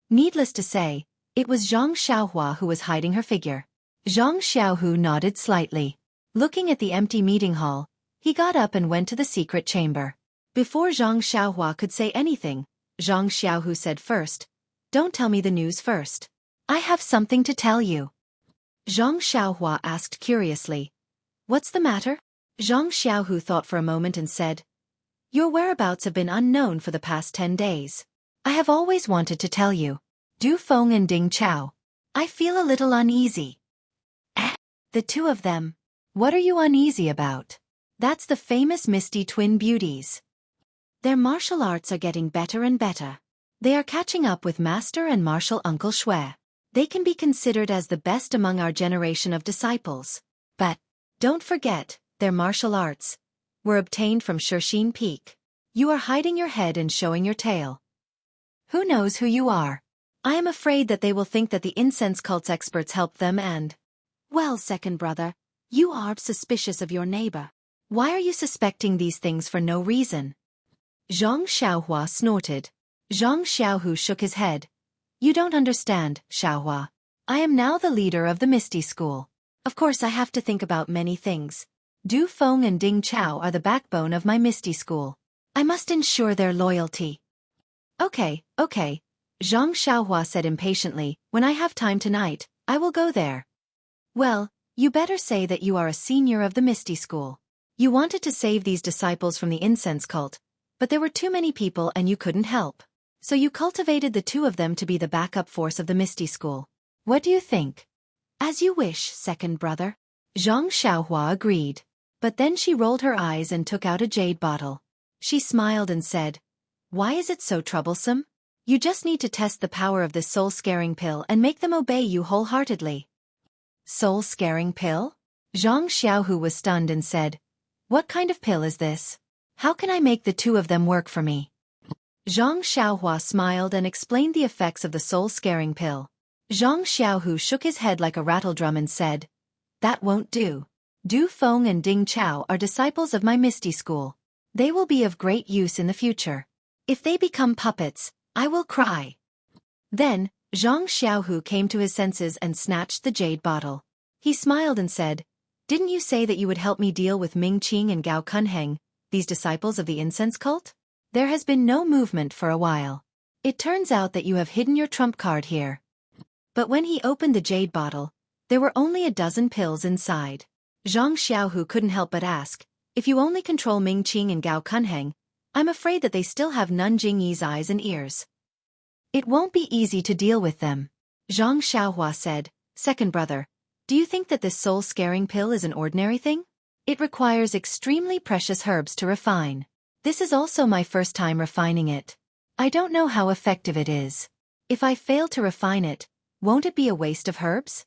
Needless to say, it was Zhang Xiaohua who was hiding her figure. Zhang Xiaohu nodded slightly. Looking at the empty meeting hall, he got up and went to the secret chamber. Before Zhang Xiaohua could say anything, Zhang Xiaohu said first, "Don't tell me the news first. I have something to tell you." Zhang Xiaohua asked curiously, "What's the matter?" Zhang Xiaohu thought for a moment and said, "Your whereabouts have been unknown for the past 10 days. I have always wanted to tell you. Du Feng and Ding Chao. I feel a little uneasy." The two of them. What are you uneasy about? That's the famous Misty Twin Beauties. Their martial arts are getting better and better. They are catching up with Master and Martial Uncle Xue. They can be considered as the best among our generation of disciples. But, don't forget, their martial arts were obtained from Xueqi Peak. You are hiding your head and showing your tail. Who knows who you are? I am afraid that they will think that the incense cult's experts helped them and... Well, second brother, you are suspicious of your neighbor. Why are you suspecting these things for no reason? Zhang Xiaohua snorted. Zhang Xiaohu shook his head. You don't understand, Xiaohua. I am now the leader of the Misty School. Of course I have to think about many things. Du Feng and Ding Chao are the backbone of my Misty School. I must ensure their loyalty. Okay. Zhang Xiaohua said impatiently, when I have time tonight, I will go there. Well, you better say that you are a senior of the Misty School. You wanted to save these disciples from the incense cult, but there were too many people and you couldn't help. So you cultivated the two of them to be the backup force of the Misty School. What do you think? As you wish, second brother. Zhang Xiaohua agreed. But then she rolled her eyes and took out a jade bottle. She smiled and said, "Why is it so troublesome? You just need to test the power of this soul-scaring pill and make them obey you wholeheartedly." Soul-scaring pill? Zhang Xiaohu was stunned and said, "What kind of pill is this? How can I make the two of them work for me?" Zhang Xiaohua smiled and explained the effects of the soul-scaring pill. Zhang Xiaohu shook his head like a rattledrum and said, "That won't do. Du Feng and Ding Chao are disciples of my Misty School. They will be of great use in the future. If they become puppets, I will cry. Then, Zhang Xiaohu came to his senses and snatched the jade bottle. He smiled and said, "Didn't you say that you would help me deal with Ming Qing and Gao Kunheng, these disciples of the incense cult? There has been no movement for a while. It turns out that you have hidden your trump card here." But when he opened the jade bottle, there were only a dozen pills inside. Zhang Xiaohu couldn't help but ask, "If you only control Ming Qing and Gao Kunheng, I'm afraid that they still have Nun Jingyi's eyes and ears. It won't be easy to deal with them." Zhang Xiaohua said, "Second brother, do you think that this soul-scaring pill is an ordinary thing? It requires extremely precious herbs to refine. This is also my first time refining it. I don't know how effective it is. If I fail to refine it, won't it be a waste of herbs?"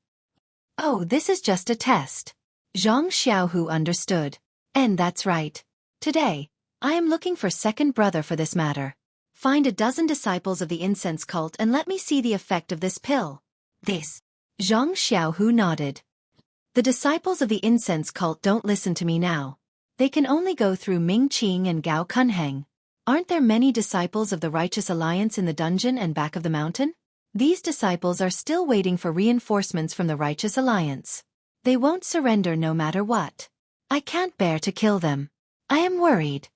"Oh, this is just a test." Zhang Xiaohu understood. "And that's right. Today, I am looking for second brother for this matter. Find a dozen disciples of the incense cult and let me see the effect of this pill." "This." Zhang Xiaohu nodded. "The disciples of the incense cult don't listen to me now. They can only go through Ming Qing and Gao Kunheng. Aren't there many disciples of the Righteous Alliance in the dungeon and back of the mountain? These disciples are still waiting for reinforcements from the Righteous Alliance. They won't surrender no matter what. I can't bear to kill them. I am worried."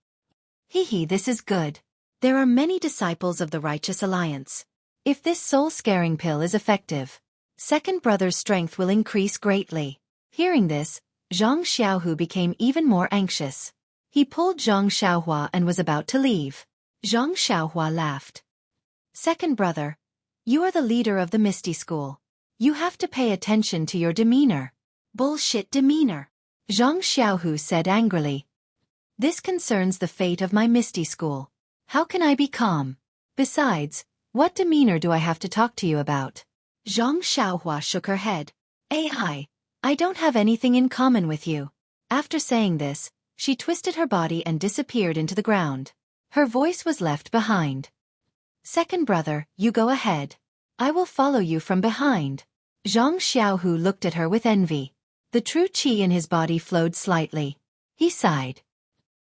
This is good. There are many disciples of the Righteous Alliance. If this soul-scaring pill is effective, second brother's strength will increase greatly. Hearing this, Zhang Xiaohu became even more anxious. He pulled Zhang Xiaohua and was about to leave. Zhang Xiaohua laughed. "Second brother, you are the leader of the Misty School. You have to pay attention to your demeanor." "Bullshit demeanor," Zhang Xiaohu said angrily. "This concerns the fate of my Misty School. How can I be calm? Besides, what demeanor do I have to talk to you about?" Zhang Xiaohua shook her head. I don't have anything in common with you." After saying this, she twisted her body and disappeared into the ground. Her voice was left behind. "Second brother, you go ahead. I will follow you from behind." Zhang Xiaohu looked at her with envy. The true qi in his body flowed slightly. He sighed.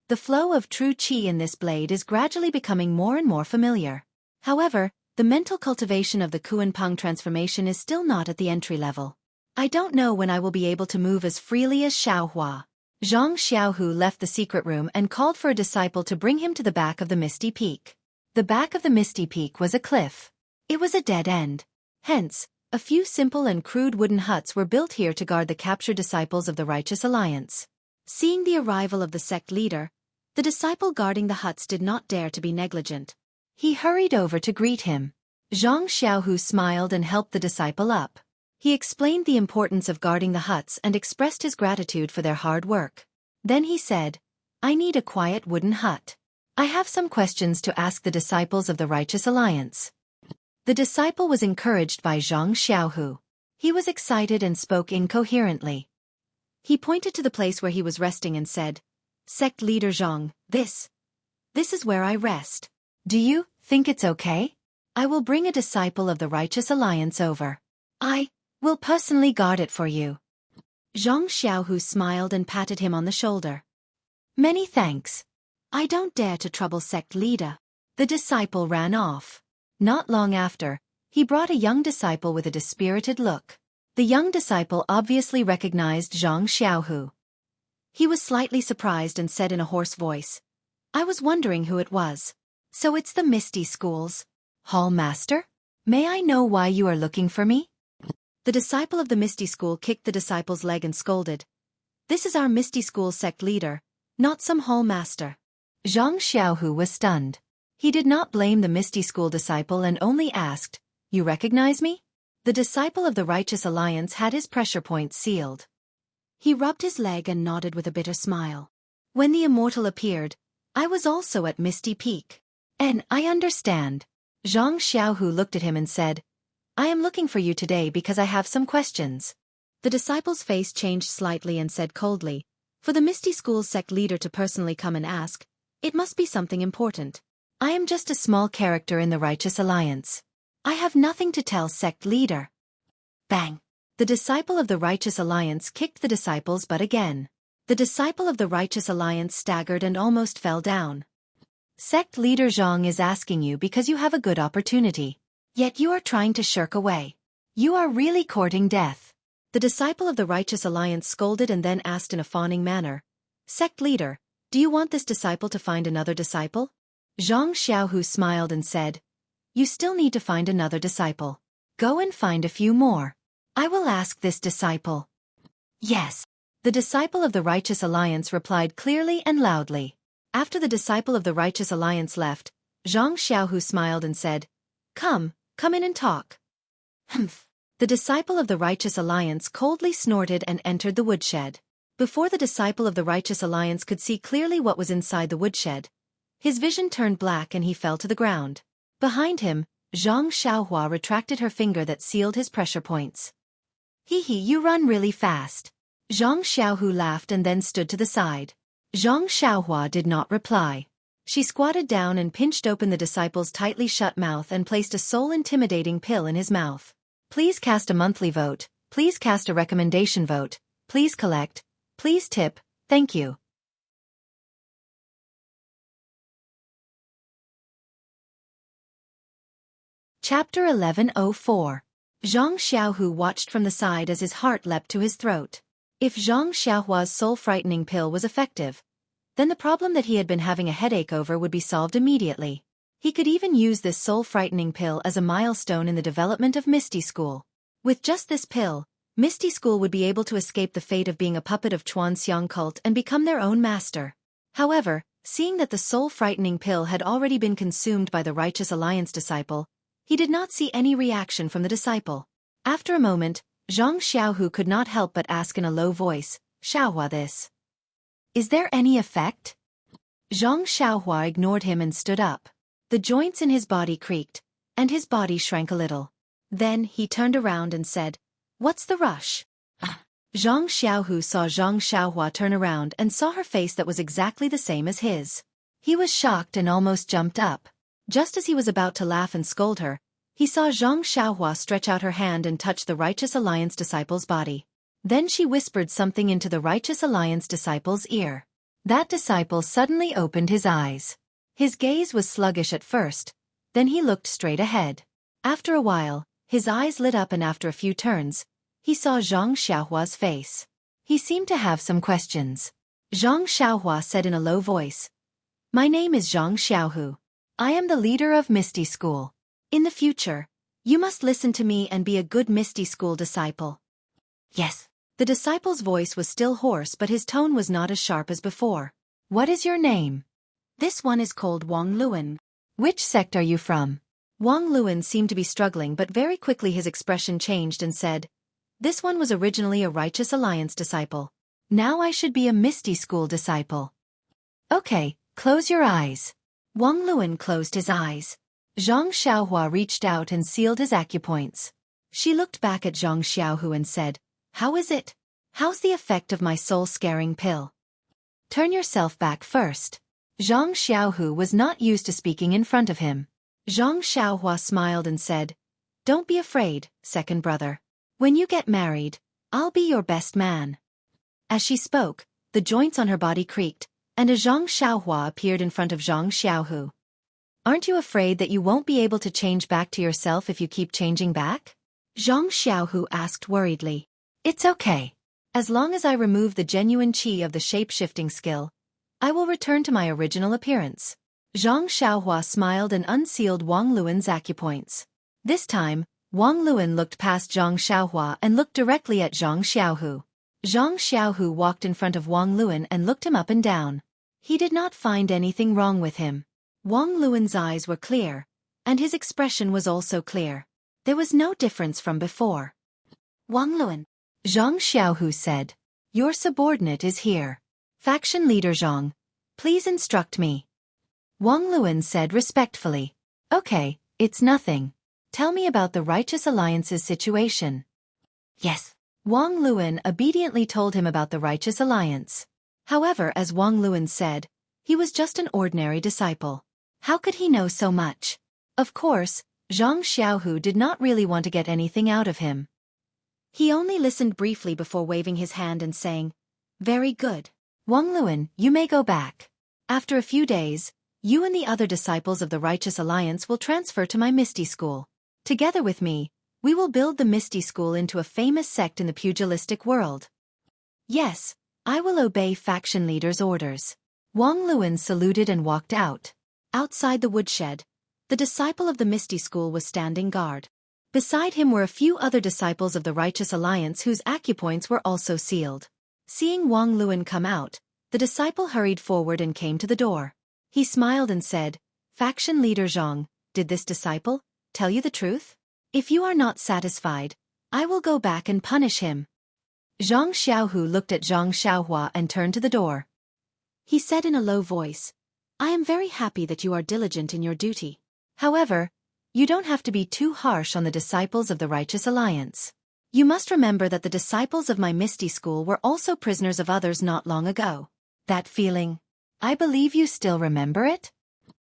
The flow of true qi in this blade is gradually becoming more and more familiar. However, the mental cultivation of the Kuan-Pang transformation is still not at the entry level. I don't know when I will be able to move as freely as Xiaohua. Zhang Xiaohu left the secret room and called for a disciple to bring him to the back of the Misty Peak. The back of the Misty Peak was a cliff. It was a dead end. Hence, a few simple and crude wooden huts were built here to guard the captured disciples of the Righteous Alliance. Seeing the arrival of the sect leader, the disciple guarding the huts did not dare to be negligent. He hurried over to greet him. Zhang Xiaohu smiled and helped the disciple up. He explained the importance of guarding the huts and expressed his gratitude for their hard work. Then he said, "I need a quiet wooden hut. I have some questions to ask the disciples of the Righteous Alliance." The disciple was encouraged by Zhang Xiaohu. He was excited and spoke incoherently. He pointed to the place where he was resting and said, "Sect leader Zhang, this is where I rest. Do you think it's okay? I will bring a disciple of the Righteous Alliance over. I will personally guard it for you." Zhang Xiaohu smiled and patted him on the shoulder. "Many thanks. I don't dare to trouble sect leader." The disciple ran off. Not long after, he brought a young disciple with a dispirited look. The young disciple obviously recognized Zhang Xiaohu. He was slightly surprised and said in a hoarse voice, "I was wondering who it was. So it's the Misty School's Hall Master? May I know why you are looking for me?" The disciple of the Misty School kicked the disciple's leg and scolded, "This is our Misty School sect leader, not some Hall Master." Zhang Xiaohu was stunned. He did not blame the Misty School disciple and only asked, "You recognize me?" The disciple of the Righteous Alliance had his pressure points sealed. He rubbed his leg and nodded with a bitter smile. "When the immortal appeared, I was also at Misty Peak. And I understand." Zhang Xiaohu looked at him and said, "I am looking for you today because I have some questions." The disciple's face changed slightly and said coldly, "For the Misty School's sect leader to personally come and ask, it must be something important. I am just a small character in the Righteous Alliance. I have nothing to tell sect leader." Bang! The disciple of the Righteous Alliance kicked the disciple's butt again. The disciple of the Righteous Alliance staggered and almost fell down. Sect leader Zhang is asking you because you have a good opportunity. Yet you are trying to shirk away. You are really courting death. The disciple of the Righteous Alliance scolded and then asked in a fawning manner, Sect leader, do you want this disciple to find another disciple? Zhang Xiaohu smiled and said, You still need to find another disciple. Go and find a few more. I will ask this disciple. Yes. The disciple of the Righteous Alliance replied clearly and loudly. After the disciple of the Righteous Alliance left, Zhang Xiaohu smiled and said, Come in and talk. Humph. The disciple of the Righteous Alliance coldly snorted and entered the woodshed. Before the disciple of the Righteous Alliance could see clearly what was inside the woodshed, his vision turned black and he fell to the ground. Behind him, Zhang Xiaohua retracted her finger that sealed his pressure points. Hee, you run really fast. Zhang Xiaohu laughed and then stood to the side. Zhang Xiaohua did not reply. She squatted down and pinched open the disciple's tightly shut mouth and placed a soul-intimidating pill in his mouth. Please cast a monthly vote, please cast a recommendation vote, please collect, please tip, thank you. Chapter 1104. Zhang Xiaohu watched from the side as his heart leapt to his throat. If Zhang Xiaohua's soul-frightening pill was effective, then the problem that he had been having a headache over would be solved immediately. He could even use this soul-frightening pill as a milestone in the development of Misty School. With just this pill, Misty School would be able to escape the fate of being a puppet of Chuanxiang cult and become their own master. However, seeing that the soul-frightening pill had already been consumed by the Righteous Alliance disciple, he did not see any reaction from the disciple. After a moment, Zhang Xiaohu could not help but ask in a low voice, Xiaohua this. Is there any effect? Zhang Xiaohua ignored him and stood up. The joints in his body creaked, and his body shrank a little. Then he turned around and said, What's the rush? Zhang Xiaohu saw Zhang Xiaohua turn around and saw her face that was exactly the same as his. He was shocked and almost jumped up. Just as he was about to laugh and scold her, he saw Zhang Xiaohua stretch out her hand and touch the Righteous Alliance disciple's body. Then she whispered something into the Righteous Alliance disciple's ear. That disciple suddenly opened his eyes. His gaze was sluggish at first, then he looked straight ahead. After a while, his eyes lit up and after a few turns, he saw Zhang Xiaohua's face. He seemed to have some questions. Zhang Xiaohua said in a low voice, My name is Zhang Xiaohu. I am the leader of Misty School. In the future, you must listen to me and be a good Misty School disciple. Yes. The disciple's voice was still hoarse but his tone was not as sharp as before. What is your name? This one is called Wang Luan. Which sect are you from? Wang Luan seemed to be struggling but very quickly his expression changed and said, This one was originally a Righteous Alliance disciple. Now I should be a Misty School disciple. Okay, close your eyes. Wang Luan closed his eyes. Zhang Xiaohua reached out and sealed his acupoints. She looked back at Zhang Xiaohu and said, How is it? How's the effect of my soul-scaring pill? Turn yourself back first. Zhang Xiaohu was not used to speaking in front of him. Zhang Xiaohua smiled and said, Don't be afraid, second brother. When you get married, I'll be your best man. As she spoke, the joints on her body creaked, and a Zhang Xiaohua appeared in front of Zhang Xiaohu. Aren't you afraid that you won't be able to change back to yourself if you keep changing back? Zhang Xiaohu asked worriedly. It's okay. As long as I remove the genuine qi of the shape-shifting skill, I will return to my original appearance. Zhang Xiaohua smiled and unsealed Wang Luan's acupoints. This time, Wang Luan looked past Zhang Xiaohua and looked directly at Zhang Xiaohu. Zhang Xiaohu walked in front of Wang Luan and looked him up and down. He did not find anything wrong with him. Wang Luan's eyes were clear, and his expression was also clear. There was no difference from before. Wang Luan, Zhang Xiaohu said, Your subordinate is here. Faction leader Zhang, please instruct me. Wang Luan said respectfully, Okay, it's nothing. Tell me about the Righteous Alliance's situation. Yes. Wang Luan obediently told him about the Righteous Alliance. However, as Wang Luan said, he was just an ordinary disciple. How could he know so much? Of course, Zhang Xiaohu did not really want to get anything out of him. He only listened briefly before waving his hand and saying, "Very good. Wang Luan, you may go back. After a few days, you and the other disciples of the Righteous Alliance will transfer to my Misty School. Together with me, we will build the Misty School into a famous sect in the pugilistic world." "Yes, I will obey faction leader's orders." Wang Luan saluted and walked out. Outside the woodshed, the disciple of the Misty School was standing guard. Beside him were a few other disciples of the Righteous Alliance whose acupoints were also sealed. Seeing Wang Luan come out, the disciple hurried forward and came to the door. He smiled and said, "Faction leader Zhang, did this disciple tell you the truth? If you are not satisfied, I will go back and punish him." Zhang Xiaohu looked at Zhang Xiaohua and turned to the door. He said in a low voice, "I am very happy that you are diligent in your duty. However, you don't have to be too harsh on the disciples of the Righteous Alliance. You must remember that the disciples of my Misty School were also prisoners of others not long ago. That feeling, I believe you still remember it?"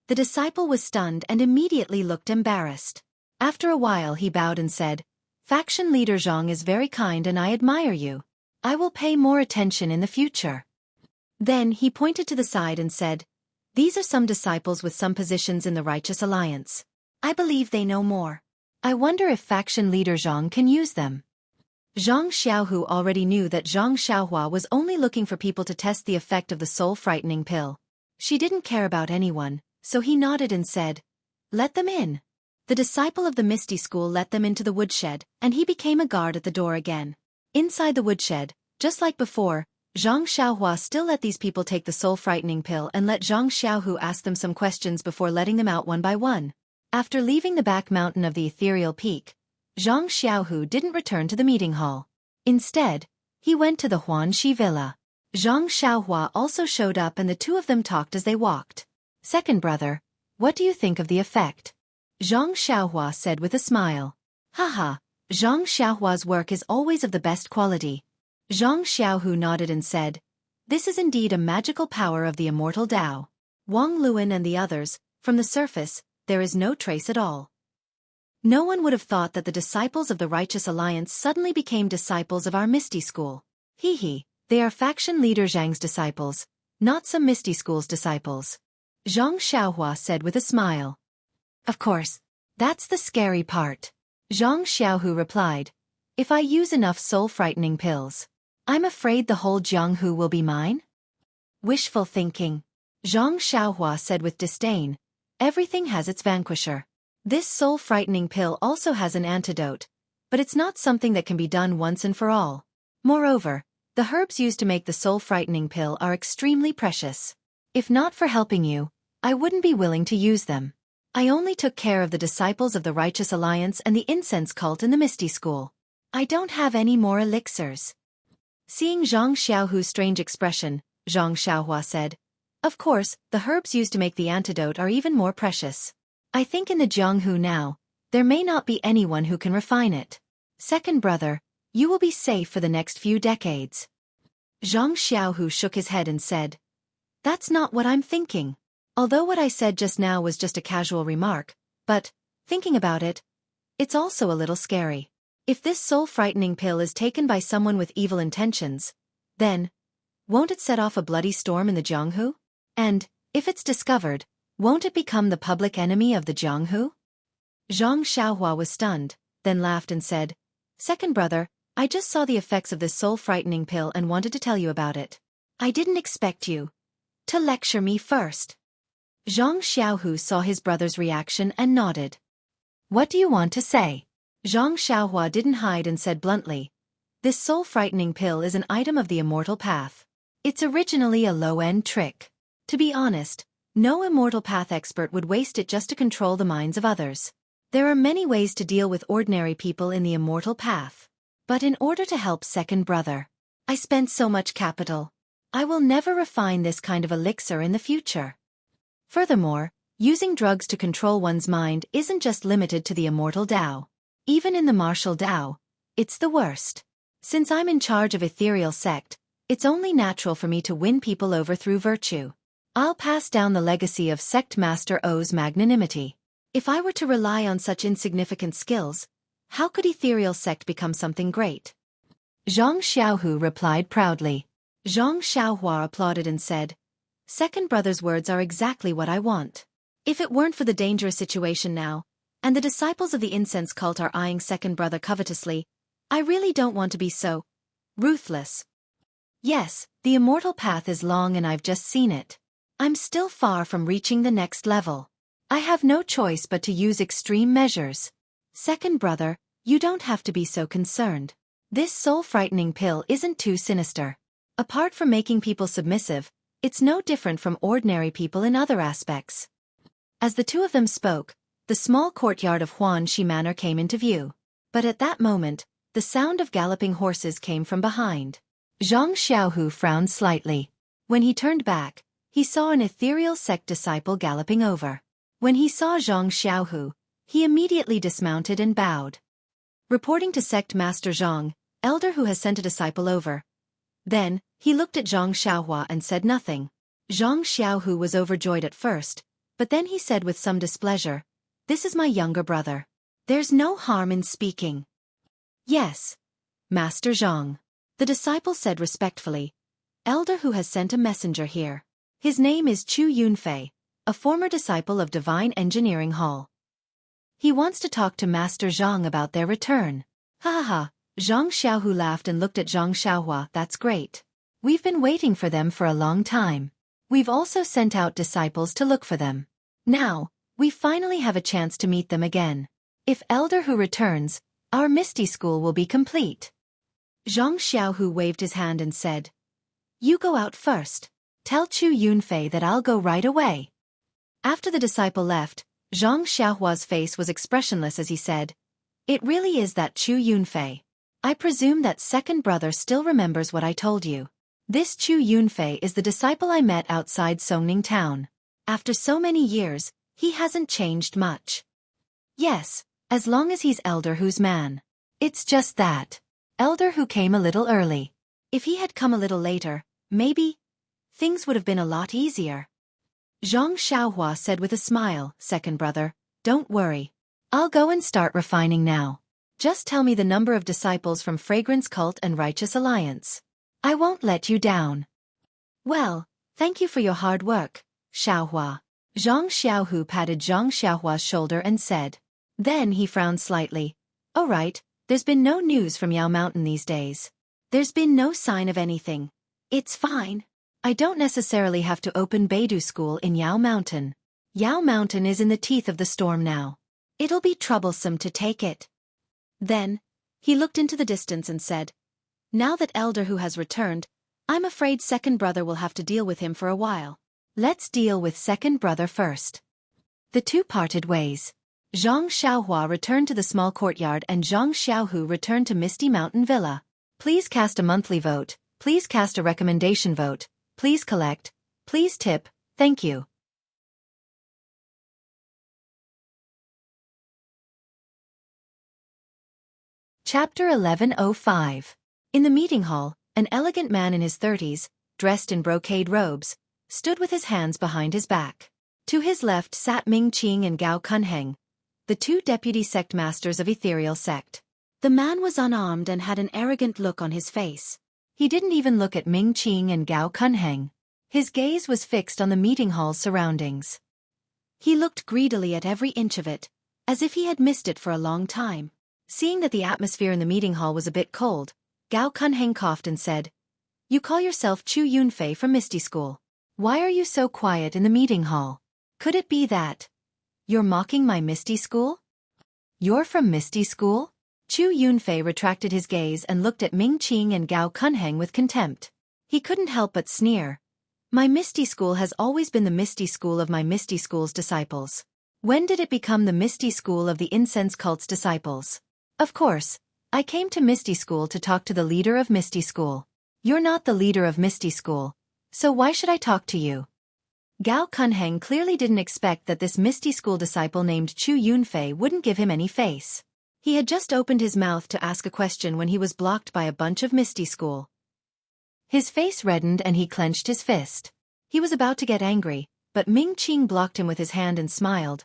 The disciple was stunned and immediately looked embarrassed. After a while he bowed and said, "Faction leader Zhang is very kind and I admire you. I will pay more attention in the future." Then he pointed to the side and said, "These are some disciples with some positions in the Righteous Alliance. I believe they know more. I wonder if faction leader Zhang can use them." Zhang Xiaohu already knew that Zhang Xiaohua was only looking for people to test the effect of the soul-frightening pill. She didn't care about anyone, so he nodded and said, "Let them in." The disciple of the Misty School let them into the woodshed, and he became a guard at the door again. Inside the woodshed, just like before, Zhang Xiaohua still let these people take the soul-frightening pill and let Zhang Xiaohu ask them some questions before letting them out one by one. After leaving the back mountain of the ethereal peak, Zhang Xiaohu didn't return to the meeting hall. Instead, he went to the Huanxi villa. Zhang Xiaohua also showed up and the two of them talked as they walked. "Second brother, what do you think of the effect?" Zhang Xiaohua said with a smile. "Haha, Zhang Xiaohua's work is always of the best quality." Zhang Xiaohu nodded and said, "This is indeed a magical power of the immortal Tao." Wang Luan and the others, from the surface, there is no trace at all. No one would have thought that the disciples of the Righteous Alliance suddenly became disciples of our Misty School. They are faction leader Zhang's disciples, not some Misty School's disciples. Zhang Xiaohua said with a smile. "Of course, that's the scary part." Zhang Xiaohu replied, "If I use enough soul-frightening pills, I'm afraid the whole Jianghu will be mine?" "Wishful thinking." Zhang Xiaohua said with disdain, "Everything has its vanquisher. This soul-frightening pill also has an antidote, but it's not something that can be done once and for all. Moreover, the herbs used to make the soul-frightening pill are extremely precious. If not for helping you, I wouldn't be willing to use them. I only took care of the disciples of the Righteous Alliance and the incense cult in the Misty School. I don't have any more elixirs." Seeing Zhang Xiaohu's strange expression, Zhang Xiaohua said, "Of course, the herbs used to make the antidote are even more precious. I think in the Jianghu now, there may not be anyone who can refine it. Second brother, you will be safe for the next few decades." Zhang Xiaohu shook his head and said, "That's not what I'm thinking. Although what I said just now was just a casual remark, but, thinking about it, it's also a little scary. If this soul-frightening pill is taken by someone with evil intentions, then, won't it set off a bloody storm in the Jianghu? And, if it's discovered, won't it become the public enemy of the Jianghu?" Zhang Xiaohua was stunned, then laughed and said, "Second brother, I just saw the effects of this soul-frightening pill and wanted to tell you about it. I didn't expect you to lecture me first." Zhang Xiaohu saw his brother's reaction and nodded. "What do you want to say?" Zhang Xiaohua didn't hide and said bluntly, "This soul-frightening pill is an item of the immortal path. It's originally a low-end trick. To be honest, no immortal path expert would waste it just to control the minds of others. There are many ways to deal with ordinary people in the immortal path. But in order to help second brother, I spent so much capital. I will never refine this kind of elixir in the future. Furthermore, using drugs to control one's mind isn't just limited to the immortal Tao. Even in the martial Tao, it's the worst. Since I'm in charge of ethereal sect, it's only natural for me to win people over through virtue. I'll pass down the legacy of Sect Master O's magnanimity. If I were to rely on such insignificant skills, How could ethereal sect become something great? Zhang Xiaohu replied proudly. Zhang Xiaohua applauded and said, Second brother's words are exactly what I want. If it weren't for the dangerous situation now, and the disciples of the incense cult are eyeing second brother covetously, I really don't want to be so ruthless. Yes, the immortal path is long and I've just seen it. I'm still far from reaching the next level. I have no choice but to use extreme measures. Second brother, you don't have to be so concerned. This soul-frightening pill isn't too sinister. Apart from making people submissive, it's no different from ordinary people in other aspects. As the two of them spoke, the small courtyard of Huanxi Manor came into view. But at that moment, the sound of galloping horses came from behind. Zhang Xiaohu frowned slightly. When he turned back, he saw an ethereal sect disciple galloping over. When he saw Zhang Xiaohu, he immediately dismounted and bowed. Reporting to Sect Master Zhang, elder who has sent a disciple over. Then, he looked at Zhang Xiaohua and said nothing. Zhang Xiaohu was overjoyed at first, but then he said with some displeasure, This is my younger brother. There's no harm in speaking. Yes, Master Zhang. The disciple said respectfully. Elder who has sent a messenger here. His name is Chu Yunfei, a former disciple of Divine Engineering Hall. He wants to talk to Master Zhang about their return. Ha ha ha, Zhang Xiaohu laughed and looked at Zhang Xiaohua. That's great. We've been waiting for them for a long time. We've also sent out disciples to look for them. Now, we finally have a chance to meet them again. If Elder Hu returns, our Misty School will be complete. Zhang Xiaohu waved his hand and said, You go out first. Tell Chu Yunfei that I'll go right away. After the disciple left, Zhang Xiaohua's face was expressionless as he said, It really is that Chu Yunfei. I presume that second brother still remembers what I told you. This Chu Yunfei is the disciple I met outside Songning town. After so many years, he hasn't changed much. Yes, as long as he's Elder Hu's man. It's just that. Elder Hu came a little early. If he had come a little later, maybe things would have been a lot easier. Zhang Xiaohua said with a smile, Second brother, don't worry. I'll go and start refining now. Just tell me the number of disciples from Fragrance Cult and Righteous Alliance. I won't let you down. Well, thank you for your hard work, Xiaohua. Zhang Xiaohu patted Zhang Xiaohua's shoulder and said. Then he frowned slightly. Oh right, there's been no news from Yao Mountain these days. There's been no sign of anything. It's fine. I don't necessarily have to open Beidou School in Yao Mountain. Yao Mountain is in the teeth of the storm now. It'll be troublesome to take it. Then, he looked into the distance and said, Now that Elder Hu has returned, I'm afraid second brother will have to deal with him for a while. Let's deal with second brother first. The two parted ways. Zhang Xiaohua returned to the small courtyard and Zhang Xiaohu returned to Misty Mountain Villa. Please cast a monthly vote, please cast a recommendation vote, please collect, please tip, thank you. Chapter 1105. In the meeting hall, an elegant man in his 30s, dressed in brocade robes, stood with his hands behind his back. To his left sat Ming Qing and Gao Kunheng, the two deputy sect masters of Ethereal Sect. The man was unarmed and had an arrogant look on his face. He didn't even look at Ming Qing and Gao Kunheng. His gaze was fixed on the meeting hall's surroundings. He looked greedily at every inch of it, as if he had missed it for a long time. Seeing that the atmosphere in the meeting hall was a bit cold, Gao Kunheng coughed and said, You call yourself Chu Yunfei from Misty School. Why are you so quiet in the meeting hall? Could it be that you're mocking my Misty School? You're from Misty School? Chu Yunfei retracted his gaze and looked at Ming Qing and Gao Kunheng with contempt. He couldn't help but sneer. My Misty School has always been the Misty School of my Misty School's disciples. When did it become the Misty School of the Incense Cult's disciples? Of course, I came to Misty School to talk to the leader of Misty School. You're not the leader of Misty School, so why should I talk to you? Gao Kunheng clearly didn't expect that this Misty School disciple named Chu Yunfei wouldn't give him any face. He had just opened his mouth to ask a question when he was blocked by a bunch of Misty School. His face reddened and he clenched his fist. He was about to get angry, but Ming Qing blocked him with his hand and smiled.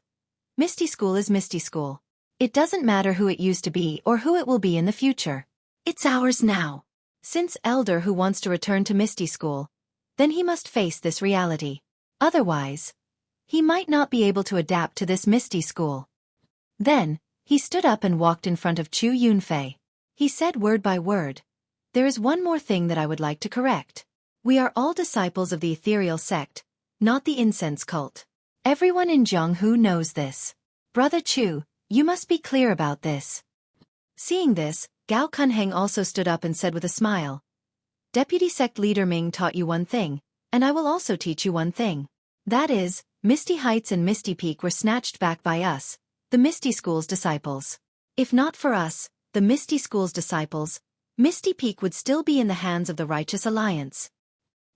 Misty School is Misty School. It doesn't matter who it used to be or who it will be in the future. It's ours now. Since Elder Who wants to return to Misty School, then he must face this reality. Otherwise, he might not be able to adapt to this Misty School. Then, he stood up and walked in front of Chu Yunfei. He said word by word, "There is one more thing that I would like to correct. We are all disciples of the ethereal sect, not the incense cult. Everyone in Jianghu knows this. Brother Chu, you must be clear about this." Seeing this, Gao Kunheng also stood up and said with a smile, "Deputy Sect Leader Ming taught you one thing, and I will also teach you one thing. That is, Misty Heights and Misty Peak were snatched back by us, the Misty School's disciples. If not for us, the Misty School's disciples, Misty Peak would still be in the hands of the Righteous Alliance."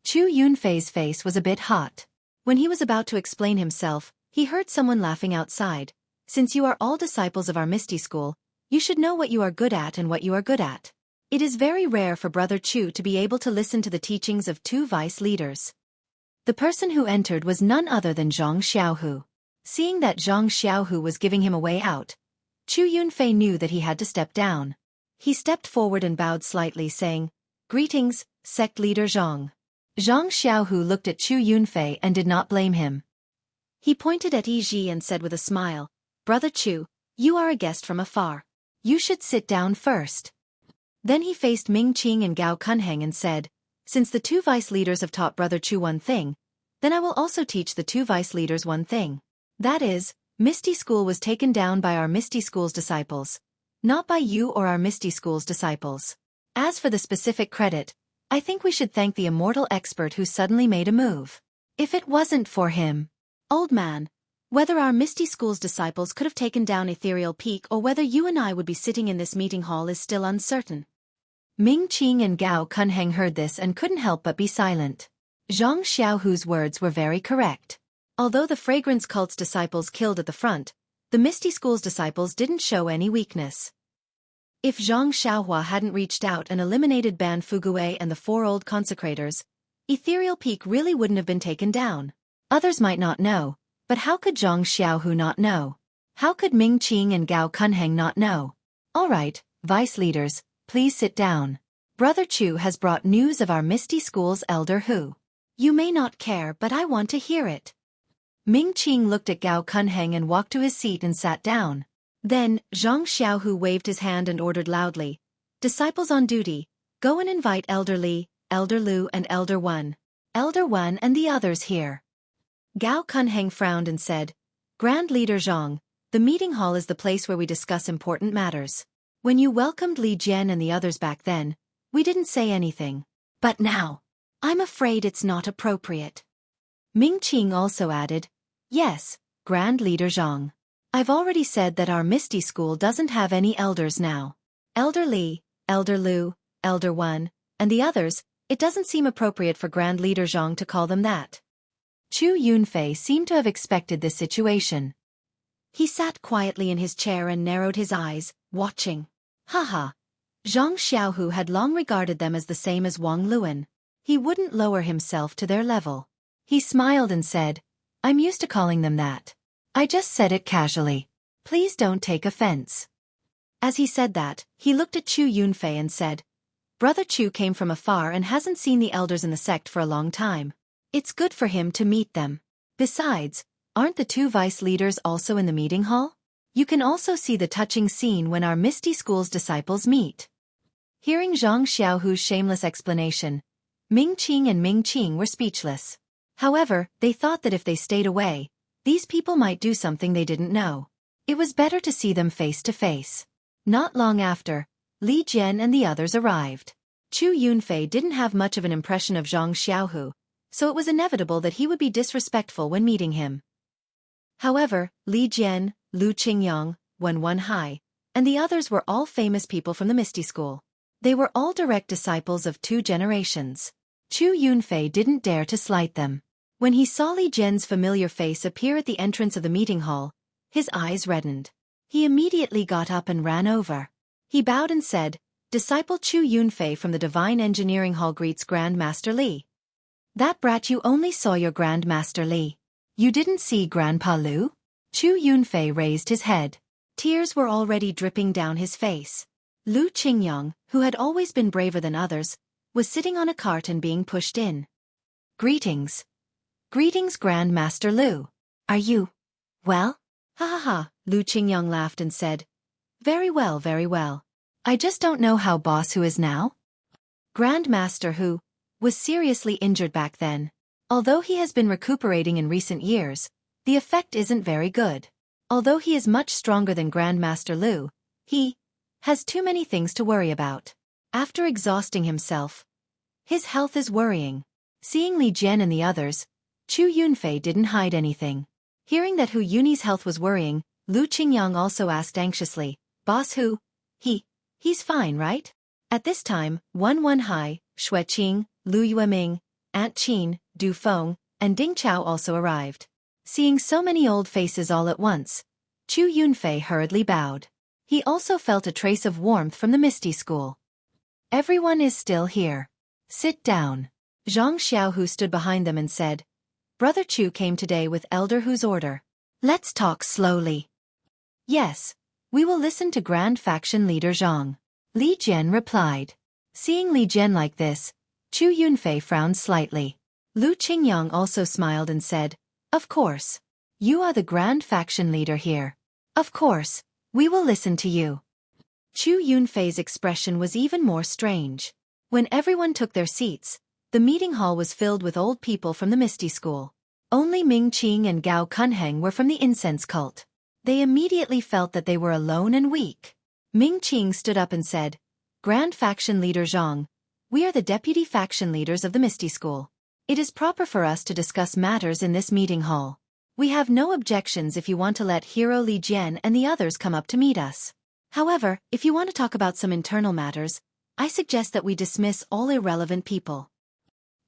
Chu Yunfei's face was a bit hot. When he was about to explain himself, he heard someone laughing outside. "Since you are all disciples of our Misty School, you should know what you are good at and what you are good at. It is very rare for Brother Chu to be able to listen to the teachings of two vice leaders." The person who entered was none other than Zhang Xiaohu. Seeing that Zhang Xiaohu was giving him a way out, Chu Yunfei knew that he had to step down. He stepped forward and bowed slightly, saying, "Greetings, Sect Leader Zhang." Zhang Xiaohu looked at Chu Yunfei and did not blame him. He pointed at Yi Ji and said with a smile, "Brother Chu, you are a guest from afar. You should sit down first." Then he faced Ming Qing and Gao Kunheng and said, "Since the two vice leaders have taught Brother Chu one thing, then I will also teach the two vice leaders one thing. That is, Misty School was taken down by our Misty School's disciples, not by you or our Misty School's disciples. As for the specific credit, I think we should thank the immortal expert who suddenly made a move. If it wasn't for him, old man, whether our Misty School's disciples could have taken down Ethereal Peak or whether you and I would be sitting in this meeting hall is still uncertain." Ming Qing and Gao Kunheng heard this and couldn't help but be silent. Zhang Xiaohu's words were very correct. Although the Fragrance Cult's disciples killed at the front, the Misty School's disciples didn't show any weakness. If Zhang Xiaohua hadn't reached out and eliminated Ban Fugue and the four old consecrators, Ethereal Peak really wouldn't have been taken down. Others might not know, but how could Zhang Xiaohu not know? How could Ming Qing and Gao Kunheng not know? "All right, vice leaders, please sit down. Brother Chu has brought news of our Misty School's Elder Who. You may not care, but I want to hear it." Ming Qing looked at Gao Kunheng and walked to his seat and sat down. Then, Zhang Xiaohu waved his hand and ordered loudly, "Disciples on duty, go and invite Elder Li, Elder Lu and Elder Wan. Elder Wan and the others here." Gao Kunheng frowned and said, "Grand Leader Zhang, the meeting hall is the place where we discuss important matters. When you welcomed Li Jian and the others back then, we didn't say anything. But now, I'm afraid it's not appropriate." Ming Qing also added, "Yes, Grand Leader Zhang. I've already said that our Misty School doesn't have any elders now. Elder Li, Elder Lu, Elder Wan, and the others, it doesn't seem appropriate for Grand Leader Zhang to call them that." Chu Yunfei seemed to have expected this situation. He sat quietly in his chair and narrowed his eyes, watching. Haha. Zhang Xiaohu had long regarded them as the same as Wang Luan. He wouldn't lower himself to their level. He smiled and said, "I'm used to calling them that. I just said it casually. Please don't take offense." As he said that, he looked at Chu Yunfei and said, "Brother Chu came from afar and hasn't seen the elders in the sect for a long time. It's good for him to meet them. Besides, aren't the two vice leaders also in the meeting hall? You can also see the touching scene when our Misty School's disciples meet." Hearing Zhang Xiaohu's shameless explanation, Ming Qing and Ming Qing were speechless. However, they thought that if they stayed away, these people might do something they didn't know. It was better to see them face to face. Not long after, Li Jian and the others arrived. Chu Yunfei didn't have much of an impression of Zhang Xiaohu, so it was inevitable that he would be disrespectful when meeting him. However, Li Jian, Lu Qingyang, Wen Hai, and the others were all famous people from the Misty School. They were all direct disciples of 2 generations. Chu Yunfei didn't dare to slight them. When he saw Li Jian's familiar face appear at the entrance of the meeting hall, his eyes reddened. He immediately got up and ran over. He bowed and said, "Disciple Chu Yunfei from the Divine Engineering Hall greets Grand Master Li." "That brat, you only saw your Grand Master Li. You didn't see Grandpa Lu?" Chu Yunfei raised his head. Tears were already dripping down his face. Lu Qingyang, who had always been braver than others, was sitting on a cart and being pushed in. Greetings. Greetings, Grand Master Lu. Are you well? Ha ha ha, Lu Qingyang laughed and said. Very well, very well. I just don't know how Boss Hu is now. Grand Master Hu was seriously injured back then. Although he has been recuperating in recent years, the effect isn't very good. Although he is much stronger than Grand Master Lu, he has too many things to worry about. After exhausting himself, his health is worrying. Seeing Li Jian and the others, Chu Yunfei didn't hide anything. Hearing that Hu Yunyi's health was worrying, Lu Qingyang also asked anxiously, Boss Hu? He's fine, right? At this time, Wen Hai, Xueqi, Lu Yueming, Aunt Qin, Du Feng, and Ding Chao also arrived. Seeing so many old faces all at once, Chu Yunfei hurriedly bowed. He also felt a trace of warmth from the Misty School. Everyone is still here. Sit down. Zhang Xiaohu stood behind them and said, Brother Chu came today with Elder Hu's order. Let's talk slowly. Yes, we will listen to Grand Faction Leader Zhang. Li Jian replied. Seeing Li Jian like this, Chu Yunfei frowned slightly. Lu Qingyang also smiled and said, Of course. You are the Grand Faction Leader here. Of course, we will listen to you. Chu Yunfei's expression was even more strange. When everyone took their seats, the meeting hall was filled with old people from the Misty School. Only Ming Qing and Gao Kunheng were from the incense cult. They immediately felt that they were alone and weak. Ming Qing stood up and said, Grand Faction Leader Zhang, we are the deputy faction leaders of the Misty School. It is proper for us to discuss matters in this meeting hall. We have no objections if you want to let Hero Li Jian and the others come up to meet us. However, if you want to talk about some internal matters, I suggest that we dismiss all irrelevant people.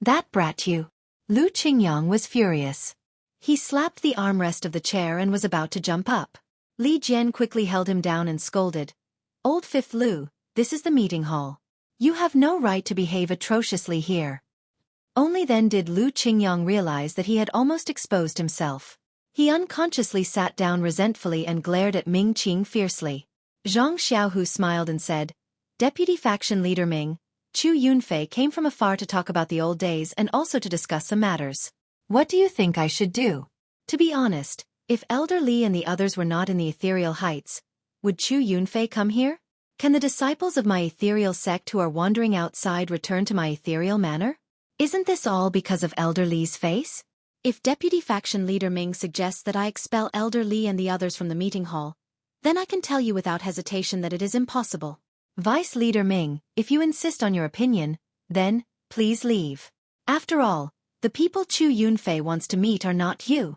That brat you. Lu Qingyang was furious. He slapped the armrest of the chair and was about to jump up. Li Jian quickly held him down and scolded. Old Fifth Lu, this is the meeting hall. You have no right to behave atrociously here. Only then did Lu Qingyang realize that he had almost exposed himself. He unconsciously sat down resentfully and glared at Ming Qing fiercely. Zhang Xiaohu smiled and said, Deputy Faction Leader Ming, Chu Yunfei came from afar to talk about the old days and also to discuss some matters. What do you think I should do? To be honest, if Elder Li and the others were not in the ethereal heights, would Chu Yunfei come here? Can the disciples of my ethereal sect who are wandering outside return to my ethereal manner? Isn't this all because of Elder Li's face? If Deputy Faction Leader Ming suggests that I expel Elder Li and the others from the meeting hall, then I can tell you without hesitation that it is impossible. Vice Leader Ming, if you insist on your opinion, then, please leave. After all, the people Chu Yunfei wants to meet are not you.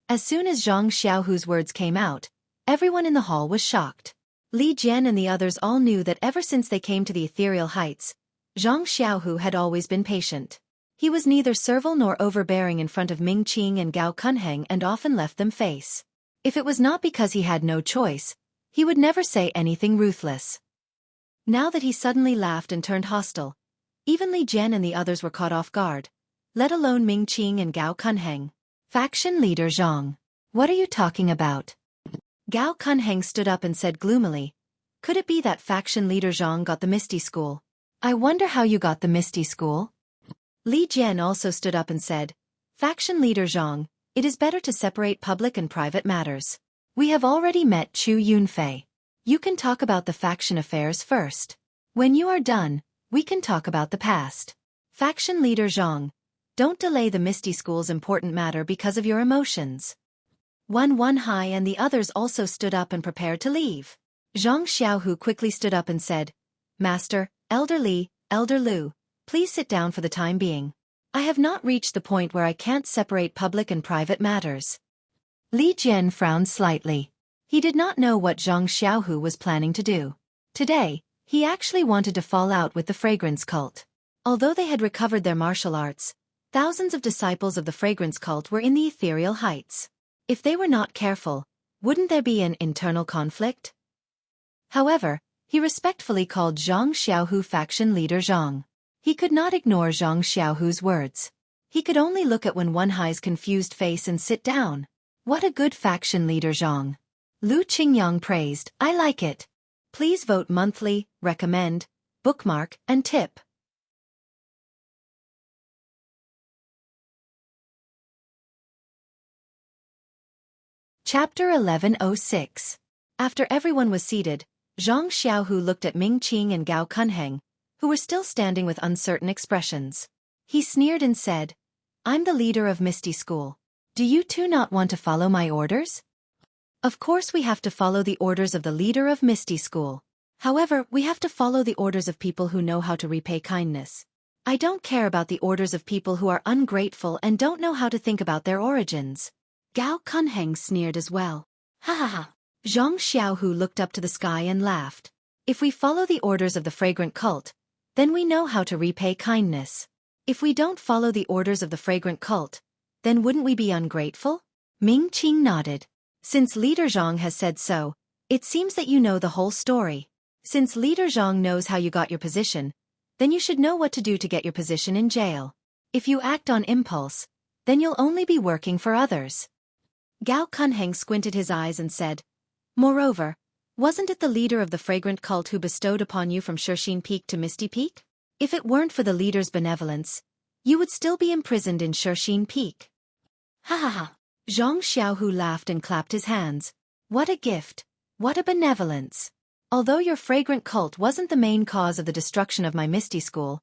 As soon as Zhang Xiaohu's words came out, everyone in the hall was shocked. Li Jian and the others all knew that ever since they came to the ethereal heights, Zhang Xiaohu had always been patient. He was neither servile nor overbearing in front of Ming Qing and Gao Kunheng and often left them face. If it was not because he had no choice, he would never say anything ruthless. Now that he suddenly laughed and turned hostile, even Li Jian and the others were caught off guard, let alone Ming Qing and Gao Kunheng. Faction Leader Zhang, what are you talking about? Gao Kunheng stood up and said gloomily, Could it be that Faction Leader Zhang got the Misty School? I wonder how you got the Misty School? Li Jian also stood up and said, Faction Leader Zhang, it is better to separate public and private matters. We have already met Chu Yunfei. You can talk about the faction affairs first. When you are done, we can talk about the past. Faction Leader Zhang, don't delay the Misty School's important matter because of your emotions. Wen Hai and the others also stood up and prepared to leave. Zhang Xiaohu quickly stood up and said, Master, Elder Li, Elder Lu, please sit down for the time being. I have not reached the point where I can't separate public and private matters. Li Jian frowned slightly. He did not know what Zhang Xiaohu was planning to do. Today, he actually wanted to fall out with the fragrance cult. Although they had recovered their martial arts, thousands of disciples of the fragrance cult were in the ethereal heights. If they were not careful, wouldn't there be an internal conflict? However, he respectfully called Zhang Xiaohu Faction Leader Zhang. He could not ignore Zhang Xiaohu's words. He could only look at Wen Hai's confused face and sit down. What a good faction leader Zhang. Lu Qingyang praised, I like it. Please vote monthly, recommend, bookmark, and tip. Chapter 1106. After everyone was seated, Zhang Xiaohu looked at Ming Qing and Gao Kunheng, who were still standing with uncertain expressions. He sneered and said, I'm the leader of Misty School. Do you two not want to follow my orders? Of course we have to follow the orders of the leader of Misty School. However, we have to follow the orders of people who know how to repay kindness. I don't care about the orders of people who are ungrateful and don't know how to think about their origins. Gao Kunheng sneered as well. Ha ha ha. Zhang Xiaohu looked up to the sky and laughed. If we follow the orders of the fragrant cult, then we know how to repay kindness. If we don't follow the orders of the fragrant cult, then wouldn't we be ungrateful? Ming Qing nodded. Since Leader Zhang has said so, it seems that you know the whole story. Since Leader Zhang knows how you got your position, then you should know what to do to get your position in jail. If you act on impulse, then you'll only be working for others. Gao Kunheng squinted his eyes and said, Moreover, wasn't it the leader of the fragrant cult who bestowed upon you from Xueqi Peak to Misty Peak? If it weren't for the leader's benevolence, you would still be imprisoned in Xueqi Peak. Ha ha ha. Zhang Xiaohu laughed and clapped his hands. What a gift! What a benevolence! Although your fragrant cult wasn't the main cause of the destruction of my Misty School,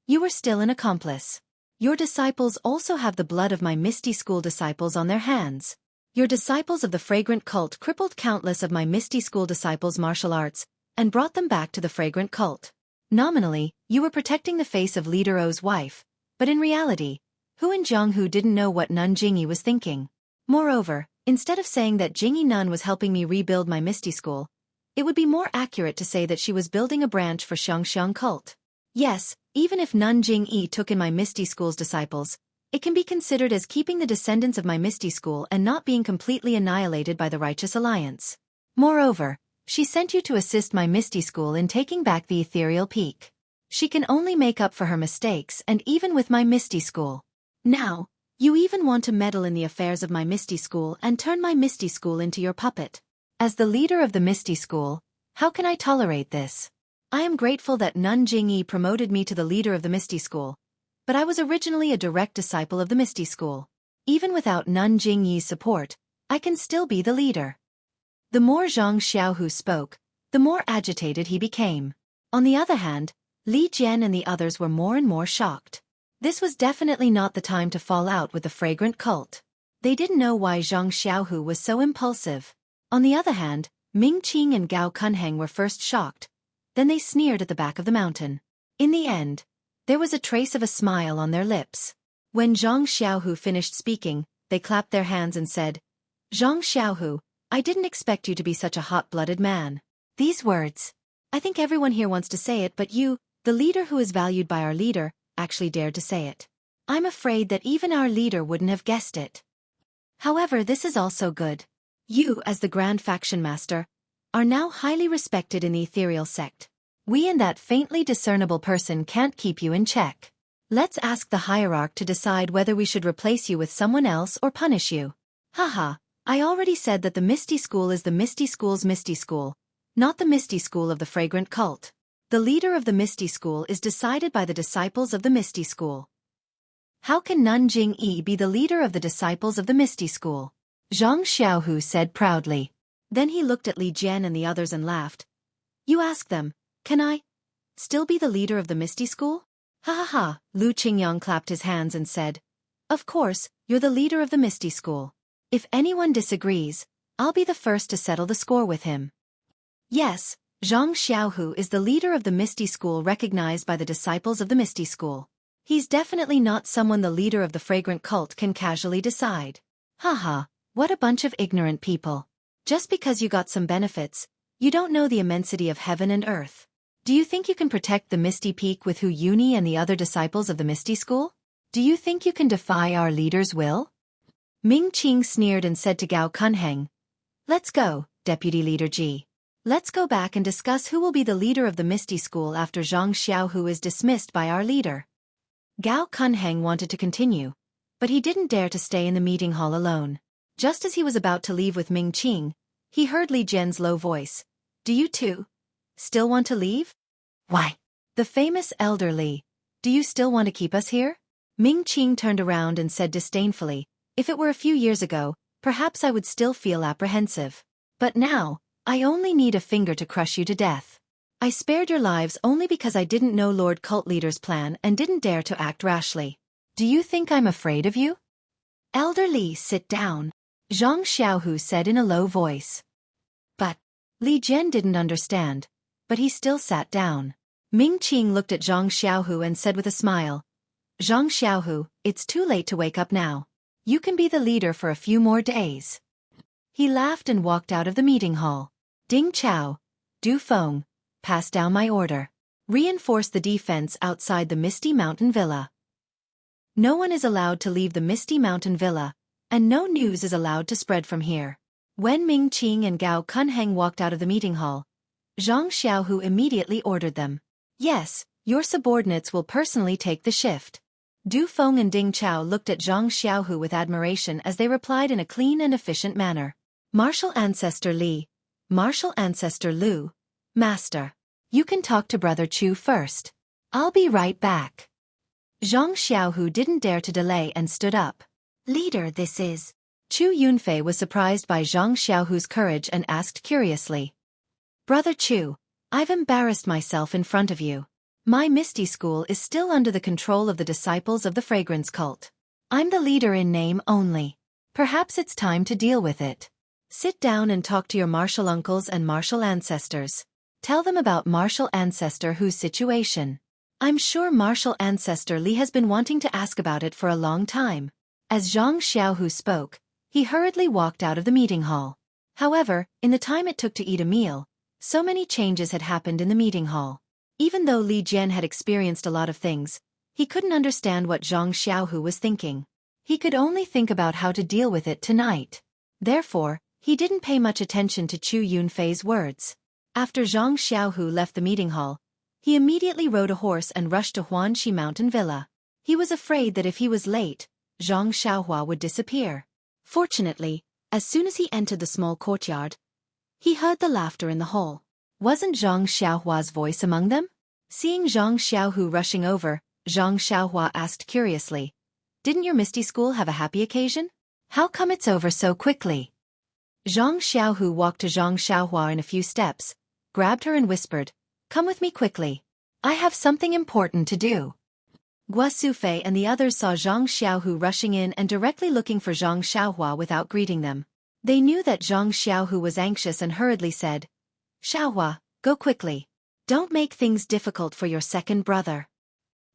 you were still an accomplice. Your disciples also have the blood of my Misty School disciples on their hands. Your disciples of the fragrant cult crippled countless of my Misty School disciples' martial arts, and brought them back to the fragrant cult. Nominally, you were protecting the face of Leader O's wife, but in reality, Hu and Jianghu didn't know what Nun Jingyi was thinking. Moreover, instead of saying that Jingyi Nun was helping me rebuild my Misty School, it would be more accurate to say that she was building a branch for Xiangxiang cult. Yes, even if Nun Jingyi took in my Misty School's disciples, it can be considered as keeping the descendants of my Misty School and not being completely annihilated by the Righteous Alliance. Moreover, she sent you to assist my Misty School in taking back the ethereal peak. She can only make up for her mistakes and even with my Misty School. Now, you even want to meddle in the affairs of my Misty School and turn my Misty School into your puppet. As the leader of the Misty School, how can I tolerate this? I am grateful that Nun Jingyi promoted me to the leader of the Misty School, but I was originally a direct disciple of the Misty School. Even without Nun Jingyi's support, I can still be the leader. The more Zhang Xiaohu spoke, the more agitated he became. On the other hand, Li Jian and the others were more and more shocked. This was definitely not the time to fall out with the fragrant cult. They didn't know why Zhang Xiaohu was so impulsive. On the other hand, Ming Qing and Gao Kunheng were first shocked, then they sneered at the back of the mountain. In the end, there was a trace of a smile on their lips. When Zhang Xiaohu finished speaking, they clapped their hands and said, Zhang Xiaohu, I didn't expect you to be such a hot-blooded man. These words. I think everyone here wants to say it, but you, the leader who is valued by our leader, actually dared to say it. I'm afraid that even our leader wouldn't have guessed it. However, this is also good. You, as the Grand Faction Master, are now highly respected in the ethereal sect. We and that faintly discernible person can't keep you in check. Let's ask the hierarch to decide whether we should replace you with someone else or punish you. Haha, I already said that the Misty School is the Misty School's Misty School, not the Misty School of the fragrant cult. The leader of the Misty School is decided by the disciples of the Misty School. How can Nun Jingyi be the leader of the disciples of the Misty School? Zhang Xiaohu said proudly. Then he looked at Li Jian and the others and laughed. You ask them, can I still be the leader of the Misty School? Ha ha ha, Lu Qingyang clapped his hands and said, Of course, you're the leader of the Misty School. If anyone disagrees, I'll be the first to settle the score with him. Yes, Zhang Xiaohu is the leader of the Misty School recognized by the disciples of the Misty School. He's definitely not someone the leader of the fragrant cult can casually decide. Haha, what a bunch of ignorant people. Just because you got some benefits, you don't know the immensity of heaven and earth. Do you think you can protect the Misty Peak with Hu Yuni and the other disciples of the Misty School? Do you think you can defy our leader's will? Ming Qing sneered and said to Gao Kunheng, Let's go, Deputy Leader Ji. Let's go back and discuss who will be the leader of the Misty School after Zhang Xiaohu is dismissed by our leader. Gao Kunheng wanted to continue, but he didn't dare to stay in the meeting hall alone. Just as he was about to leave with Ming Qing, he heard Li Jian's low voice. Do you too still want to leave? Why? The famous elder Li. Do you still want to keep us here? Ming Qing turned around and said disdainfully, if it were a few years ago, perhaps I would still feel apprehensive. But now, I only need a finger to crush you to death. I spared your lives only because I didn't know Lord Cult Leader's plan and didn't dare to act rashly. Do you think I'm afraid of you? Elder Li, sit down, Zhang Xiaohu said in a low voice. But Li Jian didn't understand, but he still sat down. Ming Qing looked at Zhang Xiaohu and said with a smile, Zhang Xiaohu, it's too late to wake up now. You can be the leader for a few more days. He laughed and walked out of the meeting hall. Ding Chao, Du Feng, pass down my order. Reinforce the defense outside the Misty Mountain Villa. No one is allowed to leave the Misty Mountain Villa, and no news is allowed to spread from here. When Ming Qing and Gao Kunheng walked out of the meeting hall, Zhang Xiaohu immediately ordered them. Yes, your subordinates will personally take the shift. Du Feng and Ding Chao looked at Zhang Xiaohu with admiration as they replied in a clean and efficient manner. Martial Ancestor Li, Martial Ancestor Lu, Master. You can talk to Brother Chu first. I'll be right back. Zhang Xiaohu didn't dare to delay and stood up. Leader, this is. Chu Yunfei was surprised by Zhang Xiaohu's courage and asked curiously. Brother Chu, I've embarrassed myself in front of you. My Misty School is still under the control of the disciples of the Fragrance Cult. I'm the leader in name only. Perhaps it's time to deal with it. Sit down and talk to your martial uncles and martial ancestors. Tell them about Martial Ancestor Hu's situation. I'm sure Martial Ancestor Li has been wanting to ask about it for a long time. As Zhang Xiaohu spoke, he hurriedly walked out of the meeting hall. However, in the time it took to eat a meal, so many changes had happened in the meeting hall. Even though Li Jian had experienced a lot of things, he couldn't understand what Zhang Xiaohu was thinking. He could only think about how to deal with it tonight. Therefore, he didn't pay much attention to Chu Yunfei's words. After Zhang Xiaohu left the meeting hall, he immediately rode a horse and rushed to Huanxi Mountain Villa. He was afraid that if he was late, Zhang Xiaohua would disappear. Fortunately, as soon as he entered the small courtyard, he heard the laughter in the hall. Wasn't Zhang Xiaohua's voice among them? Seeing Zhang Xiaohu rushing over, Zhang Xiaohua asked curiously, Didn't your Misty School have a happy occasion? How come it's over so quickly? Zhang Xiaohu walked to Zhang Xiaohua in a few steps, grabbed her and whispered, Come with me quickly. I have something important to do. Guo Sufei and the others saw Zhang Xiaohu rushing in and directly looking for Zhang Xiaohua without greeting them. They knew that Zhang Xiaohu was anxious and hurriedly said, Xiaohua, go quickly. Don't make things difficult for your second brother.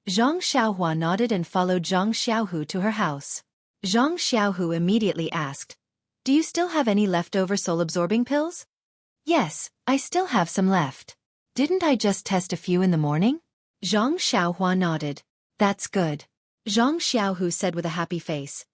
Zhang Xiaohua nodded and followed Zhang Xiaohu to her house. Zhang Xiaohu immediately asked, Do you still have any leftover soul-absorbing pills? Yes, I still have some left. Didn't I just test a few in the morning? Zhang Xiaohua nodded. That's good. Zhang Xiaohu said with a happy face.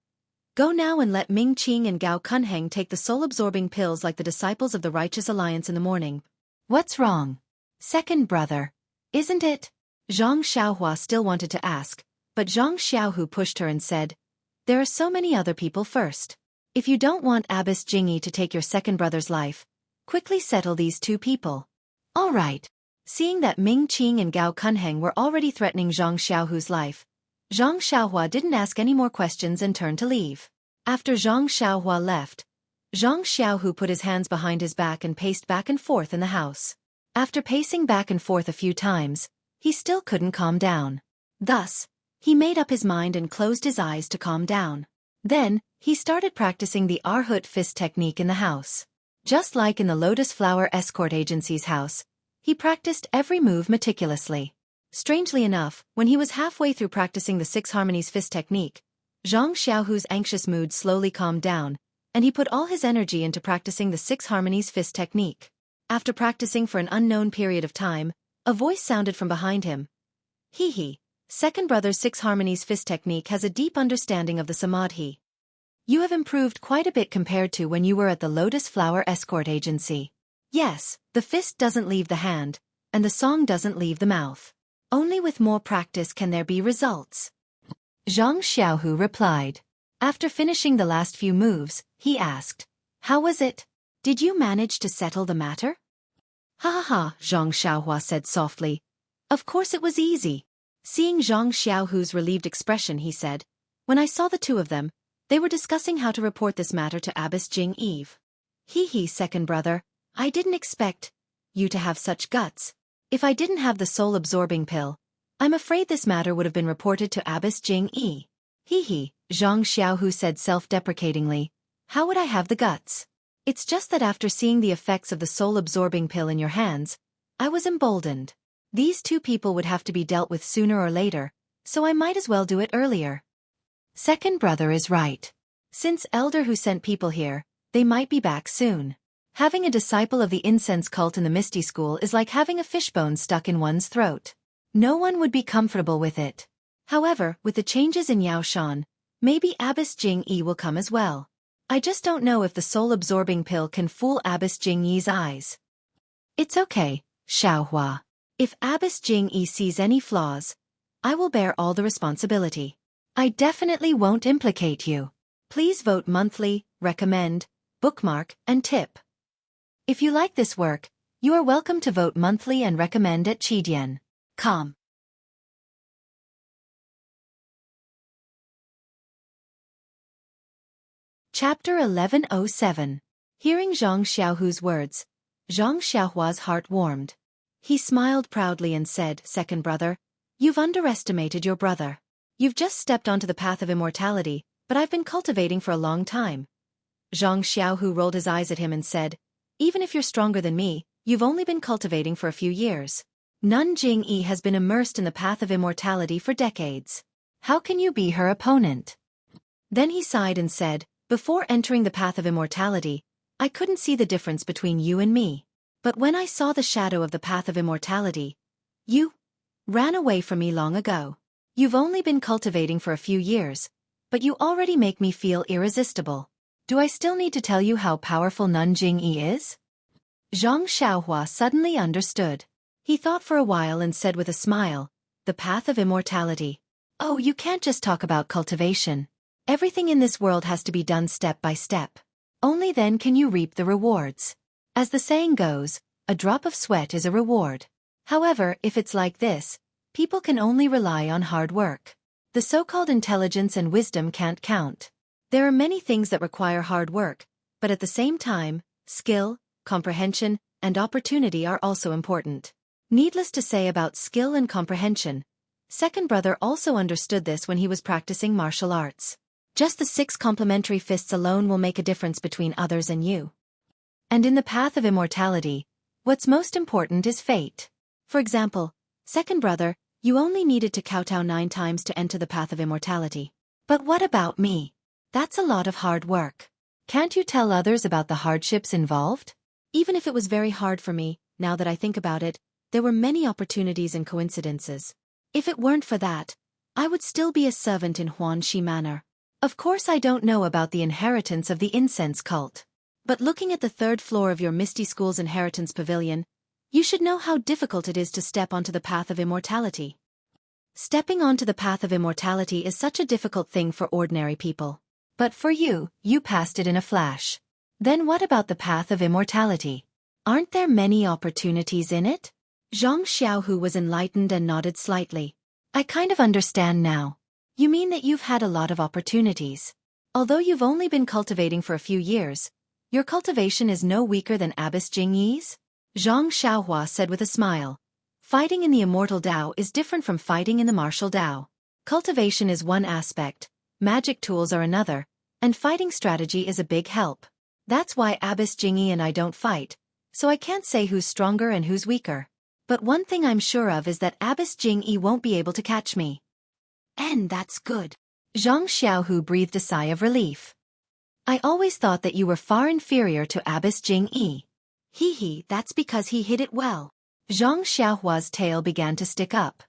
Go now and let Ming Qing and Gao Kunheng take the soul-absorbing pills like the disciples of the Righteous Alliance in the morning. What's wrong? Second brother, isn't it? Zhang Xiaohua still wanted to ask, but Zhang Xiaohu pushed her and said, There are so many other people first. If you don't want Abbess Jingyi to take your second brother's life, quickly settle these two people. All right. Seeing that Ming Qing and Gao Kunheng were already threatening Zhang Xiaohu's life, Zhang Xiaohua didn't ask any more questions and turned to leave. After Zhang Xiaohua left, Zhang Xiaohu put his hands behind his back and paced back and forth in the house. After pacing back and forth a few times, he still couldn't calm down. Thus, he made up his mind and closed his eyes to calm down. Then, he started practicing the Arhut fist technique in the house. Just like in the Lotus Flower Escort Agency's house, he practiced every move meticulously. Strangely enough, when he was halfway through practicing the Six Harmonies fist technique, Zhang Xiaohu's anxious mood slowly calmed down, and he put all his energy into practicing the Six Harmonies fist technique. After practicing for an unknown period of time, a voice sounded from behind him. Hee, second brother's Six Harmonies fist technique has a deep understanding of the Samadhi. You have improved quite a bit compared to when you were at the Lotus Flower Escort Agency. Yes, the fist doesn't leave the hand, and the song doesn't leave the mouth. Only with more practice can there be results. Zhang Xiaohu replied. After finishing the last few moves, he asked, How was it? Did you manage to settle the matter? Ha ha ha, Zhang Xiaohua said softly. Of course it was easy. Seeing Zhang Xiaohu's relieved expression, he said, when I saw the two of them, they were discussing how to report this matter to Abbess Jing Eve. He, second brother, I didn't expect you to have such guts. If I didn't have the soul-absorbing pill, I'm afraid this matter would have been reported to Abbess Jing Yi. Zhang Xiaohu said self-deprecatingly. How would I have the guts? It's just that after seeing the effects of the soul-absorbing pill in your hands, I was emboldened. These two people would have to be dealt with sooner or later, so I might as well do it earlier. Second brother is right. Since Elder who sent people here, they might be back soon. Having a disciple of the incense cult in the Misty School is like having a fishbone stuck in one's throat. No one would be comfortable with it. However, with the changes in Yaoshan, maybe Abbess Jing Yi will come as well. I just don't know if the soul-absorbing pill can fool Abbess Jing Yi's eyes. It's okay, Xiaohua. If Abbess Jing Yi sees any flaws, I will bear all the responsibility. I definitely won't implicate you. Please vote monthly, recommend, bookmark, and tip. If you like this work, you are welcome to vote monthly and recommend at Chidian.com. Chapter 1107. Hearing Zhang Xiaohu's words, Zhang Xiaohua's heart warmed. He smiled proudly and said, Second brother, you've underestimated your brother. You've just stepped onto the path of immortality, but I've been cultivating for a long time. Zhang Xiaohu rolled his eyes at him and said, even if you're stronger than me, you've only been cultivating for a few years. Nun Jingyi has been immersed in the path of immortality for decades. How can you be her opponent? Then he sighed and said, before entering the path of immortality, I couldn't see the difference between you and me. But when I saw the shadow of the path of immortality, you ran away from me long ago. You've only been cultivating for a few years, but you already make me feel irresistible. Do I still need to tell you how powerful Nun Jingyi is? Zhang Xiaohua suddenly understood. He thought for a while and said with a smile, the path of immortality. Oh, you can't just talk about cultivation. Everything in this world has to be done step by step. Only then can you reap the rewards. As the saying goes, a drop of sweat is a reward. However, if it's like this, people can only rely on hard work. The so-called intelligence and wisdom can't count. There are many things that require hard work, but at the same time, skill, comprehension, and opportunity are also important. Needless to say about skill and comprehension, second brother also understood this when he was practicing martial arts. Just the 6 complementary fists alone will make a difference between others and you. And in the path of immortality, what's most important is fate. For example, second brother, you only needed to kowtow 9 times to enter the path of immortality. But what about me? That's a lot of hard work. Can't you tell others about the hardships involved? Even if it was very hard for me, now that I think about it, there were many opportunities and coincidences. If it weren't for that, I would still be a servant in Huanxi Manor. Of course I don't know about the inheritance of the incense cult. But looking at the 3rd floor of your Misty School's inheritance pavilion, you should know how difficult it is to step onto the path of immortality. Stepping onto the path of immortality is such a difficult thing for ordinary people. But for you, you passed it in a flash. Then what about the path of immortality? Aren't there many opportunities in it? Zhang Xiaohu was enlightened and nodded slightly. I kind of understand now. You mean that you've had a lot of opportunities. Although you've only been cultivating for a few years, your cultivation is no weaker than Abbess Jingyi's? Zhang Xiaohua said with a smile. Fighting in the immortal Tao is different from fighting in the martial Tao. Cultivation is one aspect, magic tools are another, and fighting strategy is a big help. That's why Abbess Jingyi and I don't fight, so I can't say who's stronger and who's weaker. But one thing I'm sure of is that Abbess Jingyi won't be able to catch me. And that's good. Zhang Xiaohu breathed a sigh of relief. I always thought that you were far inferior to Abbess Jingyi. That's because he hid it well. Zhang Xiaohua's tail began to stick up.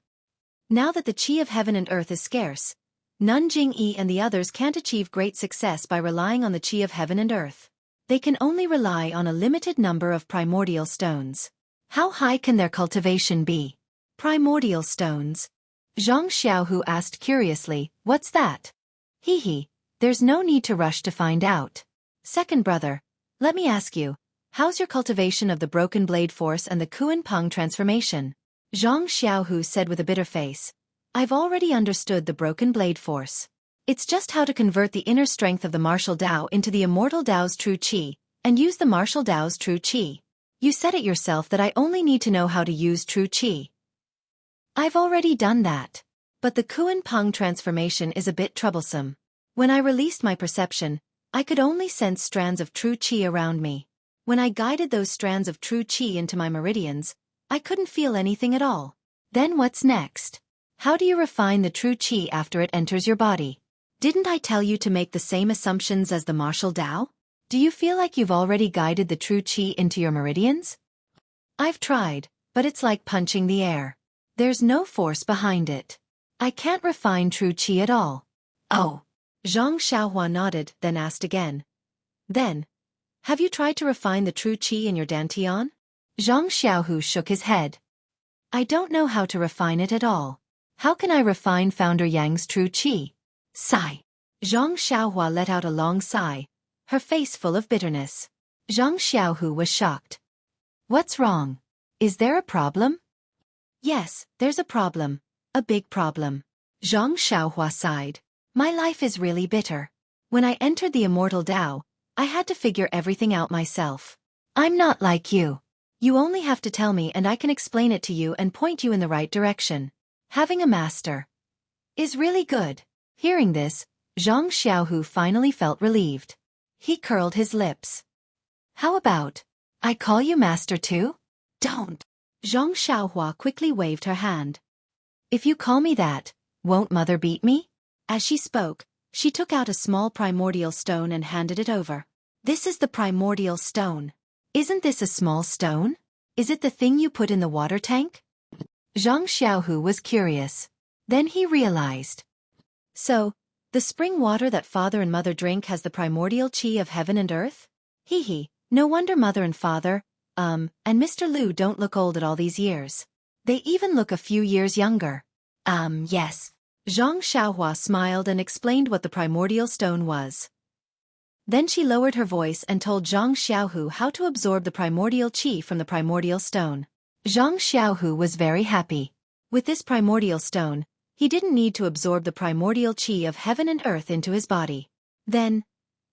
Now that the qi of heaven and earth is scarce, Nun Jingyi and the others can't achieve great success by relying on the qi of heaven and earth. They can only rely on a limited number of primordial stones. How high can their cultivation be? Primordial stones? Zhang Xiaohu asked curiously, what's that? There's no need to rush to find out. Second brother, let me ask you, How's your cultivation of the broken blade force and the Kuan Peng transformation? Zhang Xiaohu said with a bitter face. I've already understood the broken blade force. It's just how to convert the inner strength of the martial Dao into the immortal Dao's true qi, and use the martial Dao's true qi. You said it yourself that I only need to know how to use true qi. I've already done that. But the Kuan Peng transformation is a bit troublesome. When I released my perception, I could only sense strands of true qi around me. When I guided those strands of true qi into my meridians, I couldn't feel anything at all. Then what's next? How do you refine the true qi after it enters your body? Didn't I tell you to make the same assumptions as the martial Dao? Do you feel like you've already guided the true qi into your meridians? I've tried, but it's like punching the air. There's no force behind it. I can't refine true qi at all. Oh. Zhang Xiaohua nodded, then asked again. Then, have you tried to refine the true qi in your dantian? Zhang Xiaohu shook his head. I don't know how to refine it at all. How can I refine Founder Yang's true qi? Sigh. Zhang Xiaohua let out a long sigh, her face full of bitterness. Zhang Xiaohu was shocked. What's wrong? Is there a problem? Yes, there's a problem. A big problem. Zhang Xiaohua sighed. My life is really bitter. When I entered the immortal Dao, I had to figure everything out myself. I'm not like you. You only have to tell me and I can explain it to you and point you in the right direction. Having a master is really good. Hearing this, Zhang Xiaohu finally felt relieved. He curled his lips. How about, I call you master too? Don't. Zhang Xiaohua quickly waved her hand. If you call me that, won't mother beat me? As she spoke, she took out a small primordial stone and handed it over. This is the primordial stone. Isn't this a small stone? Is it the thing you put in the water tank? Zhang Xiaohu was curious. Then he realized. So, the spring water that father and mother drink has the primordial qi of heaven and earth? Hee hee, no wonder mother and father, and Mr. Liu don't look old at all these years. They even look a few years younger. Yes. Zhang Xiaohua smiled and explained what the primordial stone was. Then she lowered her voice and told Zhang Xiaohu how to absorb the primordial qi from the primordial stone. Zhang Xiaohu was very happy. With this primordial stone, he didn't need to absorb the primordial qi of heaven and earth into his body. Then,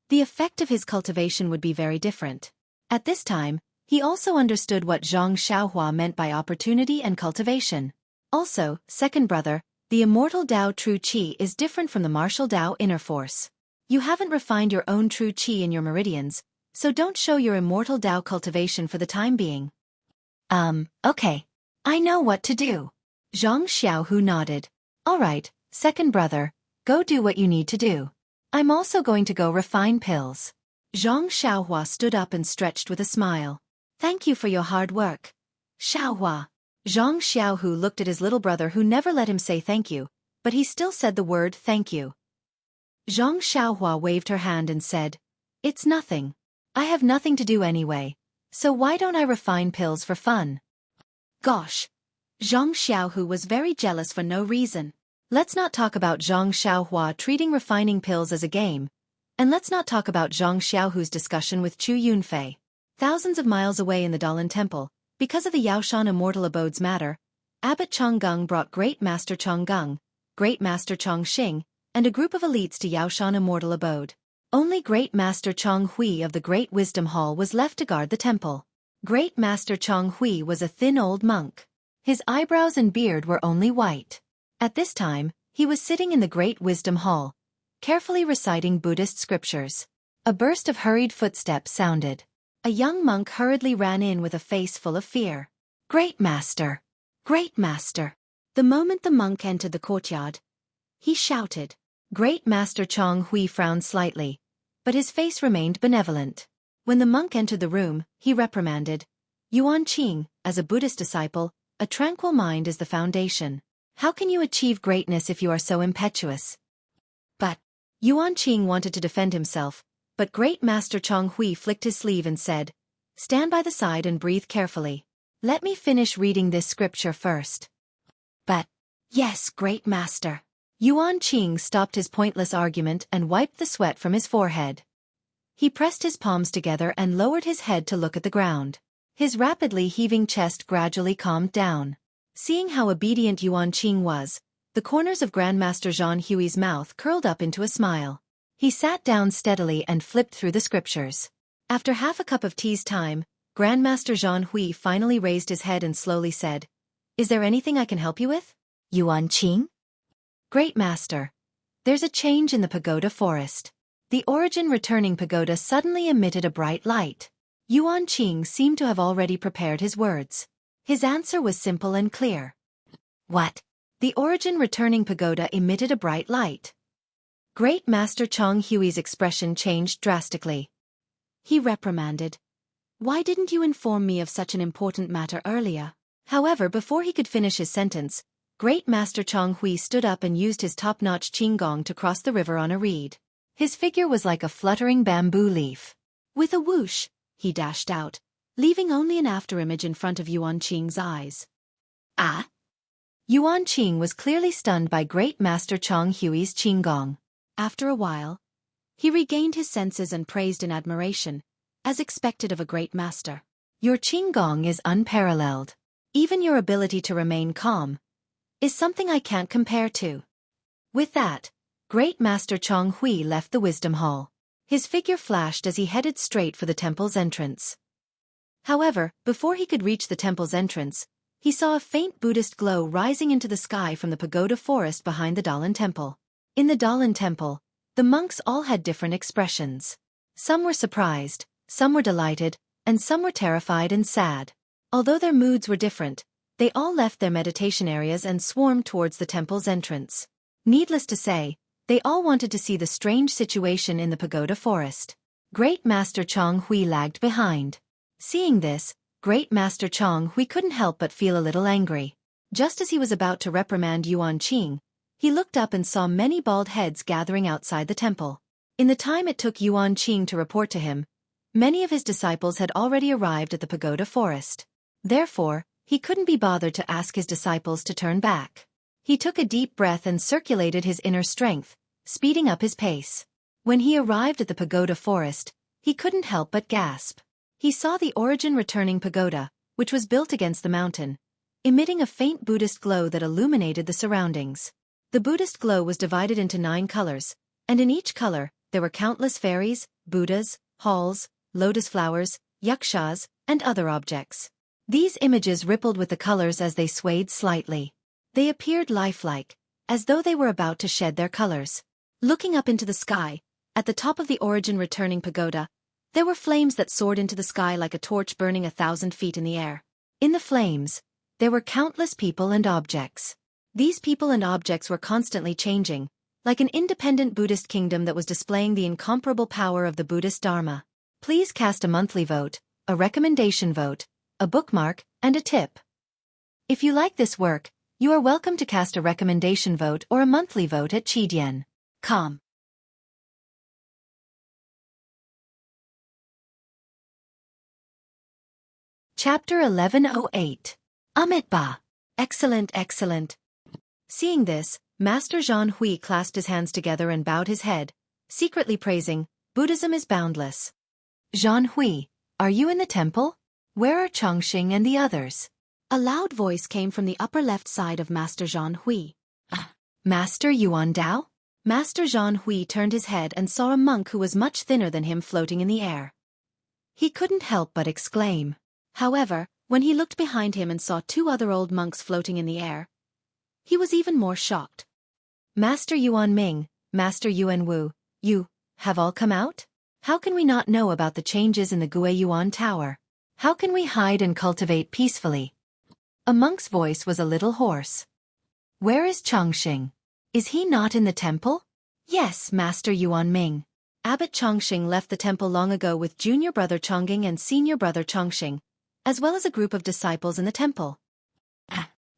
the effect of his cultivation would be very different. At this time, he also understood what Zhang Xiaohua meant by opportunity and cultivation. Also, second brother, the immortal Dao true qi is different from the martial Dao inner force. You haven't refined your own true qi in your meridians, so don't show your immortal Dao cultivation for the time being. Okay. I know what to do. Zhang Xiaohu nodded. Alright, second brother, go do what you need to do. I'm also going to go refine pills. Zhang Xiaohua stood up and stretched with a smile. Thank you for your hard work. Xiaohua. Zhang Xiaohu looked at his little brother who never let him say thank you, but he still said the word thank you. Zhang Xiaohua waved her hand and said, It's nothing. I have nothing to do anyway, so why don't I refine pills for fun? Gosh. Zhang Xiaohu was very jealous for no reason. Let's not talk about Zhang Xiaohua treating refining pills as a game, and let's not talk about Zhang Xiaohu's discussion with Chu Yunfei. Thousands of miles away in the Dalan Temple, because of the Yaoshan Immortal Abode's matter, Abbot Chonggung brought Great Master Chonggung, Great Master Chongxing, and a group of elites to Yaoshan Immortal Abode. Only Great Master Chonghui of the Great Wisdom Hall was left to guard the temple. Great Master Chonghui was a thin old monk. His eyebrows and beard were only white. At this time, he was sitting in the Great Wisdom Hall, carefully reciting Buddhist scriptures. A burst of hurried footsteps sounded. A young monk hurriedly ran in with a face full of fear. Great Master! Great Master! The moment the monk entered the courtyard, he shouted. Great Master Chonghui frowned slightly, but his face remained benevolent. When the monk entered the room, he reprimanded. Yuan Qing, as a Buddhist disciple, a tranquil mind is the foundation. How can you achieve greatness if you are so impetuous? But Yuan Qing wanted to defend himself, but Great Master Chonghui flicked his sleeve and said, Stand by the side and breathe carefully. Let me finish reading this scripture first. But, yes, Great Master. Yuan Qing stopped his pointless argument and wiped the sweat from his forehead. He pressed his palms together and lowered his head to look at the ground. His rapidly heaving chest gradually calmed down. Seeing how obedient Yuan Qing was, the corners of Grandmaster Zhang Hui's mouth curled up into a smile. He sat down steadily and flipped through the scriptures. After half a cup of tea's time, Grandmaster Zhang Hui finally raised his head and slowly said, "Is there anything I can help you with?" "Yuan Qing?" "Great Master. There's a change in the pagoda forest." The origin returning pagoda suddenly emitted a bright light. Yuan Qing seemed to have already prepared his words. His answer was simple and clear. "What?" The origin returning pagoda emitted a bright light. Great Master Zhang Hui's expression changed drastically. He reprimanded, "Why didn't you inform me of such an important matter earlier?" However, before he could finish his sentence, Great Master Zhang Hui stood up and used his top-notch qinggong to cross the river on a reed. His figure was like a fluttering bamboo leaf. With a whoosh, he dashed out, leaving only an afterimage in front of Yuan Qing's eyes. "Ah?" Yuan Qing was clearly stunned by Great Master Zhang Hui's qinggong. After a while, he regained his senses and praised in admiration, as expected of a great master. "Your qinggong is unparalleled. Even your ability to remain calm is something I can't compare to." With that, Great Master Zhang Hui left the Wisdom Hall. His figure flashed as he headed straight for the temple's entrance. However, before he could reach the temple's entrance, he saw a faint Buddhist glow rising into the sky from the pagoda forest behind the Dalan Temple. In the Dalan Temple, the monks all had different expressions. Some were surprised, some were delighted, and some were terrified and sad. Although their moods were different, they all left their meditation areas and swarmed towards the temple's entrance. Needless to say, they all wanted to see the strange situation in the pagoda forest. Great Master Zhang Hui lagged behind. Seeing this, Great Master Zhang Hui couldn't help but feel a little angry. Just as he was about to reprimand Yuan Qing, he looked up and saw many bald heads gathering outside the temple. In the time it took Yuan Qing to report to him, many of his disciples had already arrived at the pagoda forest. Therefore, he couldn't be bothered to ask his disciples to turn back. He took a deep breath and circulated his inner strength, speeding up his pace. When he arrived at the pagoda forest, he couldn't help but gasp. He saw the origin returning pagoda, which was built against the mountain, emitting a faint Buddhist glow that illuminated the surroundings. The Buddhist glow was divided into 9 colors, and in each color, there were countless fairies, Buddhas, halls, lotus flowers, yakshas, and other objects. These images rippled with the colors as they swayed slightly. They appeared lifelike, as though they were about to shed their colors. Looking up into the sky, at the top of the origin returning pagoda, there were flames that soared into the sky like a torch burning 1,000 feet in the air. In the flames, there were countless people and objects. These people and objects were constantly changing, like an independent Buddhist kingdom that was displaying the incomparable power of the Buddhist Dharma. Please cast a monthly vote, a recommendation vote, a bookmark, and a tip. If you like this work, you are welcome to cast a recommendation vote or a monthly vote at Chidian.com. Chapter 1108. Amitabha. Excellent, excellent. Seeing this, Master Zhang Hui clasped his hands together and bowed his head, secretly praising, "Buddhism is boundless." "Zhang Hui, are you in the temple? Where are Chongqing and the others?" A loud voice came from the upper left side of Master Zhang Hui. "Master Yuan Dao?" Master Zhang Hui turned his head and saw a monk who was much thinner than him floating in the air. He couldn't help but exclaim. However, when he looked behind him and saw 2 other old monks floating in the air, he was even more shocked. "Master Yuan Ming, Master Yuan Wu, you have all come out? How can we not know about the changes in the Guiyuan Tower? How can we hide and cultivate peacefully?" A monk's voice was a little hoarse. "Where is Chongqing? Is he not in the temple?" "Yes, Master Yuan Ming. Abbot Chongqing left the temple long ago with junior brother Chongqing and senior brother Chongqing, as well as a group of disciples in the temple."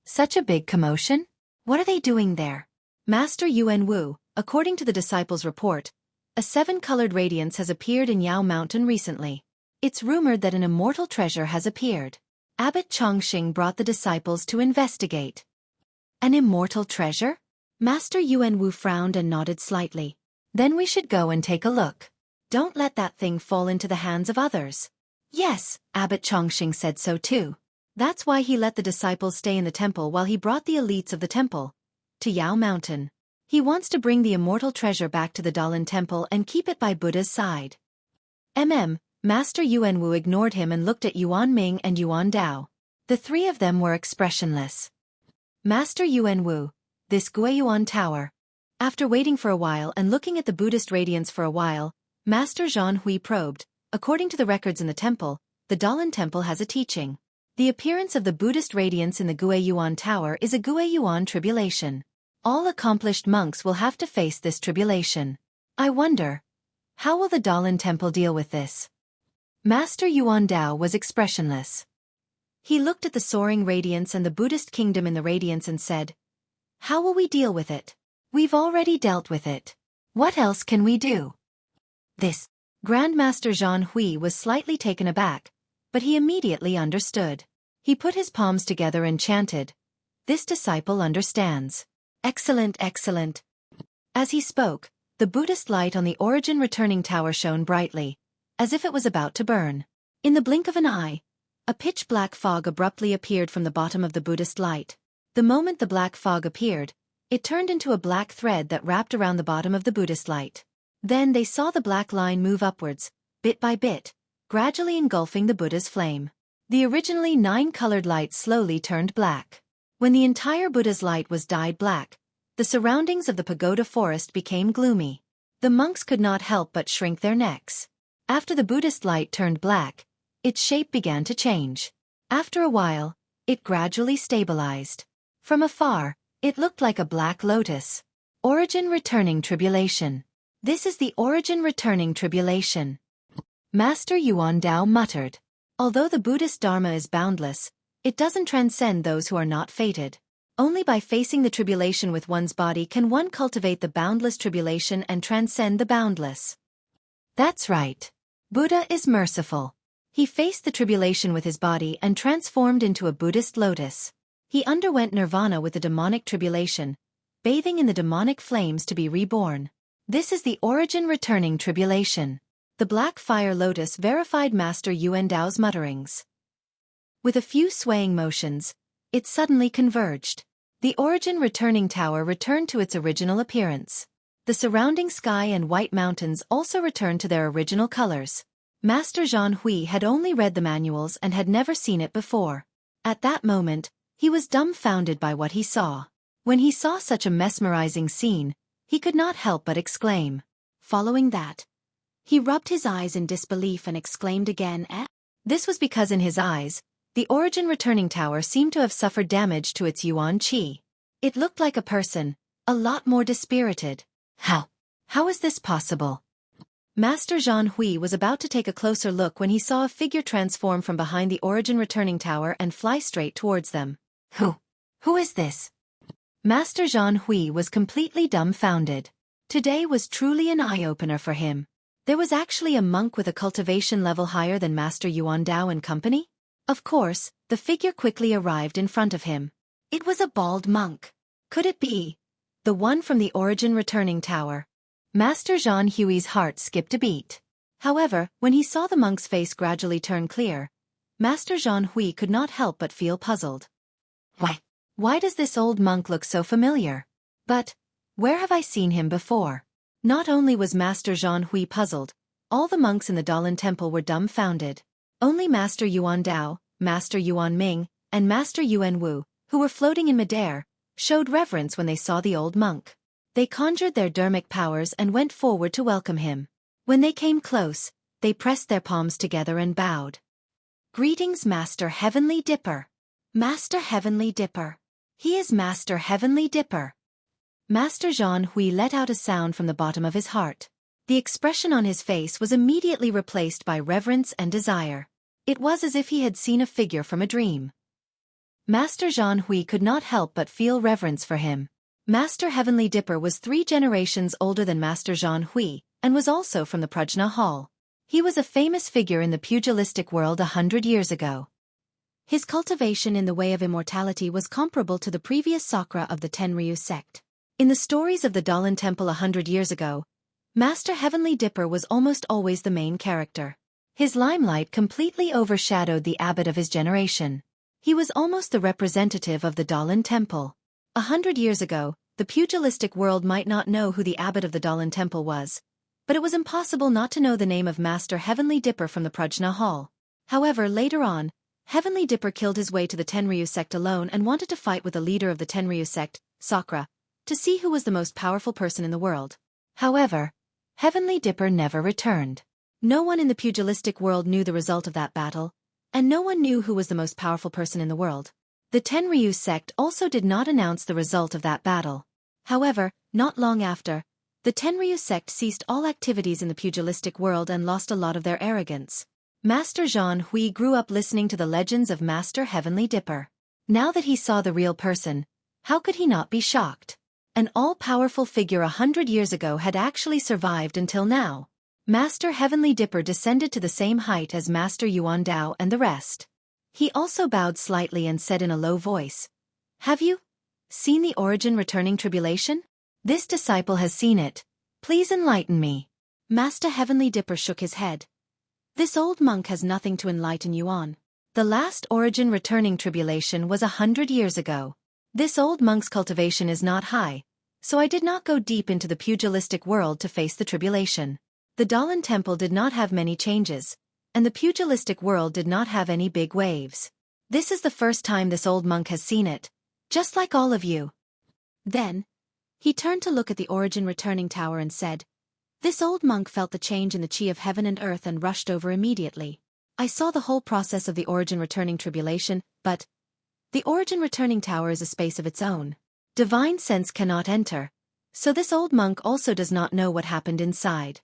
"Such a big commotion? What are they doing there?" "Master Yuan Wu, according to the disciples' report, a 7-colored radiance has appeared in Yao Mountain recently. It's rumored that an immortal treasure has appeared." Abbot Chongqing brought the disciples to investigate. "An immortal treasure?" Master Yuan Wu frowned and nodded slightly. "Then we should go and take a look." Don't let that thing fall into the hands of others. Yes, Abbot Chongqing said so too. That's why he let the disciples stay in the temple while he brought the elites of the temple to Yao Mountain. He wants to bring the immortal treasure back to the Dalan Temple and keep it by Buddha's side. Master Yuan Wu ignored him and looked at Yuan Ming and Yuan Dao. The three of them were expressionless. Master Yuan Wu, this Guiyuan Tower. After waiting for a while and looking at the Buddhist radiance for a while, Master Zhan Hui probed. According to the records in the temple, the Dalan Temple has a teaching. The appearance of the Buddhist radiance in the Guiyuan Tower is a Guiyuan tribulation. All accomplished monks will have to face this tribulation. I wonder, how will the Dalan Temple deal with this? Master Yuan Dao was expressionless. He looked at the soaring radiance and the Buddhist kingdom in the radiance and said, "How will we deal with it? We've already dealt with it. What else can we do?" This Grandmaster Zhan Hui was slightly taken aback, but he immediately understood. He put his palms together and chanted, "This disciple understands. Excellent, excellent." As he spoke, the Buddhist light on the origin returning tower shone brightly, as if it was about to burn. In the blink of an eye, a pitch-black fog abruptly appeared from the bottom of the Buddhist light. The moment the black fog appeared, it turned into a black thread that wrapped around the bottom of the Buddhist light. Then they saw the black line move upwards, bit by bit, gradually engulfing the Buddha's flame. The originally 9-colored light slowly turned black. When the entire Buddha's light was dyed black, the surroundings of the pagoda forest became gloomy. The monks could not help but shrink their necks. After the Buddhist light turned black, its shape began to change. After a while, it gradually stabilized. From afar, it looked like a black lotus. Origin returning tribulation. This is the origin returning tribulation. Master Yuan Dao muttered. Although the Buddhist Dharma is boundless, it doesn't transcend those who are not fated. Only by facing the tribulation with one's body can one cultivate the boundless tribulation and transcend the boundless. That's right. Buddha is merciful. He faced the tribulation with his body and transformed into a Buddhist lotus. He underwent nirvana with the demonic tribulation, bathing in the demonic flames to be reborn. This is the origin returning tribulation. The black fire lotus verified Master Yuan Dao's mutterings. With a few swaying motions, it suddenly converged. The origin returning tower returned to its original appearance. The surrounding sky and white mountains also returned to their original colors. Master Zhan Hui had only read the manuals and had never seen it before. At that moment, he was dumbfounded by what he saw. When he saw such a mesmerizing scene, he could not help but exclaim. Following that, he rubbed his eyes in disbelief and exclaimed again, "Eh?" This was because in his eyes, the origin returning tower seemed to have suffered damage to its yuan qi. It looked like a person, a lot more dispirited. How is this possible? Master Zhan Hui was about to take a closer look when he saw a figure transform from behind the origin returning tower and fly straight towards them. Who is this? Master Zhan Hui was completely dumbfounded. Today was truly an eye-opener for him. There was actually a monk with a cultivation level higher than Master Yuan Dao and company? Of course, the figure quickly arrived in front of him. It was a bald monk. Could it be the one from the origin returning tower? Master Zhan Hui's heart skipped a beat. However, when he saw the monk's face gradually turn clear, Master Zhan Hui could not help but feel puzzled. Why does this old monk look so familiar? But where have I seen him before? Not only was Master Zhan Hui puzzled, all the monks in the Dalan Temple were dumbfounded. Only Master Yuan Dao, Master Yuan Ming, and Master Yuan Wu, who were floating in midair, showed reverence when they saw the old monk. They conjured their dharmic powers and went forward to welcome him. When they came close, they pressed their palms together and bowed. "Greetings, Master Heavenly Dipper. Master Heavenly Dipper. He is Master Heavenly Dipper." Master Zhan Hui let out a sound from the bottom of his heart. The expression on his face was immediately replaced by reverence and desire. It was as if he had seen a figure from a dream. Master Zhan Hui could not help but feel reverence for him. Master Heavenly Dipper was 3 generations older than Master Zhan Hui, and was also from the Prajna Hall. He was a famous figure in the pugilistic world 100 years ago. His cultivation in the way of immortality was comparable to the previous Sakra of the Tenryu sect. In the stories of the Dalan Temple 100 years ago, Master Heavenly Dipper was almost always the main character. His limelight completely overshadowed the abbot of his generation. He was almost the representative of the Dalan Temple. 100 years ago, the pugilistic world might not know who the abbot of the Dalan Temple was, but it was impossible not to know the name of Master Heavenly Dipper from the Prajna Hall. However, later on, Heavenly Dipper killed his way to the Tenryu sect alone and wanted to fight with the leader of the Tenryu sect, Sakura, to see who was the most powerful person in the world. However, Heavenly Dipper never returned. No one in the pugilistic world knew the result of that battle, and no one knew who was the most powerful person in the world. The Tenryu sect also did not announce the result of that battle. However, not long after, the Tenryu sect ceased all activities in the pugilistic world and lost a lot of their arrogance. Master Zhang Hui grew up listening to the legends of Master Heavenly Dipper. Now that he saw the real person, how could he not be shocked? An all-powerful figure 100 years ago had actually survived until now. Master Heavenly Dipper descended to the same height as Master Yuan Dao and the rest. He also bowed slightly and said in a low voice, "Have you seen the origin returning tribulation? This disciple has seen it. Please enlighten me." Master Heavenly Dipper shook his head. "This old monk has nothing to enlighten you on. The last origin returning tribulation was 100 years ago. This old monk's cultivation is not high, so I did not go deep into the pugilistic world to face the tribulation. The Dalan Temple did not have many changes, and the pugilistic world did not have any big waves. This is the first time this old monk has seen it, just like all of you." Then, he turned to look at the origin returning tower and said, "This old monk felt the change in the chi of heaven and earth and rushed over immediately. I saw the whole process of the origin returning tribulation, but the origin returning tower is a space of its own. Divine sense cannot enter, so this old monk also does not know what happened inside."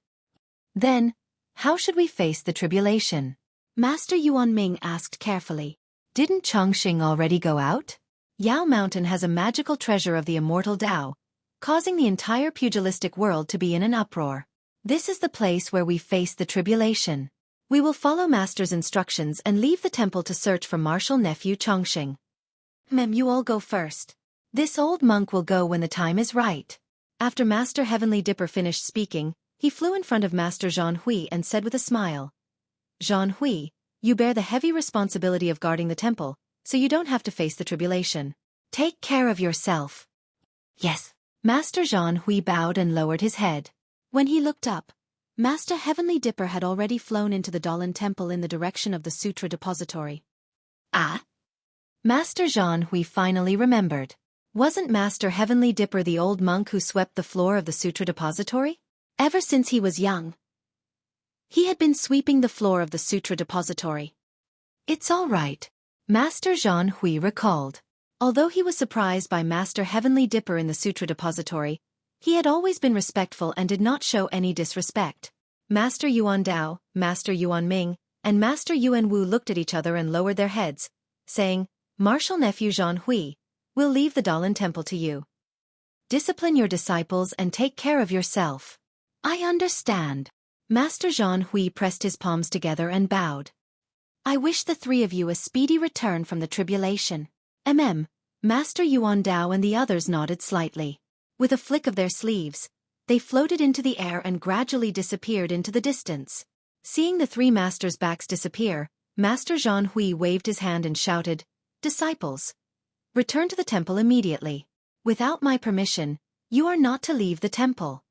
"Then, how should we face the tribulation?" Master Yuan Ming asked carefully. "Didn't Chongqing already go out? Yao Mountain has a magical treasure of the immortal Tao, causing the entire pugilistic world to be in an uproar. This is the place where we face the tribulation. We will follow Master's instructions and leave the temple to search for martial nephew Chongqing. You all go first. This old monk will go when the time is right." After Master Heavenly Dipper finished speaking, he flew in front of Master Zhang Hui and said with a smile, "Zhang Hui, you bear the heavy responsibility of guarding the temple, so you don't have to face the tribulation. Take care of yourself." "Yes." Master Zhang Hui bowed and lowered his head. When he looked up, Master Heavenly Dipper had already flown into the Dalan Temple in the direction of the Sutra Depository. "Ah?" Master Zhang Hui finally remembered. Wasn't Master Heavenly Dipper the old monk who swept the floor of the Sutra Depository? Ever since he was young, he had been sweeping the floor of the Sutra Depository. "It's all right," Master Zhang Hui recalled. Although he was surprised by Master Heavenly Dipper in the Sutra Depository, he had always been respectful and did not show any disrespect. Master Yuan Dao, Master Yuan Ming, and Master Yuan Wu looked at each other and lowered their heads, saying, "Martial nephew Zhang Hui, we'll leave the Dalan Temple to you. Discipline your disciples and take care of yourself." "I understand." Master Zhang Hui pressed his palms together and bowed. "I wish the three of you a speedy return from the tribulation." Master Yuan Dao and the others nodded slightly. With a flick of their sleeves, they floated into the air and gradually disappeared into the distance. Seeing the three masters' backs disappear, Master Zhang Hui waved his hand and shouted, "Disciples, return to the temple immediately. Without my permission, you are not to leave the temple."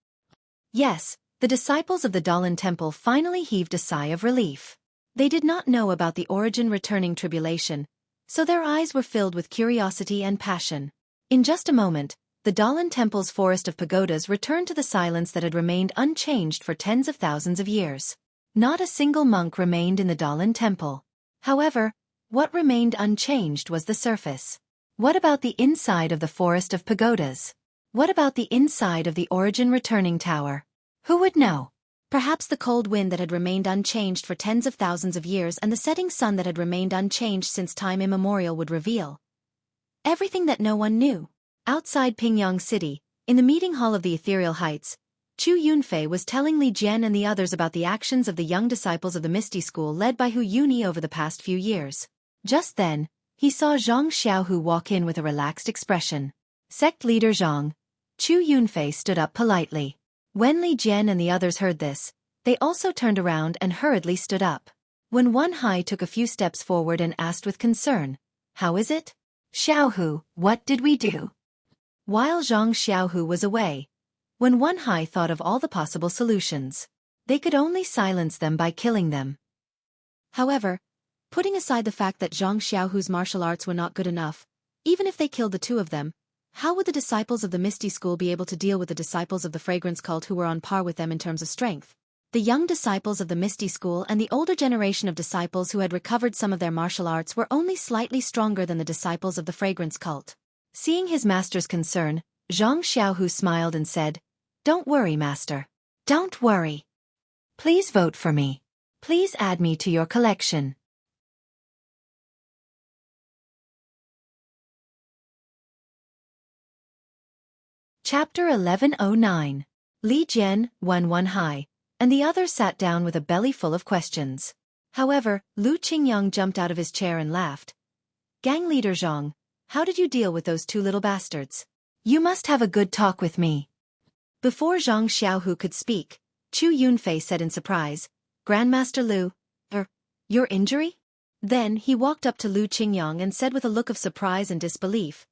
Yes, the disciples of the Dalan Temple finally heaved a sigh of relief. They did not know about the origin returning tribulation, so their eyes were filled with curiosity and passion. In just a moment, the Dalan Temple's forest of pagodas returned to the silence that had remained unchanged for tens of thousands of years. Not a single monk remained in the Dalan Temple. However, what remained unchanged was the surface. What about the inside of the forest of pagodas? What about the inside of the origin returning tower? Who would know? Perhaps the cold wind that had remained unchanged for tens of thousands of years and the setting sun that had remained unchanged since time immemorial would reveal everything that no one knew. Outside Pingyang City, in the meeting hall of the Ethereal Heights, Chu Yunfei was telling Li Jian and the others about the actions of the young disciples of the Misty School led by Hu Yuni over the past few years. Just then, he saw Zhang Xiaohu walk in with a relaxed expression. "Sect leader Zhang." Chu Yunfei stood up politely. When Li Jian and the others heard this, they also turned around and hurriedly stood up. When Wen Hai took a few steps forward and asked with concern, "How is it? Xiaohu, what did we do?" While Zhang Xiaohu was away, when Wen Hai thought of all the possible solutions, they could only silence them by killing them. However, putting aside the fact that Zhang Xiaohu's martial arts were not good enough, even if they killed the two of them, how would the disciples of the Misty School be able to deal with the disciples of the Fragrance Cult who were on par with them in terms of strength? The young disciples of the Misty School and the older generation of disciples who had recovered some of their martial arts were only slightly stronger than the disciples of the Fragrance Cult. Seeing his master's concern, Zhang Xiaohu smiled and said, "Don't worry, master. Don't worry. Please vote for me. Please add me to your collection." Chapter 1109. Li Jian, Wen Hai, and the others sat down with a belly full of questions. However, Lu Qingyang jumped out of his chair and laughed. "Gang leader Zhang, how did you deal with those two little bastards? You must have a good talk with me." Before Zhang Xiaohu could speak, Chu Yunfei said in surprise, "Grandmaster Lu, your injury?" Then he walked up to Lu Qingyang and said with a look of surprise and disbelief,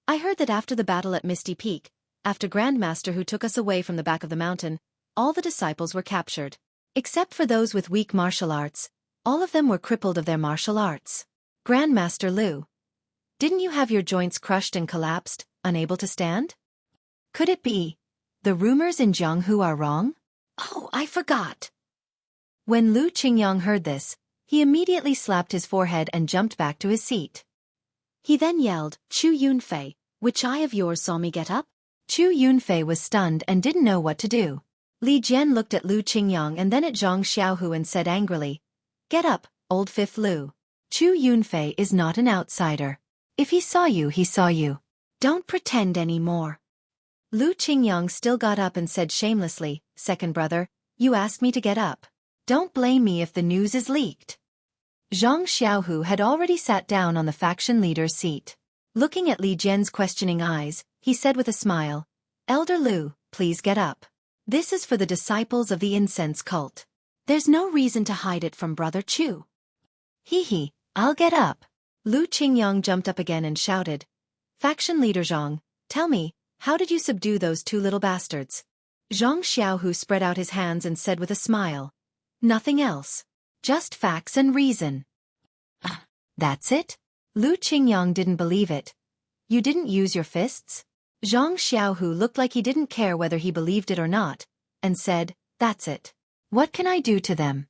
"I heard that after the battle at Misty Peak, after Grandmaster who took us away from the back of the mountain, all the disciples were captured. Except for those with weak martial arts, all of them were crippled of their martial arts. Grandmaster Lu, didn't you have your joints crushed and collapsed, unable to stand? Could it be the rumors in Jianghu are wrong? Oh, I forgot." When Lu Qingyang heard this, he immediately slapped his forehead and jumped back to his seat. He then yelled, "Chu Yunfei, which eye of yours saw me get up?" Chu Yunfei was stunned and didn't know what to do. Li Jian looked at Lu Qingyang and then at Zhang Xiaohu and said angrily, "Get up, old fifth Lu. Chu Yunfei is not an outsider. If he saw you, he saw you. Don't pretend any more." Lu Qingyang still got up and said shamelessly, "Second brother, you asked me to get up. Don't blame me if the news is leaked." Zhang Xiaohu had already sat down on the faction leader's seat. Looking at Li Jian's questioning eyes, he said with a smile, "Elder Lu, please get up. This is for the disciples of the incense cult. There's no reason to hide it from Brother Chu." "Hee, I'll get up." Lu Qingyang jumped up again and shouted, "Faction leader Zhang, tell me, how did you subdue those two little bastards?" Zhang Xiaohu spread out his hands and said with a smile, "Nothing else. Just facts and reason." "That's it?" Lu Qingyang didn't believe it. "You didn't use your fists?" Zhang Xiaohu looked like he didn't care whether he believed it or not, and said, "That's it. What can I do to them?"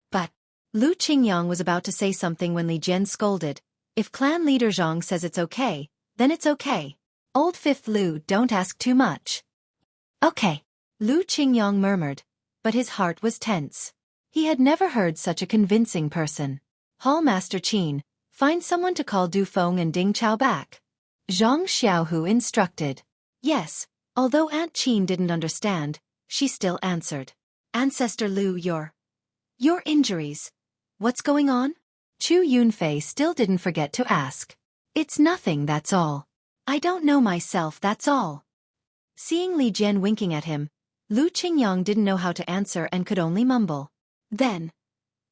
But Lu Qingyang was about to say something when Li Jian scolded, "If clan leader Zhang says it's okay, then it's okay. Old fifth Lu, don't ask too much." "Okay," Lu Qingyang murmured, but his heart was tense. He had never heard such a convincing person. "Hall Master Qin, find someone to call Du Feng and Ding Chao back." Zhang Xiaohu instructed. Yes, although Aunt Qin didn't understand, she still answered, "Ancestor Lu, your injuries. What's going on?" Chu Yunfei still didn't forget to ask. "It's nothing, that's all. I don't know myself, that's all." Seeing Li Jian winking at him, Lu Qingyang didn't know how to answer and could only mumble. "Then,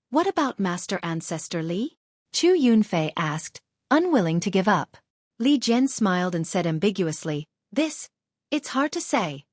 what about Master Ancestor Li?" Chu Yunfei asked, unwilling to give up. Li Jian smiled and said ambiguously, It's hard to say."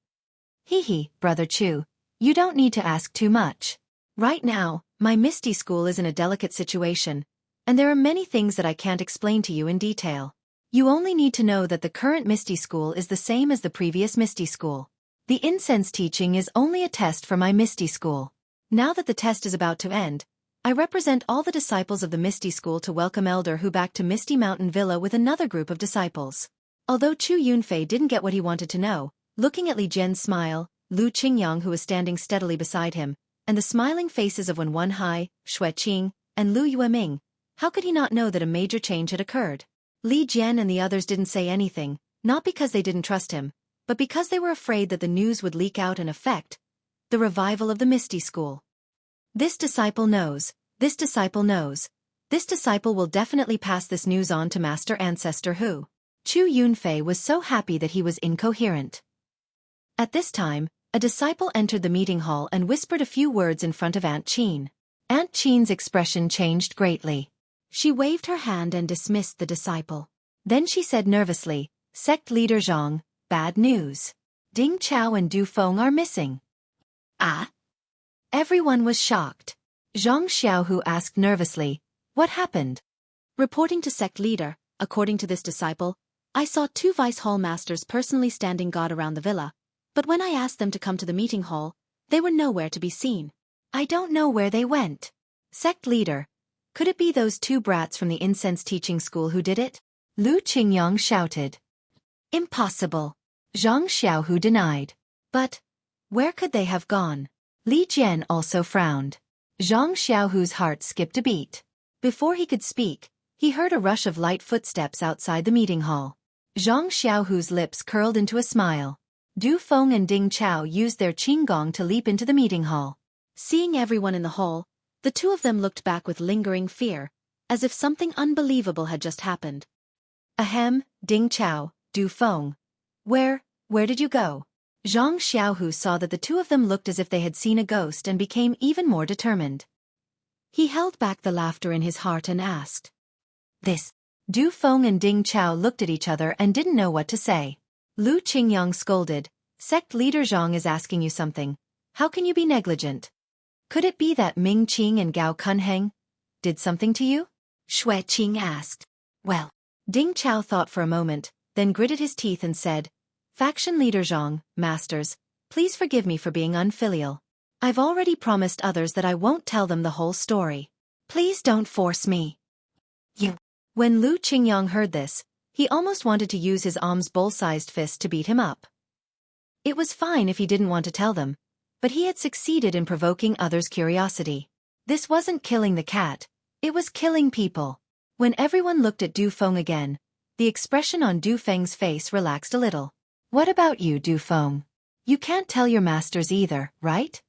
"Hee, Brother Chu, you don't need to ask too much. Right now, my Misty School is in a delicate situation, and there are many things that I can't explain to you in detail. You only need to know that the current Misty School is the same as the previous Misty School. The incense teaching is only a test for my Misty School. Now that the test is about to end, I represent all the disciples of the Misty School to welcome Elder Hu back to Misty Mountain Villa with another group of disciples." Although Chu Yunfei didn't get what he wanted to know, looking at Li Jian's smile, Lu Qingyang who was standing steadily beside him, and the smiling faces of Wen Hai, Xueqi, and Lu Yueming, how could he not know that a major change had occurred? Li Jian and the others didn't say anything, not because they didn't trust him, but because they were afraid that the news would leak out and affect the revival of the Misty School. This disciple knows, this disciple knows, this disciple will definitely pass this news on to Master Ancestor Hu. Chu Yunfei was so happy that he was incoherent. At this time, A disciple entered the meeting hall and whispered a few words in front of Aunt Qin. Aunt Qin's expression changed greatly. She waved her hand and dismissed the disciple. Then she said nervously, "Sect leader Zhang, bad news. Ding Chao and Du Feng are missing." Ah? Everyone was shocked. Zhang Xiaohu asked nervously, "What happened?" Reporting to sect leader, according to this disciple, I saw 2 vice hall masters personally standing guard around the villa, but when I asked them to come to the meeting hall, they were nowhere to be seen. I don't know where they went. Sect leader, could it be those 2 brats from the incense teaching school who did it? Lu Qingyang shouted. Impossible. Zhang Xiaohu denied. But where could they have gone? Li Jian also frowned. Zhang Xiaohu's heart skipped a beat. Before he could speak, he heard a rush of light footsteps outside the meeting hall. Zhang Xiaohu's lips curled into a smile. Du Feng and Ding Chao used their qinggong to leap into the meeting hall. Seeing everyone in the hall, the 2 of them looked back with lingering fear, as if something unbelievable had just happened. Ahem, Ding Chao, Du Feng. Where did you go? Zhang Xiaohu saw that the 2 of them looked as if they had seen a ghost and became even more determined. He held back the laughter in his heart and asked. This. Du Feng and Ding Chao looked at each other and didn't know what to say. Lu Qingyang scolded, "Sect leader Zhang is asking you something. How can you be negligent? Could it be that Ming Qing and Gao Kunheng did something to you?" Xueqi asked. Well, Ding Chao thought for a moment, then gritted his teeth and said, "Faction leader Zhang, masters, please forgive me for being unfilial. I've already promised others that I won't tell them the whole story. Please don't force me." You. When Lu Qingyang heard this, he almost wanted to use his alms bowl-sized fist to beat him up. It was fine if he didn't want to tell them, but he had succeeded in provoking others' curiosity. This wasn't killing the cat, it was killing people. When everyone looked at Du Feng again, the expression on Du Feng's face relaxed a little. "What about you, Du Feng? You can't tell your masters either, right?"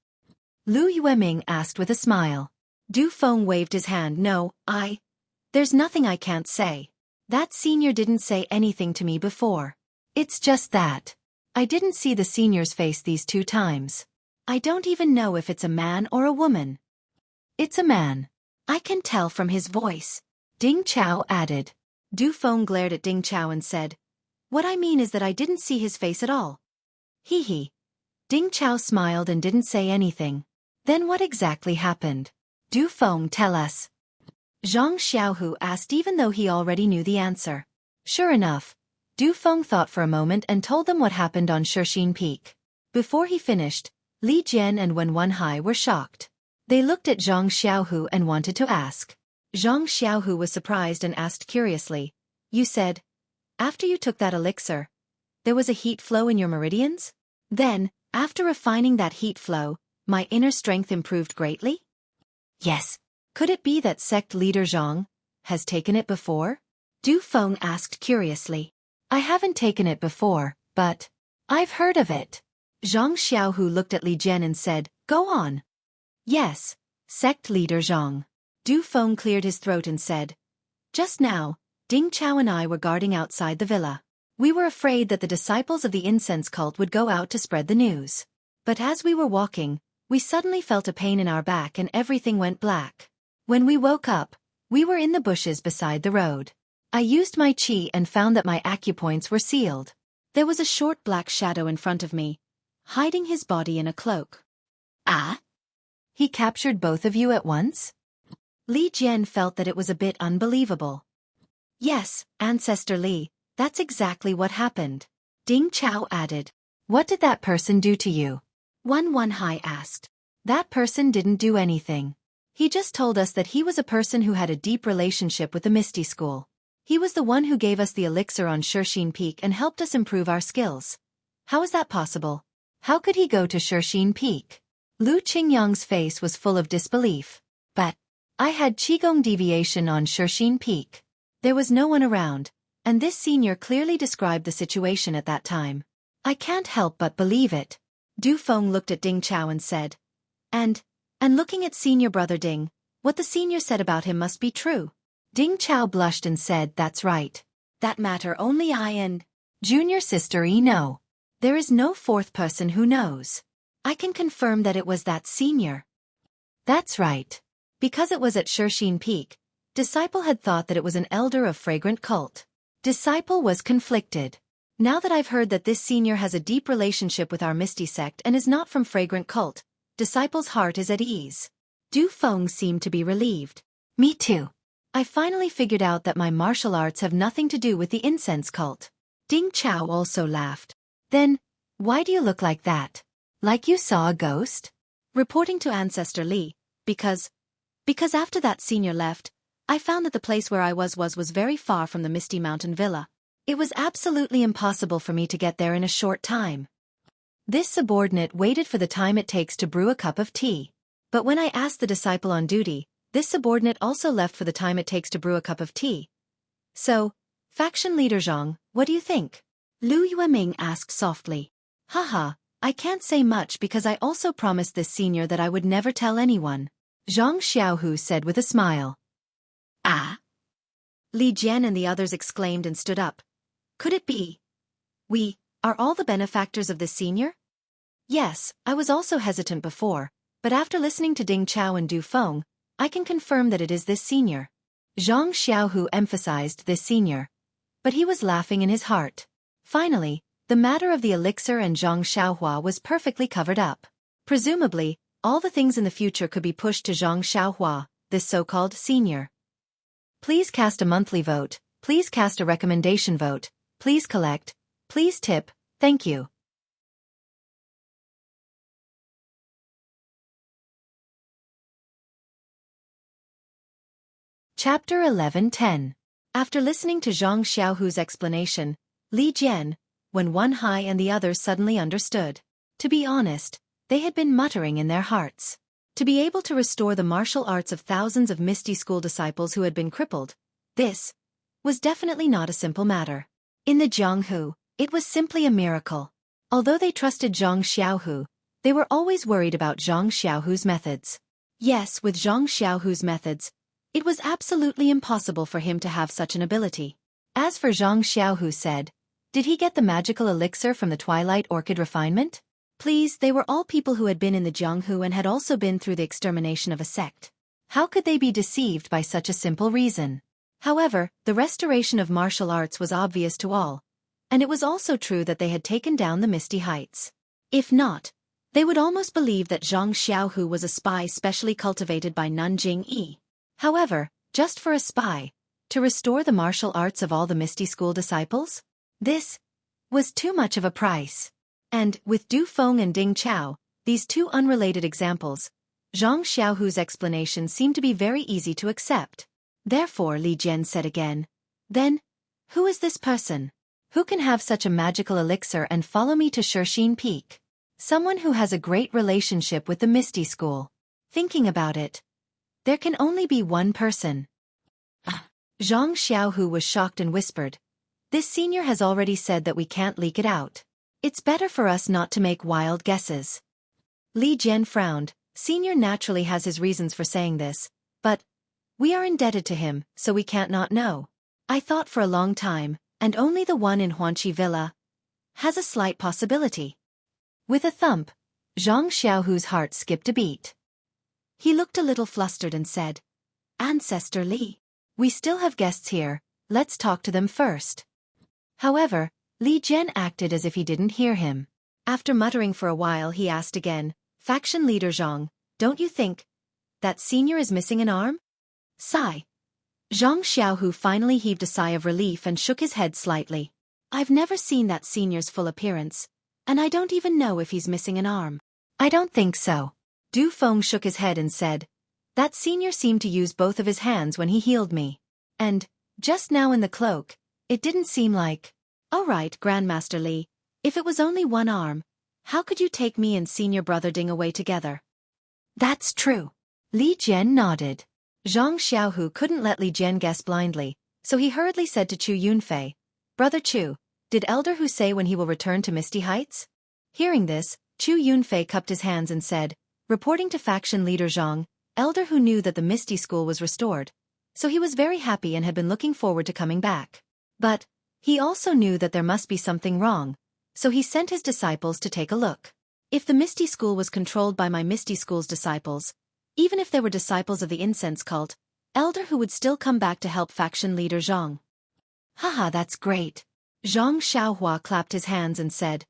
Lu Yueming asked with a smile. Du Feng waved his hand. "No, there's nothing I can't say. That senior didn't say anything to me before. It's just that I didn't see the senior's face these 2 times. I don't even know if it's a man or a woman." "It's a man. I can tell from his voice," Ding Chao added. Du Feng glared at Ding Chao and said, "What I mean is that I didn't see his face at all." Hee. Ding Chao smiled and didn't say anything. "Then what exactly happened? Du Feng, tell us." Zhang Xiaohu asked even though he already knew the answer. Sure enough, Du Feng thought for a moment and told them what happened on Xueqi Peak. Before he finished, Li Jian and Wen Wenhai were shocked. They looked at Zhang Xiaohu and wanted to ask. Zhang Xiaohu was surprised and asked curiously, "You said, after you took that elixir, there was a heat flow in your meridians? Then, after refining that heat flow, my inner strength improved greatly?" "Yes. Could it be that sect leader Zhang has taken it before?" Du Feng asked curiously. "I haven't taken it before, but I've heard of it." Zhang Xiaohu looked at Li Jian and said, "Go on." "Yes, sect leader Zhang." Du Feng cleared his throat and said, "Just now, Ding Chao and I were guarding outside the villa. We were afraid that the disciples of the incense cult would go out to spread the news. But as we were walking, we suddenly felt a pain in our back and everything went black. When we woke up, we were in the bushes beside the road. I used my qi and found that my acupoints were sealed. There was a short black shadow in front of me, hiding his body in a cloak." "Ah? He captured both of you at once?" Li Jian felt that it was a bit unbelievable. "Yes, Ancestor Li, that's exactly what happened." Ding Chao added. "What did that person do to you?" Wen Wenhai asked. "That person didn't do anything. He just told us that he was a person who had a deep relationship with the Misty School. He was the one who gave us the elixir on Xueqi Peak and helped us improve our skills. How is that possible? How could he go to Xueqi Peak?" Lu Qingyang's face was full of disbelief. "But I had Qigong deviation on Xueqi Peak. There was no one around, and this senior clearly described the situation at that time. I can't help but believe it." Du Feng looked at Ding Chao and said, And looking at senior brother Ding, what the senior said about him must be true." Ding Chao blushed and said, "That's right. That matter only I and junior sister E know. There is no 4th person who knows." I can confirm that it was that senior. That's right. Because it was at Xueqi Peak, Disciple had thought that it was an elder of fragrant cult. Disciple was conflicted. Now that I've heard that this senior has a deep relationship with our Misty sect and is not from fragrant cult, Disciple's heart is at ease. Du Feng seemed to be relieved. Me too. I finally figured out that my martial arts have nothing to do with the incense cult. Ding Chao also laughed. Then, why do you look like that? Like you saw a ghost? Reporting to Ancestor Li, because after that senior left, I found that the place where I was very far from the Misty Mountain Villa. It was absolutely impossible for me to get there in a short time. This subordinate waited for the time it takes to brew a cup of tea. But when I asked the disciple on duty, this subordinate also left for the time it takes to brew a cup of tea. So, faction leader Zhang, what do you think? Lu Yueming asked softly. Haha, I can't say much because I also promised this senior that I would never tell anyone. Zhang Xiaohu said with a smile. Ah? Li Jian and the others exclaimed and stood up. Could it be? We are all the benefactors of this senior? Yes, I was also hesitant before, but after listening to Ding Chao and Du Feng, I can confirm that it is this senior. Zhang Xiaohu emphasized this senior. But he was laughing in his heart. Finally, the matter of the elixir and Zhang Xiaohua was perfectly covered up. Presumably, all the things in the future could be pushed to Zhang Xiaohua, this so-called senior. Please cast a monthly vote, please cast a recommendation vote, please collect, please tip, thank you. Chapter 11:10. After listening to Zhang Xiaohu's explanation, Li Jian, Wen Wenhai and the others suddenly understood. To be honest, they had been muttering in their hearts. To be able to restore the martial arts of thousands of Misty School disciples who had been crippled, this was definitely not a simple matter. In the Jianghu, it was simply a miracle. Although they trusted Zhang Xiaohu, they were always worried about Zhang Xiaohu's methods. Yes, with Zhang Xiaohu's methods, it was absolutely impossible for him to have such an ability. As for Zhang Xiaohu said, did he get the magical elixir from the Twilight Orchid refinement? Please, they were all people who had been in the Jianghu and had also been through the extermination of a sect. How could they be deceived by such a simple reason? However, the restoration of martial arts was obvious to all, and it was also true that they had taken down the Misty Heights. If not, they would almost believe that Zhang Xiaohu was a spy specially cultivated by Nanjing Yi. However, just for a spy, to restore the martial arts of all the Misty School disciples? This was too much of a price. And, with Du Feng and Ding Chao, these two unrelated examples, Zhang Xiaohu's explanation seemed to be very easy to accept. Therefore Li Jian said again, then, who is this person? Who can have such a magical elixir and follow me to Xueqi Peak? Someone who has a great relationship with the Misty School. Thinking about it, there can only be one person. Zhang Xiaohu was shocked and whispered, this senior has already said that we can't leak it out. It's better for us not to make wild guesses. Li Jian frowned. Senior naturally has his reasons for saying this, but we are indebted to him, so we can't not know. I thought for a long time, and only the one in Huanqi Villa has a slight possibility. With a thump, Zhang Xiaohu's heart skipped a beat. He looked a little flustered and said, Ancestor Li, we still have guests here, let's talk to them first. However, Li Jian acted as if he didn't hear him. After muttering for a while he asked again, Faction leader Zhang, don't you think that senior is missing an arm? Sigh. Zhang Xiaohu finally heaved a sigh of relief and shook his head slightly. I've never seen that senior's full appearance, and I don't even know if he's missing an arm. I don't think so. Du Feng shook his head and said, that senior seemed to use both of his hands when he healed me. And, just now in the cloak, it didn't seem like... All right, Grandmaster Li, if it was only one arm, how could you take me and senior brother Ding away together? That's true. Li Jian nodded. Zhang Xiaohu couldn't let Li Jian guess blindly, so he hurriedly said to Chu Yunfei, Brother Chu, did Elder Hu say when he will return to Misty Heights? Hearing this, Chu Yunfei cupped his hands and said, reporting to faction leader Zhang, Elder Hu knew that the Misty School was restored, so he was very happy and had been looking forward to coming back. But he also knew that there must be something wrong, so he sent his disciples to take a look. If the Misty School was controlled by my Misty School's disciples, even if they were disciples of the incense cult, Elder Hu would still come back to help faction leader Zhang. Haha, that's great. Zhang Xiaohua clapped his hands and said,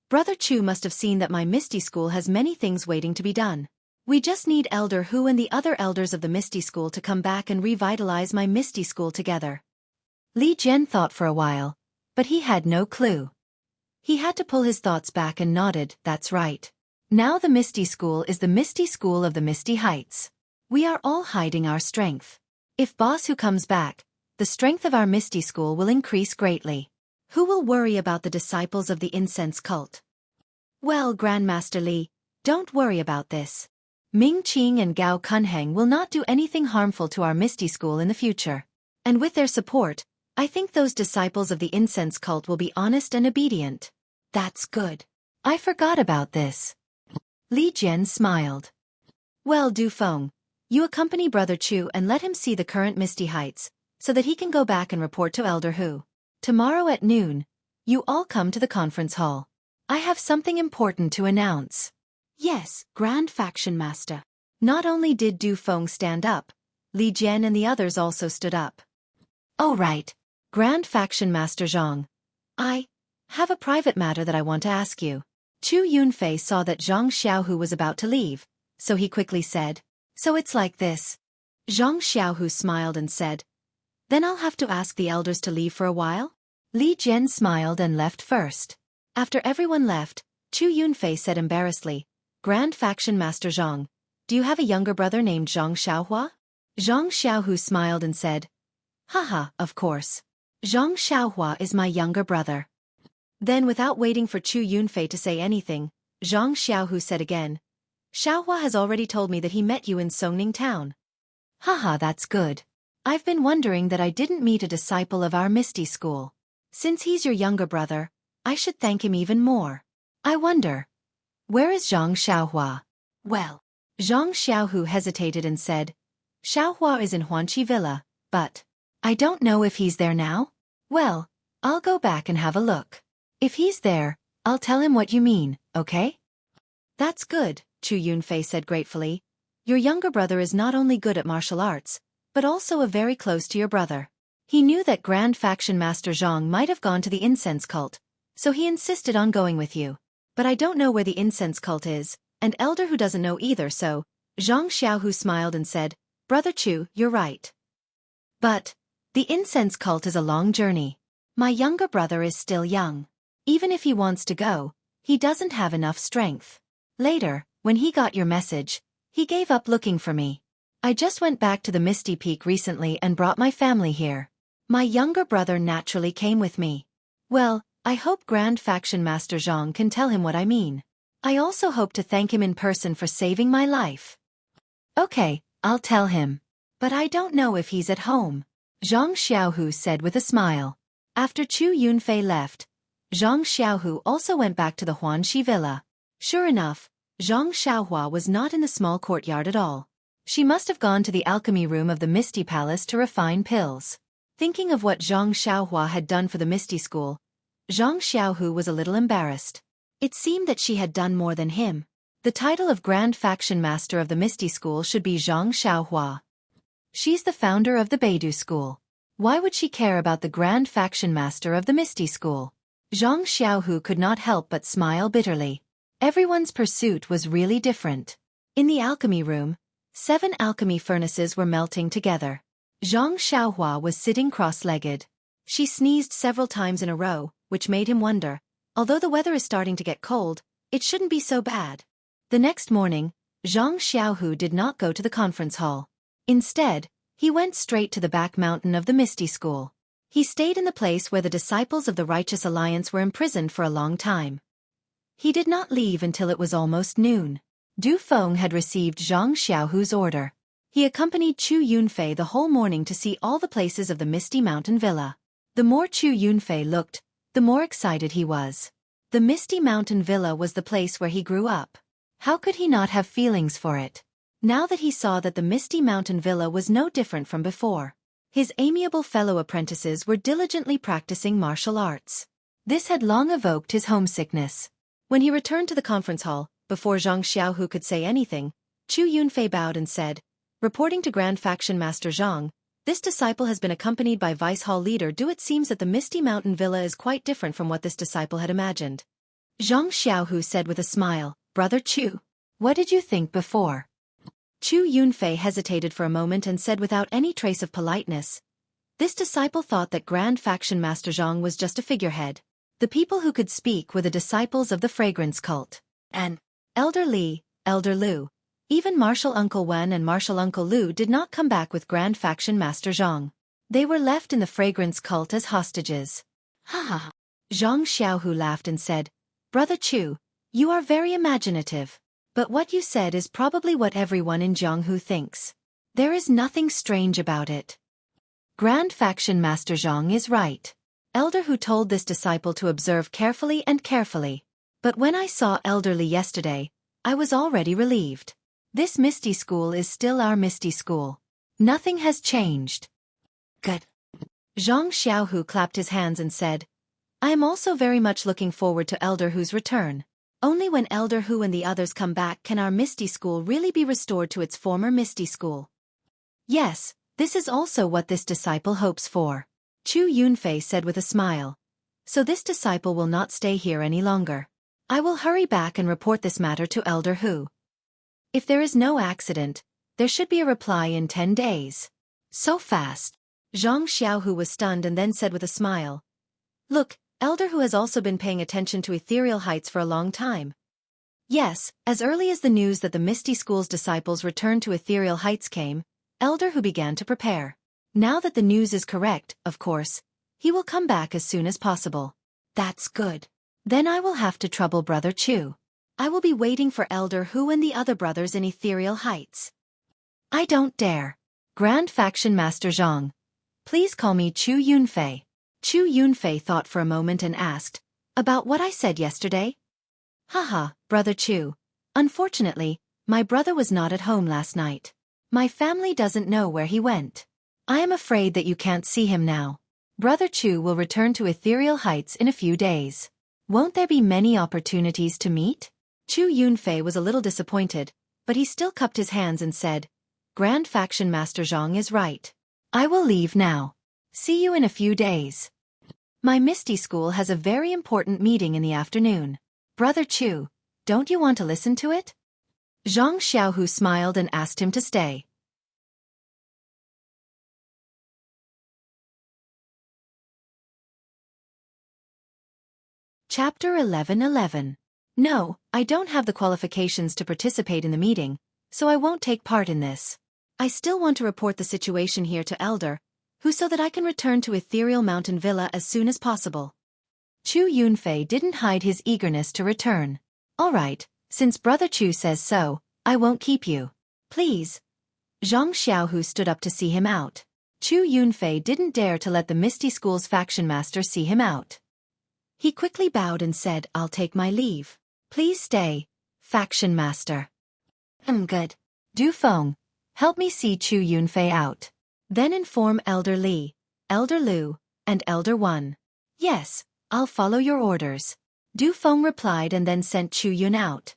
Brother Chu must have seen that my Misty School has many things waiting to be done. We just need Elder Hu and the other elders of the Misty School to come back and revitalize my Misty School together. Li Jian thought for a while, but he had no clue. He had to pull his thoughts back and nodded, that's right. Now the Misty School is the Misty School of the Misty Heights. We are all hiding our strength. If Boss Hu comes back, the strength of our Misty School will increase greatly. Who will worry about the disciples of the incense cult? Well, Grandmaster Li, don't worry about this. Ming Qing and Gao Kunheng will not do anything harmful to our Misty School in the future. And with their support, I think those disciples of the incense cult will be honest and obedient. That's good. I forgot about this. Li Jian smiled. Well, Du Feng, you accompany Brother Chu and let him see the current Misty Heights, so that he can go back and report to Elder Hu. Tomorrow at noon, you all come to the conference hall. I have something important to announce. Yes, Grand Faction Master. Not only did Du Feng stand up, Li Jian and the others also stood up. Oh right, Grand Faction Master Zhang. I have a private matter that I want to ask you. Chu Yunfei saw that Zhang Xiaohu was about to leave, so he quickly said, So it's like this. Zhang Xiaohu smiled and said, Then I'll have to ask the elders to leave for a while? Li Jian smiled and left first. After everyone left, Chu Yunfei said embarrassedly, Grand Faction Master Zhang, do you have a younger brother named Zhang Xiaohua? Zhang Xiaohu smiled and said, Haha, of course. Zhang Xiaohua is my younger brother. Then without waiting for Chu Yunfei to say anything, Zhang Xiaohu said again, Xiaohua has already told me that he met you in Songning Town. Haha, that's good. I've been wondering that I didn't meet a disciple of our Misty School. Since he's your younger brother, I should thank him even more. I wonder, where is Zhang Xiaohua? Well, Zhang Xiaohu hesitated and said, Xiaohua is in Huanqi Villa, but I don't know if he's there now. Well, I'll go back and have a look. If he's there, I'll tell him what you mean, okay? That's good, Chu Yunfei said gratefully. Your younger brother is not only good at martial arts, but also very close to your brother. He knew that Grand Faction Master Zhang might have gone to the incense cult, so he insisted on going with you. But I don't know where the incense cult is, and Elder Hu doesn't know either, so Zhang Xiaohu smiled and said, Brother Chu, you're right. But the incense cult is a long journey. My younger brother is still young. Even if he wants to go, he doesn't have enough strength. Later, when he got your message, he gave up looking for me. I just went back to the Misty Peak recently and brought my family here. My younger brother naturally came with me. Well, I hope Grand Faction Master Zhang can tell him what I mean. I also hope to thank him in person for saving my life. Okay, I'll tell him. But I don't know if he's at home. Zhang Xiaohu said with a smile. After Chu Yunfei left, Zhang Xiaohu also went back to the Huanxi Villa. Sure enough, Zhang Xiaohua was not in the small courtyard at all. She must have gone to the alchemy room of the Misty Palace to refine pills. Thinking of what Zhang Xiaohua had done for the Misty School, Zhang Xiaohu was a little embarrassed. It seemed that she had done more than him. The title of Grand Faction Master of the Misty School should be Zhang Xiaohua. She's the founder of the Beidou School. Why would she care about the Grand Faction Master of the Misty School? Zhang Xiaohu could not help but smile bitterly. Everyone's pursuit was really different. In the alchemy room, 7 alchemy furnaces were melting together. Zhang Xiaohua was sitting cross-legged. She sneezed several times in a row, which made him wonder, although the weather is starting to get cold, it shouldn't be so bad. The next morning, Zhang Xiaohu did not go to the conference hall. Instead, he went straight to the back mountain of the Misty School. He stayed in the place where the disciples of the Righteous Alliance were imprisoned for a long time. He did not leave until it was almost noon. Du Feng had received Zhang Xiaohu's order. He accompanied Chu Yunfei the whole morning to see all the places of the Misty Mountain Villa. The more Chu Yunfei looked, the more excited he was. The Misty Mountain Villa was the place where he grew up. How could he not have feelings for it? Now that he saw that the Misty Mountain Villa was no different from before. His amiable fellow apprentices were diligently practicing martial arts. This had long evoked his homesickness. When he returned to the conference hall, before Zhang Xiaohu could say anything, Chu Yunfei bowed and said, "Reporting to Grand Faction Master Zhang, this disciple has been accompanied by Vice Hall Leader Du. It seems that the Misty Mountain Villa is quite different from what this disciple had imagined." Zhang Xiaohu said with a smile, "Brother Chu, what did you think before?" Chu Yunfei hesitated for a moment and said without any trace of politeness, "This disciple thought that Grand Faction Master Zhang was just a figurehead. The people who could speak were the disciples of the fragrance cult. And Elder Li, Elder Lu, even Martial Uncle Wen and Martial Uncle Lu did not come back with Grand Faction Master Zhang. They were left in the fragrance cult as hostages." "Ha ha." Zhang Xiaohu laughed and said, "Brother Chu, you are very imaginative. But what you said is probably what everyone in Jianghu thinks. There is nothing strange about it. Grand Faction Master Zhang is right. Elder Hu told this disciple to observe carefully and carefully. But when I saw Elder Li yesterday, I was already relieved. This Misty School is still our Misty School. Nothing has changed." "Good." Zhang Xiaohu clapped his hands and said, "I am also very much looking forward to Elder Hu's return. Only when Elder Hu and the others come back can our Misty School really be restored to its former Misty School." "Yes, this is also what this disciple hopes for," Chu Yunfei said with a smile. "So this disciple will not stay here any longer. I will hurry back and report this matter to Elder Hu. If there is no accident, there should be a reply in 10 days. So fast." Zhang Xiaohu was stunned and then said with a smile, "Look, Elder Hu has also been paying attention to ethereal heights for a long time. Yes, as early as the news that the Misty School's disciples returned to ethereal heights came, Elder Hu began to prepare. Now that the news is correct, of course, he will come back as soon as possible." "That's good. Then I will have to trouble Brother Chu. I will be waiting for Elder Hu and the other brothers in ethereal heights." "I don't dare. Grand Faction Master Zhang. Please call me Chu Yunfei." Chu Yunfei thought for a moment and asked, "About what I said yesterday?" "Haha, Brother Chu. Unfortunately, my brother was not at home last night. My family doesn't know where he went. I am afraid that you can't see him now. Brother Chu will return to ethereal heights in a few days. Won't there be many opportunities to meet?" Chu Yunfei was a little disappointed, but he still cupped his hands and said, "Grand Faction Master Zhang is right. I will leave now. See you in a few days. My Misty School has a very important meeting in the afternoon. Brother Chu, don't you want to listen to it?" Zhang Xiaohu smiled and asked him to stay. Chapter 11:11. "No, I don't have the qualifications to participate in the meeting, so I won't take part in this. I still want to report the situation here to Elder Hu so that I can return to Ethereal Mountain Villa as soon as possible." Chu Yunfei didn't hide his eagerness to return. "All right, since Brother Chu says so, I won't keep you. Please." Zhang Xiaohu stood up to see him out. Chu Yunfei didn't dare to let the Misty School's faction master see him out. He quickly bowed and said, "I'll take my leave. Please stay, faction master." "I'm good. Du Feng, help me see Chu Yunfei out. Then inform Elder Li, Elder Lu, and Elder Wen." "Yes, I'll follow your orders," Du Feng replied and then sent Chu Yun out.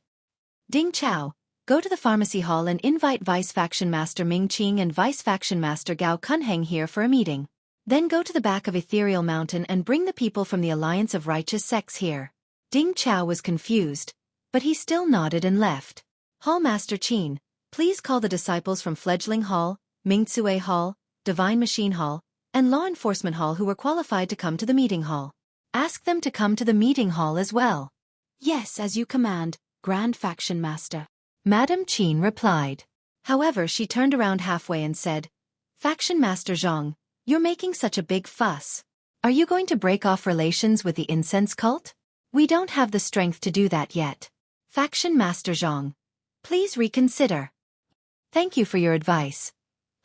"Ding Chao, go to the pharmacy hall and invite Vice Faction Master Ming Qing and Vice Faction Master Gao Kunheng here for a meeting. Then go to the back of Ethereal Mountain and bring the people from the Alliance of Righteous Sects here." Ding Chao was confused, but he still nodded and left. "Hall Master Qin, please call the disciples from Fledgling Hall, Mingtsue Hall, Divine Machine Hall, and Law Enforcement Hall who were qualified to come to the meeting hall. Ask them to come to the meeting hall as well." "Yes, as you command, Grand Faction Master," Madame Qin replied. However, she turned around halfway and said, "Faction Master Zhang, you're making such a big fuss. Are you going to break off relations with the incense cult? We don't have the strength to do that yet. Faction Master Zhang, please reconsider." "Thank you for your advice,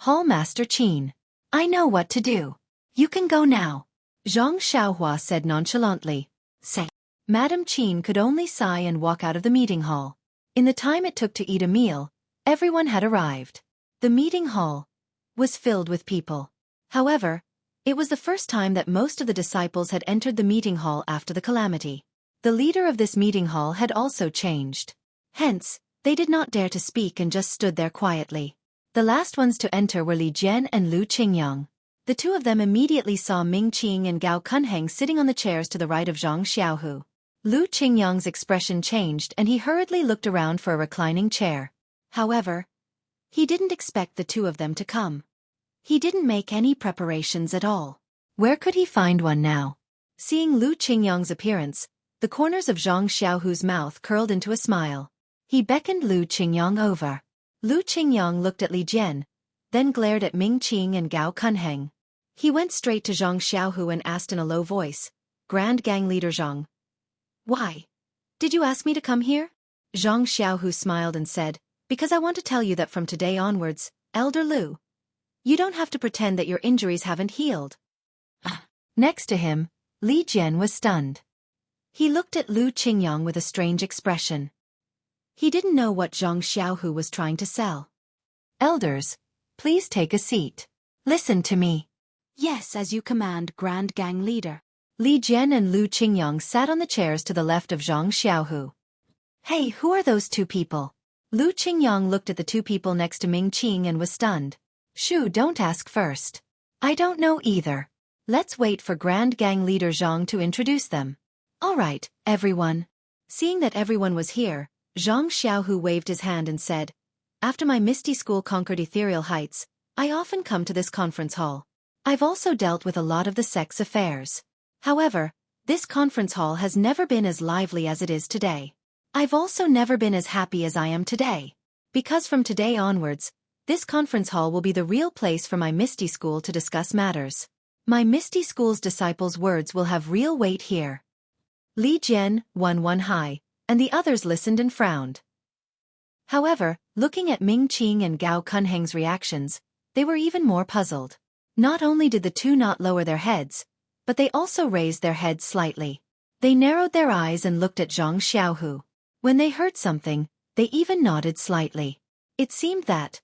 Hall Master Qin. I know what to do. You can go now," Zhang Xiaohua said nonchalantly. "Say." Madame Qin could only sigh and walk out of the meeting hall. In the time it took to eat a meal, everyone had arrived. The meeting hall was filled with people. However, it was the first time that most of the disciples had entered the meeting hall after the calamity. The leader of this meeting hall had also changed. Hence, they did not dare to speak and just stood there quietly. The last ones to enter were Li Jian and Lu Qingyang. The two of them immediately saw Ming Qing and Gao Kunheng sitting on the chairs to the right of Zhang Xiaohu. Lu Qingyang's expression changed and he hurriedly looked around for a reclining chair. However, he didn't expect the two of them to come. He didn't make any preparations at all. Where could he find one now? Seeing Lu Qingyang's appearance, the corners of Zhang Xiaohu's mouth curled into a smile. He beckoned Lu Qingyang over. Lu Qingyang looked at Li Jian, then glared at Ming Qing and Gao Kunheng. He went straight to Zhang Xiaohu and asked in a low voice, "Grand Gang Leader Zhang, why did you ask me to come here?" Zhang Xiaohu smiled and said, "Because I want to tell you that from today onwards, Elder Lu, you don't have to pretend that your injuries haven't healed." Next to him, Li Jian was stunned. He looked at Lu Qingyang with a strange expression. He didn't know what Zhang Xiaohu was trying to sell. "Elders, please take a seat. Listen to me." "Yes, as you command, Grand Gang Leader." Li Jian and Lu Qingyang sat on the chairs to the left of Zhang Xiaohu. "Hey, who are those two people?" Lu Qingyang looked at the two people next to Ming Qing and was stunned. "Shoo, don't ask first. I don't know either. Let's wait for Grand Gang Leader Zhang to introduce them." "All right, everyone." Seeing that everyone was here, Zhang Xiaohu waved his hand and said, "After my Misty School conquered ethereal heights, I often come to this conference hall. I've also dealt with a lot of the sex affairs. However, this conference hall has never been as lively as it is today. I've also never been as happy as I am today. Because from today onwards, this conference hall will be the real place for my Misty School to discuss matters. My Misty School's disciples' words will have real weight here." Li Jian, one high, and the others listened and frowned. However, looking at Ming Qing and Gao Kunheng's reactions, they were even more puzzled. Not only did the two not lower their heads, but they also raised their heads slightly. They narrowed their eyes and looked at Zhang Xiaohu. When they heard something, they even nodded slightly. It seemed that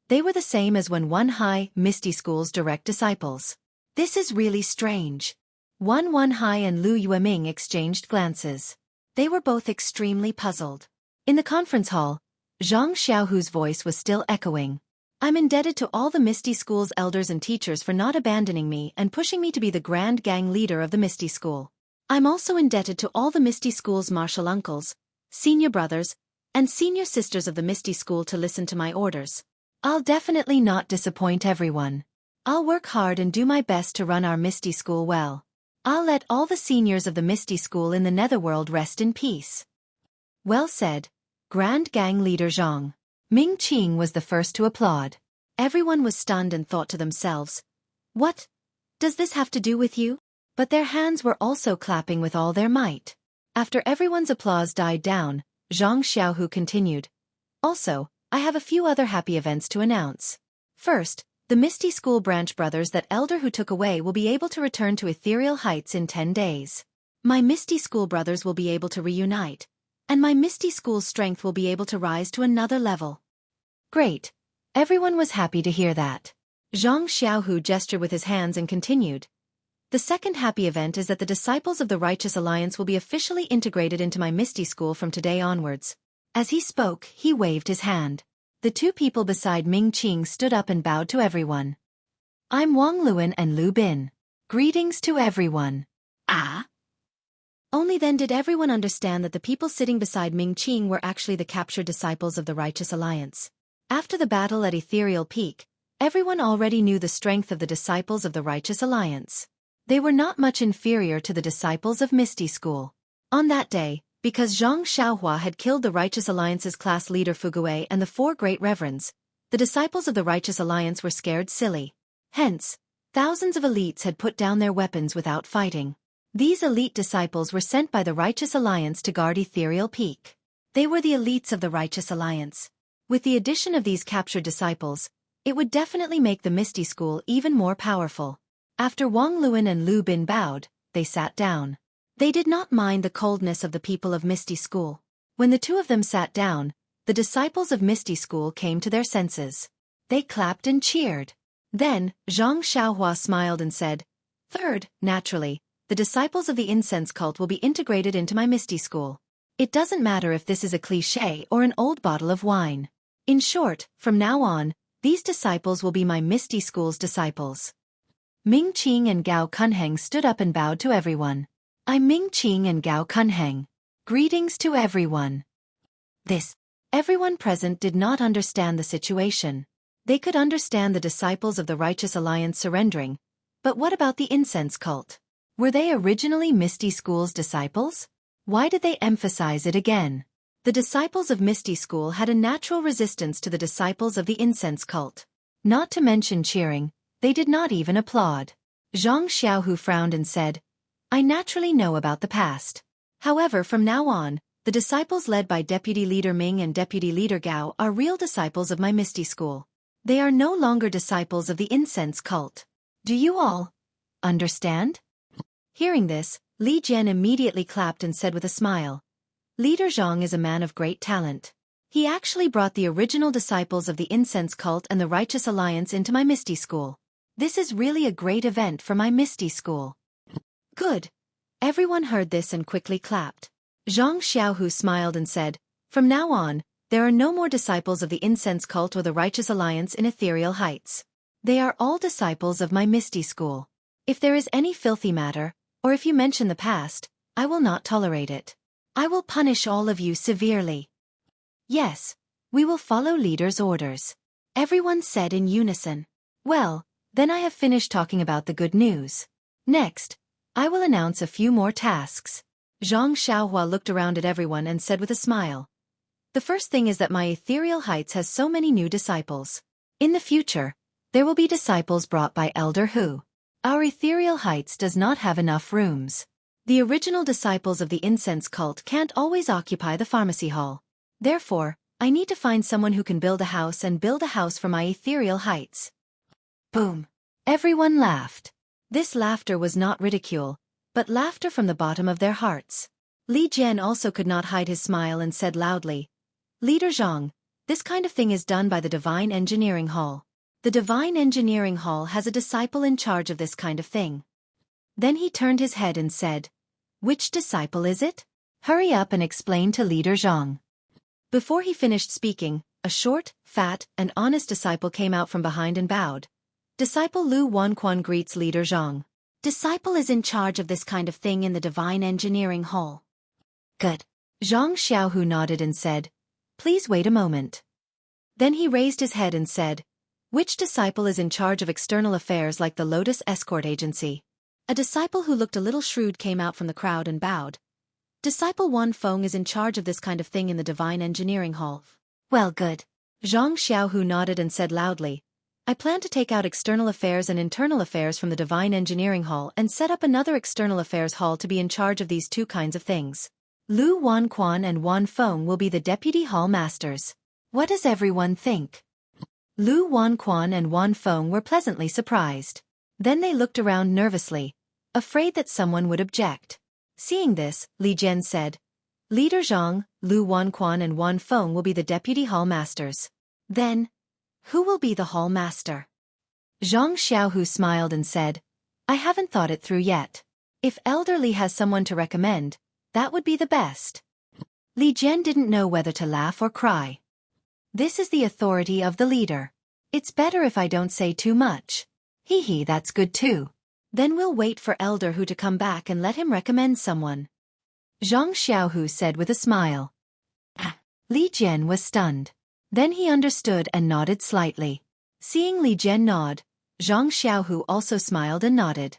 they were the same as when One High Misty School's direct disciples. This is really strange. One High and Lu Yueming exchanged glances. They were both extremely puzzled. In the conference hall, Zhang Xiaohu's voice was still echoing. "I'm indebted to all the Misty School's elders and teachers for not abandoning me and pushing me to be the Grand Gang Leader of the Misty School. I'm also indebted to all the Misty School's martial uncles, senior brothers, and senior sisters of the Misty School to listen to my orders. I'll definitely not disappoint everyone. I'll work hard and do my best to run our Misty School well. I'll let all the seniors of the Misty School in the Netherworld rest in peace." "Well said, Grand Gang Leader Zhang." Ming Qing was the first to applaud. Everyone was stunned and thought to themselves, "What does this have to do with you?" But their hands were also clapping with all their might. After everyone's applause died down, Zhang Xiaohu continued, "Also, I have a few other happy events to announce. First, the Misty School branch brothers that Elder who took away will be able to return to ethereal heights in 10 days. My Misty School brothers will be able to reunite, and my Misty School's strength will be able to rise to another level." Great. Everyone was happy to hear that. Zhang Xiaohu gestured with his hands and continued, "The second happy event is that the disciples of the Righteous Alliance will be officially integrated into my Misty School from today onwards." As he spoke, he waved his hand. The two people beside Ming Qing stood up and bowed to everyone. "I'm Wang Luan and Lu Bin. Greetings to everyone." "Ah?" Only then did everyone understand that the people sitting beside Ming Qing were actually the captured disciples of the Righteous Alliance. After the battle at Ethereal Peak, everyone already knew the strength of the disciples of the Righteous Alliance. They were not much inferior to the disciples of Misty School. On that day, because Zhang Xiaohua had killed the Righteous Alliance's class leader Fugui and the 4 great reverends, the disciples of the Righteous Alliance were scared silly. Hence, thousands of elites had put down their weapons without fighting. These elite disciples were sent by the Righteous Alliance to guard Ethereal Peak. They were the elites of the Righteous Alliance. With the addition of these captured disciples, it would definitely make the Misty School even more powerful. After Wang Luan and Lu Bin bowed, they sat down. They did not mind the coldness of the people of Misty School. When the two of them sat down, the disciples of Misty School came to their senses. They clapped and cheered. Then, Zhang Xiaohua smiled and said, "Third, naturally, the disciples of the incense cult will be integrated into my Misty School. It doesn't matter if this is a cliché or an old bottle of wine. In short, from now on, these disciples will be my Misty School's disciples. Ming Qing and Gao Kunheng stood up and bowed to everyone. I'm Ming Qing and Gao Kunheng. Greetings to everyone. Everyone present did not understand the situation. They could understand the disciples of the Righteous Alliance surrendering, but what about the incense cult? Were they originally Misty School's disciples? Why did they emphasize it again? The disciples of Misty School had a natural resistance to the disciples of the incense cult. Not to mention cheering, they did not even applaud. Zhang Xiaohu frowned and said, I naturally know about the past. However, from now on, the disciples led by Deputy Leader Ming and Deputy Leader Gao are real disciples of my Misty School. They are no longer disciples of the incense cult. Do you all understand? Hearing this, Li Jian immediately clapped and said with a smile, Leader Zhang is a man of great talent. He actually brought the original disciples of the incense cult and the Righteous Alliance into my Misty School. This is really a great event for my Misty School. Good. Everyone heard this and quickly clapped. Zhang Xiaohu smiled and said, From now on, there are no more disciples of the incense cult or the Righteous Alliance in Ethereal Heights. They are all disciples of my Misty School. If there is any filthy matter, or if you mention the past, I will not tolerate it. I will punish all of you severely. Yes, we will follow leader's orders. Everyone said in unison. Well, then I have finished talking about the good news. Next, I will announce a few more tasks. Zhang Xiaohua looked around at everyone and said with a smile. The first thing is that my Ethereal Heights has so many new disciples. In the future, there will be disciples brought by Elder Hu. Our Ethereal Heights does not have enough rooms. The original disciples of the incense cult can't always occupy the pharmacy hall. Therefore, I need to find someone who can build a house for my Ethereal Heights. Boom. Everyone laughed. This laughter was not ridicule, but laughter from the bottom of their hearts. Li Jian also could not hide his smile and said loudly, Leader Zhang, this kind of thing is done by the Divine Engineering Hall. The Divine Engineering Hall has a disciple in charge of this kind of thing. Then he turned his head and said, Which disciple is it? Hurry up and explain to Leader Zhang. Before he finished speaking, a short, fat, and honest disciple came out from behind and bowed. Disciple Lu Wanquan greets Leader Zhang. Disciple is in charge of this kind of thing in the Divine Engineering Hall. Good. Zhang Xiaohu nodded and said, Please wait a moment. Then he raised his head and said, Which disciple is in charge of external affairs like the Lotus Escort Agency? A disciple who looked a little shrewd came out from the crowd and bowed. Disciple Wan Feng is in charge of this kind of thing in the Divine Engineering Hall. Well, good. Zhang Xiaohu nodded and said loudly, I plan to take out external affairs and internal affairs from the Divine Engineering Hall and set up another external affairs hall to be in charge of these two kinds of things. Lu Wanquan and Wan Feng will be the deputy hall masters. What does everyone think? Lu Wanquan and Wan Feng were pleasantly surprised. Then they looked around nervously, afraid that someone would object. Seeing this, Li Jian said, Leader Zhang, Lu Wanquan and Wan Feng will be the deputy hall masters. Then, who will be the hall master? Zhang Xiaohu smiled and said, I haven't thought it through yet. If Elder Li has someone to recommend, that would be the best. Li Jian didn't know whether to laugh or cry. This is the authority of the leader. It's better if I don't say too much. Hee, that's good too. Then we'll wait for Elder Hu to come back and let him recommend someone. Zhang Xiaohu said with a smile. Li Jian was stunned. Then he understood and nodded slightly. Seeing Li Jian nod, Zhang Xiaohu also smiled and nodded.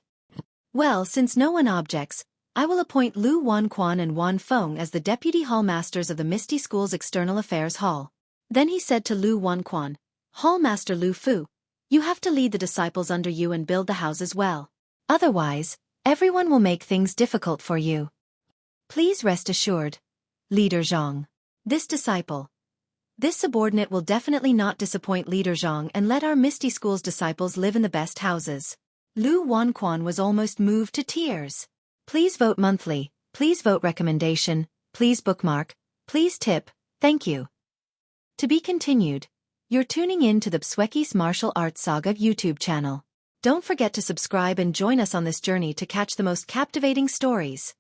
Well, since no one objects, I will appoint Lu Wanquan and Wan Feng as the deputy hall masters of the Misty School's External Affairs Hall. Then he said to Lu Wanquan, Hall Master Lu Fu, you have to lead the disciples under you and build the houses well. Otherwise, everyone will make things difficult for you. Please rest assured, Leader Zhang. This subordinate will definitely not disappoint Leader Zhang and let our Misty School's disciples live in the best houses. Lu Wanquan was almost moved to tears. Please vote monthly, please vote recommendation, please bookmark, please tip, thank you. To be continued. You're tuning in to the Xueqi's Martial Arts Saga YouTube channel. Don't forget to subscribe and join us on this journey to catch the most captivating stories.